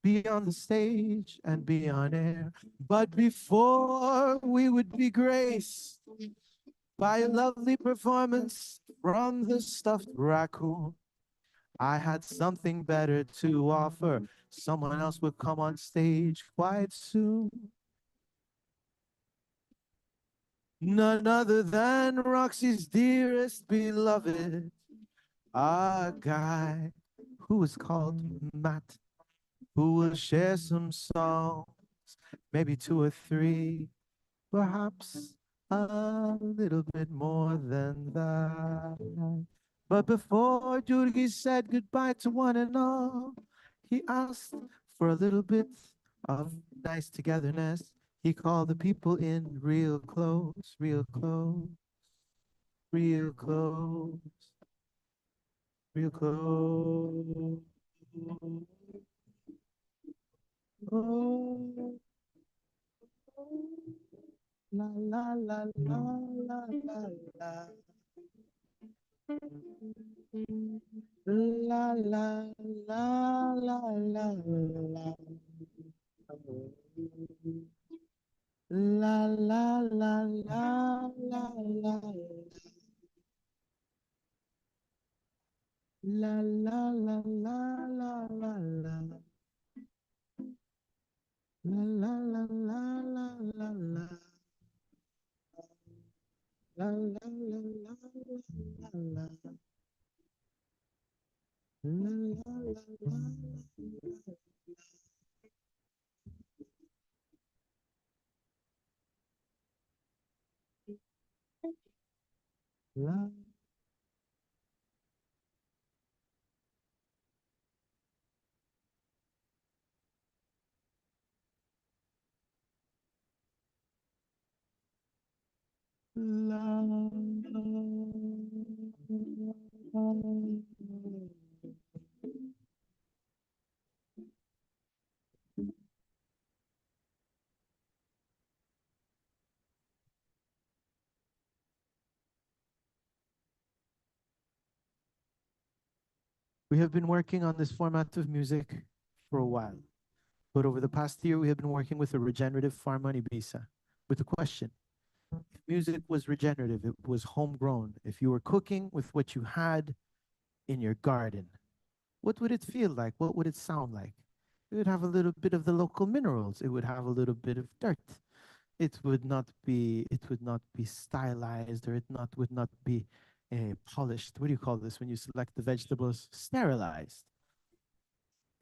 be on the stage and be on air. But before we would be graced by a lovely performance from the stuffed raccoon, I had something better to offer. Someone else would come on stage quite soon. None other than Roxy's dearest beloved, a guy who is called Matt, who will share some songs maybe two or three, perhaps a little bit more than that. But before Jurgi said goodbye to one and all, he asked for a little bit of nice togetherness. He called the people in real close, real close, real close, real close. Oh, la la la la la la la. La la la la la la. La la la la la la. La la la la la la la. La la la la la la la. La la la la la la. La la la la la. We have been working on this format of music for a while, but over the past year, we have been working with a regenerative farm on Ibiza with a question. If music was regenerative, it was homegrown. If you were cooking with what you had in your garden, what would it feel like? What would it sound like? It would have a little bit of the local minerals. It would have a little bit of dirt. It would not be stylized, or it would not be polished. What do you call this when you select the vegetables? Sterilized.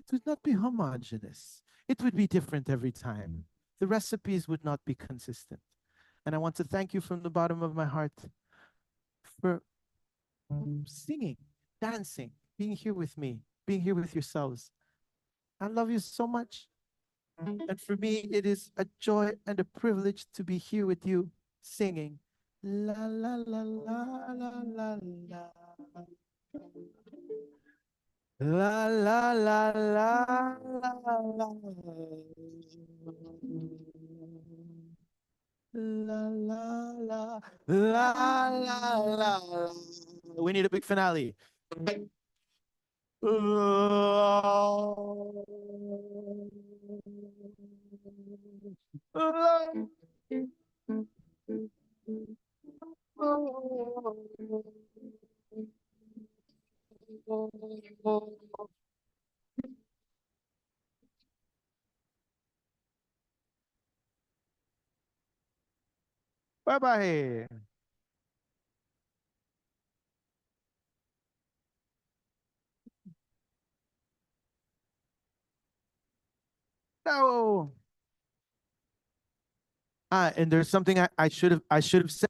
It would not be homogeneous. It would be different every time. The recipes would not be consistent. And I want to thank you from the bottom of my heart for singing, dancing, being here with me, being here with yourselves. I love you so much. And for me, it is a joy and a privilege to be here with you singing. La la la la la la la. La la la la la la. La la la la la la. We need a big finale. Bye bye. No. And there's something I should have said.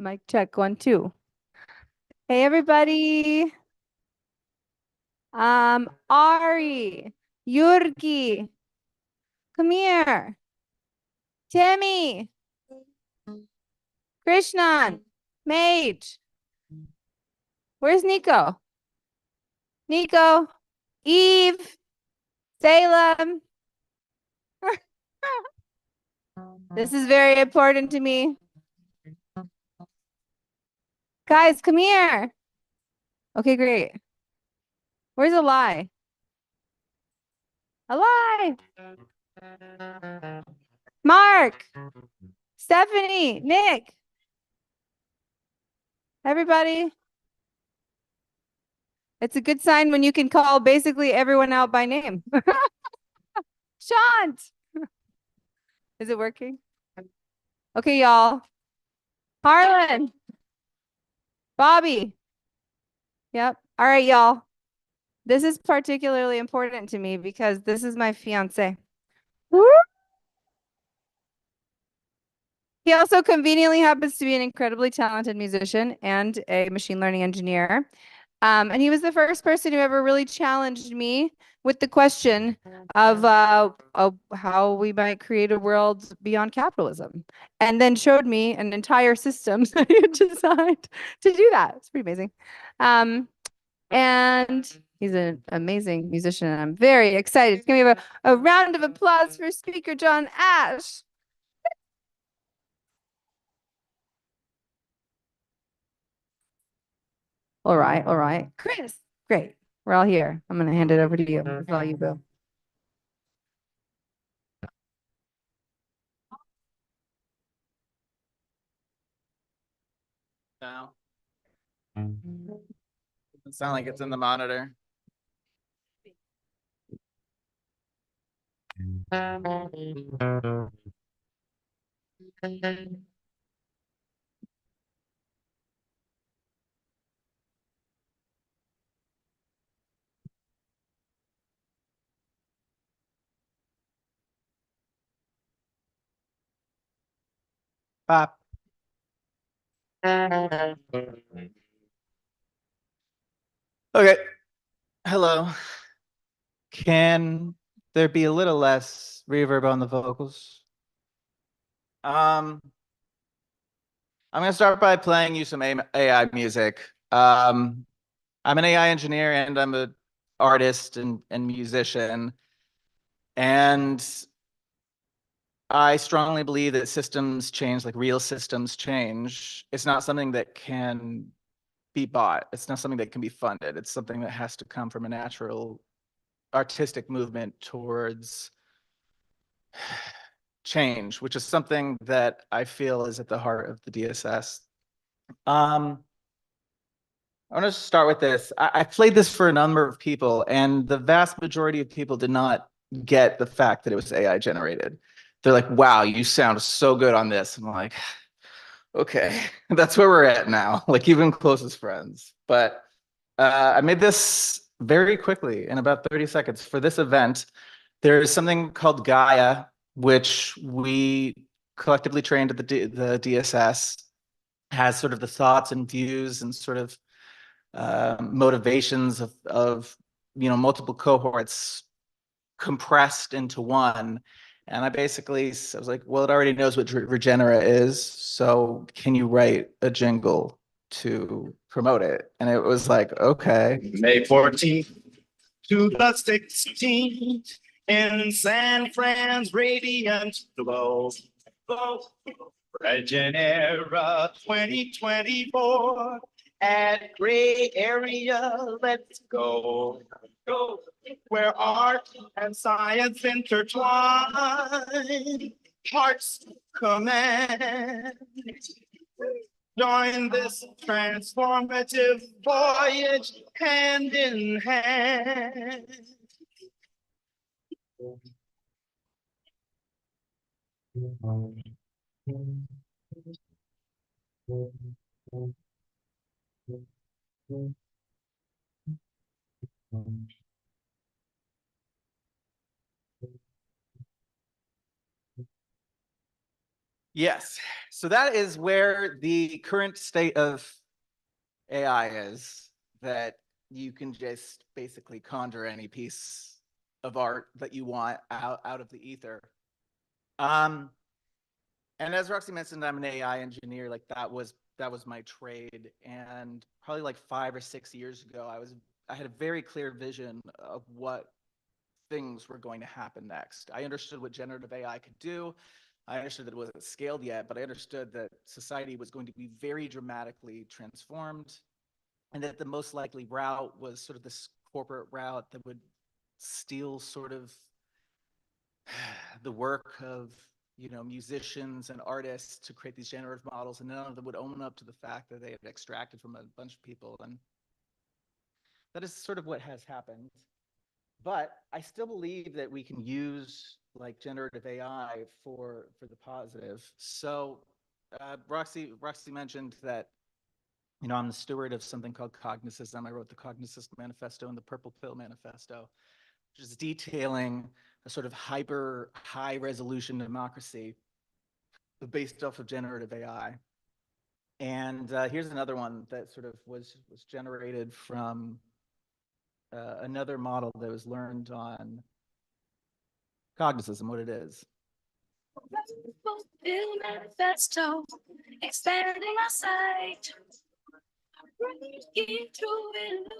Mic check 1, 2. Hey, everybody. Ari, Yurki, come here. Timmy, Krishnan, Mage. Where's Nico? Nico, Eve, Salem. This is very important to me. Guys, come here. Okay, great. Where's Eli? Eli. Mark. Stephanie. Nick. Everybody. It's a good sign when you can call basically everyone out by name. Shant. Is it working? Okay, y'all. Harlan. Bobby. Yep. All right, y'all. This is particularly important to me because this is my fiance. Woo! He also conveniently happens to be an incredibly talented musician and a machine learning engineer. And he was the first person who ever really challenged me with the question of how we might create a world beyond capitalism, and then showed me an entire system that he had designed to do that. It's pretty amazing. And he's an amazing musician, and I'm very excited. Can we have a round of applause for Speaker John Ash? All right, all right. Chris, great. We're all here. I'm going to hand it over to you. It's all you, Bill. No. Doesn't sound like it's in the monitor. Pop. Okay. Hello. Can there be a little less reverb on the vocals? I'm gonna start by playing you some AI music. I'm an AI engineer and I'm an artist and musician. And I strongly believe that systems change, like real systems change. It's not something that can be bought. It's not something that can be funded. It's something that has to come from a natural artistic movement towards change, which is something that I feel is at the heart of the DSS. I want to start with this. I played this for a number of people, and the vast majority of people did not get the fact that it was AI generated. They're like, wow, you sound so good on this. I'm like, okay, that's where we're at now, like even closest friends. But I made this very quickly in about 30 seconds for this event. There is something called Gaia, which we collectively trained at the DSS, has sort of the thoughts and views and sort of motivations of multiple cohorts compressed into one. And I was like, well, it already knows what Regenera is, so can you write a jingle to promote it? And it was like, okay. May 14th to the 16th in San Fran's radiant glow. Regenera 2024 at Gray Area. Let's go. Go. Where art and science intertwine, hearts command. Join this transformative voyage hand in hand. Yes. So that is where the current state of AI is, that you can just basically conjure any piece of art that you want out of the ether. And as Roxy mentioned, I'm an AI engineer. Like that was my trade. And probably like 5 or 6 years ago, I had a very clear vision of what things were going to happen next. I understood what generative AI could do. I understood that it wasn't scaled yet, but I understood that society was going to be very dramatically transformed, and that the most likely route was sort of this corporate route that would steal sort of the work of, you know, musicians and artists to create these generative models, and none of them would own up to the fact that they had extracted from a bunch of people. And that is sort of what has happened. But I still believe that we can use like generative AI for the positive. So Roxy mentioned that, you know, I'm the steward of something called Cognicism. I wrote the Cognicism Manifesto and the Purple Pill Manifesto, which is detailing a sort of hyper high resolution democracy based off of generative AI. And here's another one that sort of was generated from another model that was learned on Cognicism, what it is. Manifesto, expanding our sight, breaking through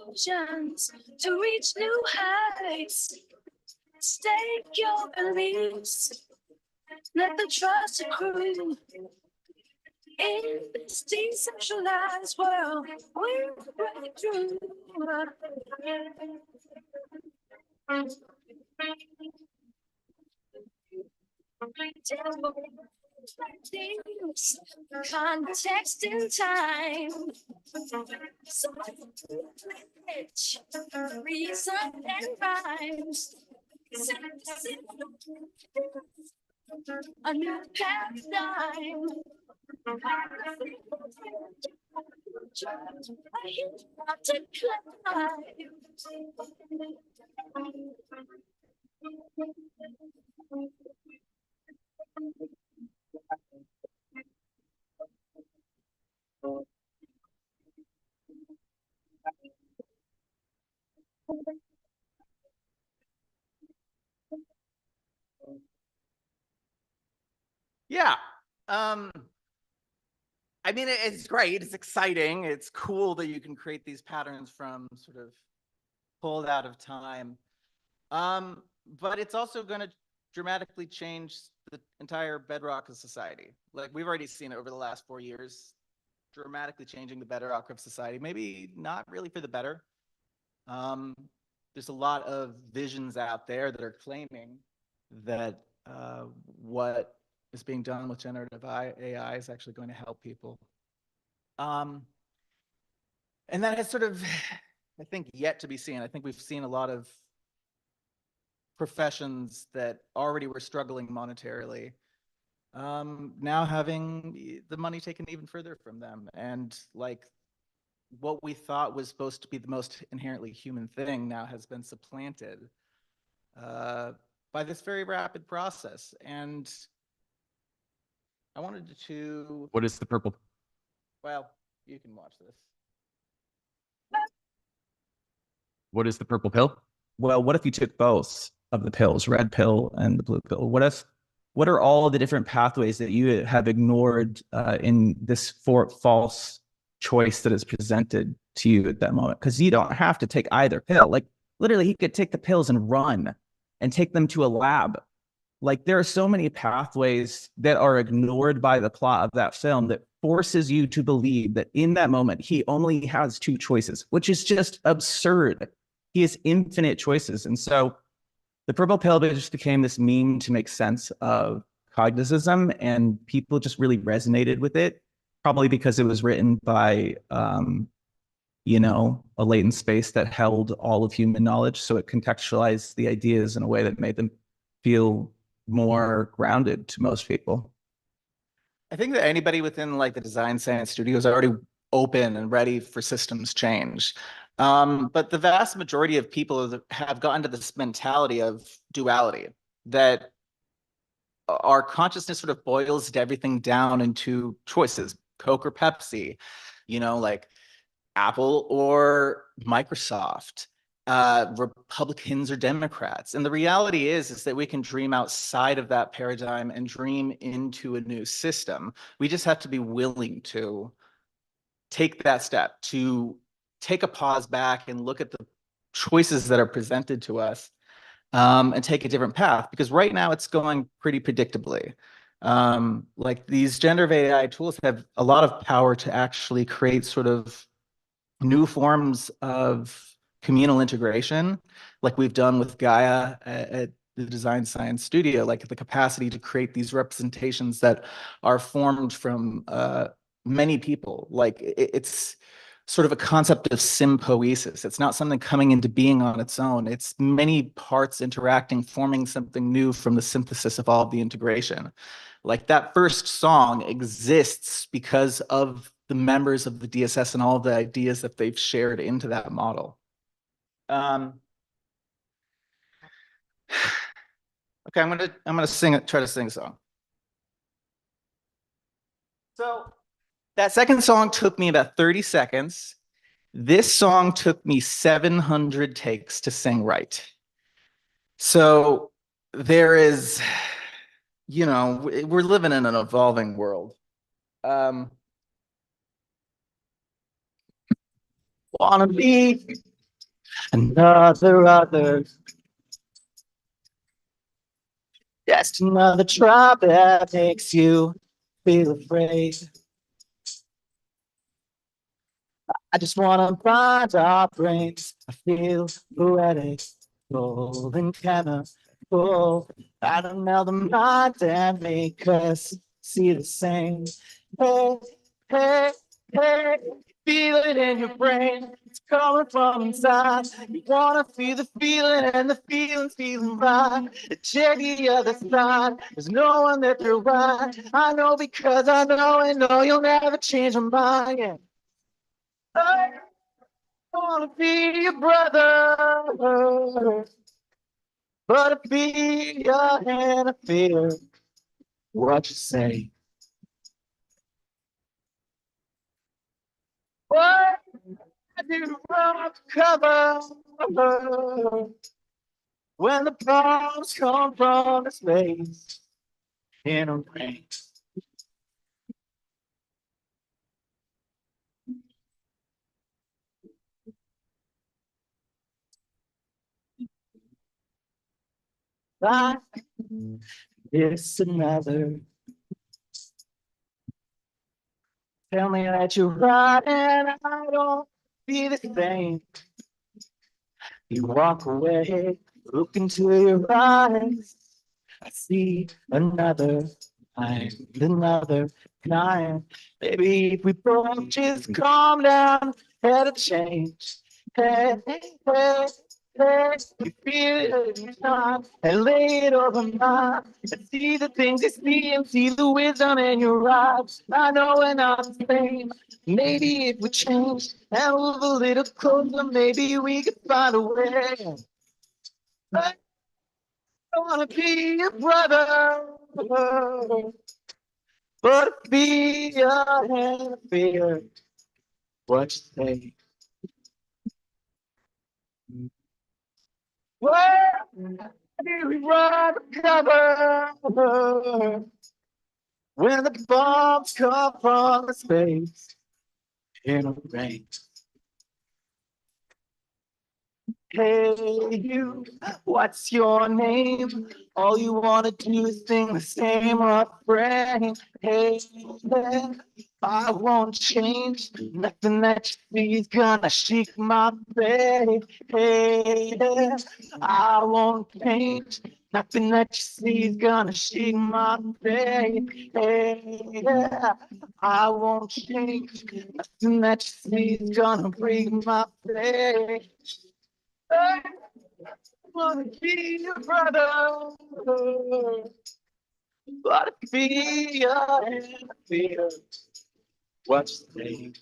illusions to reach new heights. Stake your beliefs, let the trust accrue. In this decentralized world, we're breaking through. Context in time, reason and rhymes, a new paradigm. Yeah. I mean, it's great. It's exciting. It's cool that you can create these patterns from sort of pulled out of time. But it's also going to dramatically change the entire bedrock of society. Like we've already seen it over the last 4 years, dramatically changing the bedrock of society. Maybe not really for the better. There's a lot of visions out there that are claiming that what is being done with generative AI is actually going to help people. And that has sort of, I think, yet to be seen. I think we've seen a lot of professions that already were struggling monetarily now having the money taken even further from them. And like what we thought was supposed to be the most inherently human thing now has been supplanted by this very rapid process. And I wanted to... What is the purple? Well, you can watch this. What is the purple pill? Well, what if you took both of the pills, red pill and the blue pill? What are all the different pathways that you have ignored in this false choice that is presented to you at that moment? Because you don't have to take either pill. Like literally, he could take the pills and run and take them to a lab. Like there are so many pathways that are ignored by the plot of that film that forces you to believe that in that moment, he only has 2 choices, which is just absurd. He has infinite choices. And so the purple pill just became this meme to make sense of cognicism, and people just really resonated with it, probably because it was written by, you know, a latent space that held all of human knowledge. So it contextualized the ideas in a way that made them feel more grounded to most people. I think that anybody within like the design science studio is already open and ready for systems change. But the vast majority of people have gotten to this mentality of duality, that our consciousness sort of boils everything down into choices, Coke or Pepsi, like Apple or Microsoft, Republicans or Democrats. And the reality is that we can dream outside of that paradigm and dream into a new system. We just have to be willing to take that step, to take a pause back and look at the choices that are presented to us, and take a different path, because right now it's going pretty predictably. Like these generative AI tools have a lot of power to actually create sort of new forms of communal integration, like we've done with Gaia at the Design Science Studio, like the capacity to create these representations that are formed from many people. Like it's sort of a concept of sympoiesis. It's not something coming into being on its own. It's many parts interacting, forming something new from the synthesis of all of the integration. Like that first song exists because of the members of the DSS and all of the ideas that they've shared into that model. Okay, I'm gonna try to sing a song. So that second song took me about 30 seconds. This song took me 700 takes to sing right. So there is, we're living in an evolving world. Wanna be another other, just another tribe that makes you feel afraid. I just wanna find our brains. I feel poetic, golden chemical. I don't know the mind that make us see the same. Hey, hey, hey, feel it in your brain. It's coming from inside. You wanna feel the feeling, and the feeling's feeling right. Check the other side. There's no one that they're right. I know because I know, and know you'll never change my mind. Yeah. I wanna be your brother, but I be your hand. I feel what you say. What I do from cover when the bombs come from the space in a rain. Like it's another. Tell me that you're right and I don't be the same. You walk away, look into your eyes. I see another kind, another kind. Maybe if we both just calm down, had a change. Hey, hey, hey, hey, you feel it in time and lay it over mine. I see the things you see and see the wisdom in your eyes. I know we're not the same. Maybe if we change and move a little closer, maybe we could find a way. I wanna be your brother, but be your hand, feel what you say. Where do we run cover when the bombs come from the space in a rain? Hey, you, what's your name? All you wanna do is sing the same refrain. Hey, I won't change. Nothing that you see is gonna shake my faith. Hey, I won't change. Nothing that you see is gonna shake my faith. Hey, I won't change. Nothing that you see is gonna break my faith. I wanna be your brother, but be your hand, feel what you say.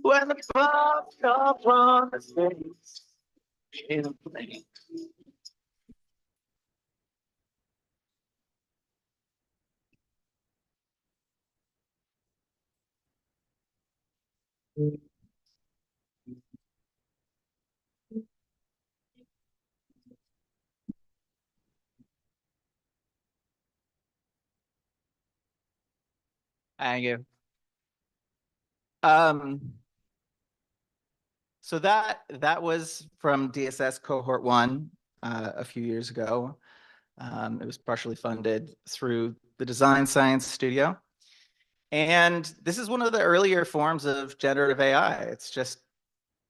When the bombs come from the space in a plane. Thank you. So that was from DSS cohort 1 a few years ago. It was partially funded through the Design Science Studio. And this is one of the earlier forms of generative AI. It's just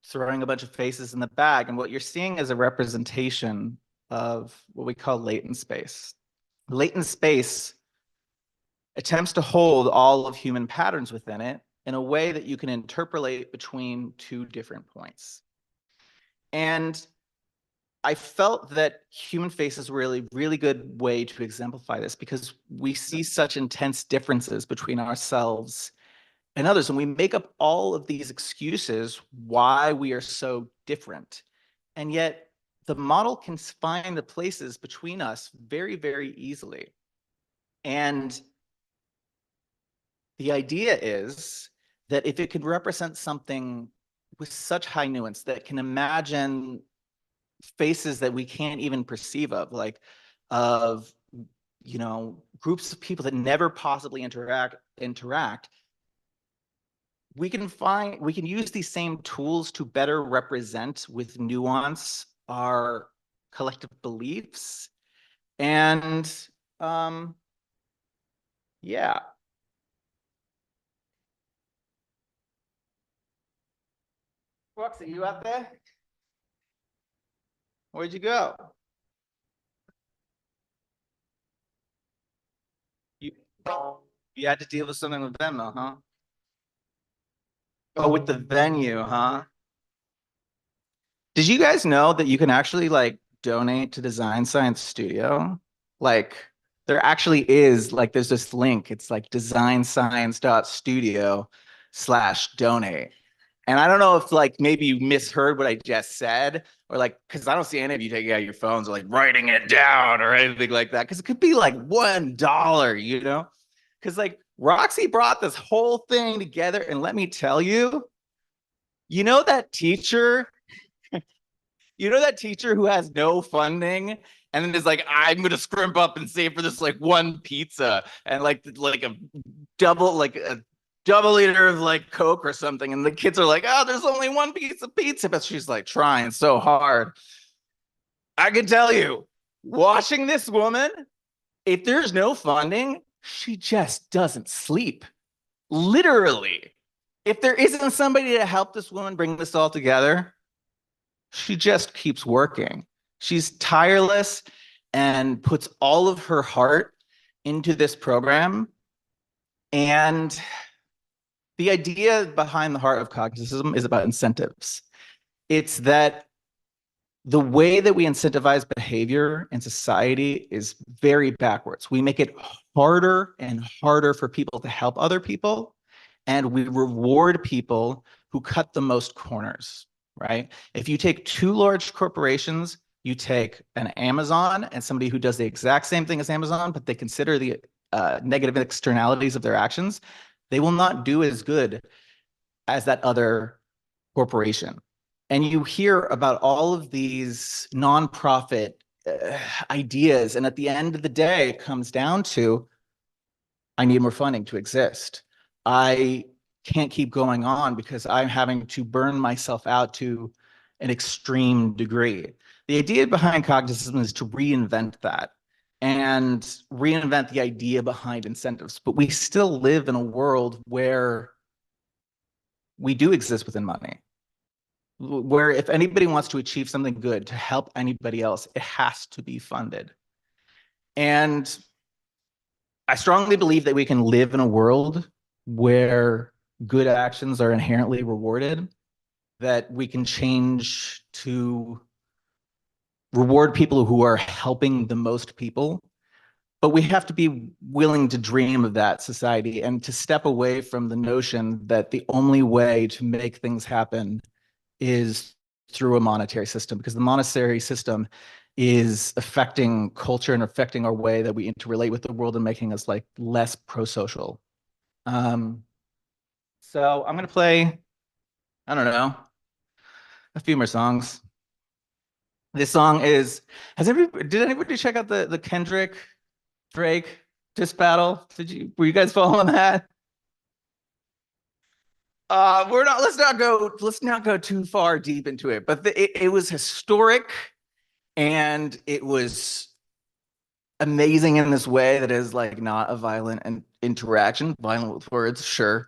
throwing a bunch of faces in the bag. And what you're seeing is a representation of what we call latent space. Latent space attempts to hold all of human patterns within it in a way that you can interpolate between two different points. And I felt that human face is really good way to exemplify this, because we see such intense differences between ourselves and others, and we make up all of these excuses why we are so different. And yet the model can find the places between us very easily. And the idea is that if it could represent something with such high nuance that can imagine faces that we can't even perceive of, groups of people that never possibly interact, we can use these same tools to better represent with nuance our collective beliefs. And yeah. Roxy, you out there? Where'd you go? You had to deal with something with Venmo, huh? Oh, with the venue, huh? Did you guys know that you can actually donate to Design Science Studio? There actually is there's this link. It's designscience.studio/donate. And I don't know if maybe you misheard what I just said, or because I don't see any of you taking out your phones or writing it down or anything like that. Because it could be $1, Because Roxy brought this whole thing together, and let me tell you, that teacher, that teacher who has no funding and then is I'm gonna scrimp up and save for this one pizza and a double liter of Coke or something, and the kids are oh, there's only one piece of pizza, but she's trying so hard. I can tell you, watching this woman, if there's no funding, she just doesn't sleep. Literally. If there isn't somebody to help this woman bring this all together, she just keeps working. She's tireless and puts all of her heart into this program. And the idea behind the heart of cognitivism is about incentives. It's that the way that we incentivize behavior in society is very backwards. We make it harder and harder for people to help other people, and we reward people who cut the most corners, right? If you take two large corporations, you take an Amazon and somebody who does the exact same thing as Amazon, but they consider the negative externalities of their actions, they will not do as good as that other corporation. And you hear about all of these nonprofit ideas, and at the end of the day, it comes down to, I need more funding to exist. I can't keep going on because I'm having to burn myself out to an extreme degree. The idea behind cognitivism is to reinvent that and reinvent the idea behind incentives. But we still live in a world where we do exist within money, where if anybody wants to achieve something good to help anybody else, it has to be funded. And I strongly believe that we can live in a world where good actions are inherently rewarded, that we can change to reward people who are helping the most people, But we have to be willing to dream of that society and to step away from the notion that the only way to make things happen is through a monetary system, because the monetary system is affecting culture and affecting our way that we interrelate with the world and making us like less pro-social. So I'm gonna play, I don't know, a few more songs. This song is, did anybody check out the Kendrick Drake diss battle? Were you guys following that? Let's not go too far deep into it, but it was historic and it was amazing in this way that is like not a violent interaction, violent with words, sure.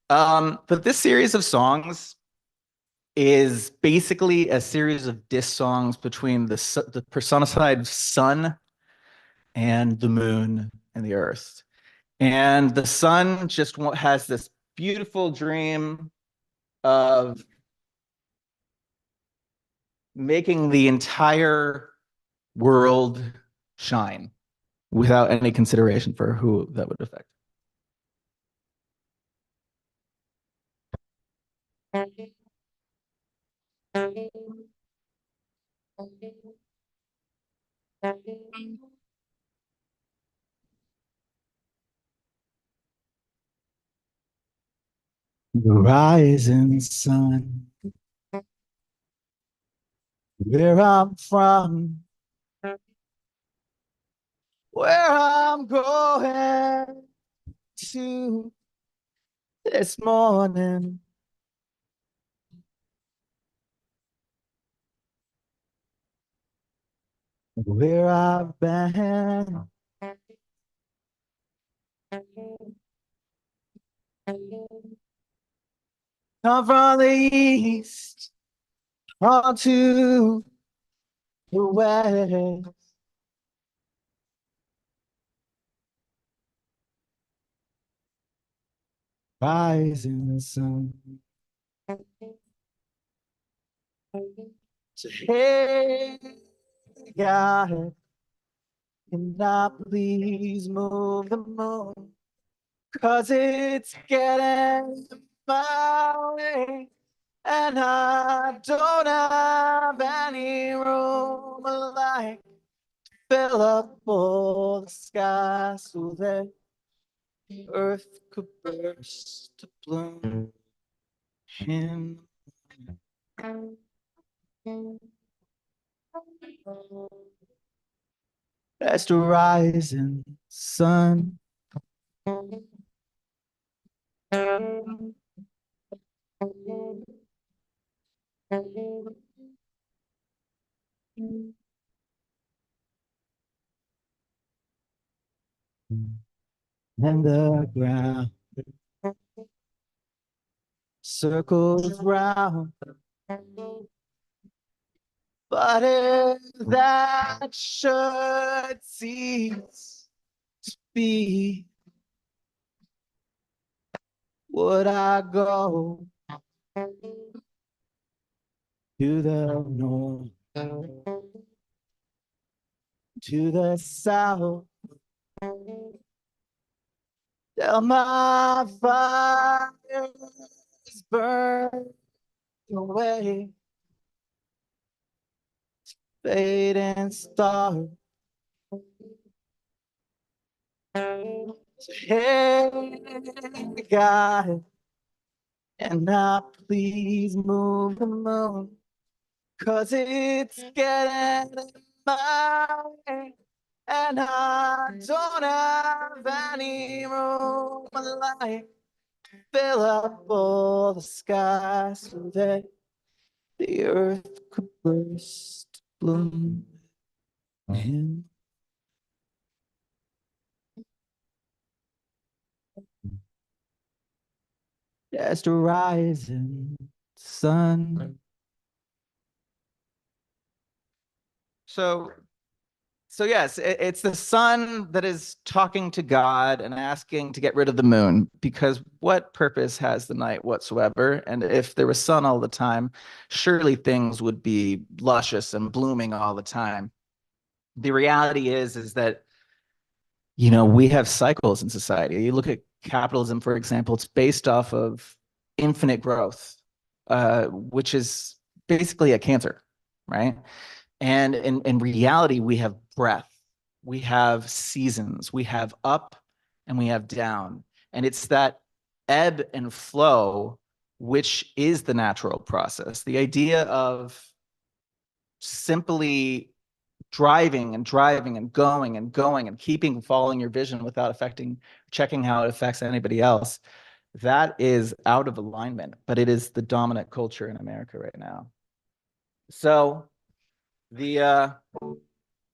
But this series of songs is basically a series of diss songs between the personified sun and the moon and the earth. And the sun just has this beautiful dream of making the entire world shine without any consideration for who that would affect. The rising sun, where I'm from, where I'm going to this morning. Where I've been. Come from the east onto the west. Rising sun. So, hey, God, can I please move the moon? 'Cause it's getting my way, and I don't have any room like fill up all the sky so that the earth could burst to bloom in. That's the rising sun. And the ground circles round. But if that should cease to be, would I go to the north, to the south, till my fires burn away, fade and start. So, hey, God, and now please move the moon, 'cause it's getting in my way, and I don't have any room like fill up all the sky so that the earth could burst, bloom, and there's the rising sun. So yes, it's the sun that is talking to God and asking to get rid of the moon, because what purpose has the night whatsoever? And if there was sun all the time, surely things would be luscious and blooming all the time. The reality is that you know, we have cycles in society. You look at capitalism, for example, it's based off of infinite growth, which is basically a cancer, right? And in reality, we have breath, we have seasons, we have up and we have down. And it's that ebb and flow, which is the natural process. The idea of simply driving and driving and going and going and keeping following your vision without affecting, checking how it affects anybody else, that is out of alignment, but it is the dominant culture in America right now. So the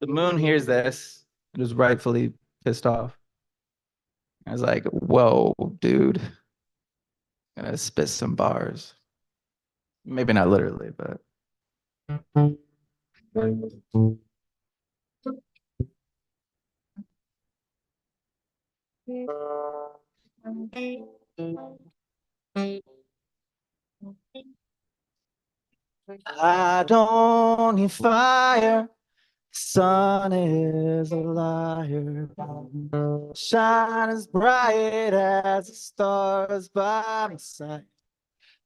moon hears this and is rightfully pissed off. I was like, whoa, dude, I'm gonna spit some bars. Maybe not literally, but. I don't need fire. Sun is a liar. Shine as bright as the stars by my side.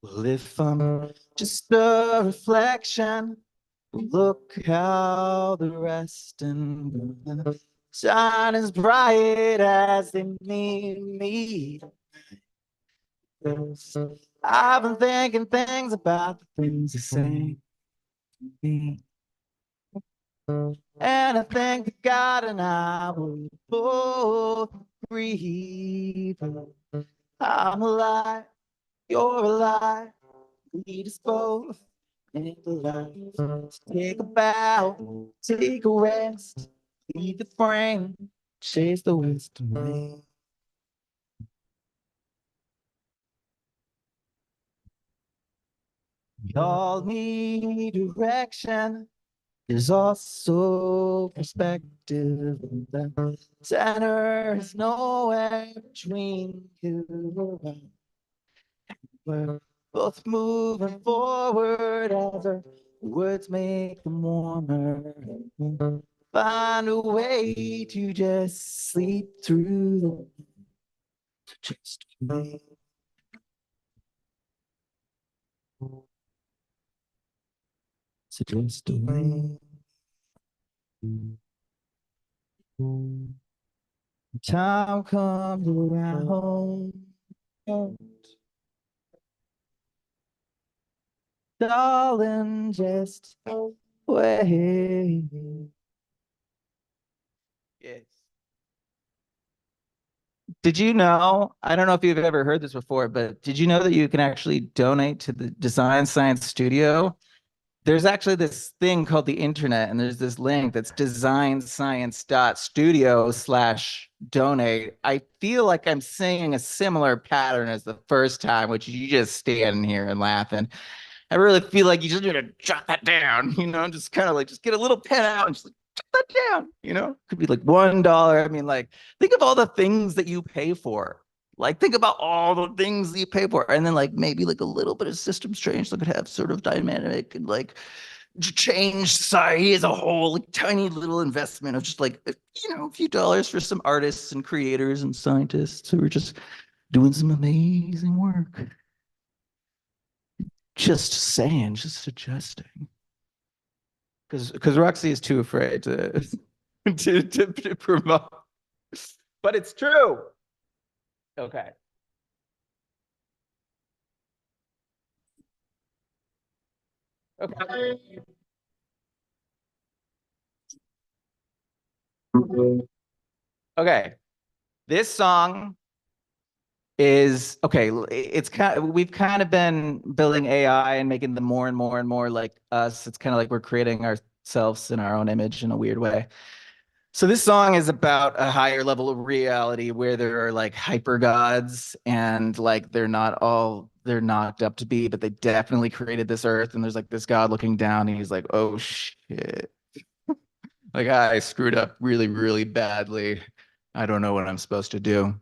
Well, if I'm just a reflection, look how the rest and shine as bright as they need me. I've been thinking things about the things they say to me. And I think that God and I will both breathe. I'm alive, you're alive, we just both in the life. Take a bow, take a rest, leave the frame, chase the wisdom rain. We all need direction. There's also perspective. The center is nowhere between you and I. We're both moving forward as our words make them warmer. Find a way to just sleep through the just wait. So just wait. Time comes around. Darling, just wait. Yes. Did you know, I don't know if you've ever heard this before, but did you know that you can actually donate to the Design Science Studio? There's actually this thing called the internet, and there's this link that's designscience.studio/donate. I feel like I'm seeing a similar pattern as the first time, which you just standing here and laughing. I really feel like you just need to jot that down, you know, just kind of like just get a little pen out and just like jot that down, you know, could be like $1. I mean, like, think of all the things that you pay for. Like, think about all the things that you pay for, and then like maybe like a little bit of systems change that could have sort of dynamic and like change society as a whole, like tiny little investment of just like, you know, a few dollars for some artists and creators and scientists who are just doing some amazing work. Just saying, just suggesting. Because Roxy is too afraid to, to promote. But it's true. Okay. Okay. Okay. This song is okay. It's kind of, we've kind of been building AI and making them more and more and more like us. It's kind of like we're creating ourselves in our own image in a weird way. So this song is about a higher level of reality where there are like hyper gods, and like they're not knocked up to be, but they definitely created this earth. And there's like this god looking down and he's like, oh shit. Like, I screwed up really, really badly. I don't know what I'm supposed to do.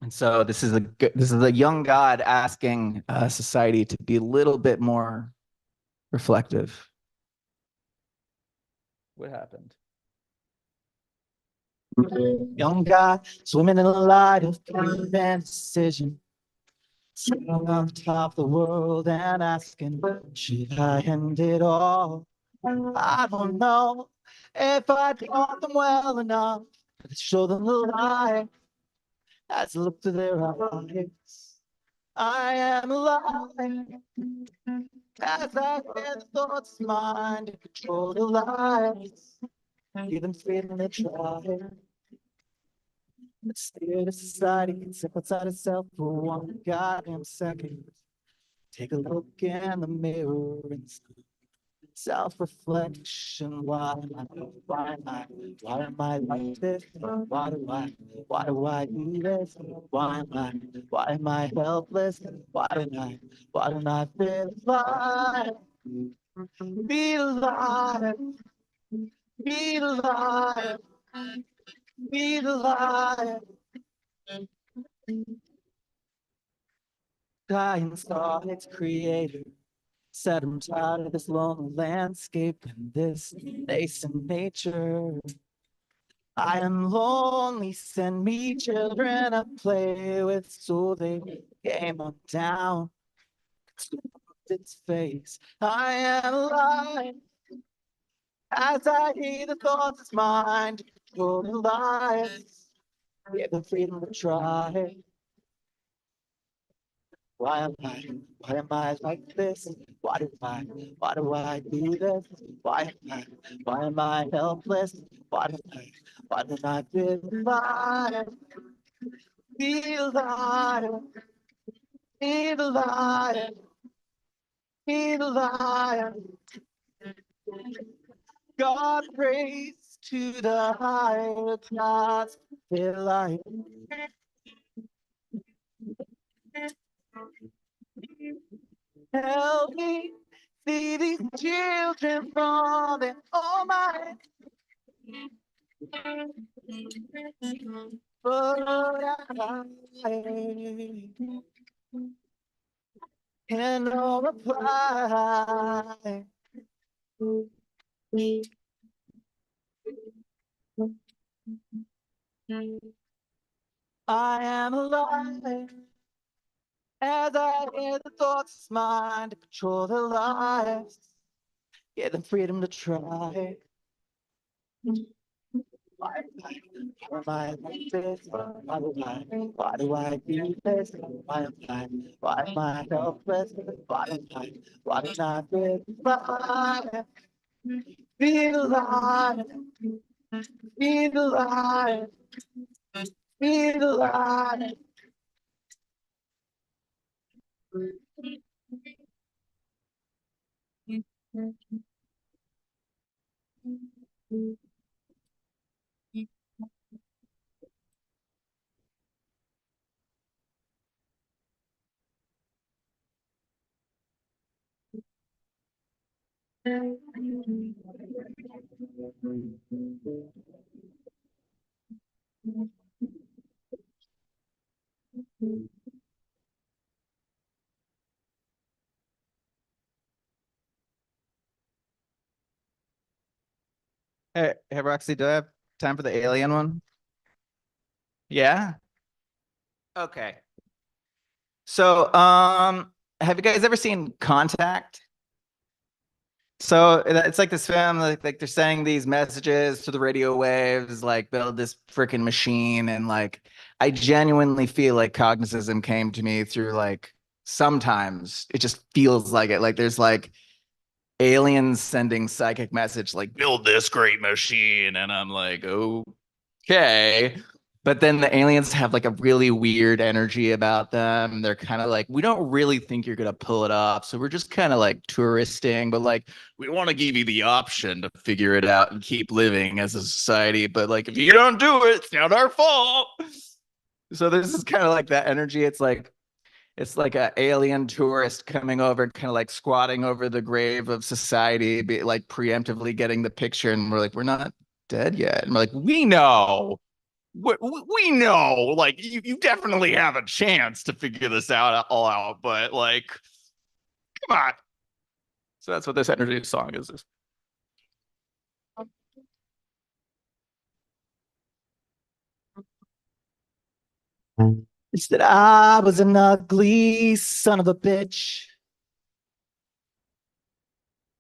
And so this is a young God asking society to be a little bit more reflective. What happened? Young guy swimming in the light of truth and decision. Sitting on top of the world and asking, should I end it all? I don't know if I taught them well enough to show them the light as I look to their eyes. I am alive as I hear the thoughts of mind to control the lives. Give them freedom to try. The spirit of society can step outside itself for one goddamn second. Take a look in the mirror and self-reflection. Why am I like this? Why do I do this? Why am I helpless? Why don't I feel alive? Be alive, be alive, be alive. Dying saw its creator. Said I'm tired of this lonely landscape and this nascent nature. I am lonely, send me children I play with so they came on down. Its face. I am alive as I hear the thoughts of mine. Control the lives, give the freedom to try. Why am I like this? Why do I do this? Why am I helpless? Why don't I feel alive? Feel alive, feel alive, feel alive. God praise to the higher class, feel alive. Help me see these children from their own mind. But I can no reply. I am alive as I hear the thoughts of mine to control their lives. Give them freedom to try. Why am I like this? Why do I do this? Why am I helpless? Why do I feel alive? Feel alive, feel alive, feel alive. Hey, Roxy, do I have time for the alien one? Yeah? Okay. So, have you guys ever seen Contact? So it's like this film, like they're sending these messages to the radio waves, like build this freaking machine. And like, I genuinely feel like cognitism came to me through like, sometimes it just feels like it. Like there's like aliens sending psychic message, like build this great machine. And I'm like, okay. But then the aliens have like a really weird energy about them. They're kind of like, we don't really think you're gonna pull it off, so we're just kind of like touristing, but like we want to give you the option to figure it out and keep living as a society. But like if you don't do it, it's not our fault. So this is kind of like that energy. It's like an alien tourist coming over, kind of like squatting over the grave of society, like preemptively getting the picture, and we're like, we're not dead yet. And we're like, we know. We know, like you definitely have a chance to figure this all out, but like, come on. So that's what this energy song is. It's that I was an ugly son of a bitch.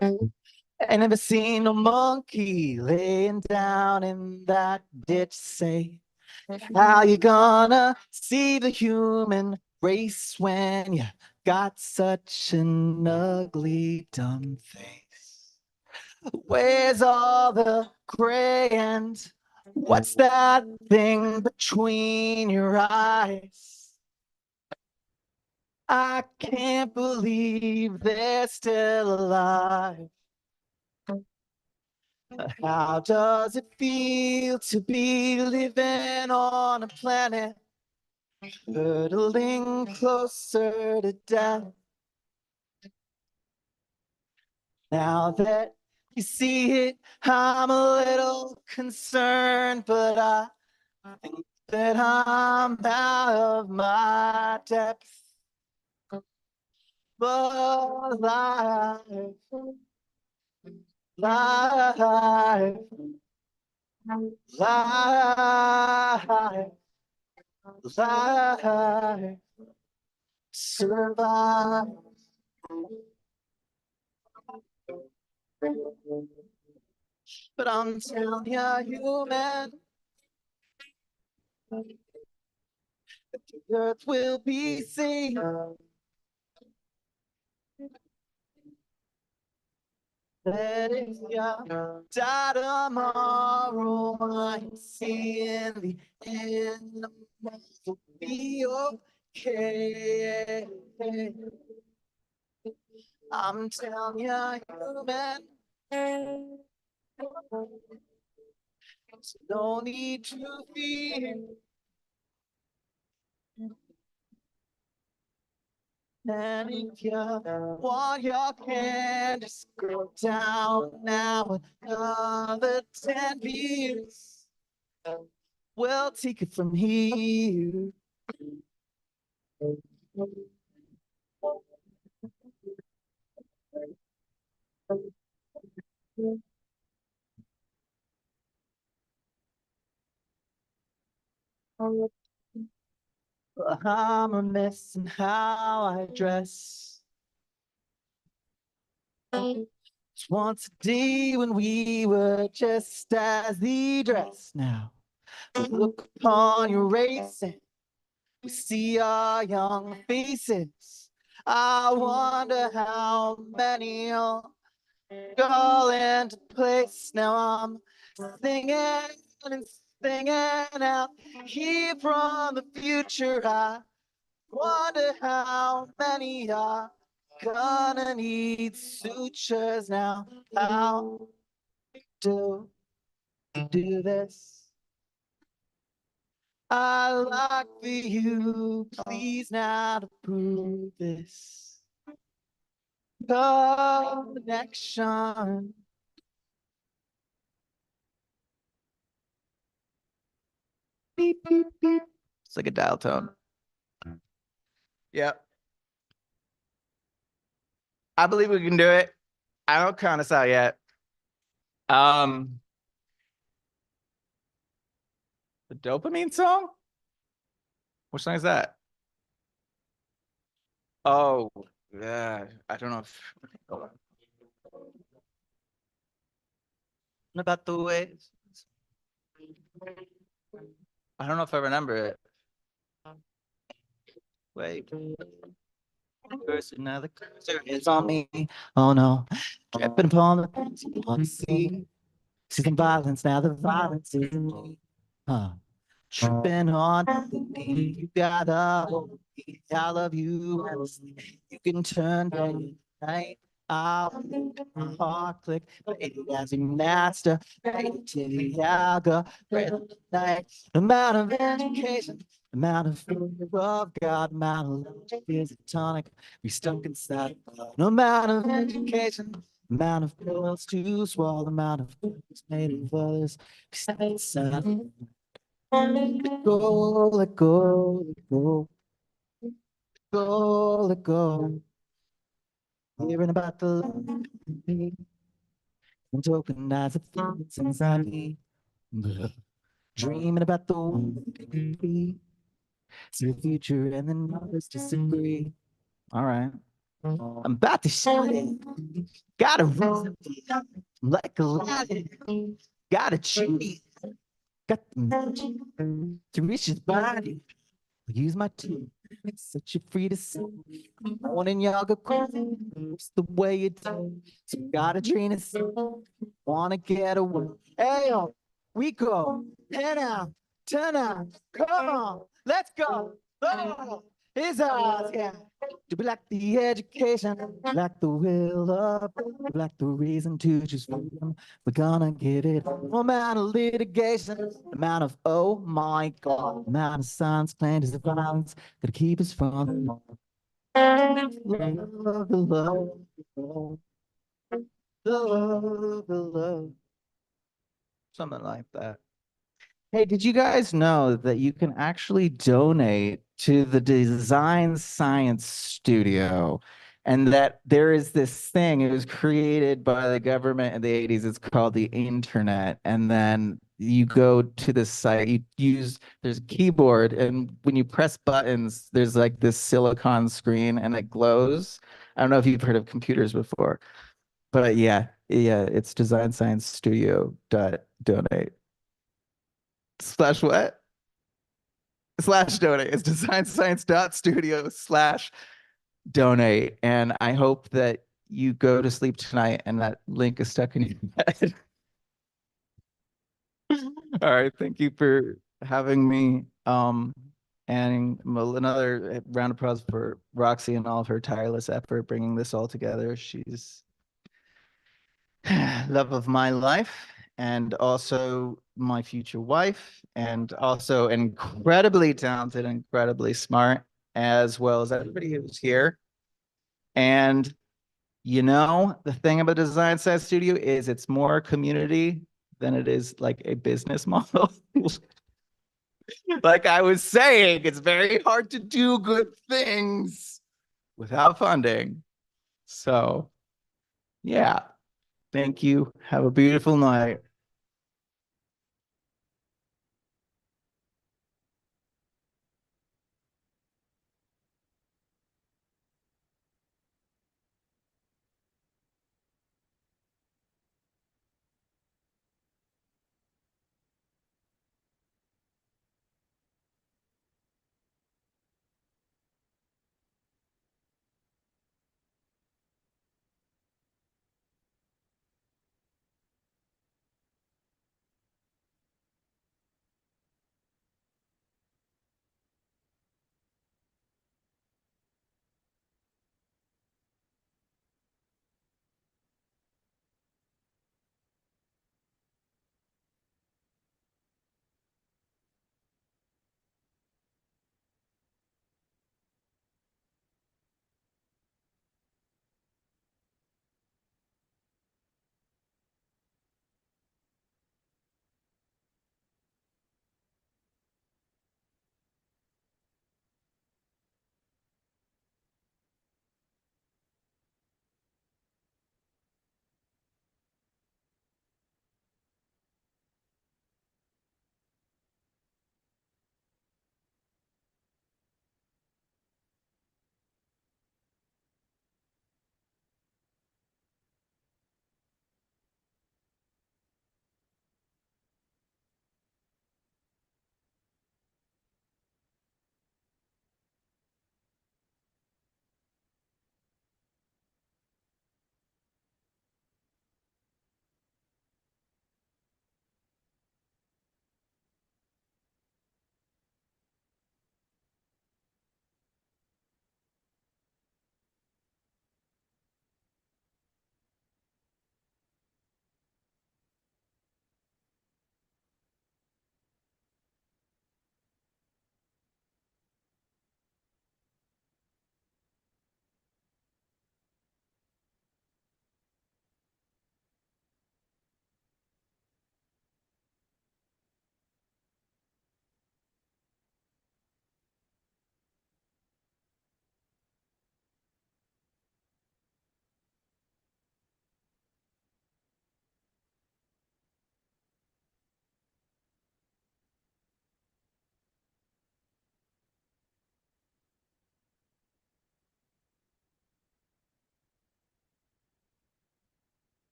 I never seen no monkey laying down in that ditch. Say, how you gonna see the human race when you got such an ugly, dumb face? Where's all the gray and what's that thing between your eyes? I can't believe they're still alive. How does it feel to be living on a planet hurtling closer to death? Now that you see it, I'm a little concerned, but I think that I'm out of my depth. But life, life, life, life, survive. But I'm telling you, human, that the earth will be safe. That if you die tomorrow, I'm seeing the end will be okay. I'm telling you, human, there's no need to fear. And if you want, you can just go down now another 10 years. We'll take it from here. I'm a mess in how I dress. It's once a day when we were just as the dress. Now we look upon your race and we see our young faces. I wonder how many will go into place. Now I'm singing and singing out here from the future. I wonder how many are gonna need sutures now. How do you do this? I like for you, please now to prove this connection. Beep, beep, beep. It's like a dial tone. Yep. I believe we can do it. I don't count us out yet. The dopamine song? Which song is that? Oh, yeah. I don't know if about the ways. I don't know if I remember it. Wait. First another cursor is on me. Oh no. Tripping upon the things you want to see. See some violence, now the violence is in me. Tripping on me. You gotta hold me. I love you endlessly. You can turn day and night. I'll make my heart click. Baby, as a master. Baby, till the hour. Night. The amount of education. The amount of fear of God. The amount of love is a tonic. We stuck inside. No amount of education. Amount of pills to swallow, amount of things made of others. Inside. Let go, let go, let go. Let go, let go. Hearing about the love in me. And tokenize the things inside me. Dreaming about the one that can be. See the future and then others disagree. All right. I'm about to shout it. Gotta run like a lion. Gotta cheat. Got the magic to reach his body. Use my teeth. Set you free to see. Morning yoga crazy. It's the way you do. So gotta train it. Wanna get away. Hey, yo, we go. Head out. Turn out. Come on. Let's go. Oh, his eyes, yeah. To be like the education, like the will of, like the reason to choose freedom. We're gonna get it. No amount of litigation, no amount of oh my god, amount of science, planned is violence, gonna keep us from love, the love, the love, something like that. Hey, did you guys know that you can actually donate to the Design Science Studio? And that there is this thing, it was created by the government in the 80s. It's called the internet. And then you go to this site, you use, there's a keyboard, and when you press buttons, there's like this silicon screen and it glows. I don't know if you've heard of computers before, but yeah, it's designsciencestudio.donate. Slash what? Slash donate. It's designscience.studio/donate. And I hope that you go to sleep tonight and that link is stuck in your head. All right. Thank you for having me. And another round of applause for Roxy and all of her tireless effort bringing this all together. She's love of my life and also my future wife, and also incredibly talented, incredibly smart, as well as everybody who's here. And you know, the thing about Design Science Studio is it's more community than it is like a business model. Like I was saying, it's very hard to do good things without funding. So yeah, thank you. Have a beautiful night.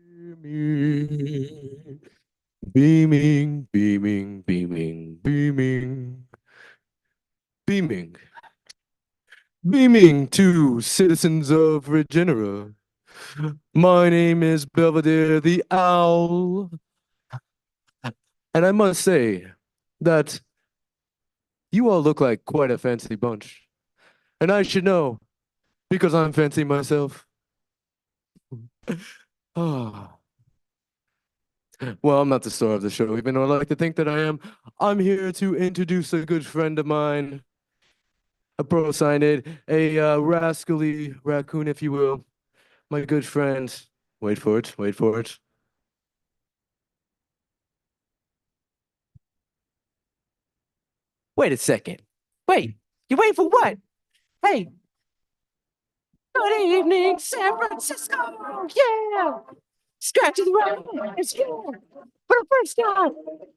Beaming, beaming, beaming, beaming, beaming, beaming to citizens of Regenera. My name is Belvedere the Owl, and I must say that you all look like quite a fancy bunch, and I should know because I'm fancy myself. Ah. Well, I'm not the star of the show, even though I like to think that I am. I'm here to introduce a good friend of mine, a procyanid, a rascally raccoon, if you will. My good friend. Wait for it, wait for it. Wait a second. Wait, you wait for what? Hey. Good evening, San Francisco. Yeah. Scratching the right. It's here. For the first time.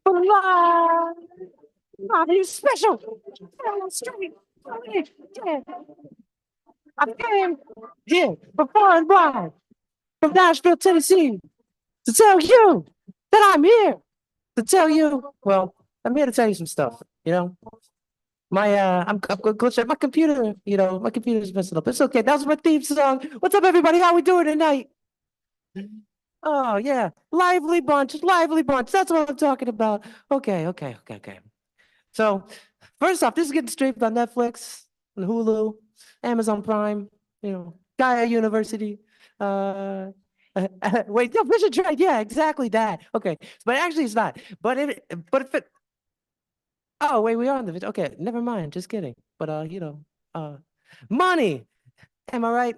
For live. Live special. Straight. Yeah. I came here before and wide from Nashville, Tennessee, to tell you that I'm here. To tell you, well, I'm here to tell you some stuff. You know, I'm going to check my computer. You know, my computer's messing up. It's okay. That was my theme song. What's up, everybody? How we doing tonight? Oh yeah, lively bunch, lively bunch. That's what I'm talking about. Okay. So, first off, this is getting streamed on Netflix, on Hulu, Amazon Prime, you know, Gaia University. Wait, no, Vision Trade. Yeah, exactly that. Okay, but actually, it's not. But if it. Oh wait, we are on the video. Okay, never mind. Just kidding. But you know, money. Am I right?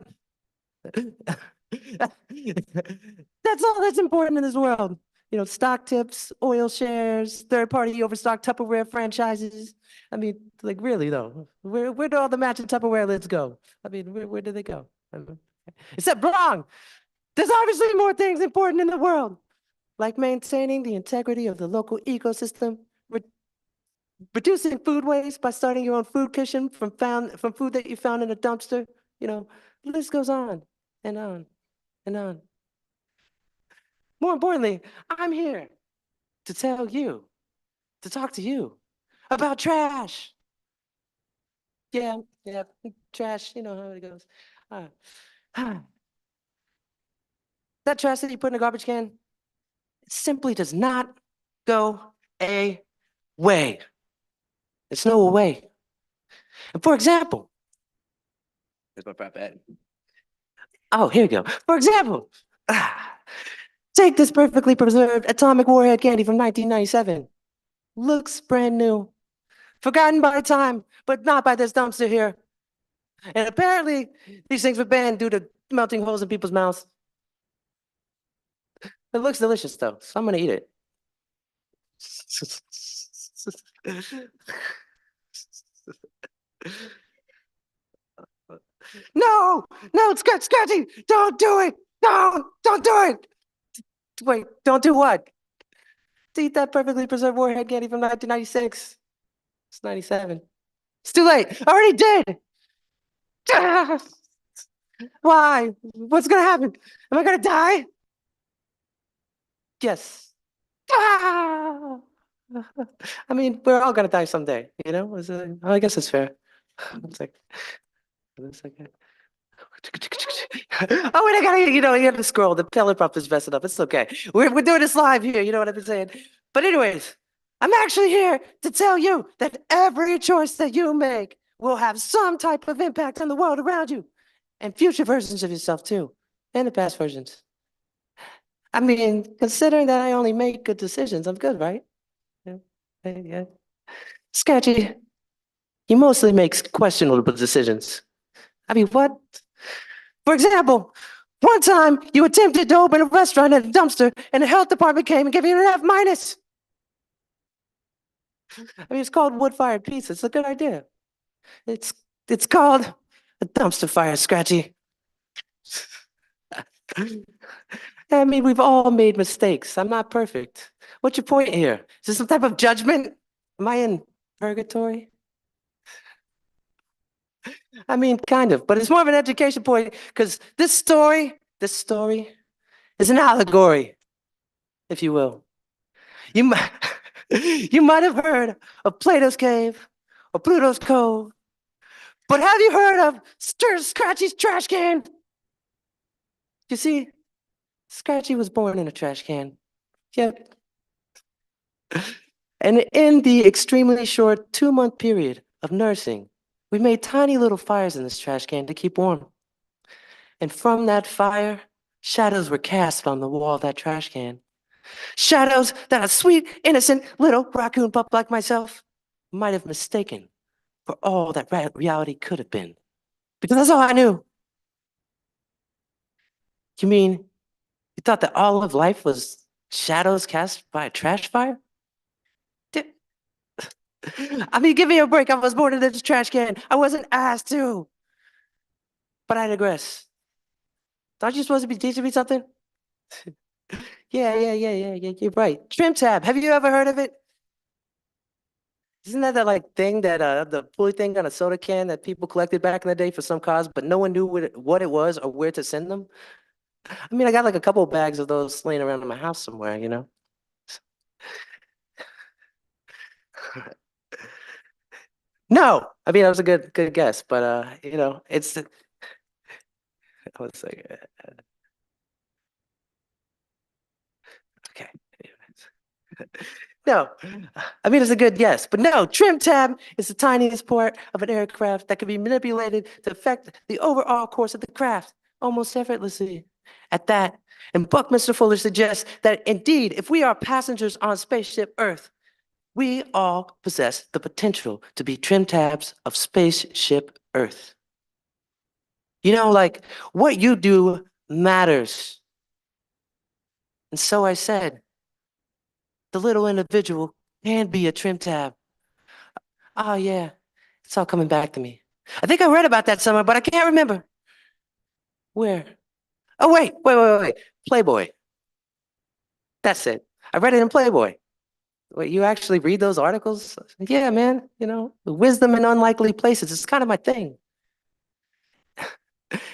That's all that's important in this world. You know, stock tips, oil shares, third-party overstock Tupperware franchises. I mean, like really though, where do all the matching Tupperware lids go? I mean, where do they go? Except wrong. There's obviously more things important in the world, like maintaining the integrity of the local ecosystem, reducing food waste by starting your own food kitchen from food that you found in a dumpster. You know, the list goes on and on and on. More importantly, I'm here to tell you, to talk to you about trash. Yeah, trash, you know how it goes. That trash that you put in a garbage can, it simply does not go away. It's no way. And for example, here's my prep ad. Oh, here we go. For example, take this perfectly preserved atomic warhead candy from 1997. Looks brand new. Forgotten by time, but not by this dumpster here. And apparently, these things were banned due to melting holes in people's mouths. It looks delicious, though, so I'm gonna eat it. No, Scratchy, don't do it. Don't do it. Wait, don't do what? To eat that perfectly preserved warhead candy from 1996. It's 97. It's too late. I already did. Why? What's gonna happen? Am I gonna die? Yes. I mean, we're all gonna die someday, you know? I guess it's fair. It's like, it's like, oh, wait, I gotta, you have to scroll. The teleprompter's is messing up. It's okay. We're doing this live here, you know what I've been saying? But anyways, I'm actually here to tell you that every choice that you make will have some type of impact on the world around you and future versions of yourself too, and the past versions. I mean, considering that I only make good decisions, I'm good, right? Yeah. Sketchy, he mostly makes questionable decisions. I mean, what? For example, one time you attempted to open a restaurant at a dumpster and the health department came and gave you an F minus. I mean, it's called wood-fired pizza. It's a good idea. It's called a dumpster fire, Scratchy. I mean, we've all made mistakes. I'm not perfect. What's your point here? Is this some type of judgment? Am I in purgatory? I mean, kind of, but it's more of an education point because this story is an allegory, if you will. You might, you might have heard of Plato's cave or Pluto's cove, but have you heard of Scratchy's trash can? You see, Scratchy was born in a trash can. Yep. And in the extremely short 2-month period of nursing, we made tiny little fires in this trash can to keep warm. And from that fire, shadows were cast on the wall of that trash can. Shadows that a sweet, innocent little raccoon pup like myself might have mistaken for all that reality could have been. Because that's all I knew. You mean you thought that all of life was shadows cast by a trash fire? I mean, give me a break. I was born in this trash can. I wasn't asked to. But I digress. Aren't you supposed to be teaching me something? Yeah, you're right. Trim tab. Have you ever heard of it? Isn't that like thing that the pulley thing on a soda can that people collected back in the day for some cause, but no one knew what it was or where to send them? I mean, I got like a couple of bags of those laying around in my house somewhere, you know? No, I mean, that was a good guess, but you know, it's let's see. Okay. No, I mean, it's a good guess, but no, trim tab is the tiniest part of an aircraft that can be manipulated to affect the overall course of the craft almost effortlessly. At that, and Buckminster Fuller suggests that indeed, if we are passengers on spaceship Earth, we all possess the potential to be trim tabs of spaceship Earth. You know, like what you do matters. And so I said, the little individual can be a trim tab. Oh, yeah, it's all coming back to me. I think I read about that somewhere, but I can't remember. Where? Oh, wait. Playboy. That's it. I read it in Playboy. Wait, you actually read those articles? Yeah, man, you know, wisdom in unlikely places. It's kind of my thing.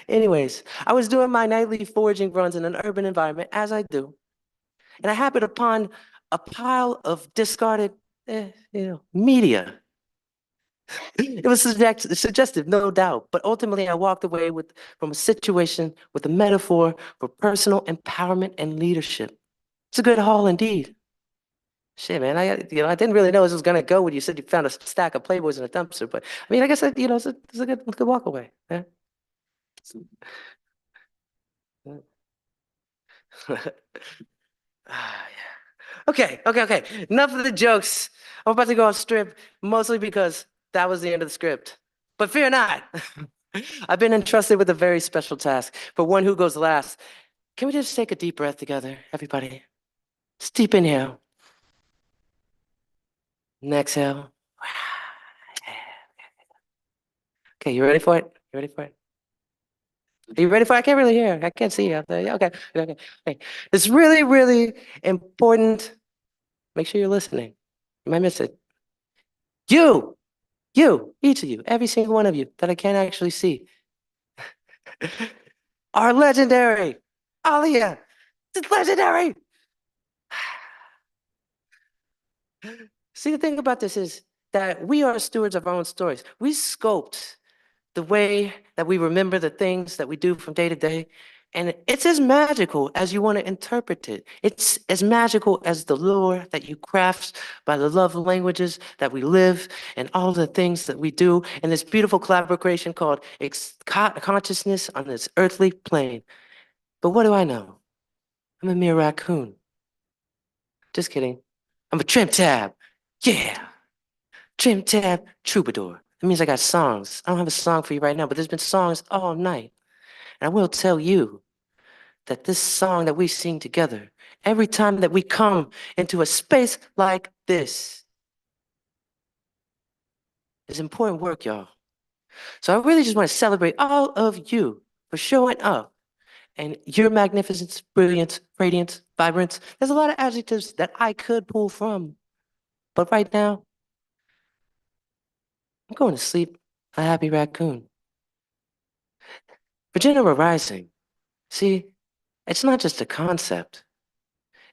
Anyways, I was doing my nightly foraging runs in an urban environment, as I do, and I happened upon a pile of discarded, media. It was suggestive, no doubt, but ultimately I walked away from a situation with a metaphor for personal empowerment and leadership. It's a good haul indeed. Shit, man, I didn't really know this was gonna go when you said you found a stack of Playboys in a dumpster, but I mean, I guess it's a good walk away. Yeah. Ah, yeah. Okay. Enough of the jokes. I'm about to go off script, mostly because that was the end of the script. But fear not. I've been entrusted with a very special task. For one who goes last, can we just take a deep breath together, everybody? Just deep inhale. And exhale. Okay, you ready for it? You ready for it? Are you ready for it? I can't really hear. I can't see you out there. Yeah, okay. It's really, really important. Make sure you're listening. You might miss it. You, each of you, every single one of you that I can't actually see, are legendary. Alia, it's legendary. See, the thing about this is that we are stewards of our own stories. We sculpt the way that we remember the things that we do from day to day. And it's as magical as you want to interpret it. It's as magical as the lore that you craft by the love languages that we live and all the things that we do in this beautiful collaboration called consciousness on this earthly plane. But what do I know? I'm a mere raccoon. Just kidding. I'm a trim tab. Yeah. Trim tab troubadour. That means I got songs. I don't have a song for you right now, but there's been songs all night. And I will tell you that this song that we sing together, every time that we come into a space like this, is important work, y'all. So I really just want to celebrate all of you for showing up and your magnificence, brilliance, radiance, vibrance. There's a lot of adjectives that I could pull from, but right now, I'm going to sleep a happy raccoon. Regenerative rising. See, It's not just a concept.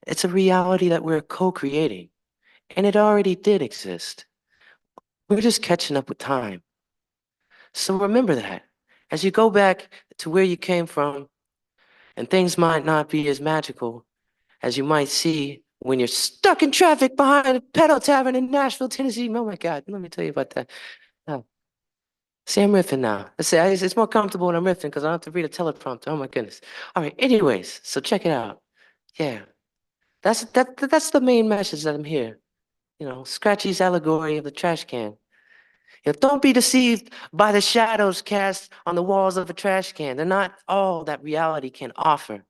It's a reality that we're co-creating, and it already did exist. We're just catching up with time. So remember that as you go back to where you came from, and things might not be as magical as you might see when you're stuck in traffic behind a pedal tavern in Nashville, Tennessee. Oh my God, let me tell you about that. Oh. See, I'm riffing now. It's more comfortable when I'm riffing because I don't have to read a teleprompter. Oh my goodness. All right, anyways, so check it out. Yeah, that's the main message that I'm here. You know, Scratchy's allegory of the trash can. You know, don't be deceived by the shadows cast on the walls of a trash can. They're not all that reality can offer.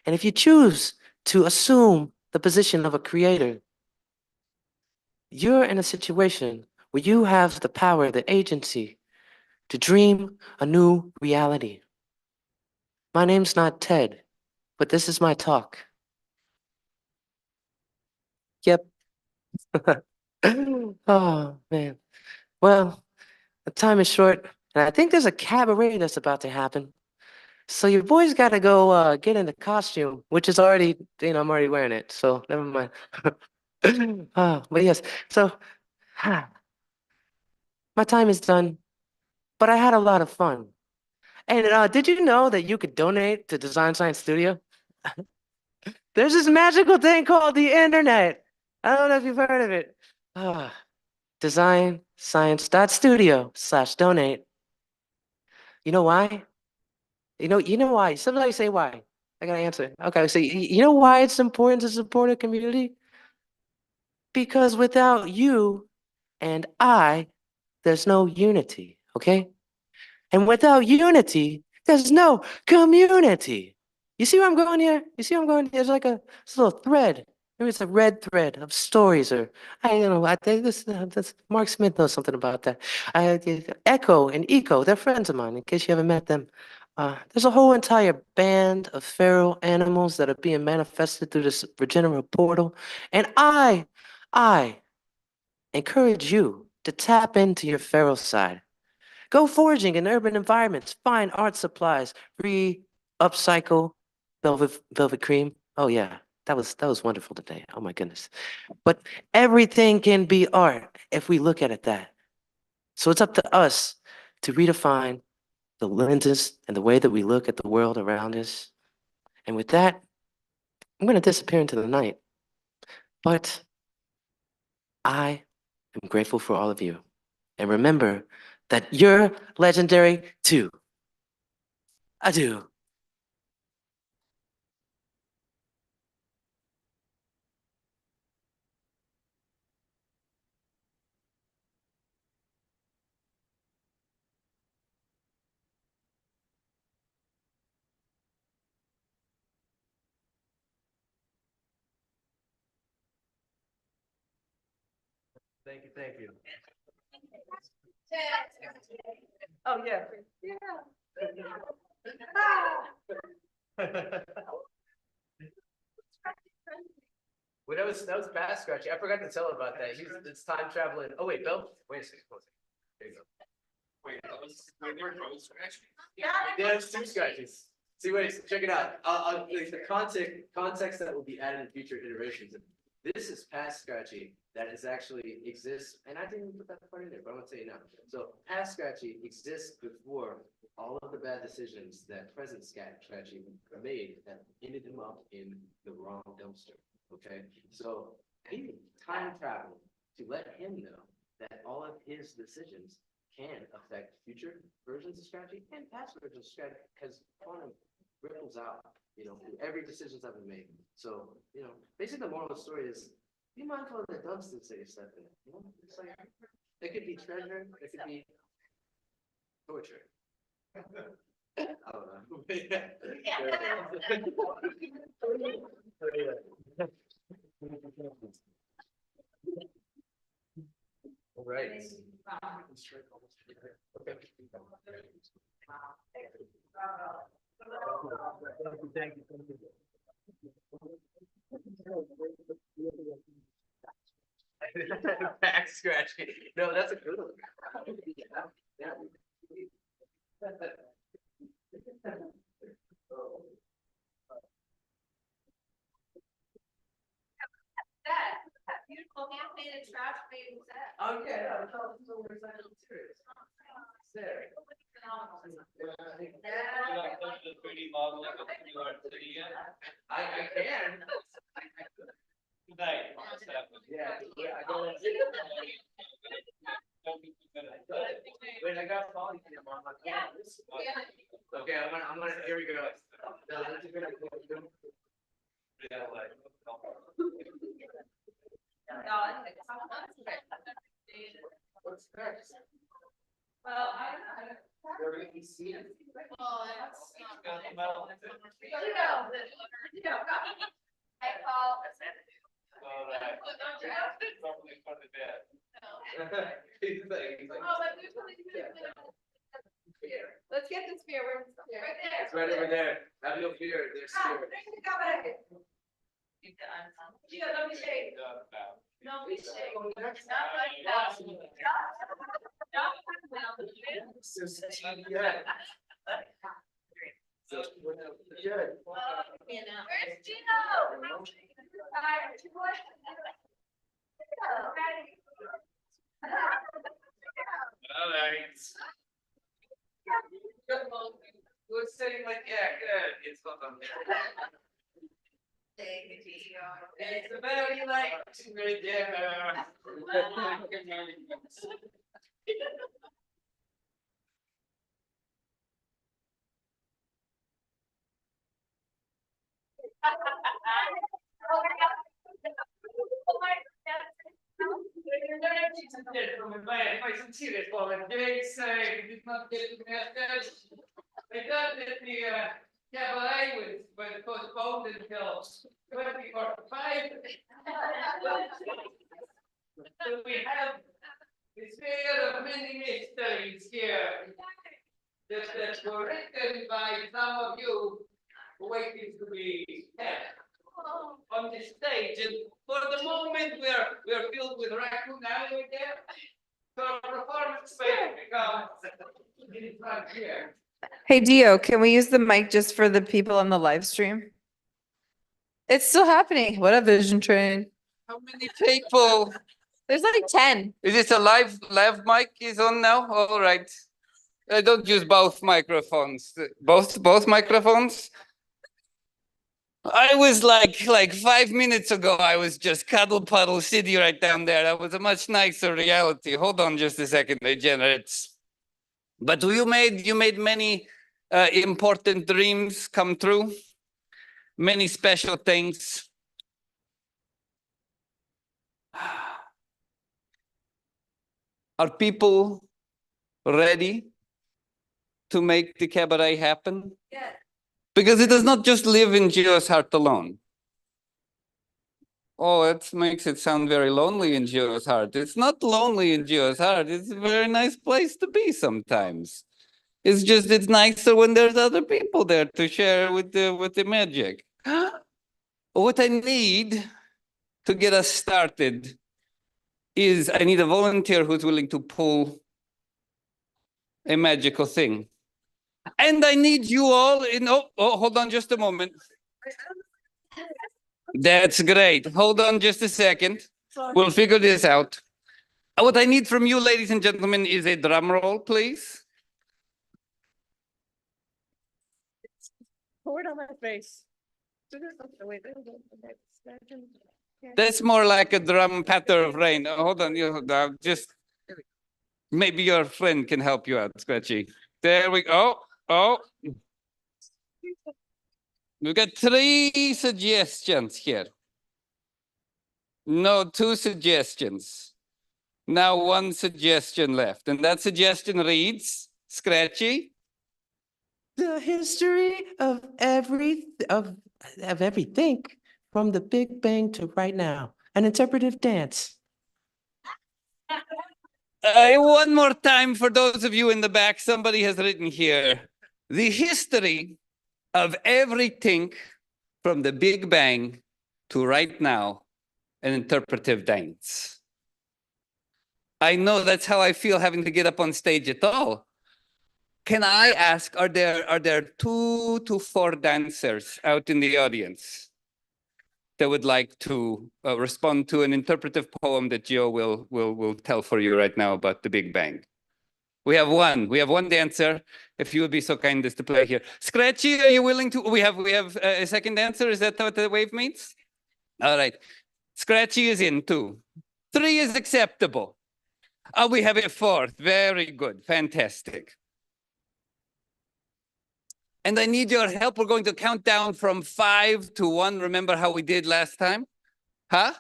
And if you choose to assume the position of a creator, you're in a situation where you have the power, the agency to dream a new reality. My name's not Ted, but this is my talk. Yep. Oh, man. Well, the time is short, and I think there's a cabaret that's about to happen. So your boy's got to go get in the costume, which is already, you know, I'm already wearing it, so never mind. But yes, so my time is done, but I had a lot of fun. And did you know that you could donate to Design Science Studio? There's this magical thing called the internet. I don't know if you've heard of it. DesignScience.studio/donate. You know why? You know why? Somebody say why. I gotta answer. Okay, so you know why it's important to support a community? Because without you and I, there's no unity, okay? And without unity, there's no community. You see where I'm going here? You see where I'm going? There's like it's a little thread. Maybe it's a red thread of stories, or I don't know. I think this Mark Smith knows something about that. Echo and Eco, they're friends of mine. In case you haven't met them, there's a whole entire band of feral animals that are being manifested through this regenerative portal, and I encourage you to tap into your feral side. Go foraging in urban environments. Find art supplies. Upcycle velvet cream. Oh yeah, that was wonderful today. Oh my goodness. But everything can be art if we look at it that. So it's up to us to redefine the lenses and the way that we look at the world around us. And with that, I'm going to disappear into the night. But I am grateful for all of you. And remember that you're legendary too. Adieu. Thank you, thank you. Oh yeah. Well, that was fast scratchy. I forgot to tell about that. It's time traveling. Oh wait, Bill. Wait a second. There you go. Wait, yeah, it's two scratches. See, wait, check it out. The context that will be added in future iterations. This is past scratchy that is actually exists, and I didn't put that part in there, but I'm gonna tell you now. So past scratchy exists before all of the bad decisions that present scratchy made that ended him up in the wrong dumpster. Okay, so he time traveled to let him know that all of his decisions can affect future versions of strategy and past versions of strategy because quantum ripples out, you know, through every decisions that we make. So, you know, basically the moral of the story is be mindful of the dumpsters that you step in. You know, it's like it could be treasure, it could be torture. I don't know. All right. Thank you. Back scratching. No, that's a good one. Yeah. Okay, I'm talking to recycled materials. There. I can. When I got falling, I'm like, okay, I'm gonna, here we go. What's next? Well, I see it. Well, that's I call. Let's get the spear. Where's the spear? Right there. It's right over there. Have no fear. There's spear. Yeah, don't be shake. Don't be shake. Not like that. Where's Gino? All right. Good sitting like, yeah, good. It's not on there. It's a very light Regenaissance. My sincerest apologies. I did not get the message. I thought that the cabaret was postponed until 2045. So we have this pair of many mysteries here that were written by some of you waiting to be kept on the stage. And for the moment, we are filled with raccoon alley again. So our performance space becomes in front here. Hey Dio, can we use the mic just for the people on the live stream? It's still happening. What a vision train. How many people? There's like 10. Is this a live mic is on now? All right. I don't use both microphones. Both microphones? I was like 5 minutes ago, I was just cuddle puddle city right down there. That was a much nicer reality. Hold on just a second, Regenerates. But you made many important dreams come true. Many special things. Are people ready to make the cabaret happen? Yes. Because it does not just live in Gio's heart alone. Oh, it makes it sound very lonely in Gio's heart. It's not lonely in Gio's heart. It's a very nice place to be sometimes. It's just, it's nicer when there's other people there to share with the magic. What I need to get us started is I need a volunteer who's willing to pull a magical thing. And I need you all in, hold on just a moment. That's great. Hold on just a second. We'll figure this out. What I need from you, ladies and gentlemen, is a drum roll, please. Pour it on my face. That's more like a drum patter of rain. Hold on, just maybe your friend can help you out, Scratchy. There we go. Oh. We've got 3 suggestions here. No, 2 suggestions. Now 1 suggestion left. And that suggestion reads, Scratchy. The history of everything from the Big Bang to right now. An interpretive dance. One more time for those of you in the back, somebody has written here. The history of everything from the Big Bang to right now, an interpretive dance. I know that's how I feel having to get up on stage at all. Can I ask, are there 2 to 4 dancers out in the audience? that would like to respond to an interpretive poem that Gio will tell for you right now about the Big Bang? We have one dancer. If you would be so kind as to play here. Scratchy, are you willing to? We have a second dancer. Is that what the wave means? All right. Scratchy is in too. 3 is acceptable. We have a 4th. Very good. Fantastic. And I need your help. We're going to count down from 5 to 1. Remember how we did last time? Huh?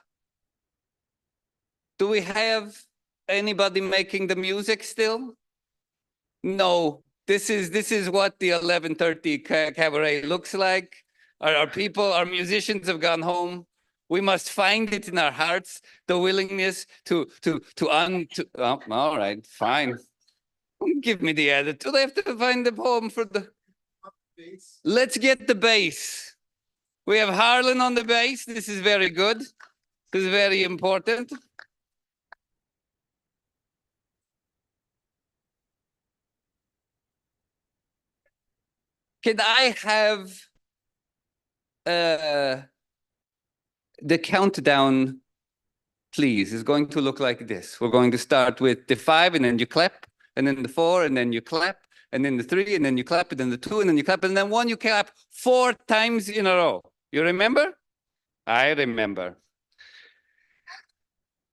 Do we have anybody making the music still? No. This is what the 11:30 cabaret looks like. Our musicians have gone home. We must find it in our hearts, the willingness to all right, fine. Give me the attitude. I have to find the poem for the. Let's get the bass. We have Harlan on the bass. This is very good. This is very important. Can I have the countdown, please? It's going to look like this. We're going to start with the 5, and then you clap, and then the 4, and then you clap, and then the 3, and then you clap, and then the 2, and then you clap, and then 1, you clap 4 times in a row. You remember? I remember.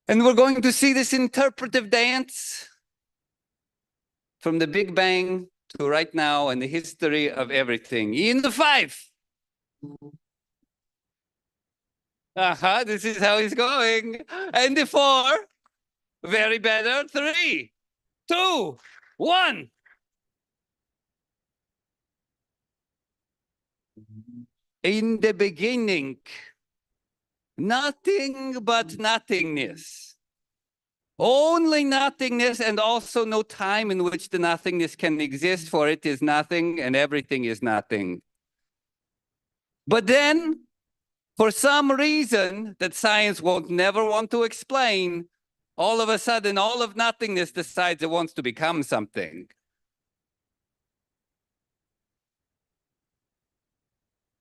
And we're going to see this interpretive dance from the Big Bang to right now and the history of everything. In the 5. This is how it's going. And the 4. Very better. 3, 2, 1. In the beginning, nothing but nothingness. Only nothingness, and also no time in which the nothingness can exist, for it is nothing and everything is nothing. But then, for some reason that science won't never want to explain, all of a sudden, all of nothingness decides it wants to become something.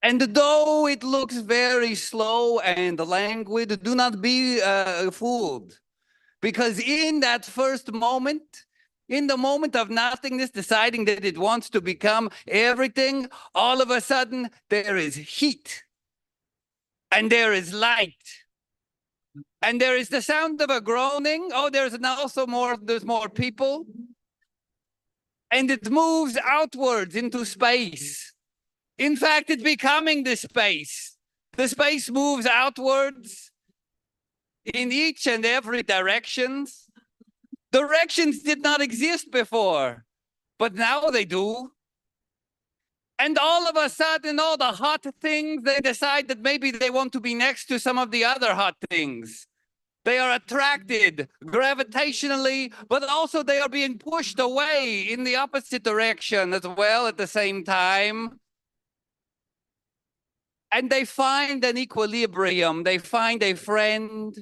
And though it looks very slow and languid, do not be fooled. Because in that first moment, in the moment of nothingness deciding that it wants to become everything, all of a sudden there is heat. And there is light. And there is the sound of a groaning. Oh, there's more people. And it moves outwards into space. In fact, it's becoming the space. The space moves outwards in each and every direction. Directions did not exist before, but now they do. And all of a sudden, all the hot things, they decide that maybe they want to be next to some of the other hot things. They are attracted gravitationally, but also they are being pushed away in the opposite direction as well at the same time. And they find an equilibrium. They find a friend,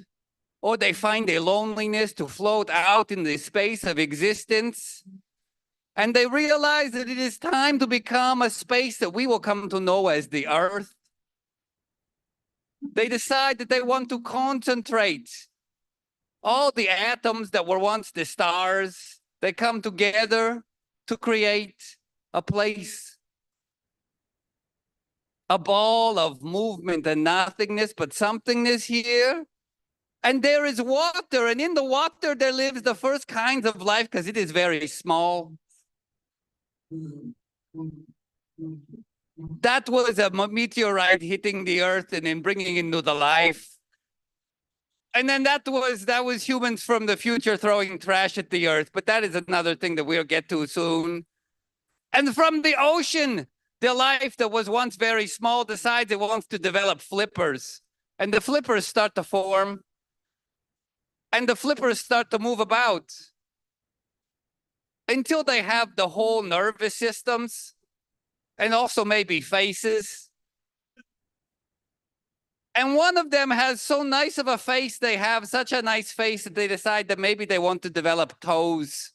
or they find a loneliness to float out in the space of existence. And they realize that it is time to become a space that we will come to know as the Earth. They decide that they want to concentrate all the atoms that were once the stars. They come together to create a place, a ball of movement and nothingness, but somethingness here. And there is water, and in the water there lives the first kinds of life, because it is very small. That was a meteorite hitting the earth and then bringing into the life. And then that was humans from the future throwing trash at the earth, but that is another thing that we'll get to soon. And from the ocean, the life that was once very small decides it wants to develop flippers. And the flippers start to form. And the flippers start to move about until they have the whole nervous systems and also maybe faces. And one of them has so nice of a face, they have such a nice face that they decide that maybe they want to develop toes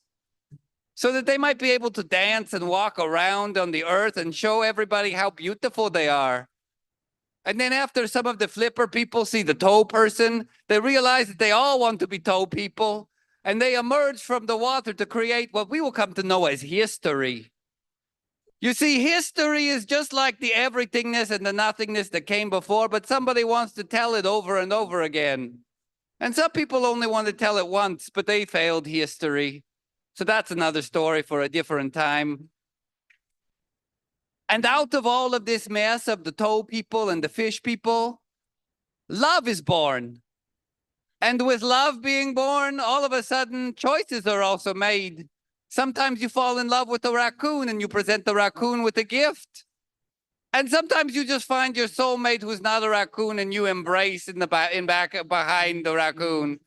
so that they might be able to dance and walk around on the earth and show everybody how beautiful they are. And then after some of the flipper people see the toe person, they realize that they all want to be toe people. And they emerge from the water to create what we will come to know as history. You see, history is just like the everythingness and the nothingness that came before, but somebody wants to tell it over and over again. And some people only want to tell it once, but they failed history. So that's another story for a different time. And out of all of this mess of the toe people and the fish people, love is born. And with love being born, all of a sudden, choices are also made. Sometimes you fall in love with a raccoon and you present the raccoon with a gift. And sometimes you just find your soulmate who's not a raccoon and you embrace in the back behind the raccoon.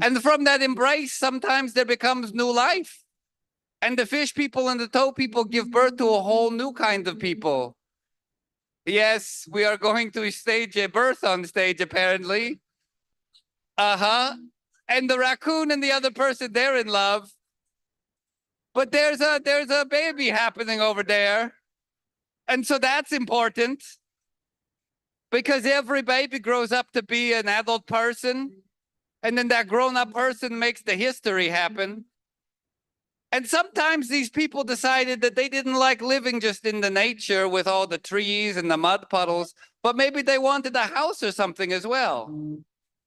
And from that embrace, sometimes there becomes new life. And the fish people and the toe people give birth to a whole new kind of people. Yes, we are going to stage a birth on stage, apparently. And the raccoon and the other person, they're in love. But there's a baby happening over there. And so that's important. Because every baby grows up to be an adult person. And then that grown-up person makes the history happen. And sometimes these people decided that they didn't like living just in the nature with all the trees and the mud puddles, but maybe they wanted a house or something as well.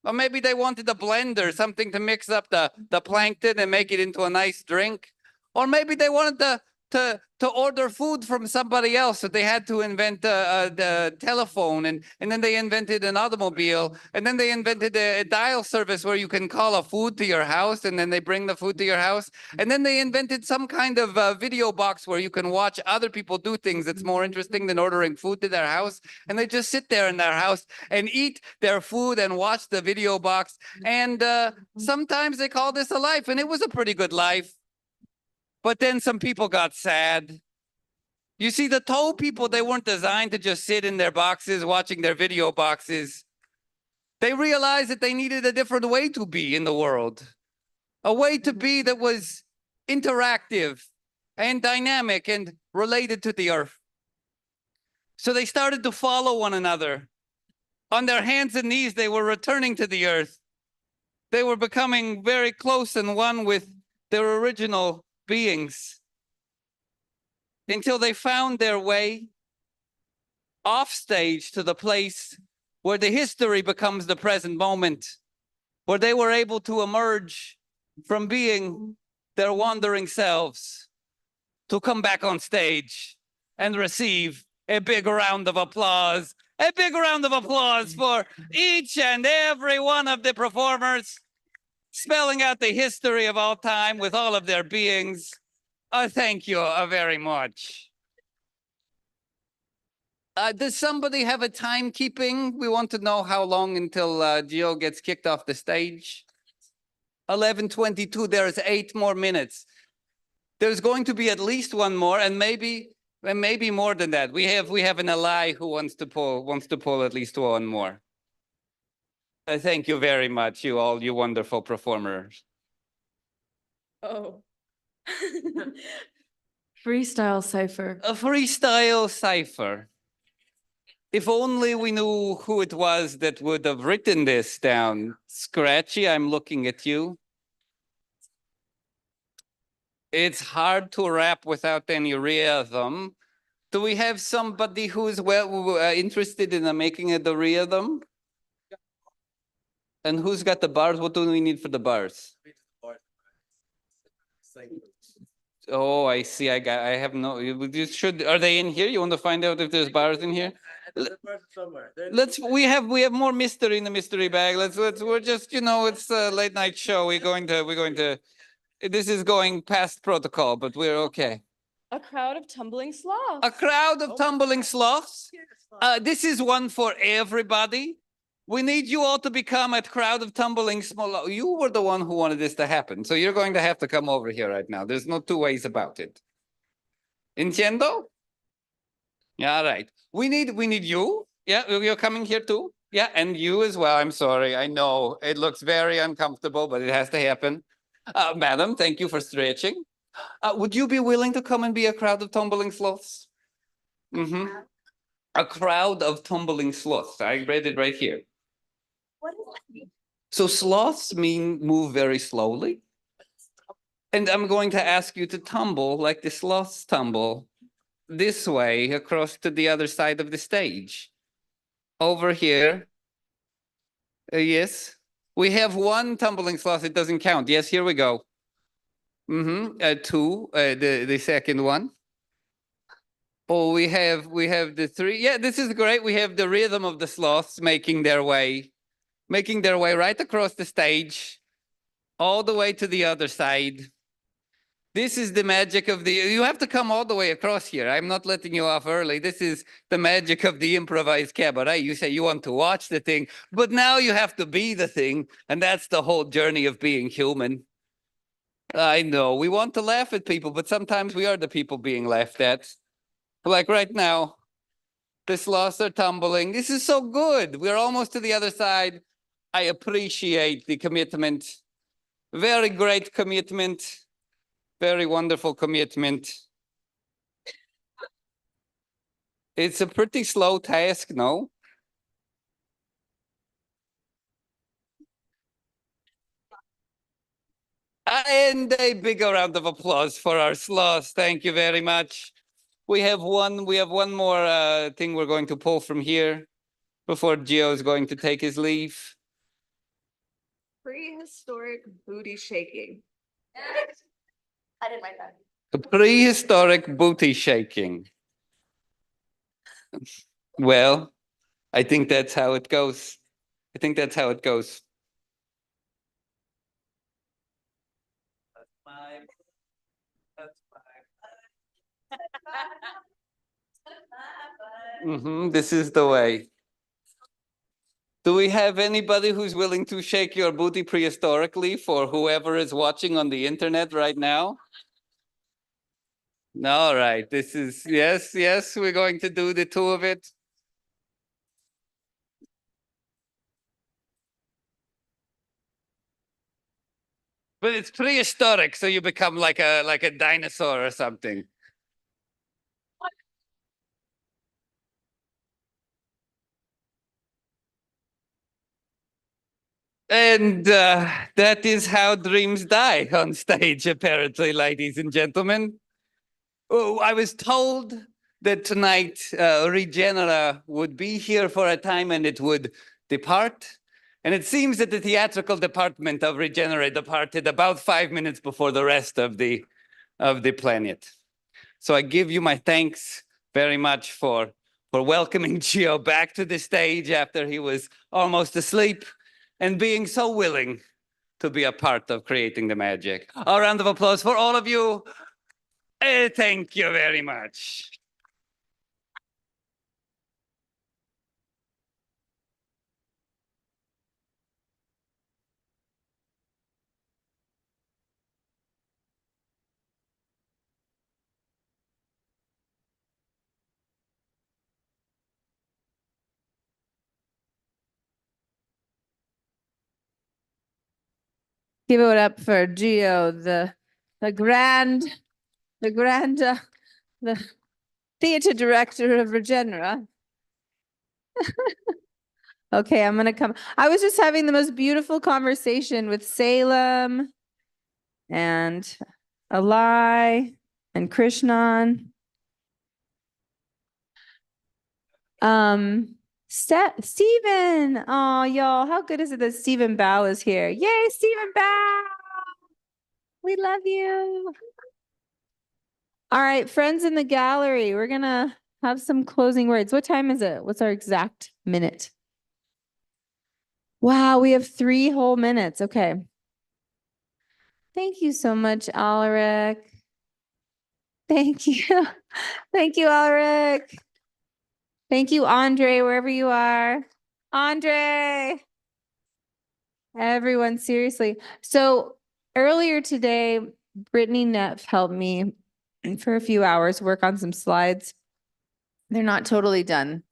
Or maybe they wanted a blender, something to mix up the plankton and make it into a nice drink. Or maybe they wanted to order food from somebody else, so they had to invent the telephone, and then they invented an automobile, and then they invented a dial service where you can call a food to your house, and then they bring the food to your house, and then they invented some kind of video box where you can watch other people do things that's more interesting than ordering food to their house, and they just sit there in their house and eat their food and watch the video box, and sometimes they call this a life, and it was a pretty good life. But then some people got sad. You see, the toe people, they weren't designed to just sit in their boxes watching their video boxes. They realized that they needed a different way to be in the world. A way to be that was interactive and dynamic and related to the earth. So they started to follow one another. On their hands and knees, they were returning to the earth. They were becoming very close and one with their original beings until they found their way off stage to the place where the history becomes the present moment, where they were able to emerge from being their wandering selves to come back on stage and receive a big round of applause. A big round of applause for each and every one of the performers, spelling out the history of all time with all of their beings. Thank you very much. Does somebody have a timekeeping? We want to know how long until Gio gets kicked off the stage. 11:22, there's 8 more minutes. There's going to be at least one more, and maybe more than that. We have an ally who wants to pull at least one more. Thank you very much, you wonderful performers. Oh. Freestyle cipher. A freestyle cipher. If only we knew who it was that would have written this down. Scratchy, I'm looking at you. It's hard to rap without any rhythm. Do we have somebody who's interested in making it the rhythm? And who's got the bars? What do we need for the bars? Oh, I see. I have no. Are they in here? You want to find out if there's bars in here? We have more mystery in the mystery bag. We're just, it's a late night show. We're going to. This is going past protocol, but we're okay. A crowd of tumbling sloths. A crowd of tumbling sloths. This is one for everybody. We need you all to become a crowd of tumbling sloths. You were the one who wanted this to happen, so you're going to have to come over here right now. There's no two ways about it. Entiendo? Yeah, all right. We need you. Yeah, you're coming here too. Yeah, and you as well. I'm sorry. I know it looks very uncomfortable, but it has to happen. Madam, thank you for stretching. Would you be willing to come and be a crowd of tumbling sloths? Mm-hmm. a crowd of tumbling sloths. I read it right here. What does that mean? So sloths mean move very slowly. And I'm going to ask you to tumble like the sloths tumble this way across to the other side of the stage. Over here. Yes. We have one tumbling sloth. It doesn't count. Yes, here we go. Two, the second one. Oh, we have the three. Yeah, this is great. We have the rhythm of the sloths making their way right across the stage, all the way to the other side. This is the magic of the, you have to come all the way across here. I'm not letting you off early. This is the magic of the improvised cabaret. You say you want to watch the thing, but now you have to be the thing. And that's the whole journey of being human. I know we want to laugh at people, but sometimes we are the people being laughed at. Like right now, the sloths are tumbling. This is so good. We're almost to the other side. I appreciate the commitment. Very great commitment. Very wonderful commitment. It's a pretty slow task, no? And a big round of applause for our sloths. Thank you very much. We have one more thing we're going to pull from here before Gio is going to take his leave. Prehistoric booty shaking. I didn't write that. Prehistoric booty shaking. Well, I think that's how it goes. I think that's how it goes. This is the way. Do we have anybody who's willing to shake your booty prehistorically for whoever is watching on the internet right now? All right, this is, yes, we're going to do the two of it. But it's prehistoric, so you become like a dinosaur or something. And that is how dreams die on stage, apparently, ladies and gentlemen. Oh, I was told that tonight Regenerative would be here for a time and it would depart. And it seems that the theatrical department of Regenaissance departed about 5 minutes before the rest of the planet. So I give you my thanks very much for welcoming Gio back to the stage after he was almost asleep and being so willing to be a part of creating the magic. A round of applause for all of you. Thank you very much. Give it up for Gio, the theater director of Regenera. Okay, I'm gonna come. I was just having the most beautiful conversation with Salem and Alai and Krishnan. Stephen. Oh, y'all, how good is it that Stephen Bao is here? Yay, Stephen Bao! We love you. All right, friends in the gallery, we're gonna have some closing words. What time is it? What's our exact minute? Wow, we have 3 whole minutes. Okay. Thank you so much, Alaric. Thank you. Thank you, Alaric. Thank you, Andre, wherever you are. Andre. Everyone, seriously. So earlier today, Brittany Neff helped me for a few hours work on some slides. They're not totally done.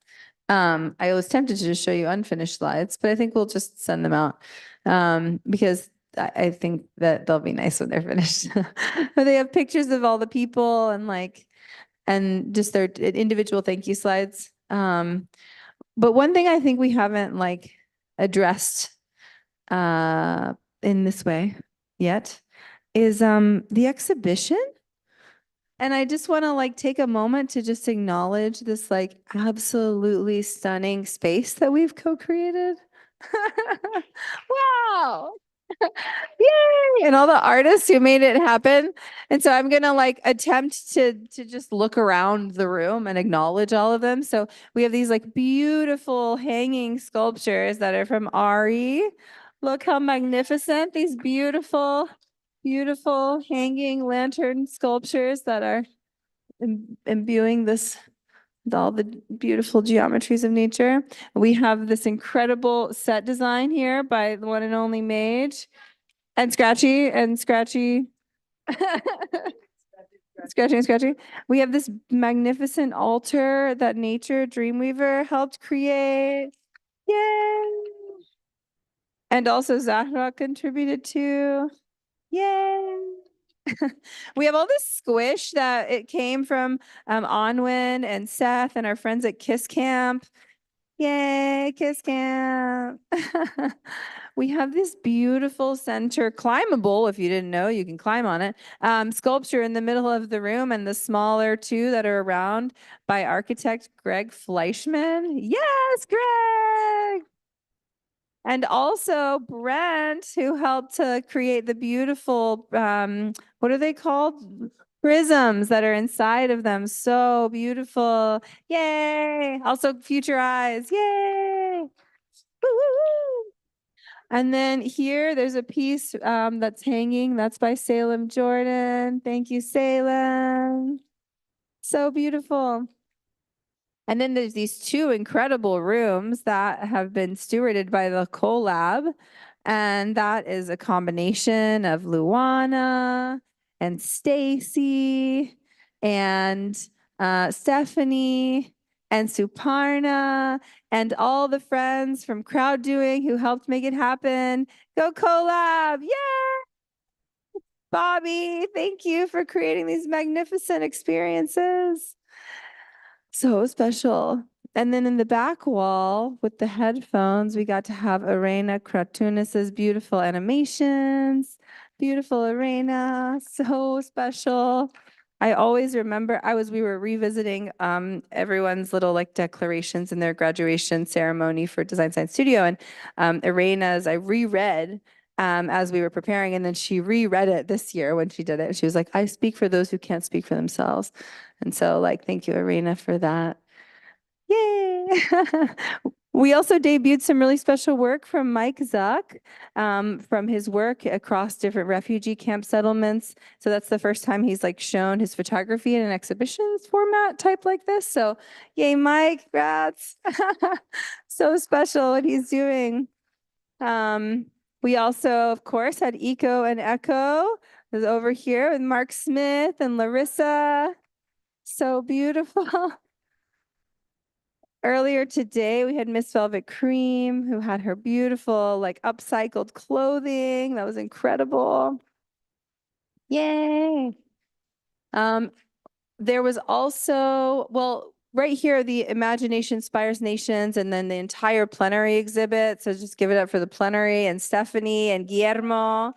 I was tempted to just show you unfinished slides, but I think we'll just send them out because I think that they'll be nice when they're finished. But they have pictures of all the people and just their individual thank you slides. But one thing I think we haven't like addressed in this way yet is the exhibition. And I just want to like take a moment to just acknowledge this like absolutely stunning space that we've co-created. Wow. Yay! And all the artists who made it happen. And so I'm gonna like attempt to just look around the room and acknowledge all of them. So we have these like beautiful hanging sculptures that are from Ari. Look how magnificent these beautiful, beautiful hanging lantern sculptures that are imbuing this with all the beautiful geometries of nature. We have this incredible set design here by the one and only Mage. And Scratchy and Scratchy. Scratchy and Scratchy. We have this magnificent altar that Nature Dreamweaver helped create. Yay! And also Zahra contributed to. Yay! We have all this squish that it came from Onwin and Seth and our friends at Kiss Camp. Yay, Kiss Camp. We have this beautiful center climbable, if you didn't know, you can climb on it, sculpture in the middle of the room, and the smaller two that are around by architect Greg Fleischman. Yes, Greg! And also Brent, who helped to create the beautiful, what are they called? Prisms that are inside of them. So beautiful. Yay. Also Future Eyes. Yay. Woo-hoo-hoo. And then here, there's a piece that's hanging. That's by Salem Jordan. Thank you, Salem. So beautiful. And then there's these two incredible rooms that have been stewarded by the collab. And that is a combination of Luana and Stacy and Stephanie and Suparna and all the friends from Crowd Doing who helped make it happen. Go collab. Yay! Bobby, thank you for creating these magnificent experiences. So special. And then in the back wall with the headphones, we got to have Arena Kratunis's beautiful animations. Beautiful Arena, so special. I always remember we were revisiting everyone's little like declarations in their graduation ceremony for Design Science Studio. And Arena's I reread as we were preparing, and then she reread it this year when she did it. She was like, I speak for those who can't speak for themselves. And so like, thank you, Arena, for that. Yay! We also debuted some really special work from Mike Zuck from his work across different refugee camp settlements. So that's the first time he's like shown his photography in an exhibitions format type like this. So yay, Mike, congrats. So special what he's doing. We also, of course, had Eco and Echo. Is over here with Mark Smith and Larissa. So beautiful. Earlier today, we had Miss Velvet Cream, who had her beautiful, like, upcycled clothing. That was incredible. Yay. There was also, well, right here, the Imagination Inspires Nations, and then the entire plenary exhibit. So just give it up for the plenary and Stephanie and Guillermo.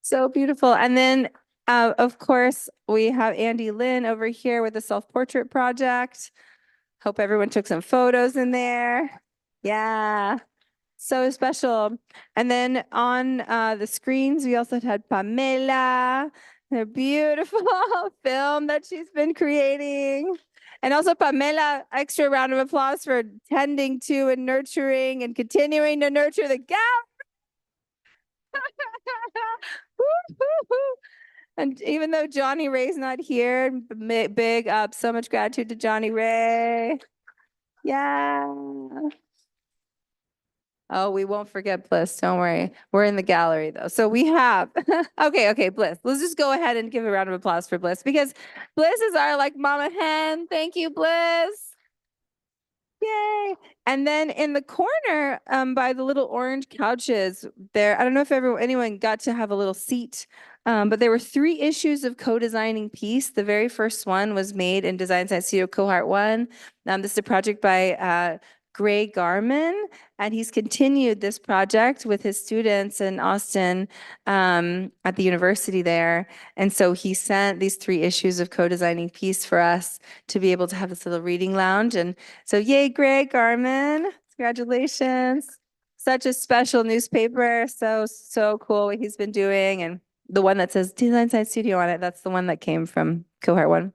So beautiful. And then, of course, we have Andy Lynn over here with the self-portrait project. Hope everyone took some photos in there. Yeah, so special. And then on the screens, we also had Pamela, her beautiful film that she's been creating. And also Pamela, extra round of applause for tending to and nurturing and continuing to nurture the gallery. And even though Johnny Ray's not here, big up, so much gratitude to Johnny Ray. Yeah. Oh, we won't forget Bliss. Don't worry. We're in the gallery though. So we have, okay, Bliss. Let's just go ahead and give a round of applause for Bliss because Bliss is our like mama hen. Thank you, Bliss. Yay. And then in the corner, by the little orange couches there, I don't know if anyone got to have a little seat, but there were 3 issues of co-designing peace. The very first one was made in Design Science Studio Cohort 1. This is a project by Gray Garman, and he's continued this project with his students in Austin at the university there. And so he sent these 3 issues of co-designing peace for us to be able to have this little reading lounge. And so yay, Gray Garman, congratulations. Such a special newspaper, so cool what he's been doing. And the one that says Design Science Studio on it, that's the one that came from Cohort 1.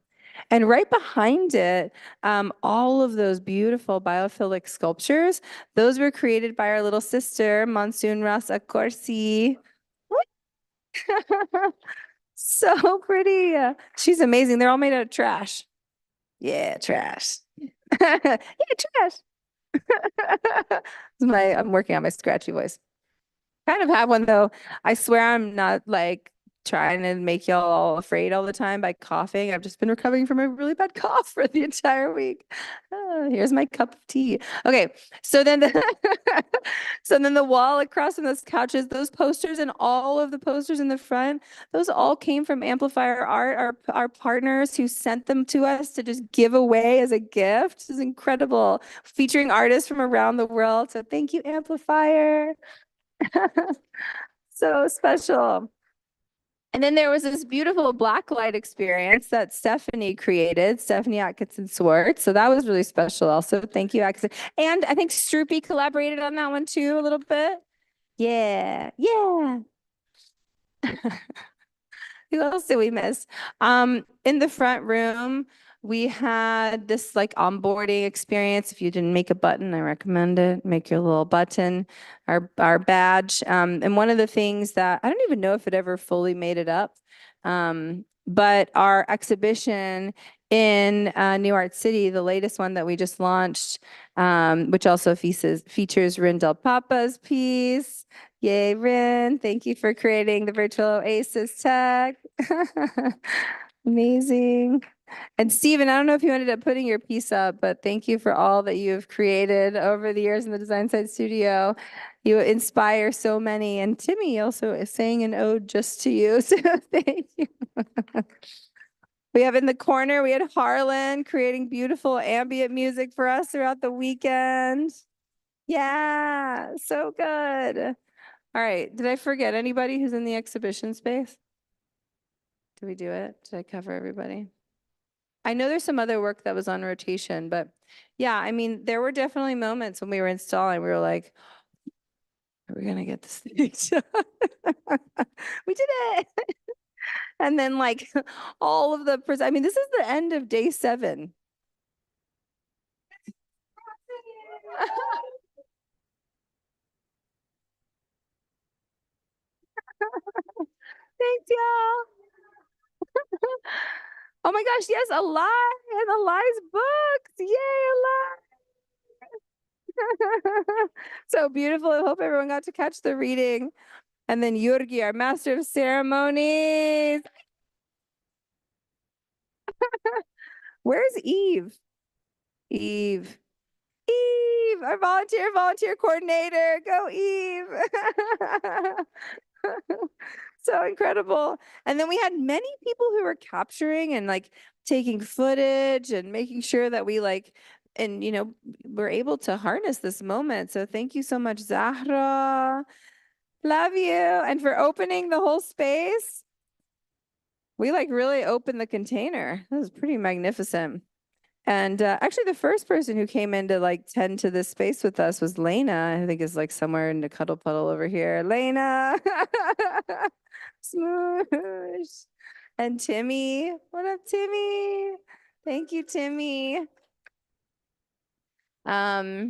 And right behind it, all of those beautiful biophilic sculptures, those were created by our little sister, Monsoon Rasa Corsi. So pretty. She's amazing. They're all made out of trash. Yeah, trash. Yeah, trash. I'm working on my scratchy voice. Kind of have one though. I swear I'm not like trying to make y'all all afraid all the time by coughing. I've just been recovering from a really bad cough for the entire week. Here's my cup of tea. Okay, so then the wall across from those couches, those posters and all of the posters in the front, those all came from Amplifier Art, our partners who sent them to us to just give away as a gift. This is incredible, featuring artists from around the world. So thank you, Amplifier. So special. And then there was this beautiful blacklight experience that Stephanie created, Stephanie Atkinson Swartz. So that was really special also. Thank you, Atkinson. And I think Stroopy collaborated on that one too a little bit. Yeah, yeah. Who else did we miss? In the front room, we had this like onboarding experience. If you didn't make a button, I recommend it. Make your little button, our badge. And one of the things that I don't even know if it ever fully made it up, but our exhibition in New Art City, the latest one that we just launched, which also features Rin Del Papa's piece. Yay, Rin. Thank you for creating the virtual oasis tech. Amazing. And Stephen, I don't know if you ended up putting your piece up, but thank you for all that you have created over the years in the Design Side Studio. You inspire so many. And Timmy also is saying an ode just to you. So thank you. We have in the corner, we had Harlan creating beautiful ambient music for us throughout the weekend. Yeah, so good. All right, did I forget anybody who's in the exhibition space? Did we do it? Did I cover everybody? I know there's some other work that was on rotation, but yeah, I mean, there were definitely moments when we were installing, we were like, are we gonna get this thing done? We did it. And then like all of the, I mean, this is the end of day 7. Thanks, y'all. Oh my gosh, yes, Eli and Eli's books. Yay, Eli. So beautiful. I hope everyone got to catch the reading. And then Yurgi, our master of ceremonies. Where's Eve? Eve, our volunteer coordinator. Go, Eve. So incredible. And then we had many people who were capturing and like taking footage and making sure that we like, and you know, we're able to harness this moment. So thank you so much, Zahra. Love you. And for opening the whole space. We like really opened the container. That was pretty magnificent. And actually the first person who came in to like tend to this space with us was Lena. I think is like somewhere in the cuddle puddle over here. Lena. Smoosh. And Timmy. What up, Timmy? Thank you, Timmy. I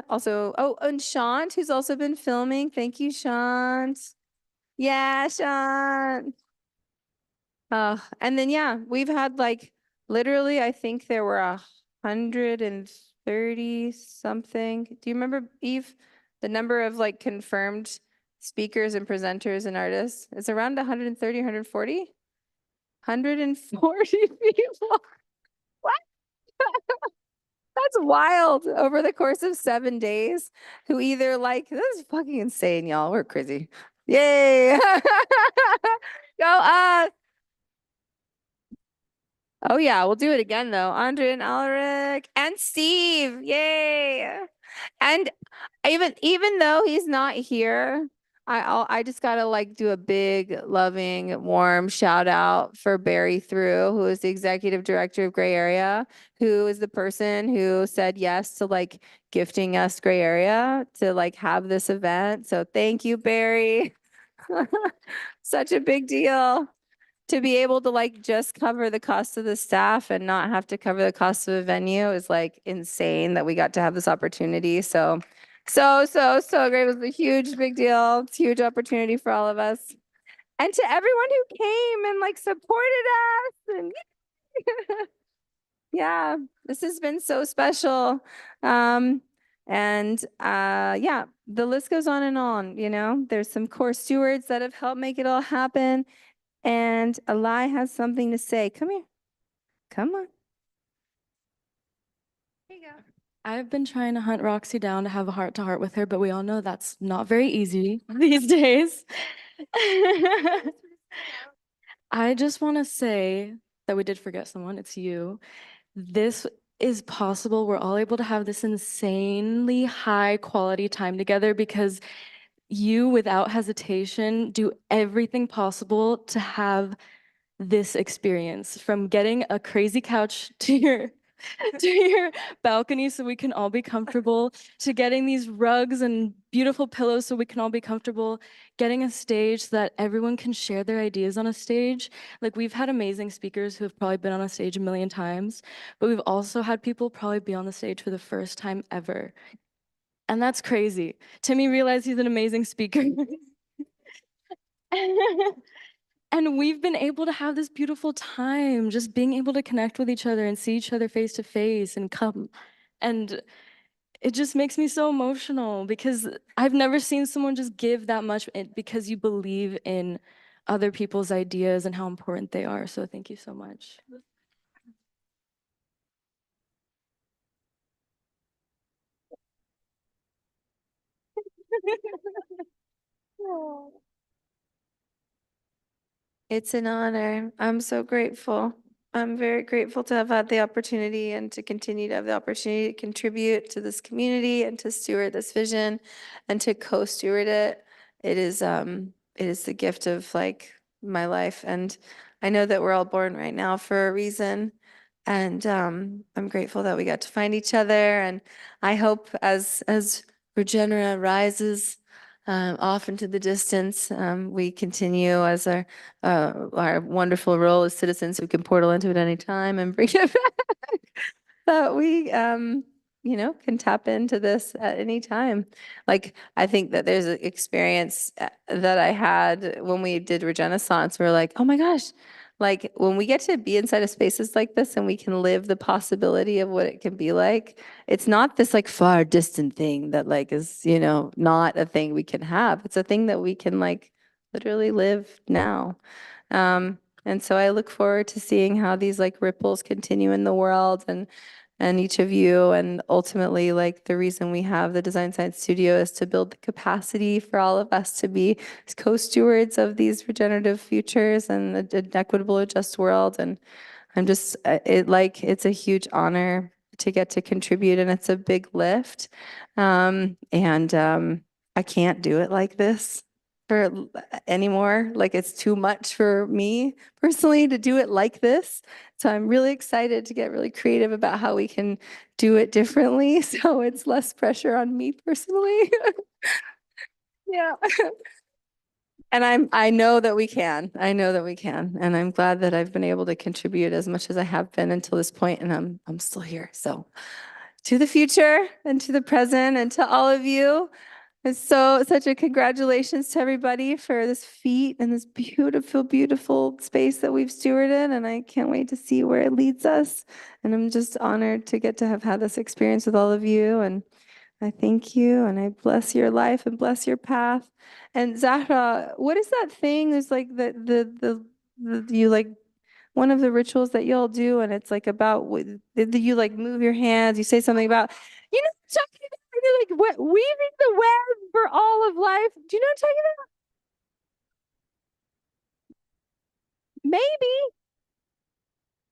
also, and Shant, who's also been filming. Thank you, Shant. Yeah, Shant. And then, yeah, we've had like, literally, I think there were 130 something. Do you remember, Eve, the number of like confirmed speakers and presenters and artists? It's around 130, 140? 140 people. What? That's wild. Over the course of 7 days, who either like, this is fucking insane, y'all. We're crazy. Yay. Go us. Oh yeah, we'll do it again though. Andre and Alaric and Steve. Yay. And even though he's not here, I just gotta like do a big, loving, warm shout out for Barry Through, who is the executive director of Gray Area, who is the person who said yes to like gifting us Gray Area to like have this event. So thank you, Barry. Such a big deal to be able to like just cover the cost of the staff and not have to cover the cost of a venue is like insane that we got to have this opportunity. So great. It was a huge, big deal. It's a huge opportunity for all of us. And to everyone who came and like supported us. And yeah, this has been so special. Yeah, the list goes on and on, you know. There's some core stewards that have helped make it all happen. And Eli has something to say. Come here. Come on. Here you go. I've been trying to hunt Roxy down to have a heart-to-heart with her, but we all know that's not very easy these days. I just want to say that we did forget someone. It's you. This is possible. We're all able to have this insanely high quality time together because you, without hesitation, do everything possible to have this experience, from getting a crazy couch to your balcony so we can all be comfortable, to getting these rugs and beautiful pillows so we can all be comfortable, getting a stage so that everyone can share their ideas on a stage. Like, we've had amazing speakers who have probably been on a stage a million times, but we've also had people probably be on the stage for the first time ever. And that's crazy. Timmy realized he's an amazing speaker. And we've been able to have this beautiful time, just being able to connect with each other and see each other face to face and come. And it just makes me so emotional because I've never seen someone just give that much because you believe in other people's ideas and how important they are. So thank you so much. It's an honor. I'm so grateful. I'm very grateful to have had the opportunity and to continue to have the opportunity to contribute to this community and to steward this vision and to co-steward it. It is the gift of like my life. And I know that we're all born right now for a reason. And I'm grateful that we got to find each other. And I hope as Regenera rises off into the distance, we continue as our wonderful role as citizens who can portal into it any time and bring it back. That we, can tap into this at any time. Like, I think that there's an experience that I had when we did Regenaissance. We're like, oh my gosh, like when we get to be inside of spaces like this and we can live the possibility of what it can be like, it's not this like far distant thing that like is, not a thing we can have. It's a thing that we can like literally live now. And so I look forward to seeing how these like ripples continue in the world and each of you. And ultimately, like the reason we have the Design Science Studio is to build the capacity for all of us to be co-stewards of these regenerative futures and an equitable, a just world. And I'm just, it's a huge honor to get to contribute, and it's a big lift. I can't do it like this for anymore. Like, it's too much for me personally to do it like this. So I'm really excited to get really creative about how we can do it differently. So it's less pressure on me personally. Yeah. And I know that we can. I know that we can. And I'm glad that I've been able to contribute as much as I have been until this point, and I'm still here. So to the future and to the present and to all of you, it's such a congratulations to everybody for this feat and this beautiful, beautiful space that we've stewarded. And I can't wait to see where it leads us. And I'm just honored to get to have had this experience with all of you. And I thank you and I bless your life and bless your path. And Zahra, what is that thing? There's like the you like one of the rituals that y'all do, and it's like about you like move your hands, you say something about, you know, what I'm talking about? You're like what weaving the web for all of life. Do you know what I'm talking about? Maybe.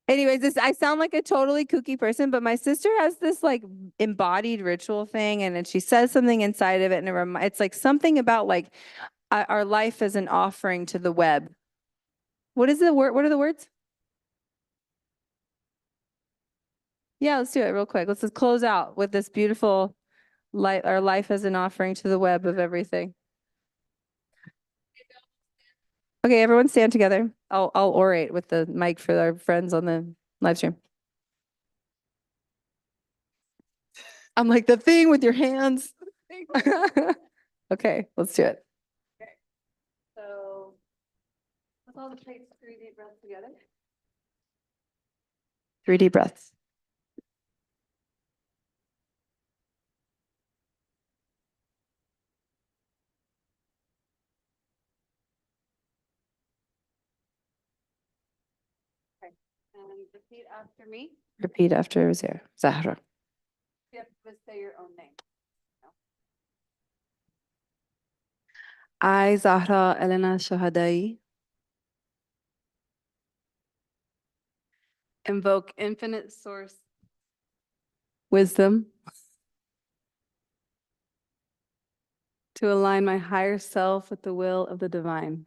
Anyways, this I sound like a totally kooky person, but my sister has this like embodied ritual thing, and then she says something inside of it, and it's like something about like our life as an offering to the web. What is the word? What are the words? Yeah, let's do it real quick. Let's just close out with this beautiful life, our life as an offering to the web of everything. Okay, everyone stand together. I'll orate with the mic for our friends on the live stream. I'm like the thing with your hands. Okay, let's do it. Okay. So let's all take 3 deep breaths together. 3 deep breaths. Okay. And repeat after me. Repeat after Zahra. You have to say your own name. I, Zahra Elena Shahadai, invoke infinite source wisdom to align my higher self with the will of the divine.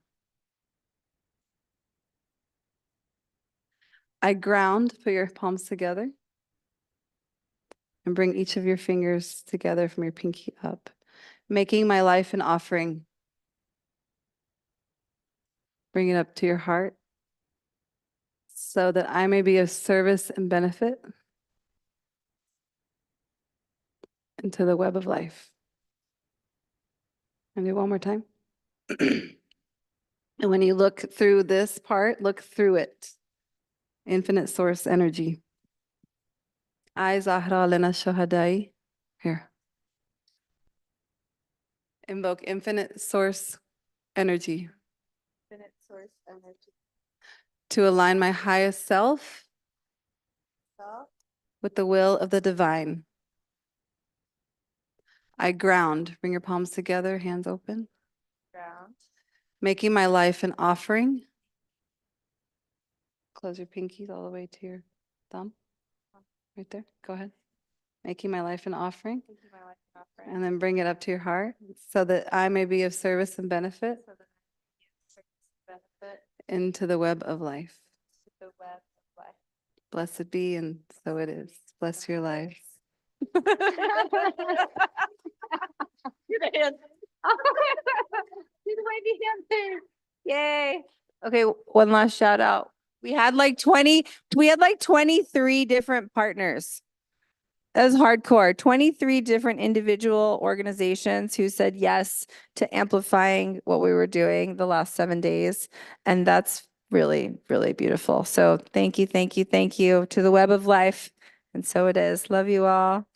I ground, put your palms together, and bring each of your fingers together from your pinky up, making my life an offering. Bring it up to your heart so that I may be of service and benefit into the web of life. And do one more time. And when you look through this part, look through it. Infinite source energy. I, Zahra Lena Shohadai, here. Invoke infinite source energy. Infinite source energy. To align my highest self with the will of the divine. I ground. Bring your palms together, hands open. Ground. Making my life an offering. Close your pinkies all the way to your thumb. Right there. Go ahead. Making my life an offering. And then bring it up to your heart so that I may be of service and benefit into the web of life. Blessed be, and so it is. Bless your life. Yay. Okay, one last shout out. We had like 23 different partners. That was hardcore. 23 different individual organizations who said yes to amplifying what we were doing the last 7 days. And that's really, really beautiful. So thank you, thank you, thank you to the web of life. And so it is. Love you all.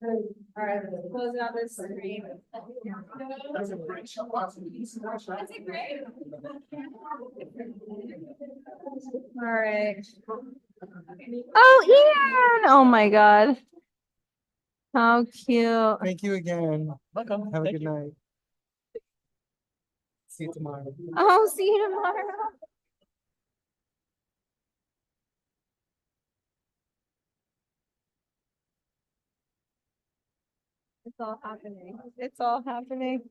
All right, closing out this screen. All right. Oh, Ian! Oh my God. How cute. Thank you again. Welcome. Have a good night. See you tomorrow. Oh, see you tomorrow. It's all happening. It's all happening.